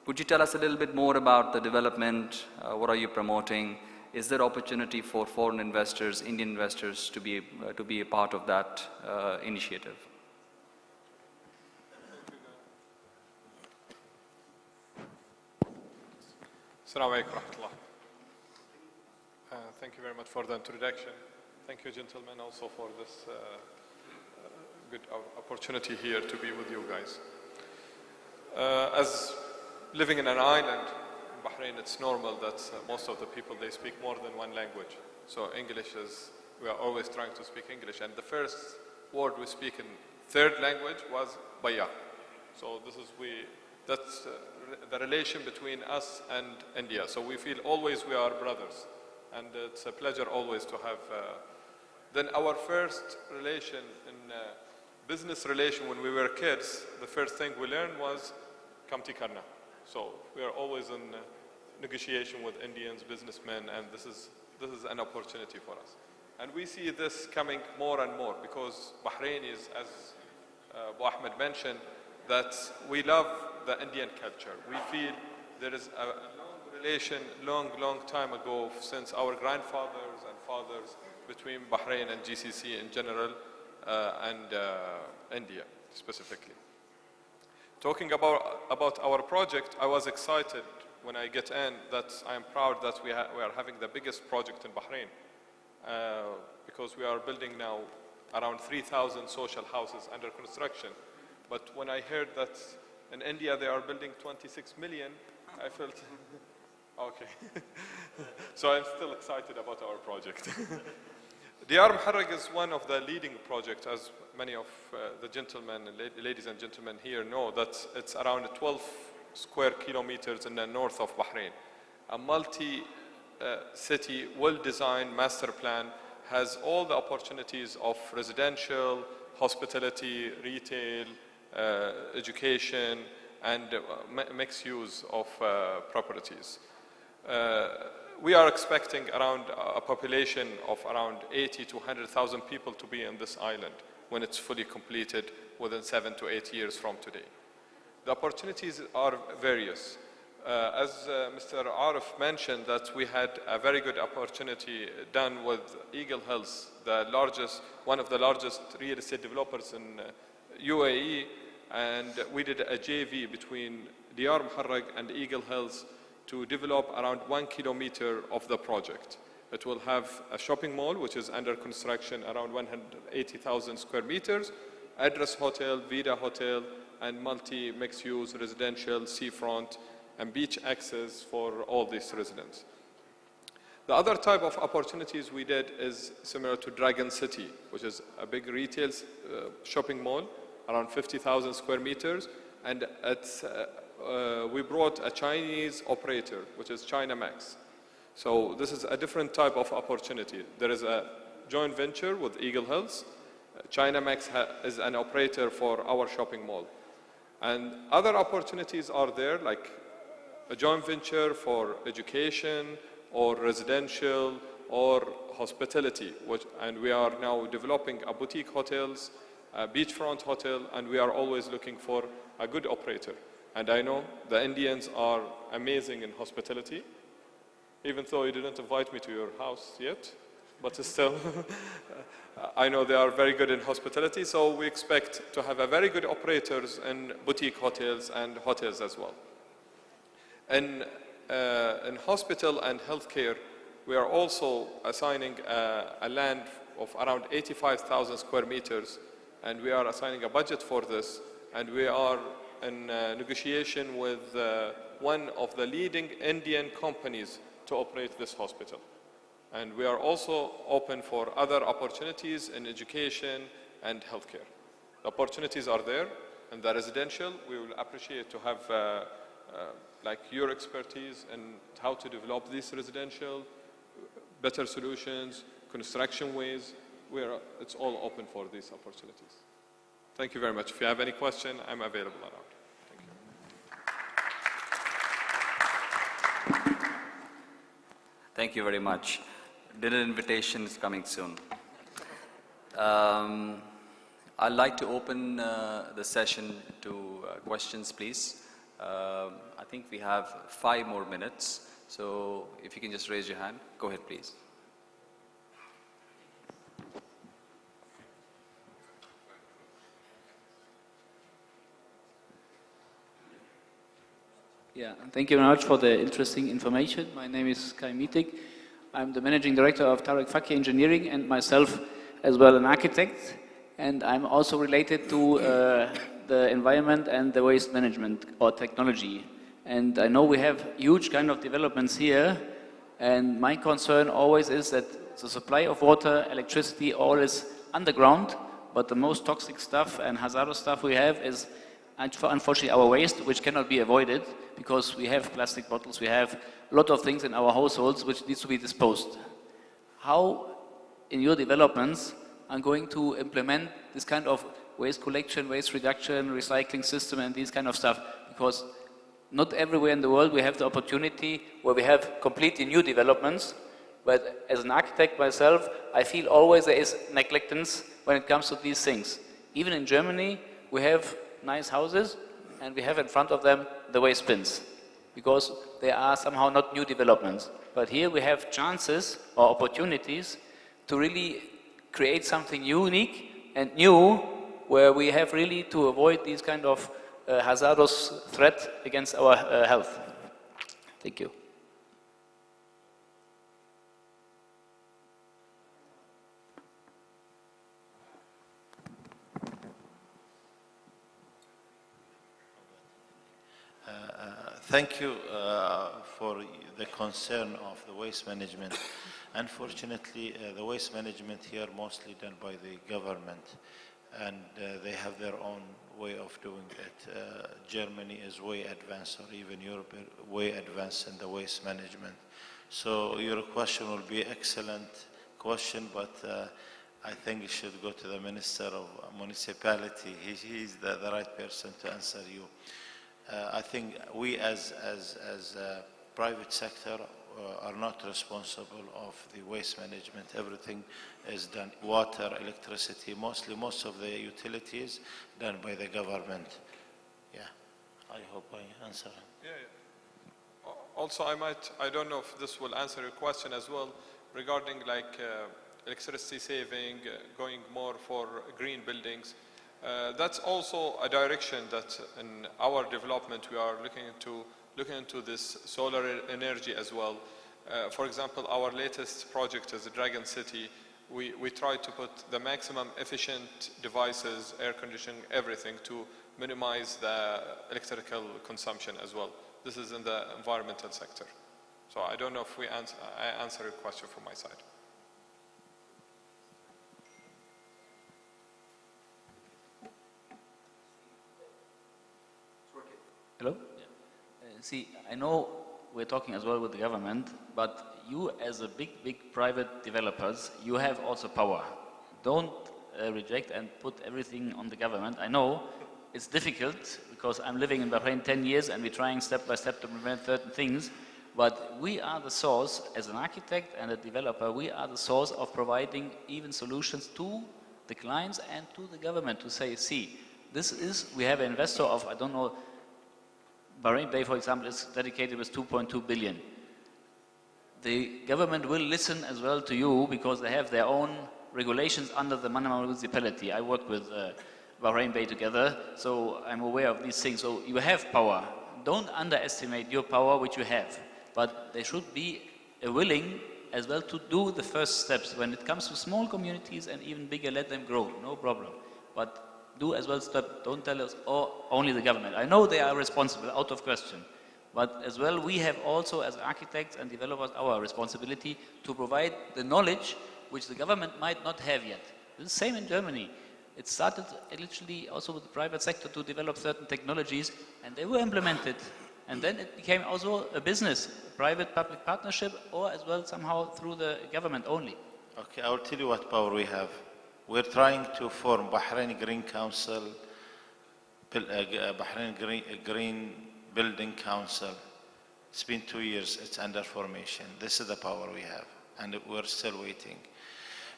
Could you tell us a little bit more about the development? What are you promoting? Is there opportunity for foreign investors, Indian investors, to be a part of that initiative? Assalamu alaikum warahmatullah. Thank you very much for the introduction. Thank you, gentlemen, also for this good opportunity here to be with you guys. As living in an island, in Bahrain, it's normal that most of the people, they speak more than one language. So English is, we are always trying to speak English. And the first word we speak in third language was Baya. So that's the relation between us and India. So we feel always we are brothers. And it's a pleasure always to have. Then our first relation in business relation when we were kids, the first thing we learned was Kamti Karna. So we are always in negotiation with Indians, businessmen, and this is an opportunity for us. And we see this coming more and more because Bahrain is, as Abu Ahmed mentioned, that we love the Indian culture. We feel there is a long relation, long time ago since our grandfathers and fathers between Bahrain and GCC in general and India specifically. Talking about our project, I was excited when I get in that I am proud that we are having the biggest project in Bahrain because we are building now around 3,000 social houses under construction. But when I heard that in India they are building 26 million, I felt, okay. So I'm still excited about our project. Diyar Muharraq is one of the leading projects, as many of the gentlemen, ladies and gentlemen here know, that it's around 12 square kilometers in the north of Bahrain. A city, well-designed master plan, has all the opportunities of residential, hospitality, retail, education, and mixed use of properties. We are expecting around a population of around 80 to 100,000 people to be in this island when it's fully completed within 7 to 8 years from today. The opportunities are various. As Mr. Arif mentioned, that we had a very good opportunity done with Eagle Health, one of the largest real estate developers in UAE, and we did a JV between Diyar Muharraq and Eagle Health to develop around 1 kilometer of the project. It will have a shopping mall, which is under construction, around 180,000 square meters, address hotel, Vida hotel, and multi-mixed use residential, seafront, and beach access for all these residents. The other type of opportunities we did is similar to Dragon City, which is a big retail shopping mall, around 50,000 square meters, and we brought a Chinese operator, which is China Max. So this is a different type of opportunity. There is a joint venture with Eagle Health. China Max is an operator for our shopping mall. And other opportunities are there, like a joint venture for education or residential or hospitality. And we are now developing a boutique hotels, a beachfront hotel, and we are always looking for a good operator. And I know the Indians are amazing in hospitality, even though you didn't invite me to your house yet, but still, I know they are very good in hospitality, so we expect to have a very good operators in boutique hotels and hotels as well. In hospital and healthcare, we are also assigning a land of around 85,000 square meters, and we are assigning a budget for this, and we are in negotiation with one of the leading Indian companies to operate this hospital. And we are also open for other opportunities in education and healthcare. The opportunities are there. In the residential, we will appreciate to have like your expertise in how to develop this residential, better solutions, construction ways. It's all open for these opportunities. Thank you very much. If you have any question, I'm available around. Thank you very much. Dinner invitation is coming soon. I'd like to open the session to questions, please. I think we have 5 more minutes. So if you can just raise your hand. Go ahead, please. Yeah, thank you very much for the interesting information. My name is Kai Mietig. I'm the managing director of Tarek Fakir Engineering, and myself as well an architect. And I'm also related to the environment and the waste management or technology. And I know we have huge kind of developments here. And my concern always is that the supply of water, electricity, all is underground. But the most toxic stuff and hazardous stuff we have is unfortunately our waste, which cannot be avoided because we have plastic bottles, we have a lot of things in our households which needs to be disposed. How, in your developments, are going to implement this kind of waste collection, waste reduction, recycling system and these kind of stuff? Because not everywhere in the world we have the opportunity where we have completely new developments, but as an architect myself, I feel always there is negligence when it comes to these things. Even in Germany, we have nice houses, and we have in front of them the waste bins, because they are somehow not new developments. But here we have chances or opportunities to really create something unique and new, where we have really to avoid these kind of hazardous threat against our health. Thank you. Thank you for the concern of the waste management. Unfortunately, the waste management here mostly done by the government, and they have their own way of doing it. Germany is way advanced, or even Europe way advanced in the waste management. So your question will be excellent question, but I think you should go to the Minister of Municipality. He's the right person to answer you. I think we as private sector are not responsible of the waste management. Everything is done, water, electricity, most of the utilities done by the government. Yeah, I hope I answer. Yeah. Also, I don't know if this will answer your question as well regarding like electricity saving, going more for green buildings. That's also a direction that in our development we are looking into this solar energy as well. For example, our latest project is the Dragon City. We try to put the maximum efficient devices, air conditioning, everything to minimize the electrical consumption as well. This is in the environmental sector. So I don't know if I answer your question from my side. Hello? See, I know we're talking as well with the government, but you as a big private developers, you have also power. Don't reject and put everything on the government. I know it's difficult because I'm living in Bahrain 10 years and we're trying step by step to prevent certain things, but we are the source, as an architect and a developer, we are the source of providing even solutions to the clients and to the government to say, see, we have an investor of, I don't know, Bahrain Bay, for example, is dedicated with 2.2 billion. The government will listen as well to you because they have their own regulations under the Manama municipality. I work with Bahrain Bay together, so I'm aware of these things. So you have power. Don't underestimate your power, which you have. But they should be willing as well to do the first steps. When it comes to small communities and even bigger, let them grow, no problem. But do as well step, don't tell us, oh, only the government. I know they are responsible, out of question. But as well, we have also, as architects and developers, our responsibility to provide the knowledge which the government might not have yet. It's the same in Germany. It started literally also with the private sector to develop certain technologies, and they were implemented. And then it became also a business, a private-public partnership, or as well somehow through the government only. Okay, I will tell you what power we have. We're trying to form Bahrain Green Council, Bahrain Green Building Council. It's been 2 years, it's under formation. This is the power we have, and we're still waiting.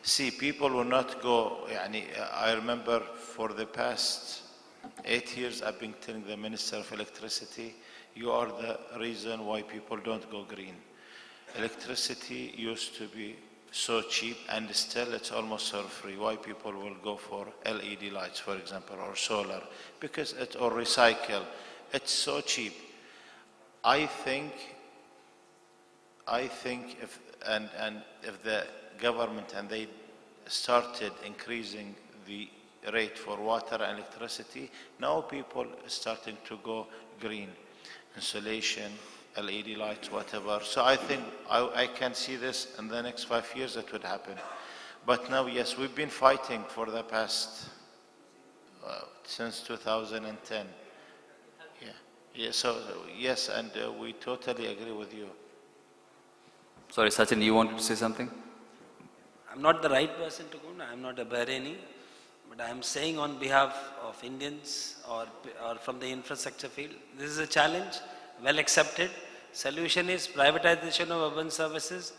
See, people will not go, I remember for the past 8 years, I've been telling the Minister of Electricity, you are the reason why people don't go green. Electricity used to be so cheap, and still it's almost for free. Why people will go for LED lights, for example, or solar? Because or recycle. It's so cheap. I think if the government and they started increasing the rate for water and electricity, now people are starting to go green, insulation, LED lights, whatever. So I think I can see this in the next 5 years it would happen. But now, yes, we've been fighting for the past, since 2010. Yeah, so yes, and we totally agree with you. Sorry, Sachin, you wanted to say something? I'm not the right person to go. I'm not a Bahraini, but I'm saying on behalf of Indians or from the infrastructure field, this is a challenge, well accepted. Solution is privatization of urban services.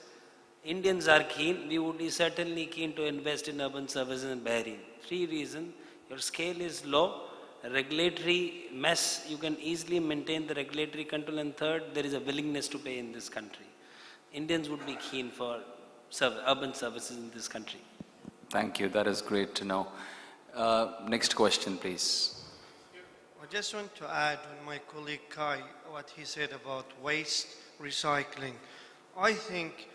Indians are keen. We would be certainly keen to invest in urban services in Bahrain. 3 reasons. Your scale is low. Regulatory mess, you can easily maintain the regulatory control. And third, there is a willingness to pay in this country. Indians would be keen for urban services in this country. Thank you. That is great to know. Next question, please. I just want to add on my colleague Kai, what he said about waste recycling. I think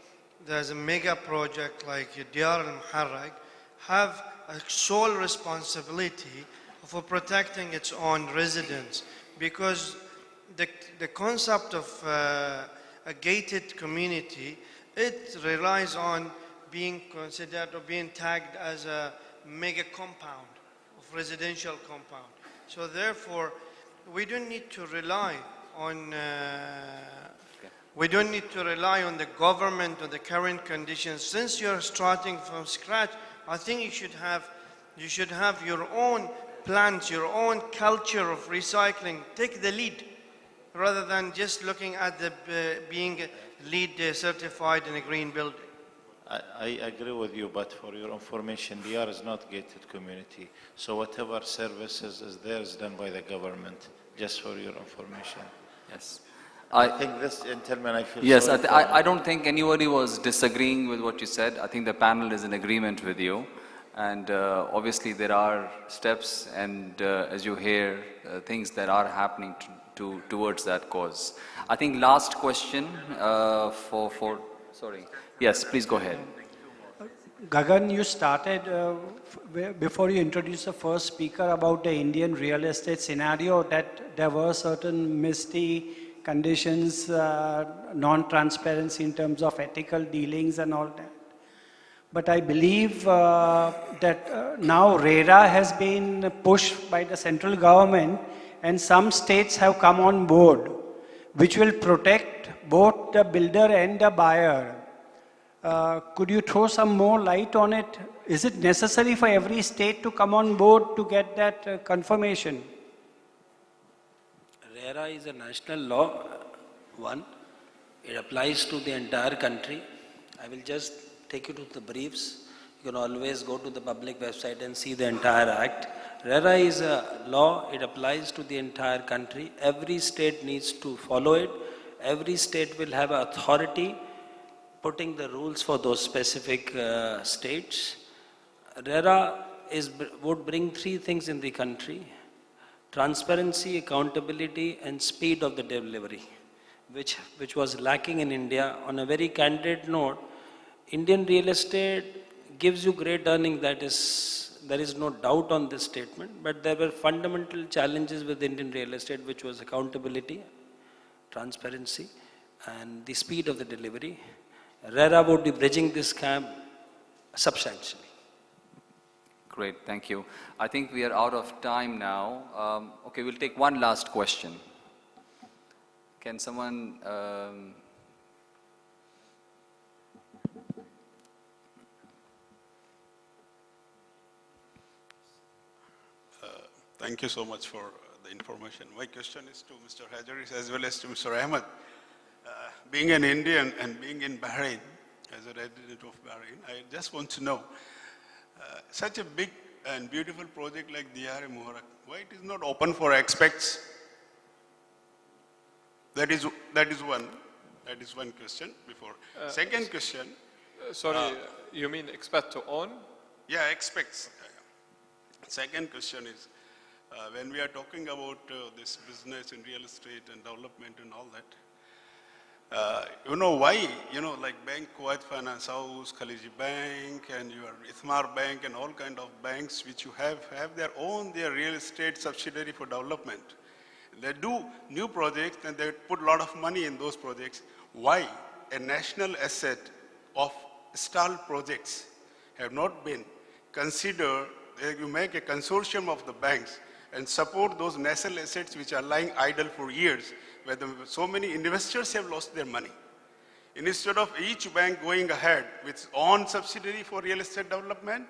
there's a mega project like Diyar al-Muharraq have a sole responsibility for protecting its own residents, because the concept of a gated community, it relies on being considered or being tagged as a mega compound of residential compound. So therefore, we don't need to rely on We don't need to rely on the government or the current conditions. Since you're starting from scratch, I think you should have your own plans, your own culture of recycling. Take the lead rather than just looking at the being LEED certified in a green building. I agree with you, but for your information, DR is not gated community. So whatever services is there is done by the government, just for your information. Yes. I think this gentleman, I feel Yes, sorry for I don't think anybody was disagreeing with what you said. I think the panel is in agreement with you. And obviously there are steps and as you hear, things that are happening towards that cause. I think last question sorry. Yes, please go ahead. Gagan, you started, before you introduced the first speaker, about the Indian real estate scenario, that there were certain misty conditions, non-transparency in terms of ethical dealings and all that. But I believe that now RERA has been pushed by the central government and some states have come on board, which will protect both the builder and the buyer. Could you throw some more light on it? Is it necessary for every state to come on board to get that confirmation? RERA is a national law, one. It applies to the entire country. I will just take you to the briefs. You can always go to the public website and see the entire act. RERA is a law, it applies to the entire country. Every state needs to follow it. Every state will have authority putting the rules for those specific states. RERA would bring three things in the country: transparency, accountability, and speed of the delivery, which was lacking in India. On a very candid note, Indian real estate gives you great earning, there is no doubt on this statement, but there were fundamental challenges with Indian real estate, which was accountability, transparency, and the speed of the delivery. RERA would be bridging this gap substantially. Great, thank you. I think we are out of time now. Okay, we'll take one last question. Can someone... Thank you so much for the information. My question is to Mr. Hajaris as well as to Mr. Ahmed. Being an Indian and being in Bahrain, as a resident of Bahrain, I just want to know, such a big and beautiful project like Diyar Mubarak, why it is not open for expats? That is one question before. Second question. Sorry, you mean expat to own? Yeah, expats. Second question is, when we are talking about this business in real estate and development and all that, you know why, like Bank Kuwait Finance House, Khaliji Bank, and your Ithmar Bank, and all kind of banks which you have their real estate subsidiary for development. They do new projects and they put a lot of money in those projects. Why a national asset of stalled projects have not been considered? You make a consortium of the banks and support those national assets which are lying idle for years, where so many investors have lost their money. Instead of each bank going ahead with its own subsidiary for real estate development,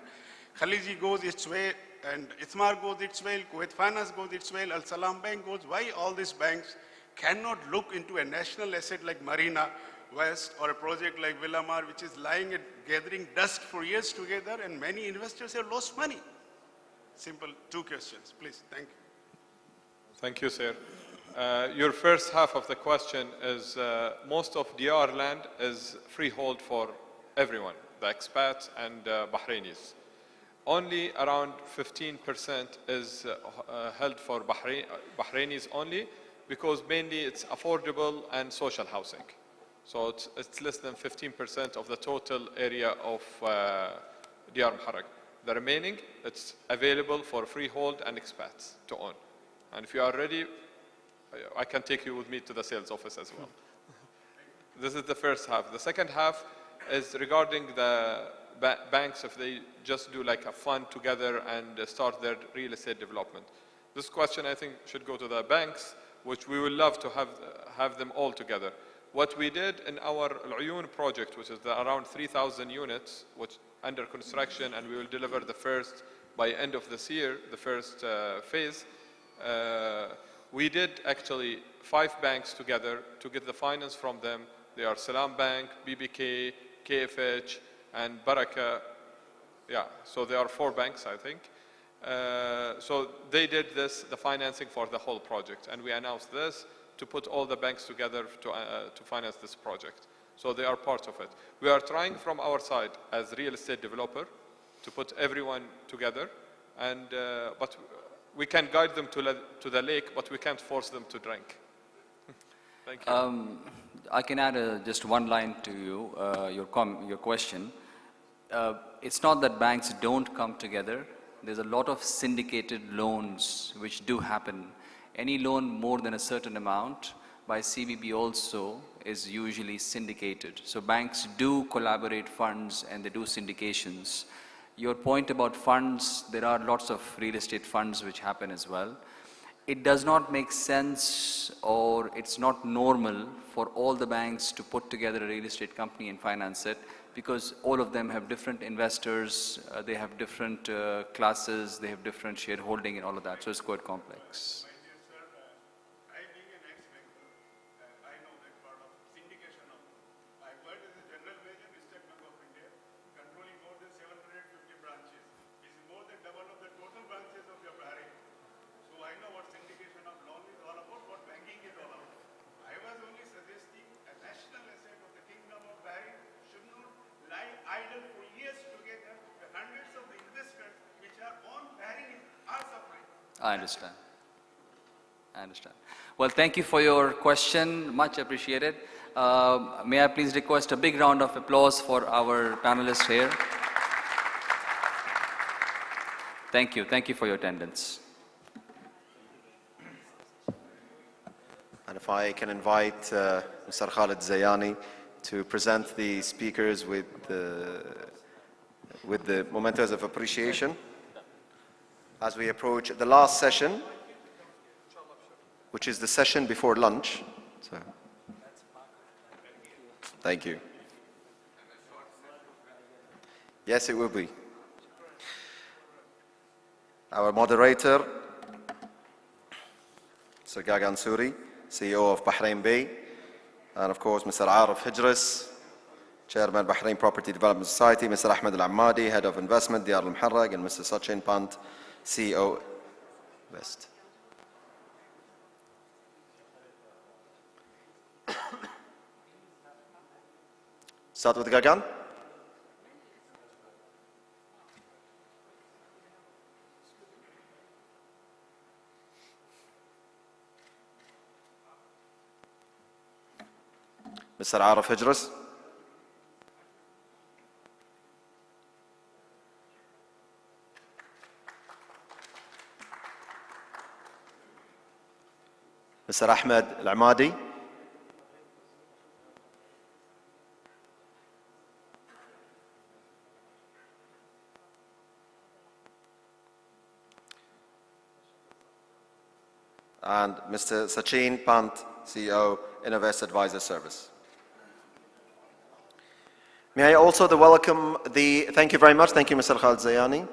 Khaliji goes its way, and Ithmar goes its way, Kuwait Finance goes its way, Al Salam Bank goes. Why all these banks cannot look into a national asset like Marina West or a project like Villamar, which is lying and gathering dust for years together, and many investors have lost money? Simple two questions, please. Thank you. Thank you, sir. Your first half of the question is most of DR land is freehold for everyone, the expats and Bahrainis. Only around 15% is held for Bahrainis only, because mainly it's affordable and social housing. So it's less than 15% of the total area of Diyar Muharraq. The remaining, it's available for freehold and expats to own. And if you are ready, I can take you with me to the sales office as well. This is the first half. The second half is regarding the banks, if they just do like a fund together and start their real estate development. This question, I think, should go to the banks, which we would love to have them all together. What we did in our Al-Uyun project, which is around 3,000 units, which under construction, and we will deliver the first by end of this year, the first phase. We did actually 5 banks together to get the finance from them. They are Salam Bank, BBK, KFH, and Baraka. Yeah, so there are 4 banks, I think. So they did this, the financing for the whole project, and we announced this to put all the banks together to finance this project. So they are part of it. We are trying from our side as real estate developer to put everyone together, and but we can guide them to the lake, but we can't force them to drink. Thank you. I can add just one line to you, your question. It's not that banks don't come together. There's a lot of syndicated loans which do happen. Any loan more than a certain amount by CBB also is usually syndicated. So banks do collaborate funds and they do syndications. Your point about funds, there are lots of real estate funds which happen as well. It does not make sense, or it's not normal for all the banks to put together a real estate company and finance it, because all of them have different investors, they have different classes, they have different shareholding and all of that, so it's quite complex. I understand. I understand. Well, thank you for your question. Much appreciated. May I please request a big round of applause for our panelists here. Thank you. Thank you for your attendance. And if I can invite Mr. Khalid Zayani to present the speakers with the mementos of appreciation as we approach the last session, which is the session before lunch. So, thank you. Yes, it will be. Our moderator, Mr. Gagan Suri, CEO of Bahrain Bay, and of course Mr. Arif Hijris, Chairman Bahrain Property Development Society, Mr. Ahmed Al-Ammadi, Head of Investment, Diyar Al-Muharraq, and Mr. Sachin Pant, CEO West. Start with Gagan. Mr. Arif Hijris. Mr. Ahmed Al-Ammadi. And Mr. Sachin Pant, CEO, Innovest Advisor Service. May I also welcome thank you very much. Thank you, Mr. Khalid Zayani.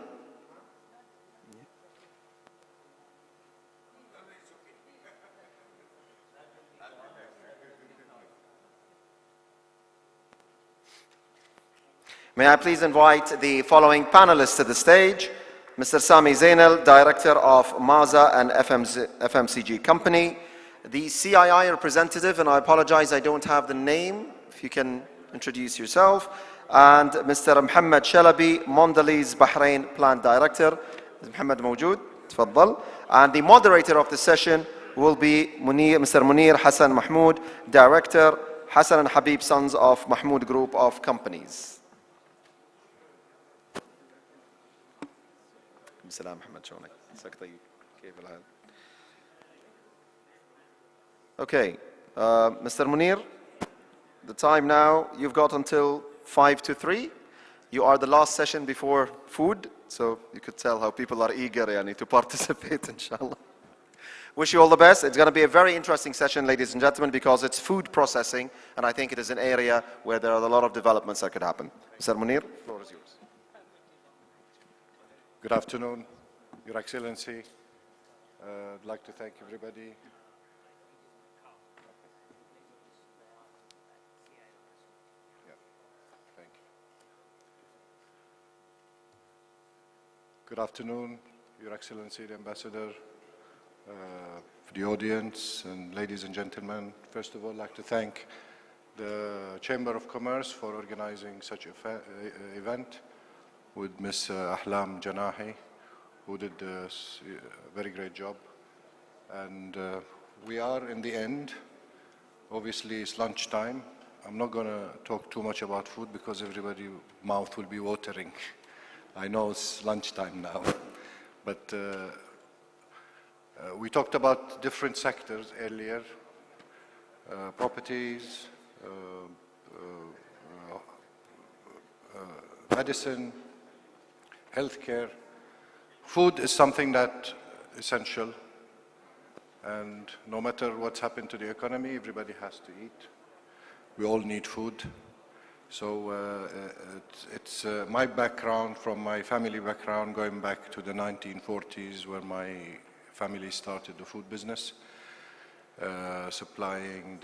May I please invite the following panelists to the stage. Mr. Sami Zainal, Director of Maza and FMCG Company. The CII representative, and I apologize, I don't have the name, if you can introduce yourself. And Mr. Mohammed Shalabi, Mondelez Bahrain Plant Director. Mohammed Mawjood, tfaddal. And the moderator of the session will be Mr. Munir Hassan Mahmoud, Director, Hassan and Habib Sons of Mahmoud Group of Companies. السلام محمد شلونك؟ عساك طيب؟ كيف الحال؟ Okay, Mr. Munir, the time now, you've got until 5 to 3. You are the last session before food, so you could tell how people are eager to participate, inshallah. Wish you all the best. It's going to be a very interesting session, ladies and gentlemen, because it's food processing, and I think it is an area where there are a lot of developments that could happen. Mr. Munir, the floor is yours. Good afternoon, Your Excellency. I'd like to thank everybody. Thank you. Good afternoon, Your Excellency, the Ambassador, the audience, and ladies and gentlemen. First of all, I'd like to thank the Chamber of Commerce for organizing such an event with Ms. Ahlam Janahi, who did a very great job. And we are in the end. Obviously, it's lunchtime. I'm not going to talk too much about food because everybody's mouth will be watering. I know it's lunchtime now. But we talked about different sectors earlier, properties, medicine, healthcare. Food is something that is essential, and no matter what's happened to the economy, everybody has to eat. We all need food. So it's my background, from my family background, going back to the 1940s, where my family started the food business, supplying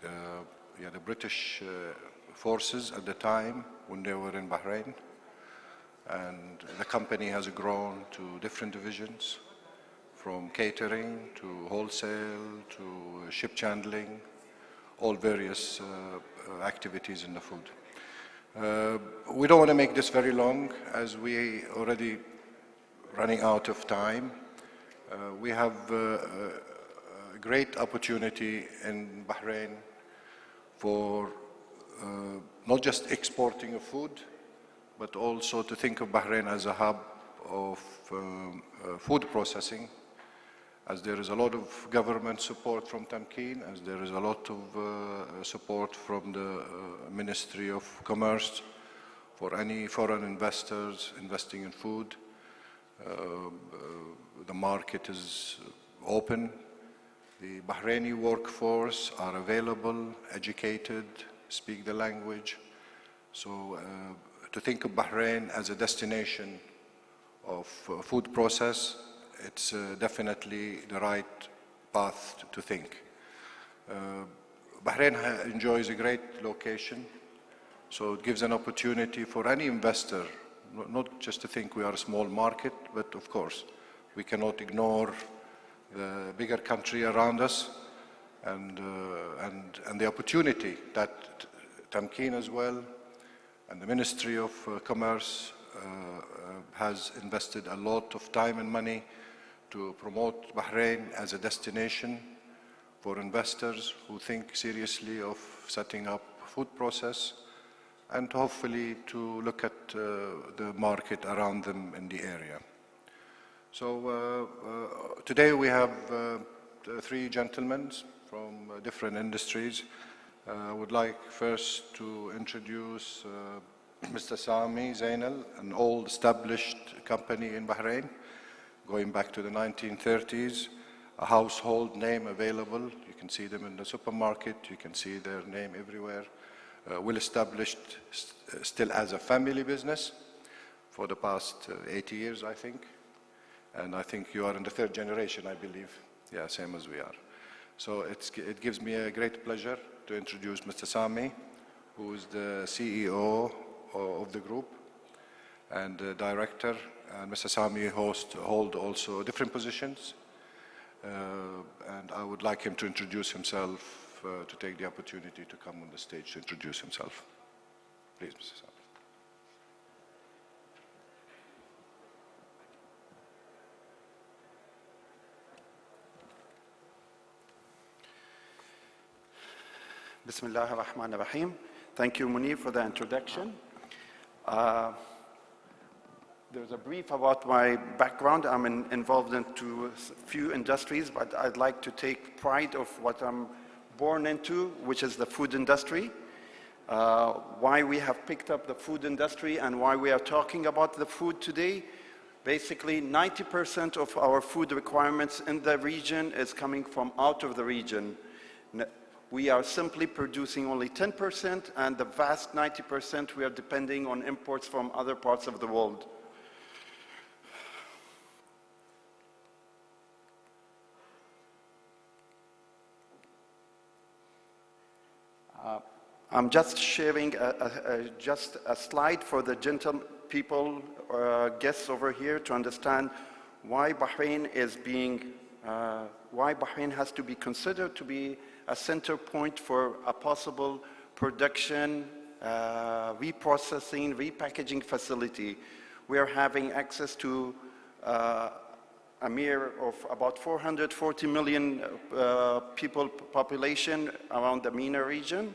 the British forces at the time when they were in Bahrain. And the company has grown to different divisions, from catering to wholesale to ship chandling, all various activities in the food. We don't want to make this very long, as we already running out of time. We have a great opportunity in Bahrain for not just exporting of food, but also to think of Bahrain as a hub of food processing, as there is a lot of government support from Tamkeen, as there is a lot of support from the Ministry of Commerce for any foreign investors investing in food. The market is open. The Bahraini workforce are available, educated, speak the language. So to think of Bahrain as a destination of food process, it's definitely the right path to think. Bahrain enjoys a great location, so it gives an opportunity for any investor, not just to think we are a small market, but of course, we cannot ignore the bigger country around us and the opportunity that Tamkeen as well and the Ministry of Commerce has invested a lot of time and money to promote Bahrain as a destination for investors who think seriously of setting up food process, and hopefully to look at the market around them in the area. So today we have three gentlemen from different industries. I would like first to introduce Mr. Sami Zainal, an old established company in Bahrain, going back to the 1930s, a household name available. You can see them in the supermarket, you can see their name everywhere. Well established still as a family business for the past 80 years, I think. And I think you are in the third generation, I believe. Yeah, same as we are. So it gives me a great pleasure to introduce Mr. Sami, who is the CEO of the group and director. And Mr. Sami hold also different positions. And I would like him to introduce himself, to take the opportunity to come on the stage to introduce himself. Please, Mr. Sami. Bismillah ar-Rahman ar-Rahim. Thank you, Munir, for the introduction. There's a brief about my background. I'm involved in a few industries, but I'd like to take pride of what I'm born into, which is the food industry. Why we have picked up the food industry and why we are talking about the food today, Basically, 90% of our food requirements in the region is coming from out of the region. We are simply producing only 10%, and the vast 90% we are depending on imports from other parts of the world. I'm just sharing just a slide for the gentle people, guests over here, to understand why Bahrain has to be considered to be a center point for a possible production, reprocessing, repackaging facility. We are having access to a mere of about 440 million people population around the MENA region.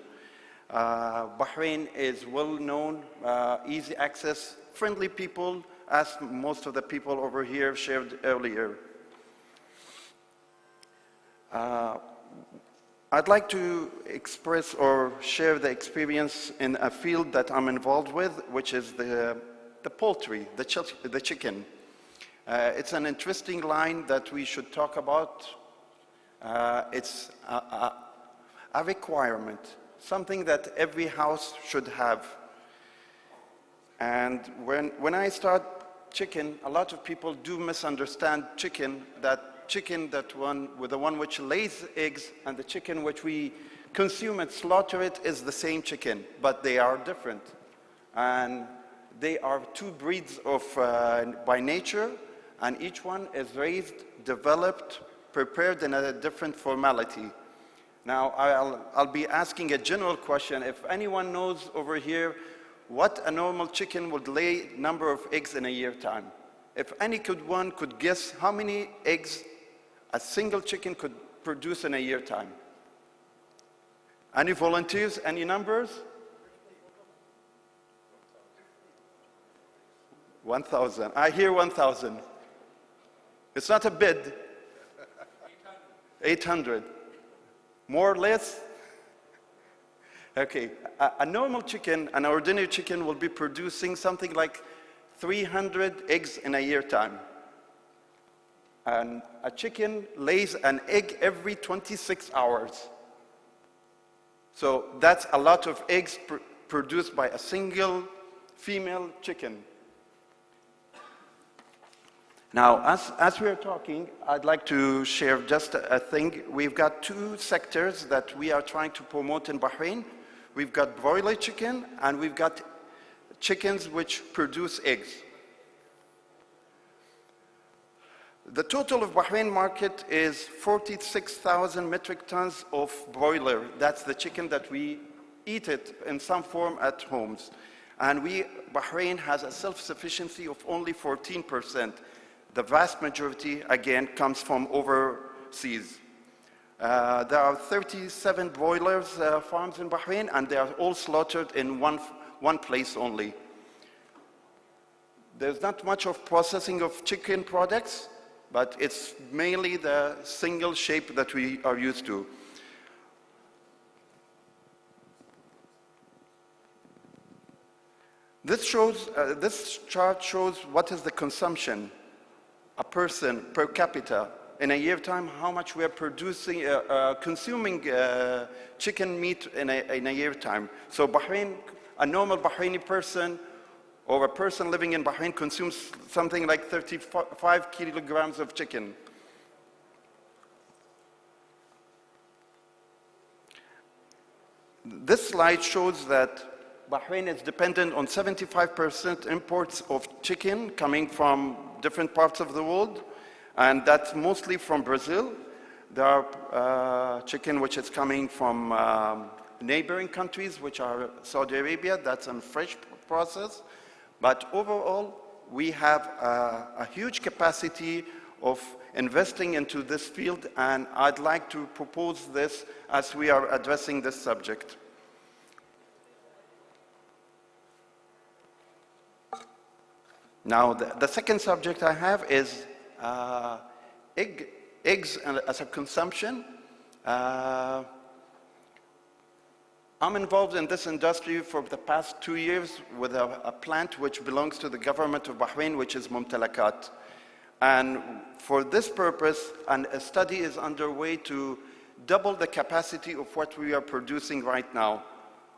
Bahrain is well known, easy access, friendly people, as most of the people over here shared earlier. I'd like to express or share the experience in a field that I'm involved with, which is the poultry, the chicken. It's an interesting line that we should talk about. It's a requirement, something that every house should have. And when I start chicken, a lot of people do misunderstand chicken, that the one which lays eggs and the chicken which we consume and slaughter it is the same chicken, but they are different. And they are two breeds of, by nature, and each one is raised, developed, prepared in a different formality. Now, I'll be asking a general question. If anyone knows over here what a normal chicken would lay number of eggs in a year time, if one could guess how many eggs a single chicken could produce in a year time. Any volunteers, any numbers? 1,000. I hear 1,000. It's not a bid. 800. More or less? Okay. A normal chicken, an ordinary chicken, will be producing something like 300 eggs in a year time. And a chicken lays an egg every 26 hours. So that's a lot of eggs produced by a single female chicken. Now, as we are talking, I'd like to share just a thing. We've got two sectors that we are trying to promote in Bahrain. We've got broiler chicken, and we've got chickens which produce eggs. The total of Bahrain market is 46,000 metric tons of broiler. That's the chicken that we eat it in some form at homes. And Bahrain has a self-sufficiency of only 14%. The vast majority, again, comes from overseas. There are 37 broilers farms in Bahrain, and they are all slaughtered in one place only. There's not much of processing of chicken products, but it's mainly the single shape that we are used to. This chart shows what is the consumption, a person per capita in a year time, how much we are producing, consuming chicken meat in a year time. So Bahrain, a normal Bahraini person, or a person living in Bahrain consumes something like 35 kilograms of chicken. This slide shows that Bahrain is dependent on 75% imports of chicken coming from different parts of the world, and that's mostly from Brazil. There are chicken which is coming from neighboring countries, which are Saudi Arabia, that's a fresh process. But overall, we have a huge capacity of investing into this field, and I'd like to propose this as we are addressing this subject. Now, the second subject I have is eggs as a consumption. I'm involved in this industry for the past 2 years with a plant which belongs to the government of Bahrain, which is Mumtalakat. And for this purpose, a study is underway to double the capacity of what we are producing right now.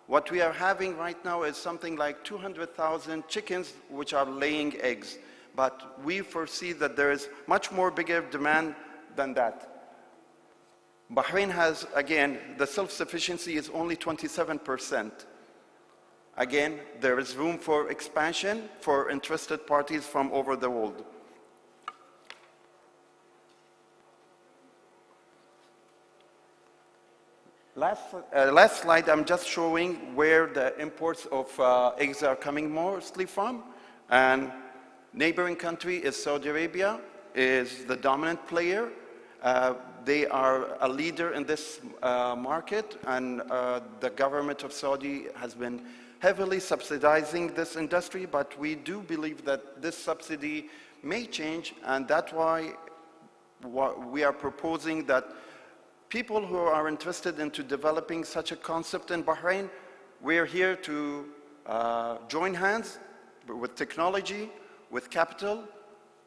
What we are having right now is something like 200,000 chickens which are laying eggs. But we foresee that there is much more bigger demand than that. Bahrain has, again, the self-sufficiency is only 27%. Again, there is room for expansion for interested parties from over the world. Last slide, I'm just showing where the imports of eggs are coming mostly from. And neighboring country is Saudi Arabia, is the dominant player. They are a leader in this market, and the government of Saudi has been heavily subsidizing this industry, but we do believe that this subsidy may change, and that's why we are proposing that people who are interested into developing such a concept in Bahrain, we're here to join hands with technology, with capital,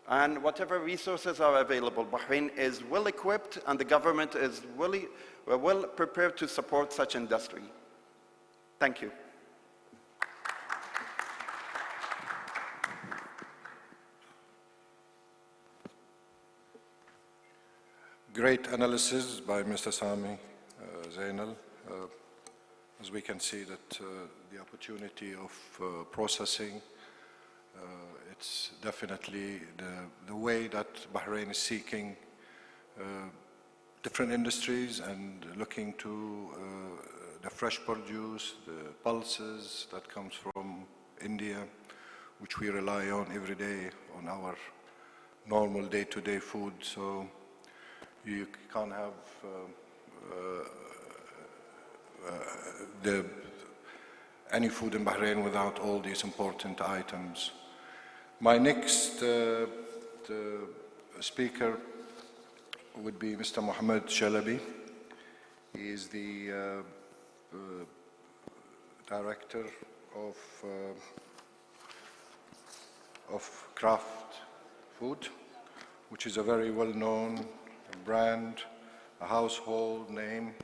and whatever resources are available. Bahrain is well equipped and the government is well prepared to support such industry. Thank you. Great analysis by Mr. Sami Zainal. As we can see that the opportunity of processing, it's definitely the way that Bahrain is seeking different industries and looking to the fresh produce, the pulses that comes from India, which we rely on every day on our normal day-to-day food. So you can't have any food in Bahrain without all these important items. My next speaker would be Mr. Mohammed Shalabi. He is the director of Kraft Food, which is a very well-known brand, a household name,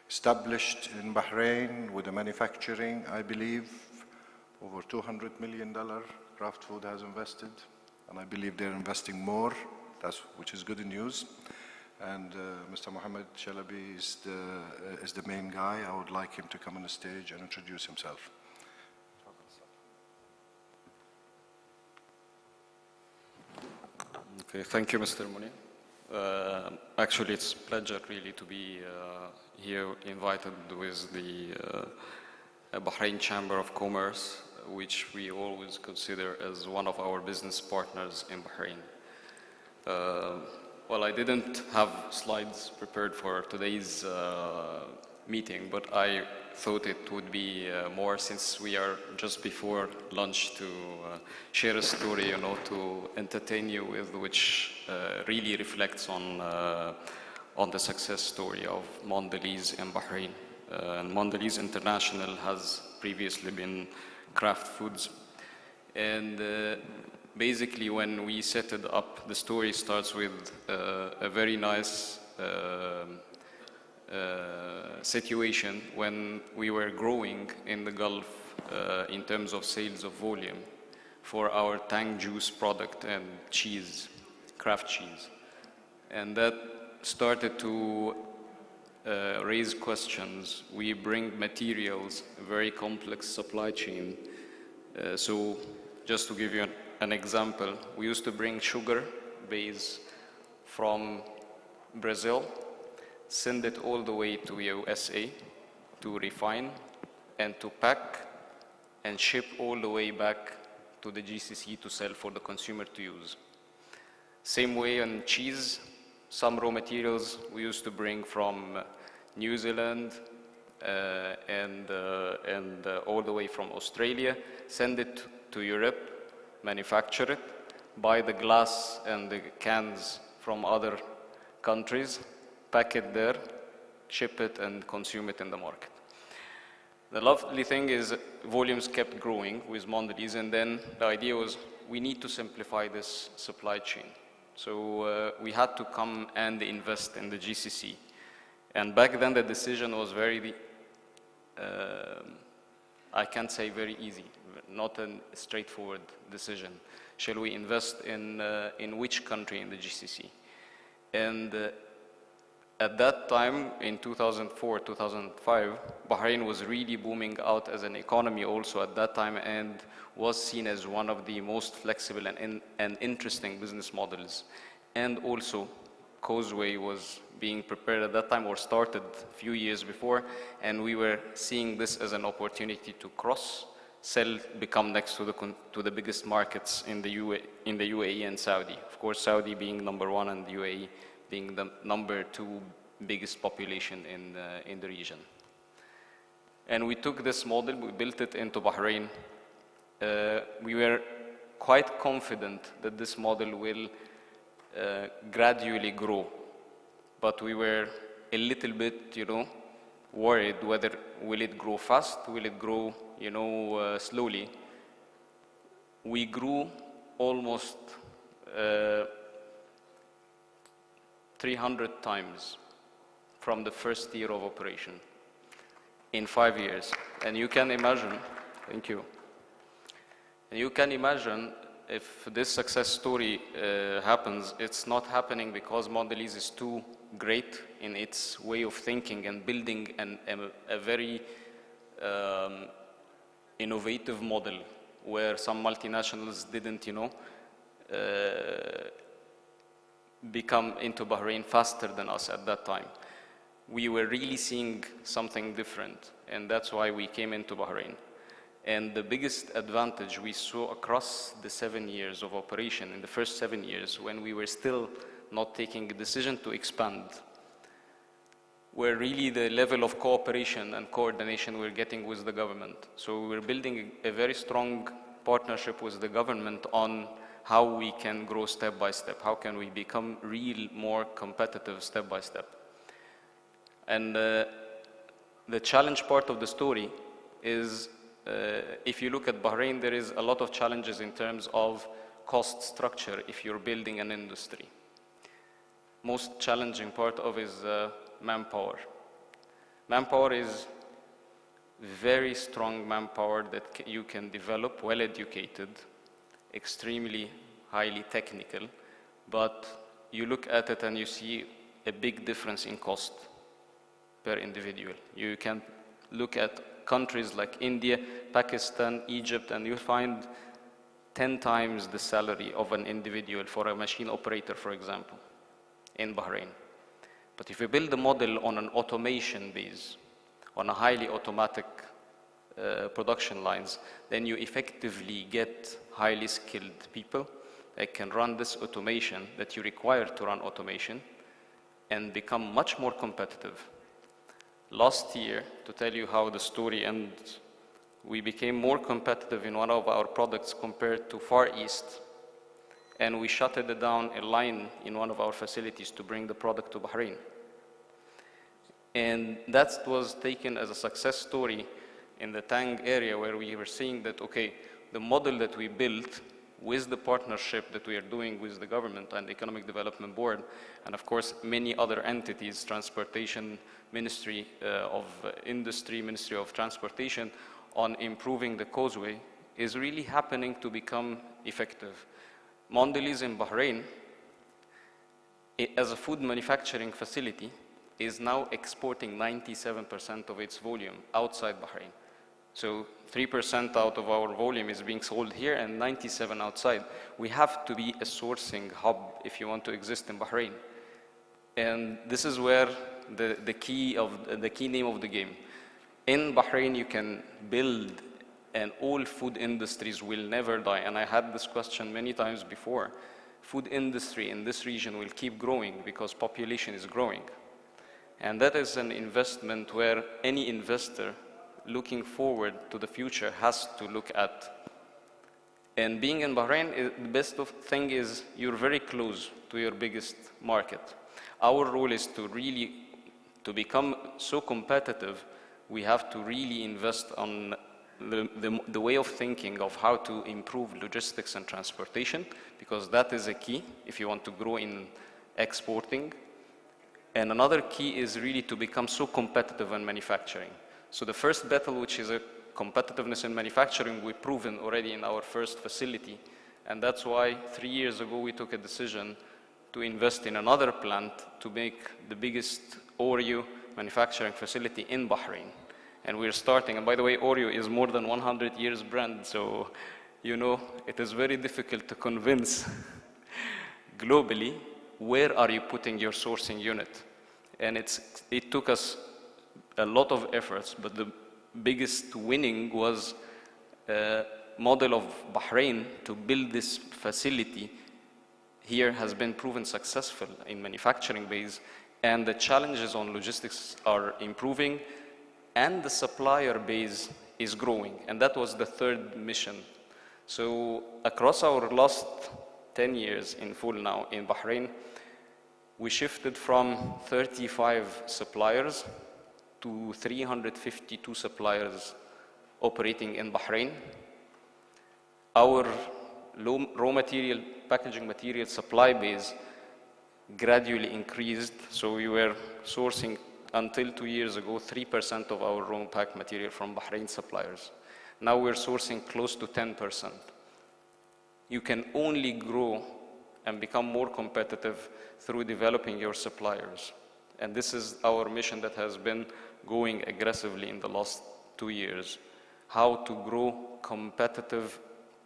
established in Bahrain with the manufacturing, I believe, over $200 million. Kraft Food has invested, and I believe they're investing more, which is good news. And Mr. Mohammed Shalabi is the main guy. I would like him to come on the stage and introduce himself. Okay, thank you, Mr. Munir. Actually, it's a pleasure really to be here invited with the Bahrain Chamber of Commerce, which we always consider as one of our business partners in Bahrain. Well, I didn't have slides prepared for today's meeting, but I thought it would be more, since we are just before lunch, to share a story, you know, to entertain you with, which really reflects on the success story of Mondelez in Bahrain. And Mondelez International has previously been Kraft Foods. And basically, when we set it up, the story starts with a very nice situation when we were growing in the Gulf in terms of sales of volume for our Tang juice product and cheese, Kraft cheese. And that started to raise questions. We bring materials, a very complex supply chain. So just to give you an example, we used to bring sugar base from Brazil, send it all the way to USA to refine and to pack and ship all the way back to the GCC to sell for the consumer to use. Same way on cheese, some raw materials we used to bring from New Zealand and all the way from Australia, send it to Europe, manufacture it, buy the glass and the cans from other countries, pack it there, ship it and consume it in the market. The lovely thing is volumes kept growing with Mondelez, and then the idea was we need to simplify this supply chain. So we had to come and invest in the GCC. And back then the decision was very, I can't say very easy, not a straightforward decision. Shall we invest in which country in the GCC? And at that time, in 2004, 2005, Bahrain was really booming out as an economy also at that time and was seen as one of the most flexible and interesting business models. And also, Causeway was being prepared at that time or started a few years before, and we were seeing this as an opportunity to cross-sell, become next to the biggest markets in the UAE and Saudi. Of course, Saudi being number one and the UAE being the number 2 biggest population in the region. And we took this model, we built it into Bahrain. We were quite confident that this model will gradually grow, but we were a little bit, worried whether will it grow fast, will it grow, slowly. We grew almost 300 times from the first year of operation in 5 years. And you can imagine, thank you. And you can imagine if this success story happens, it's not happening because Mondelez is too great in its way of thinking and building a very innovative model where some multinationals didn't, become into Bahrain faster than us at that time. We were really seeing something different, and that's why we came into Bahrain. And the biggest advantage we saw across the 7 years of operation, in the first 7 years, when we were still not taking a decision to expand, were really the level of cooperation and coordination we're getting with the government. So we're building a very strong partnership with the government on how we can grow step by step, how can we become more competitive step by step. And the challenge part of the story is, if you look at Bahrain, there is a lot of challenges in terms of cost structure if you're building an industry. Most challenging part of is manpower. Manpower is very strong manpower that you can develop, well educated, extremely highly technical, but you look at it and you see a big difference in cost per individual. You can look at countries like India, Pakistan, Egypt, and you find 10 times the salary of an individual for a machine operator, for example, in Bahrain. But if you build a model on an automation base, on a highly automatic production lines, then you effectively get highly skilled people that can run this automation that you require to run automation and become much more competitive. Last year, to tell you how the story ends, we became more competitive in one of our products compared to Far East, and we shutted down a line in one of our facilities to bring the product to Bahrain. And that was taken as a success story in the Tang area, where we were seeing that, okay, the model that we built with the partnership that we are doing with the government and the Economic Development Board, and of course many other entities, Transportation Ministry of Industry, Ministry of Transportation, on improving the causeway, is really happening to become effective. Mondelez in Bahrain, as a food manufacturing facility, is now exporting 97% of its volume outside Bahrain. So 3% out of our volume is being sold here and 97% outside. We have to be a sourcing hub if you want to exist in Bahrain. And this is where the key name of the game. In Bahrain, you can build, and all food industries will never die. And I had this question many times before. Food industry in this region will keep growing because population is growing. And that is an investment where any investor looking forward to the future has to look at. And being in Bahrain, the best thing is you're very close to your biggest market. Our role is to become so competitive we have to really invest on the way of thinking of how to improve logistics and transportation, because that is a key if you want to grow in exporting. And another key is really to become so competitive in manufacturing. So the first battle, which is a competitiveness in manufacturing, we've proven already in our first facility. And that's why 3 years ago we took a decision to invest in another plant to make the biggest Oreo manufacturing facility in Bahrain. And we're starting, and by the way, Oreo is more than 100 years brand, so you know, it is very difficult to convince globally, where are you putting your sourcing unit? And it took us a lot of efforts, but the biggest winning was a model of Bahrain to build this facility here has been proven successful in manufacturing base, and the challenges on logistics are improving, and the supplier base is growing, and that was the third mission. So across our last 10 years in full now in Bahrain, we shifted from 35 suppliers to 352 suppliers operating in Bahrain. Our raw material, packaging material supply base gradually increased, so we were sourcing until 2 years ago 3% of our raw pack material from Bahrain suppliers. Now we're sourcing close to 10%. You can only grow and become more competitive through developing your suppliers. And this is our mission that has been going aggressively in the last 2 years. How to grow competitive,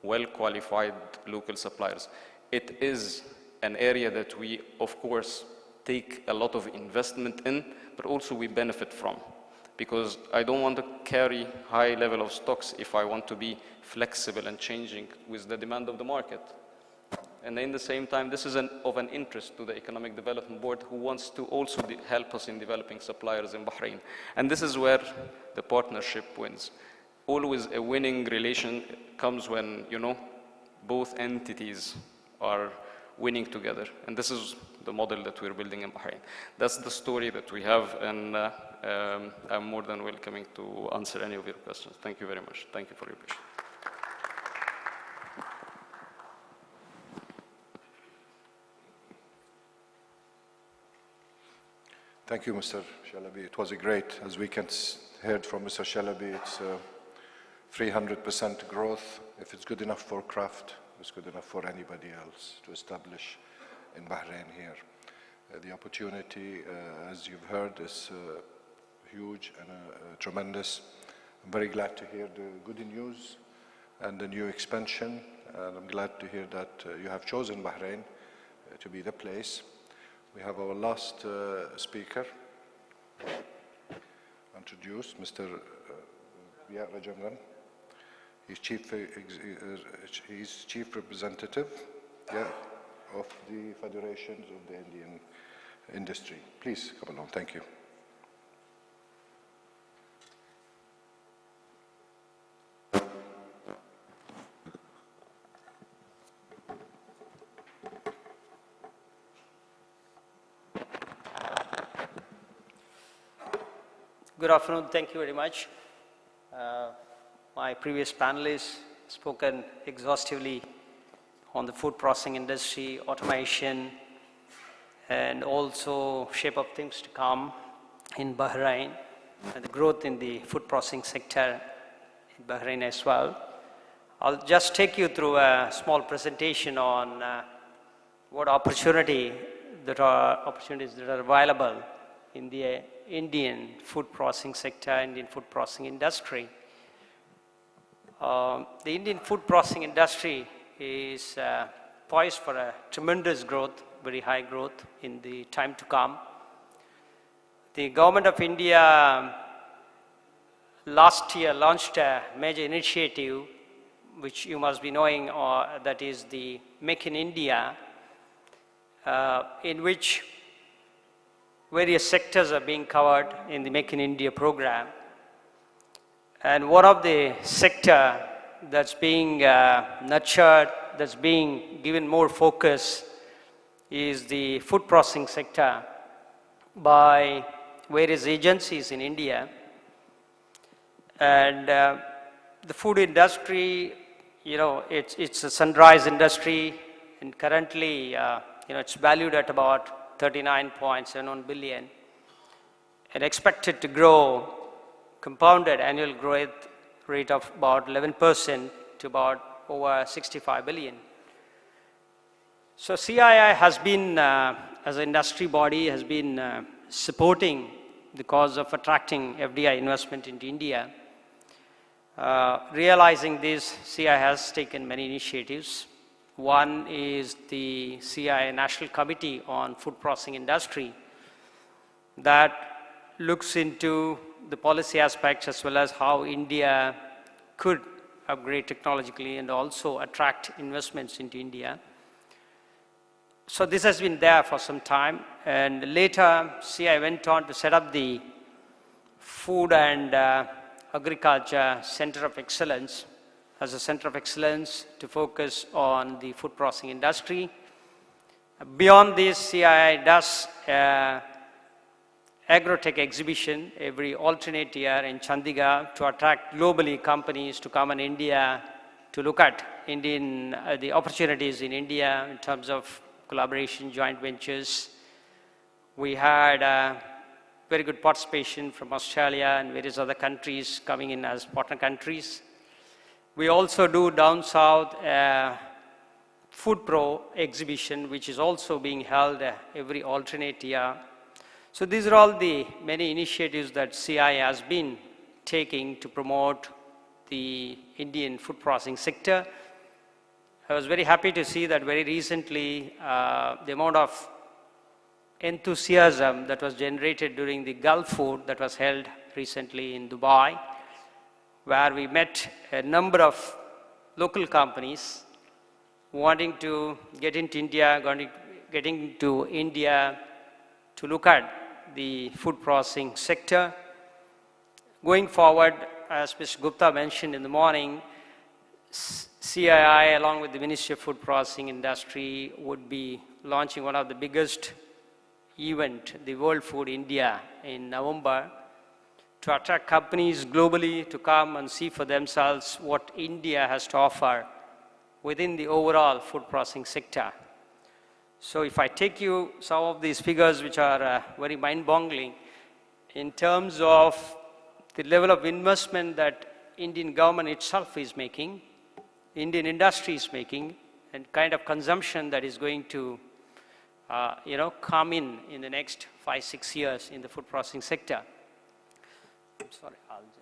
well-qualified local suppliers. It is an area that we, of course, take a lot of investment in, but also we benefit from. Because I don't want to carry high level of stocks if I want to be flexible and changing with the demand of the market. And in the same time, this is of an interest to the Economic Development Board, who wants to also help us in developing suppliers in Bahrain. And this is where the partnership wins. Always a winning relation comes when, you know, both entities are winning together. And this is the model that we're building in Bahrain. That's the story that we have, and I'm more than welcoming to answer any of your questions. Thank you very much. Thank you for your patience. Thank you, Mr. Shalabi. It was a great, as we can heard from Mr. Shalabi, it's 300% growth. If it's good enough for Kraft, it's good enough for anybody else to establish in Bahrain here. The opportunity, as you've heard, is huge and tremendous. I'm very glad to hear the good news and the new expansion, and I'm glad to hear that you have chosen Bahrain to be the place. We have our last speaker, introduced, Mr. Rajamran. He's chief representative of the Federations of the Indian Industry. Please come along. Thank you. Good afternoon. Thank you very much. My previous panelists spoken exhaustively on the food processing industry, automation, and also shape of things to come in Bahrain, and the growth in the food processing sector in Bahrain as well. I'll just take you through a small presentation on what opportunities that are available in the Indian food processing sector, Indian food processing industry. The Indian food processing industry is poised for a tremendous growth, very high growth in the time to come. The government of India last year launched a major initiative, which you must be knowing, that is the Make in India, in which various sectors are being covered in the Make in India program. And one of the sector that's being nurtured, that's being given more focus, is the food processing sector by various agencies in India. And the food industry, it's a sunrise industry, and currently, it's valued at about 39.71 billion, and expected to grow compounded annual growth rate of about 11% to about over 65 billion. So CII has been, as an industry body, has been supporting the cause of attracting FDI investment into India. Realizing this, CII has taken many initiatives. One is the CII National Committee on Food Processing Industry that looks into the policy aspects as well as how India could upgrade technologically and also attract investments into India. So this has been there for some time, and later CII went on to set up the Food and Agriculture Center of Excellence as a center of excellence to focus on the food processing industry. Beyond this, CII does agrotech exhibition every alternate year in Chandigarh to attract globally companies to come in India to look at the opportunities in India in terms of collaboration, joint ventures. We had very good participation from Australia and various other countries coming in as partner countries. We also do down south Food Pro exhibition, which is also being held every alternate year. So these are all the many initiatives that CII has been taking to promote the Indian food processing sector. I was very happy to see that very recently the amount of enthusiasm that was generated during the Gulf Food that was held recently in Dubai, where we met a number of local companies wanting to get into India, getting to India to look at the food processing sector. Going forward, as Mr. Gupta mentioned in the morning, CII along with the Ministry of Food Processing Industry would be launching one of the biggest event, the World Food India in November, to attract companies globally to come and see for themselves what India has to offer within the overall food processing sector. So if I take you some of these figures which are very mind-boggling in terms of the level of investment that Indian government itself is making, Indian industry is making, and kind of consumption that is going to come in the next 5-6 years in the food processing sector. I'm sorry, I'll just.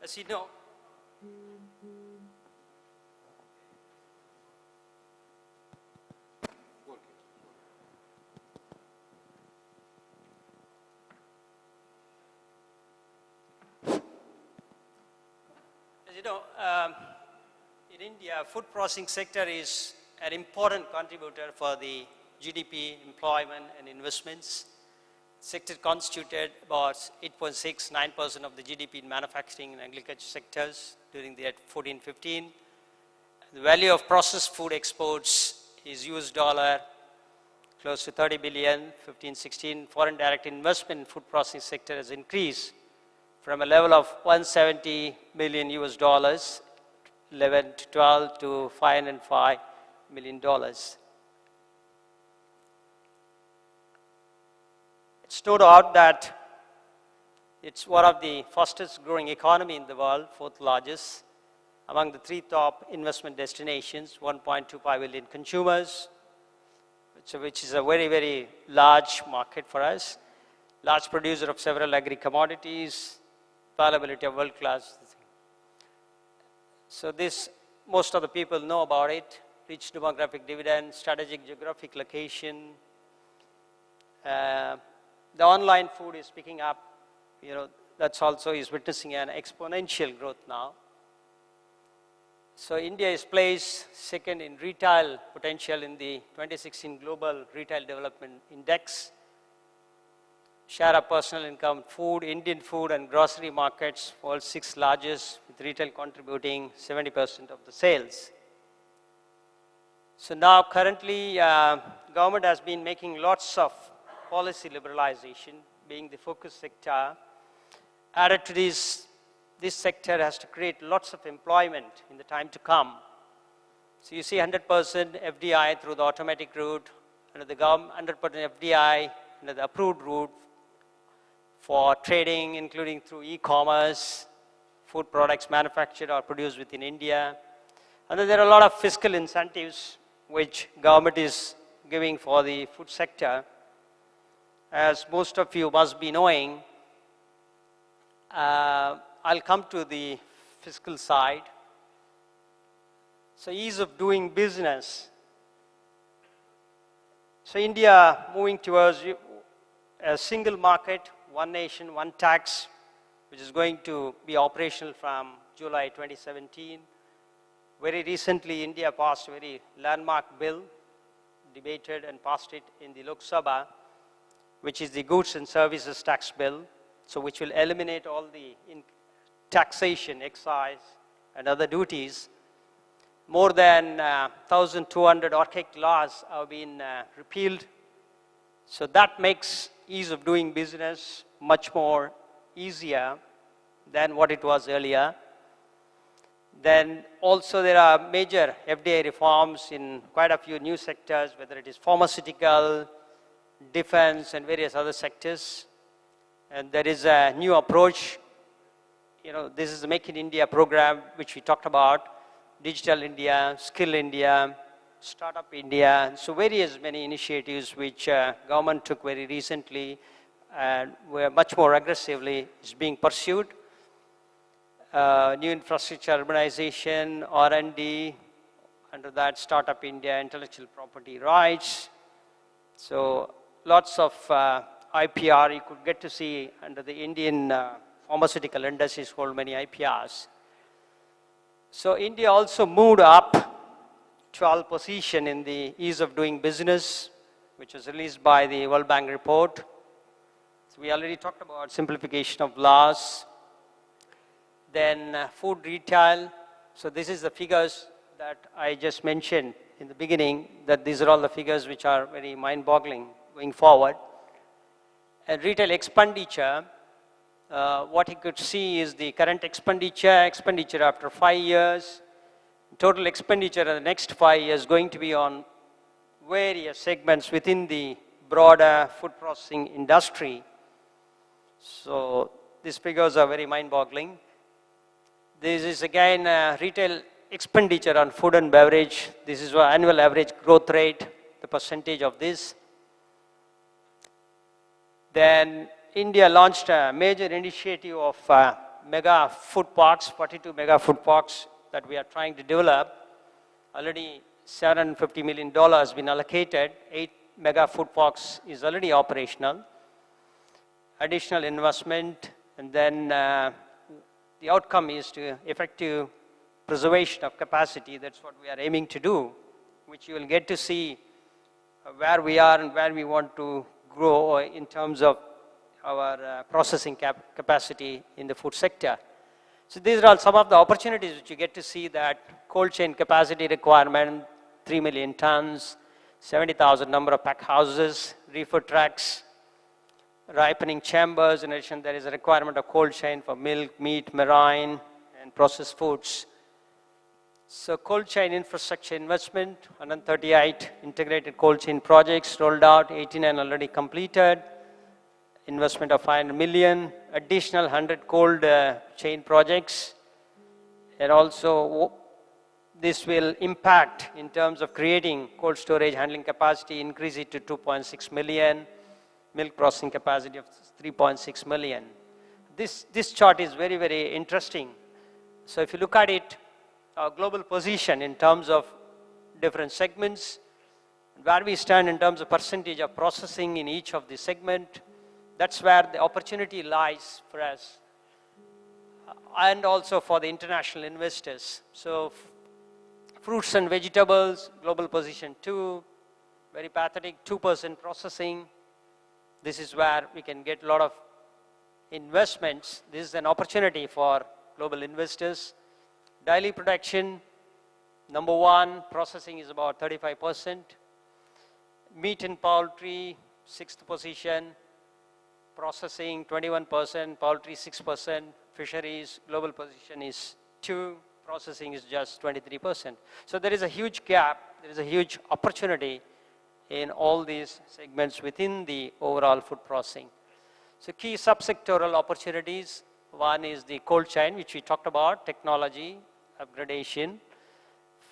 As you know, in India, food processing sector is an important contributor for the GDP, employment, and investments. Sector constituted about 8.69% of the GDP in manufacturing and agriculture sectors during the 14-15. The value of processed food exports is US dollar close to 30 billion, 15-16. Foreign direct investment in food processing sector has increased from a level of 170 million US dollars, 11 to 12 to $505 million. It's no doubt that it's one of the fastest growing economy in the world, fourth largest, among the 3 top investment destinations, 1.25 billion consumers, which is a very, very large market for us, large producer of several agri-commodities, availability of world-class. So this, most of the people know about it, rich demographic dividend, strategic geographic location. The online food is picking up, that's also is witnessing an exponential growth now. So India is placed second in retail potential in the 2016 Global Retail Development Index. Share of personal income, food, Indian food and grocery markets, world's 6th largest, with retail contributing 70% of the sales. So now currently, government has been making lots of policy liberalization, being the focus sector. Added to this sector has to create lots of employment in the time to come. So you see 100% FDI through the automatic route, and the government 100% FDI under the approved route for trading, including through e-commerce, food products manufactured or produced within India. And then there are a lot of fiscal incentives which government is giving for the food sector. As most of you must be knowing, I'll come to the fiscal side. So ease of doing business. So India moving towards a single market, one nation, one tax, which is going to be operational from July 2017. Very recently, India passed a very landmark bill, debated and passed it in the Lok Sabha, which is the Goods and Services Tax Bill, so which will eliminate all the taxation, excise, and other duties. More than 1,200 archaic laws have been repealed. So that makes ease of doing business much more easier than what it was earlier. Then also there are major FDI reforms in quite a few new sectors, whether it is pharmaceutical, defense, and various other sectors. And there is a new approach. You know, this is the Make in India program, which we talked about, Digital India, Skill India, Startup India. So many initiatives which government took very recently and were much more aggressively is being pursued. New infrastructure, urbanization, R&D, under that Startup India, intellectual property rights. So lots of IPR you could get to see under the Indian pharmaceutical industries hold many IPRs. So India also moved up 12th position in the ease of doing business, which was released by the World Bank report. So we already talked about simplification of laws. Then food retail. So this is the figures that I just mentioned in the beginning, that these are all the figures which are very mind-boggling going forward. And retail expenditure, what you could see is the current expenditure after 5 years, total expenditure in the next 5 years going to be on various segments within the broader food processing industry. So these figures are very mind-boggling. This is again retail expenditure on food and beverage. This is our annual average growth rate, the percentage of this. Then India launched a major initiative of mega food parks, 42 mega food parks that we are trying to develop. Already $750 million has been allocated. 8 mega food parks is already operational. Additional investment, and then the outcome is to effective preservation of capacity. That's what we are aiming to do, which you will get to see where we are and where we want to grow in terms of our processing capacity in the food sector. So these are all some of the opportunities which you get to see, that cold chain capacity requirement, 3 million tons, 70,000 number of pack houses, reefer tracks, ripening chambers. In addition, there is a requirement of cold chain for milk, meat, marine, and processed foods. So cold chain infrastructure investment, 138 integrated cold chain projects rolled out, 89 already completed. Investment of 500 million, additional 100 cold chain projects. And also this will impact in terms of creating cold storage handling capacity, increase it to 2.6 million. Milk processing capacity of 3.6 million. This chart is very, very interesting. So if you look at it, our global position in terms of different segments, where we stand in terms of percentage of processing in each of the segment, that's where the opportunity lies for us, and also for the international investors. So fruits and vegetables, global position 2, very pathetic, 2% processing. This is where we can get a lot of investments. This is an opportunity for global investors. Daily production, Number one, processing is about 35%. Meat and poultry, 6th position. Processing, 21%. Poultry, 6%. Fisheries, global position is 2. Processing is just 23%. So there is a huge gap. There is a huge opportunity in all these segments within the overall food processing. So key subsectoral opportunities. One is the cold chain, which we talked about, technology, upgradation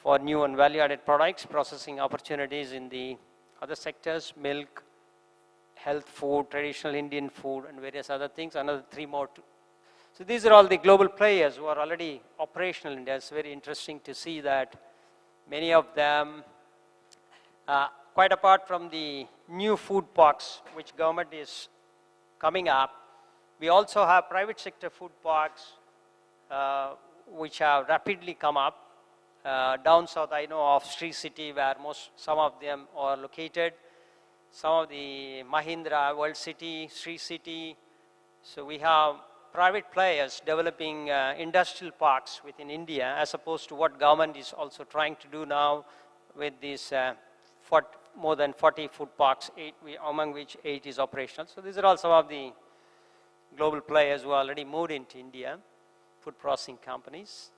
for new and value-added products, processing opportunities in the other sectors, milk, health food, traditional Indian food, and various other things, another 3 more. So these are all the global players who are already operational in India. It's very interesting to see that many of them, quite apart from the new food parks, which government is coming up, we also have private sector food parks, which have rapidly come up. Down south, I know of Sri City, where some of them are located. Some of the Mahindra, World City, Sri City. So we have private players developing industrial parks within India, as opposed to what government is also trying to do now with these more than 40 food parks, among which 8 is operational. So these are all some of the global players who already moved into India, food processing companies.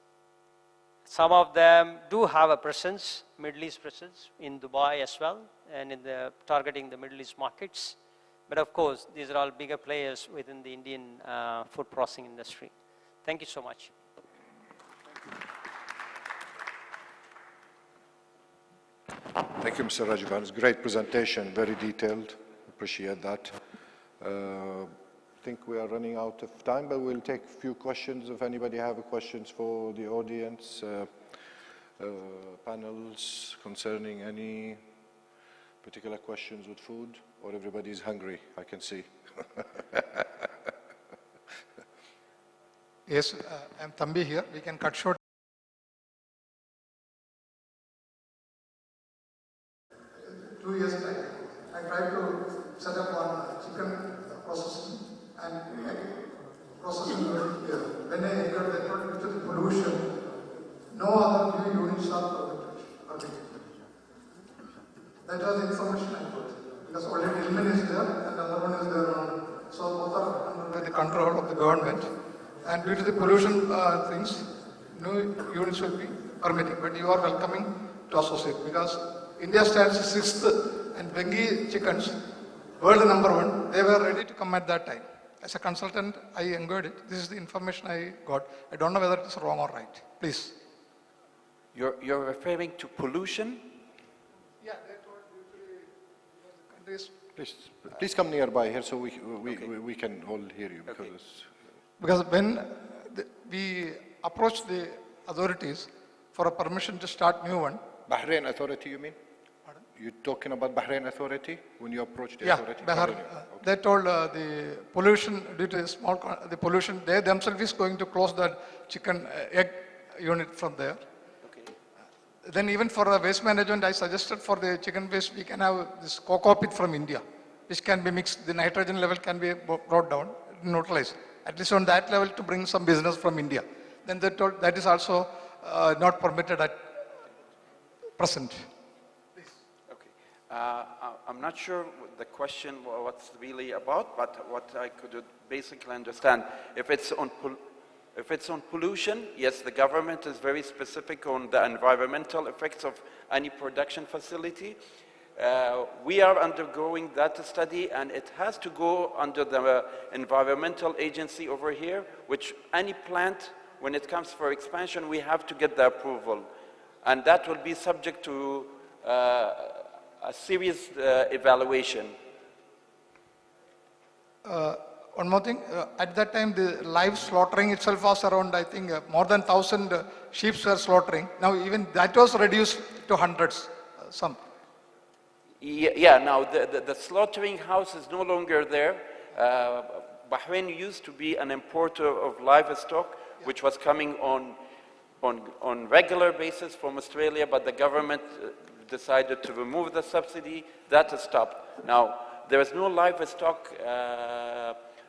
Some of them do have a presence, Middle East presence, in Dubai as well, and targeting the Middle East markets. But of course, these are all bigger players within the Indian food processing industry. Thank you so much. Thank you, Mr. Rajivan. It's a great presentation, very detailed. Appreciate that. I think we are running out of time, but we'll take a few questions. If anybody have questions for the audience, panels concerning any particular questions with food, or everybody's hungry, I can see. Yes, I'm Thambi here. We can cut short. Two years back, I tried to set up one chicken processing and egg processing unit here. When I entered the due to the pollution, no other new units are permitted. That was the information I got. Because only Ilman is there and the other one is there on. So both are under the control of the government. And due to the pollution things, new units will be permitted. But you are welcoming to associate because India stands 6th and Bengi chickens, world #1. They were ready to come at that time. As a consultant, I enjoyed it. This is the information I got. I don't know whether it is wrong or right. Please. You're referring to pollution? Yeah, they told countries. Please come nearby here so we can all hear you. Because when we approached the authorities for a permission to start new one. Bahrain Authority, you mean? Pardon? You're talking about Bahrain Authority when you approached the authority? Bahrain. They told the pollution, due to the pollution, they themselves is going to close the chicken egg unit from there. Then even for waste management, I suggested for the chicken waste, we can have this cocoa pit from India, which can be mixed. The nitrogen level can be brought down, neutralized. At least on that level to bring some business from India. Then they told that is also not permitted at present. Okay. I'm not sure the question what's really about, but what I could basically understand, if it's on pollution, yes, the government is very specific on the environmental effects of any production facility. We are undergoing that study, and it has to go under the environmental agency over here, which any plant, when it comes for expansion, we have to get the approval. And that will be subject to a serious evaluation. One more thing, at that time the live slaughtering itself was around, I think, more than 1,000 sheep were slaughtering. Now even that was reduced to hundreds, some. Yeah, now the slaughtering house is no longer there. Bahrain used to be an importer of livestock, which was coming on regular basis from Australia, but the government decided to remove the subsidy. That has stopped. Now, there is no livestock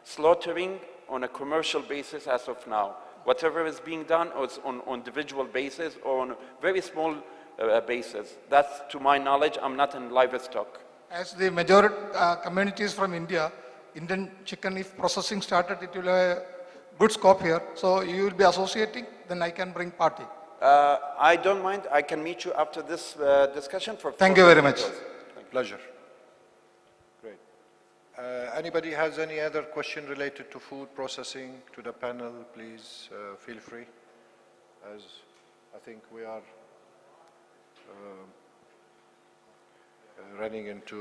slaughtering on a commercial basis as of now. Whatever is being done is on individual basis or on a very small basis. That's to my knowledge. I'm not in livestock. As the majority community is from India, Indian chicken, if processing started, it will have a good scope here. So you will be associating, then I can bring party. I don't mind. I can meet you after this discussion for. Thank you very much. details. Pleasure. Great. Anybody has any other question related to food processing to the panel, please feel free. As I think we are running into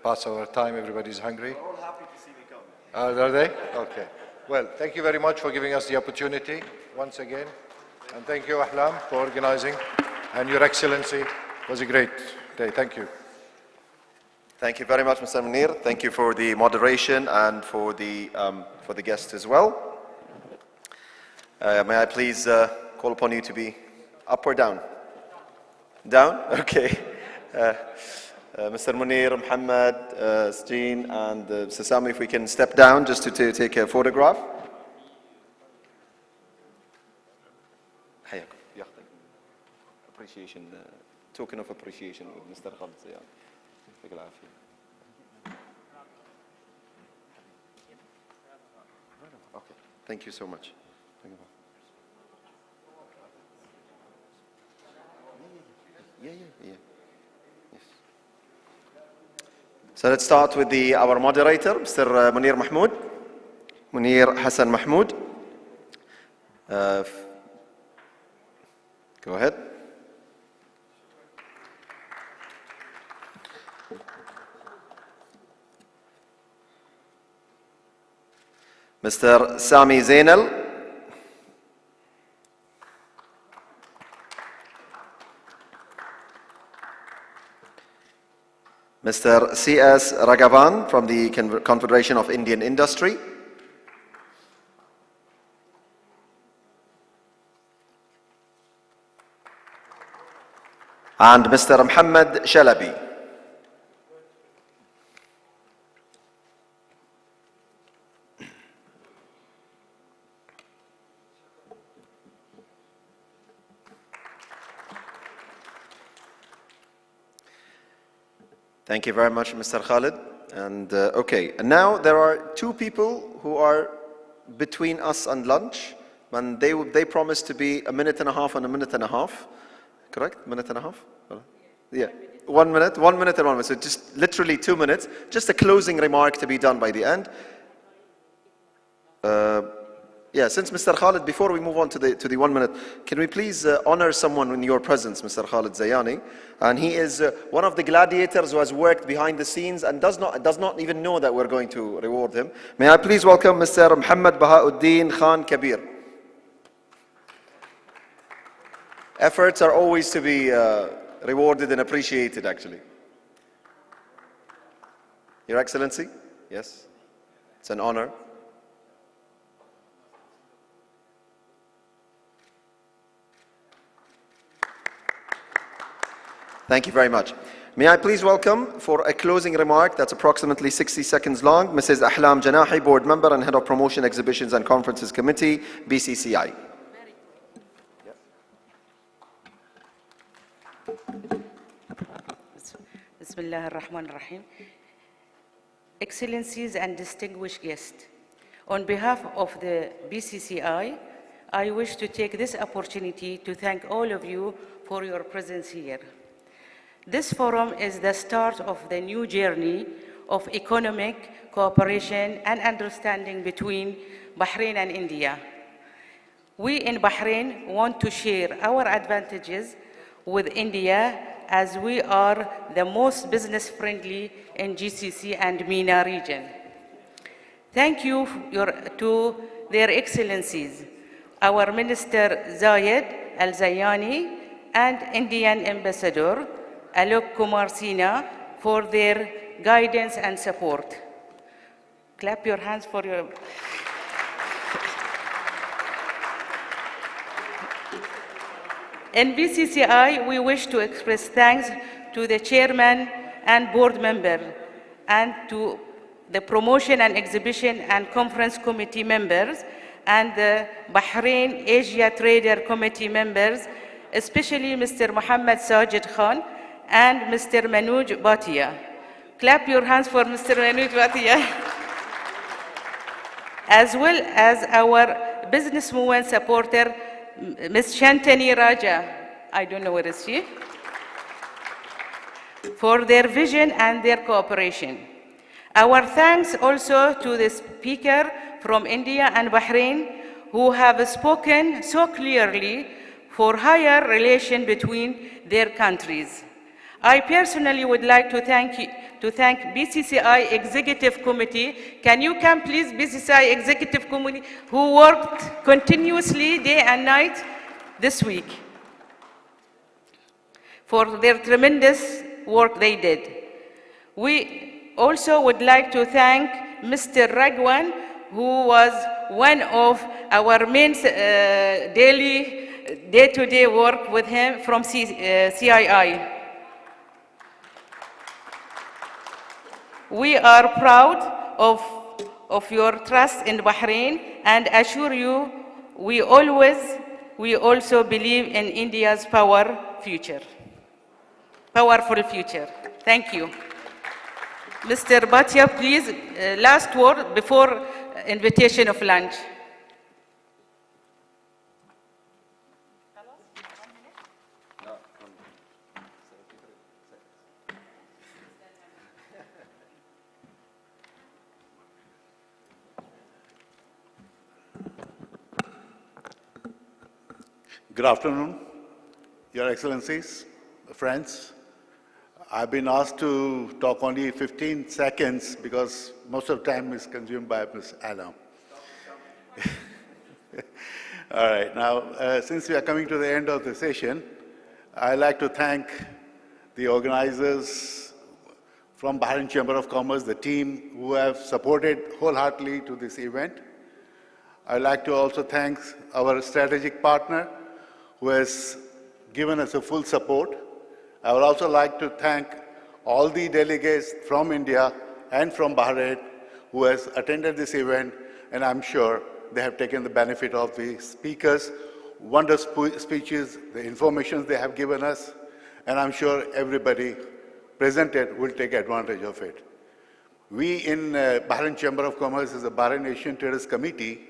past our time, everybody's hungry. We're all happy to see me come. Are they? Okay. Well, thank you very much for giving us the opportunity once again. And thank you, Ahlam, for organizing. And Your Excellency, it was a great day. Thank you. Thank you very much, Mr. Munir. Thank you for the moderation and for the guests as well. May I please call upon you to be up or down? Down? Okay. Mr. Munir, Muhammad, Steen, and Mr. Sami, if we can step down just to take a photograph. حياكم. Appreciation, token of appreciation with Mr. Khalid Sayar. يعطيك العافية. Okay, thank you so much. Thank you. Yeah. Yes. So let's start with our moderator, Mr. Munir Mahmoud. Munir Hassan Mahmoud. Go ahead. Mr. Sami Zainal. Mr. C.S. Raghavan from the Confederation of Indian Industry. And Mr. Muhammad Shalabi. Thank you very much, Mr. Khalid. And okay, and now there are two people who are between us and lunch, and they promised to be a minute and a half and a minute and a half. Correct? Minute and a half? Yeah. 1 minute, 1 minute and 1 minute. So just literally 2 minutes. Just a closing remark to be done by the end. Yeah, since Mr. Khalid, before we move on to the 1 minute, can we please honor someone in your presence, Mr. Khalid Zayani? And he is one of the gladiators who has worked behind the scenes and does not even know that we're going to reward him. May I please welcome Mr. Muhammad Bahauddin Khan Kabir. Efforts are always to be rewarded and appreciated, actually. Your Excellency? Yes? It's an honor. Thank you very much. May I please welcome, for a closing remark that's approximately 60 seconds long, Mrs. Ahlam Janahi, Board Member and Head of Promotion, Exhibitions and Conferences Committee, BCCI. Bismillah ar-Rahman ar-Rahim. Excellencies and distinguished guests, on behalf of the BCCI, I wish to take this opportunity to thank all of you for your presence here. This forum is the start of the new journey of economic cooperation and understanding between Bahrain and India. We in Bahrain want to share our advantages with India as we are the most business-friendly in GCC and MENA region. Thank you to their excellencies, our Minister Zayed Al-Zayani and Indian Ambassador Alok Kumar Sinha for their guidance and support. Clap your hands for your... In BCCI, we wish to express thanks to the chairman and board member and to the Promotion and Exhibition and Conference Committee members, and the Bahrain Asia Trader Committee members, especially Mr. Mohammed Sajid Khan and Mr. Manoj Bhatia. Clap your hands for Mr. Manoj Bhatia. As well as our business movement supporter, Ms. Shantani Raja, I don't know where is she, for their vision and their cooperation. Our thanks also to the speaker from India and Bahrain, who have spoken so clearly for higher relation between their countries. I personally would like to thank BCCI Executive Committee. Can you come please, BCCI Executive Committee, who worked continuously day and night this week for their tremendous work they did. We also would like to thank Mr. Ragwan, who was one of our main day-to-day work with him from CII. We are proud of your trust in Bahrain and assure you we also believe in India's powerful future. Thank you. Mr. Bhatia, please, last word before invitation of lunch. Good afternoon, Your Excellencies, friends. I've been asked to talk only 15 seconds because most of the time is consumed by Ms. Adam. All right, now, since we are coming to the end of the session, I'd like to thank the organizers from Bahrain Chamber of Commerce, the team who have supported wholeheartedly to this event. I'd like to also thank our strategic partner, who has given us a full support. I would also like to thank all the delegates from India and from Bahrain who has attended this event, and I'm sure they have taken the benefit of the speakers, wonderful speeches, the information they have given us, and I'm sure everybody presented will take advantage of it. We in Bahrain Chamber of Commerce, as a Bahrain Asian Traders Committee,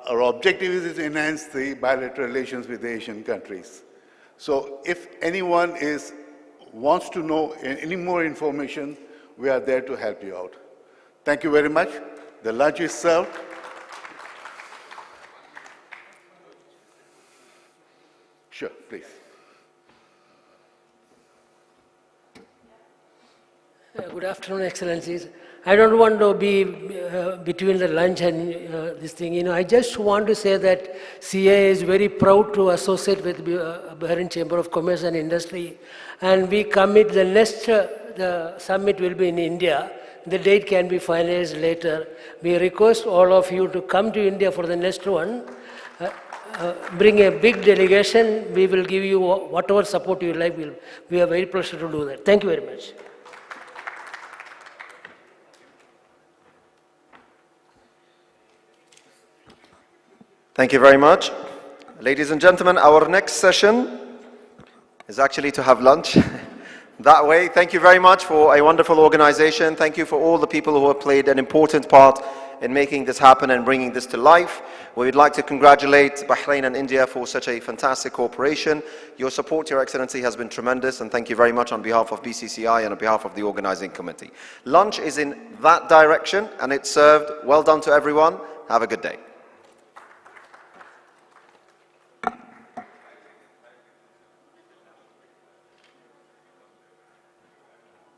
our objective is to enhance the bilateral relations with the Asian countries. So if anyone wants to know any more information, we are there to help you out. Thank you very much. The lunch is served. Sure, please. Good afternoon, Excellencies. I don't want to be between the lunch and this thing. I just want to say that CA is very proud to associate with Bahrain Chamber of Commerce and Industry. And we commit the next the summit will be in India. The date can be finalized later. We request all of you to come to India for the next one. Bring a big delegation. We will give you whatever support you like. We are very pleased to do that. Thank you very much. Thank you very much. Ladies and gentlemen, our next session is actually to have lunch that way. Thank you very much for a wonderful organization. Thank you for all the people who have played an important part in making this happen and bringing this to life. We would like to congratulate Bahrain and India for such a fantastic cooperation. Your support, Your Excellency, has been tremendous, and thank you very much on behalf of BCCI and on behalf of the organizing committee. Lunch is in that direction and it's served. Well done to everyone. Have a good day.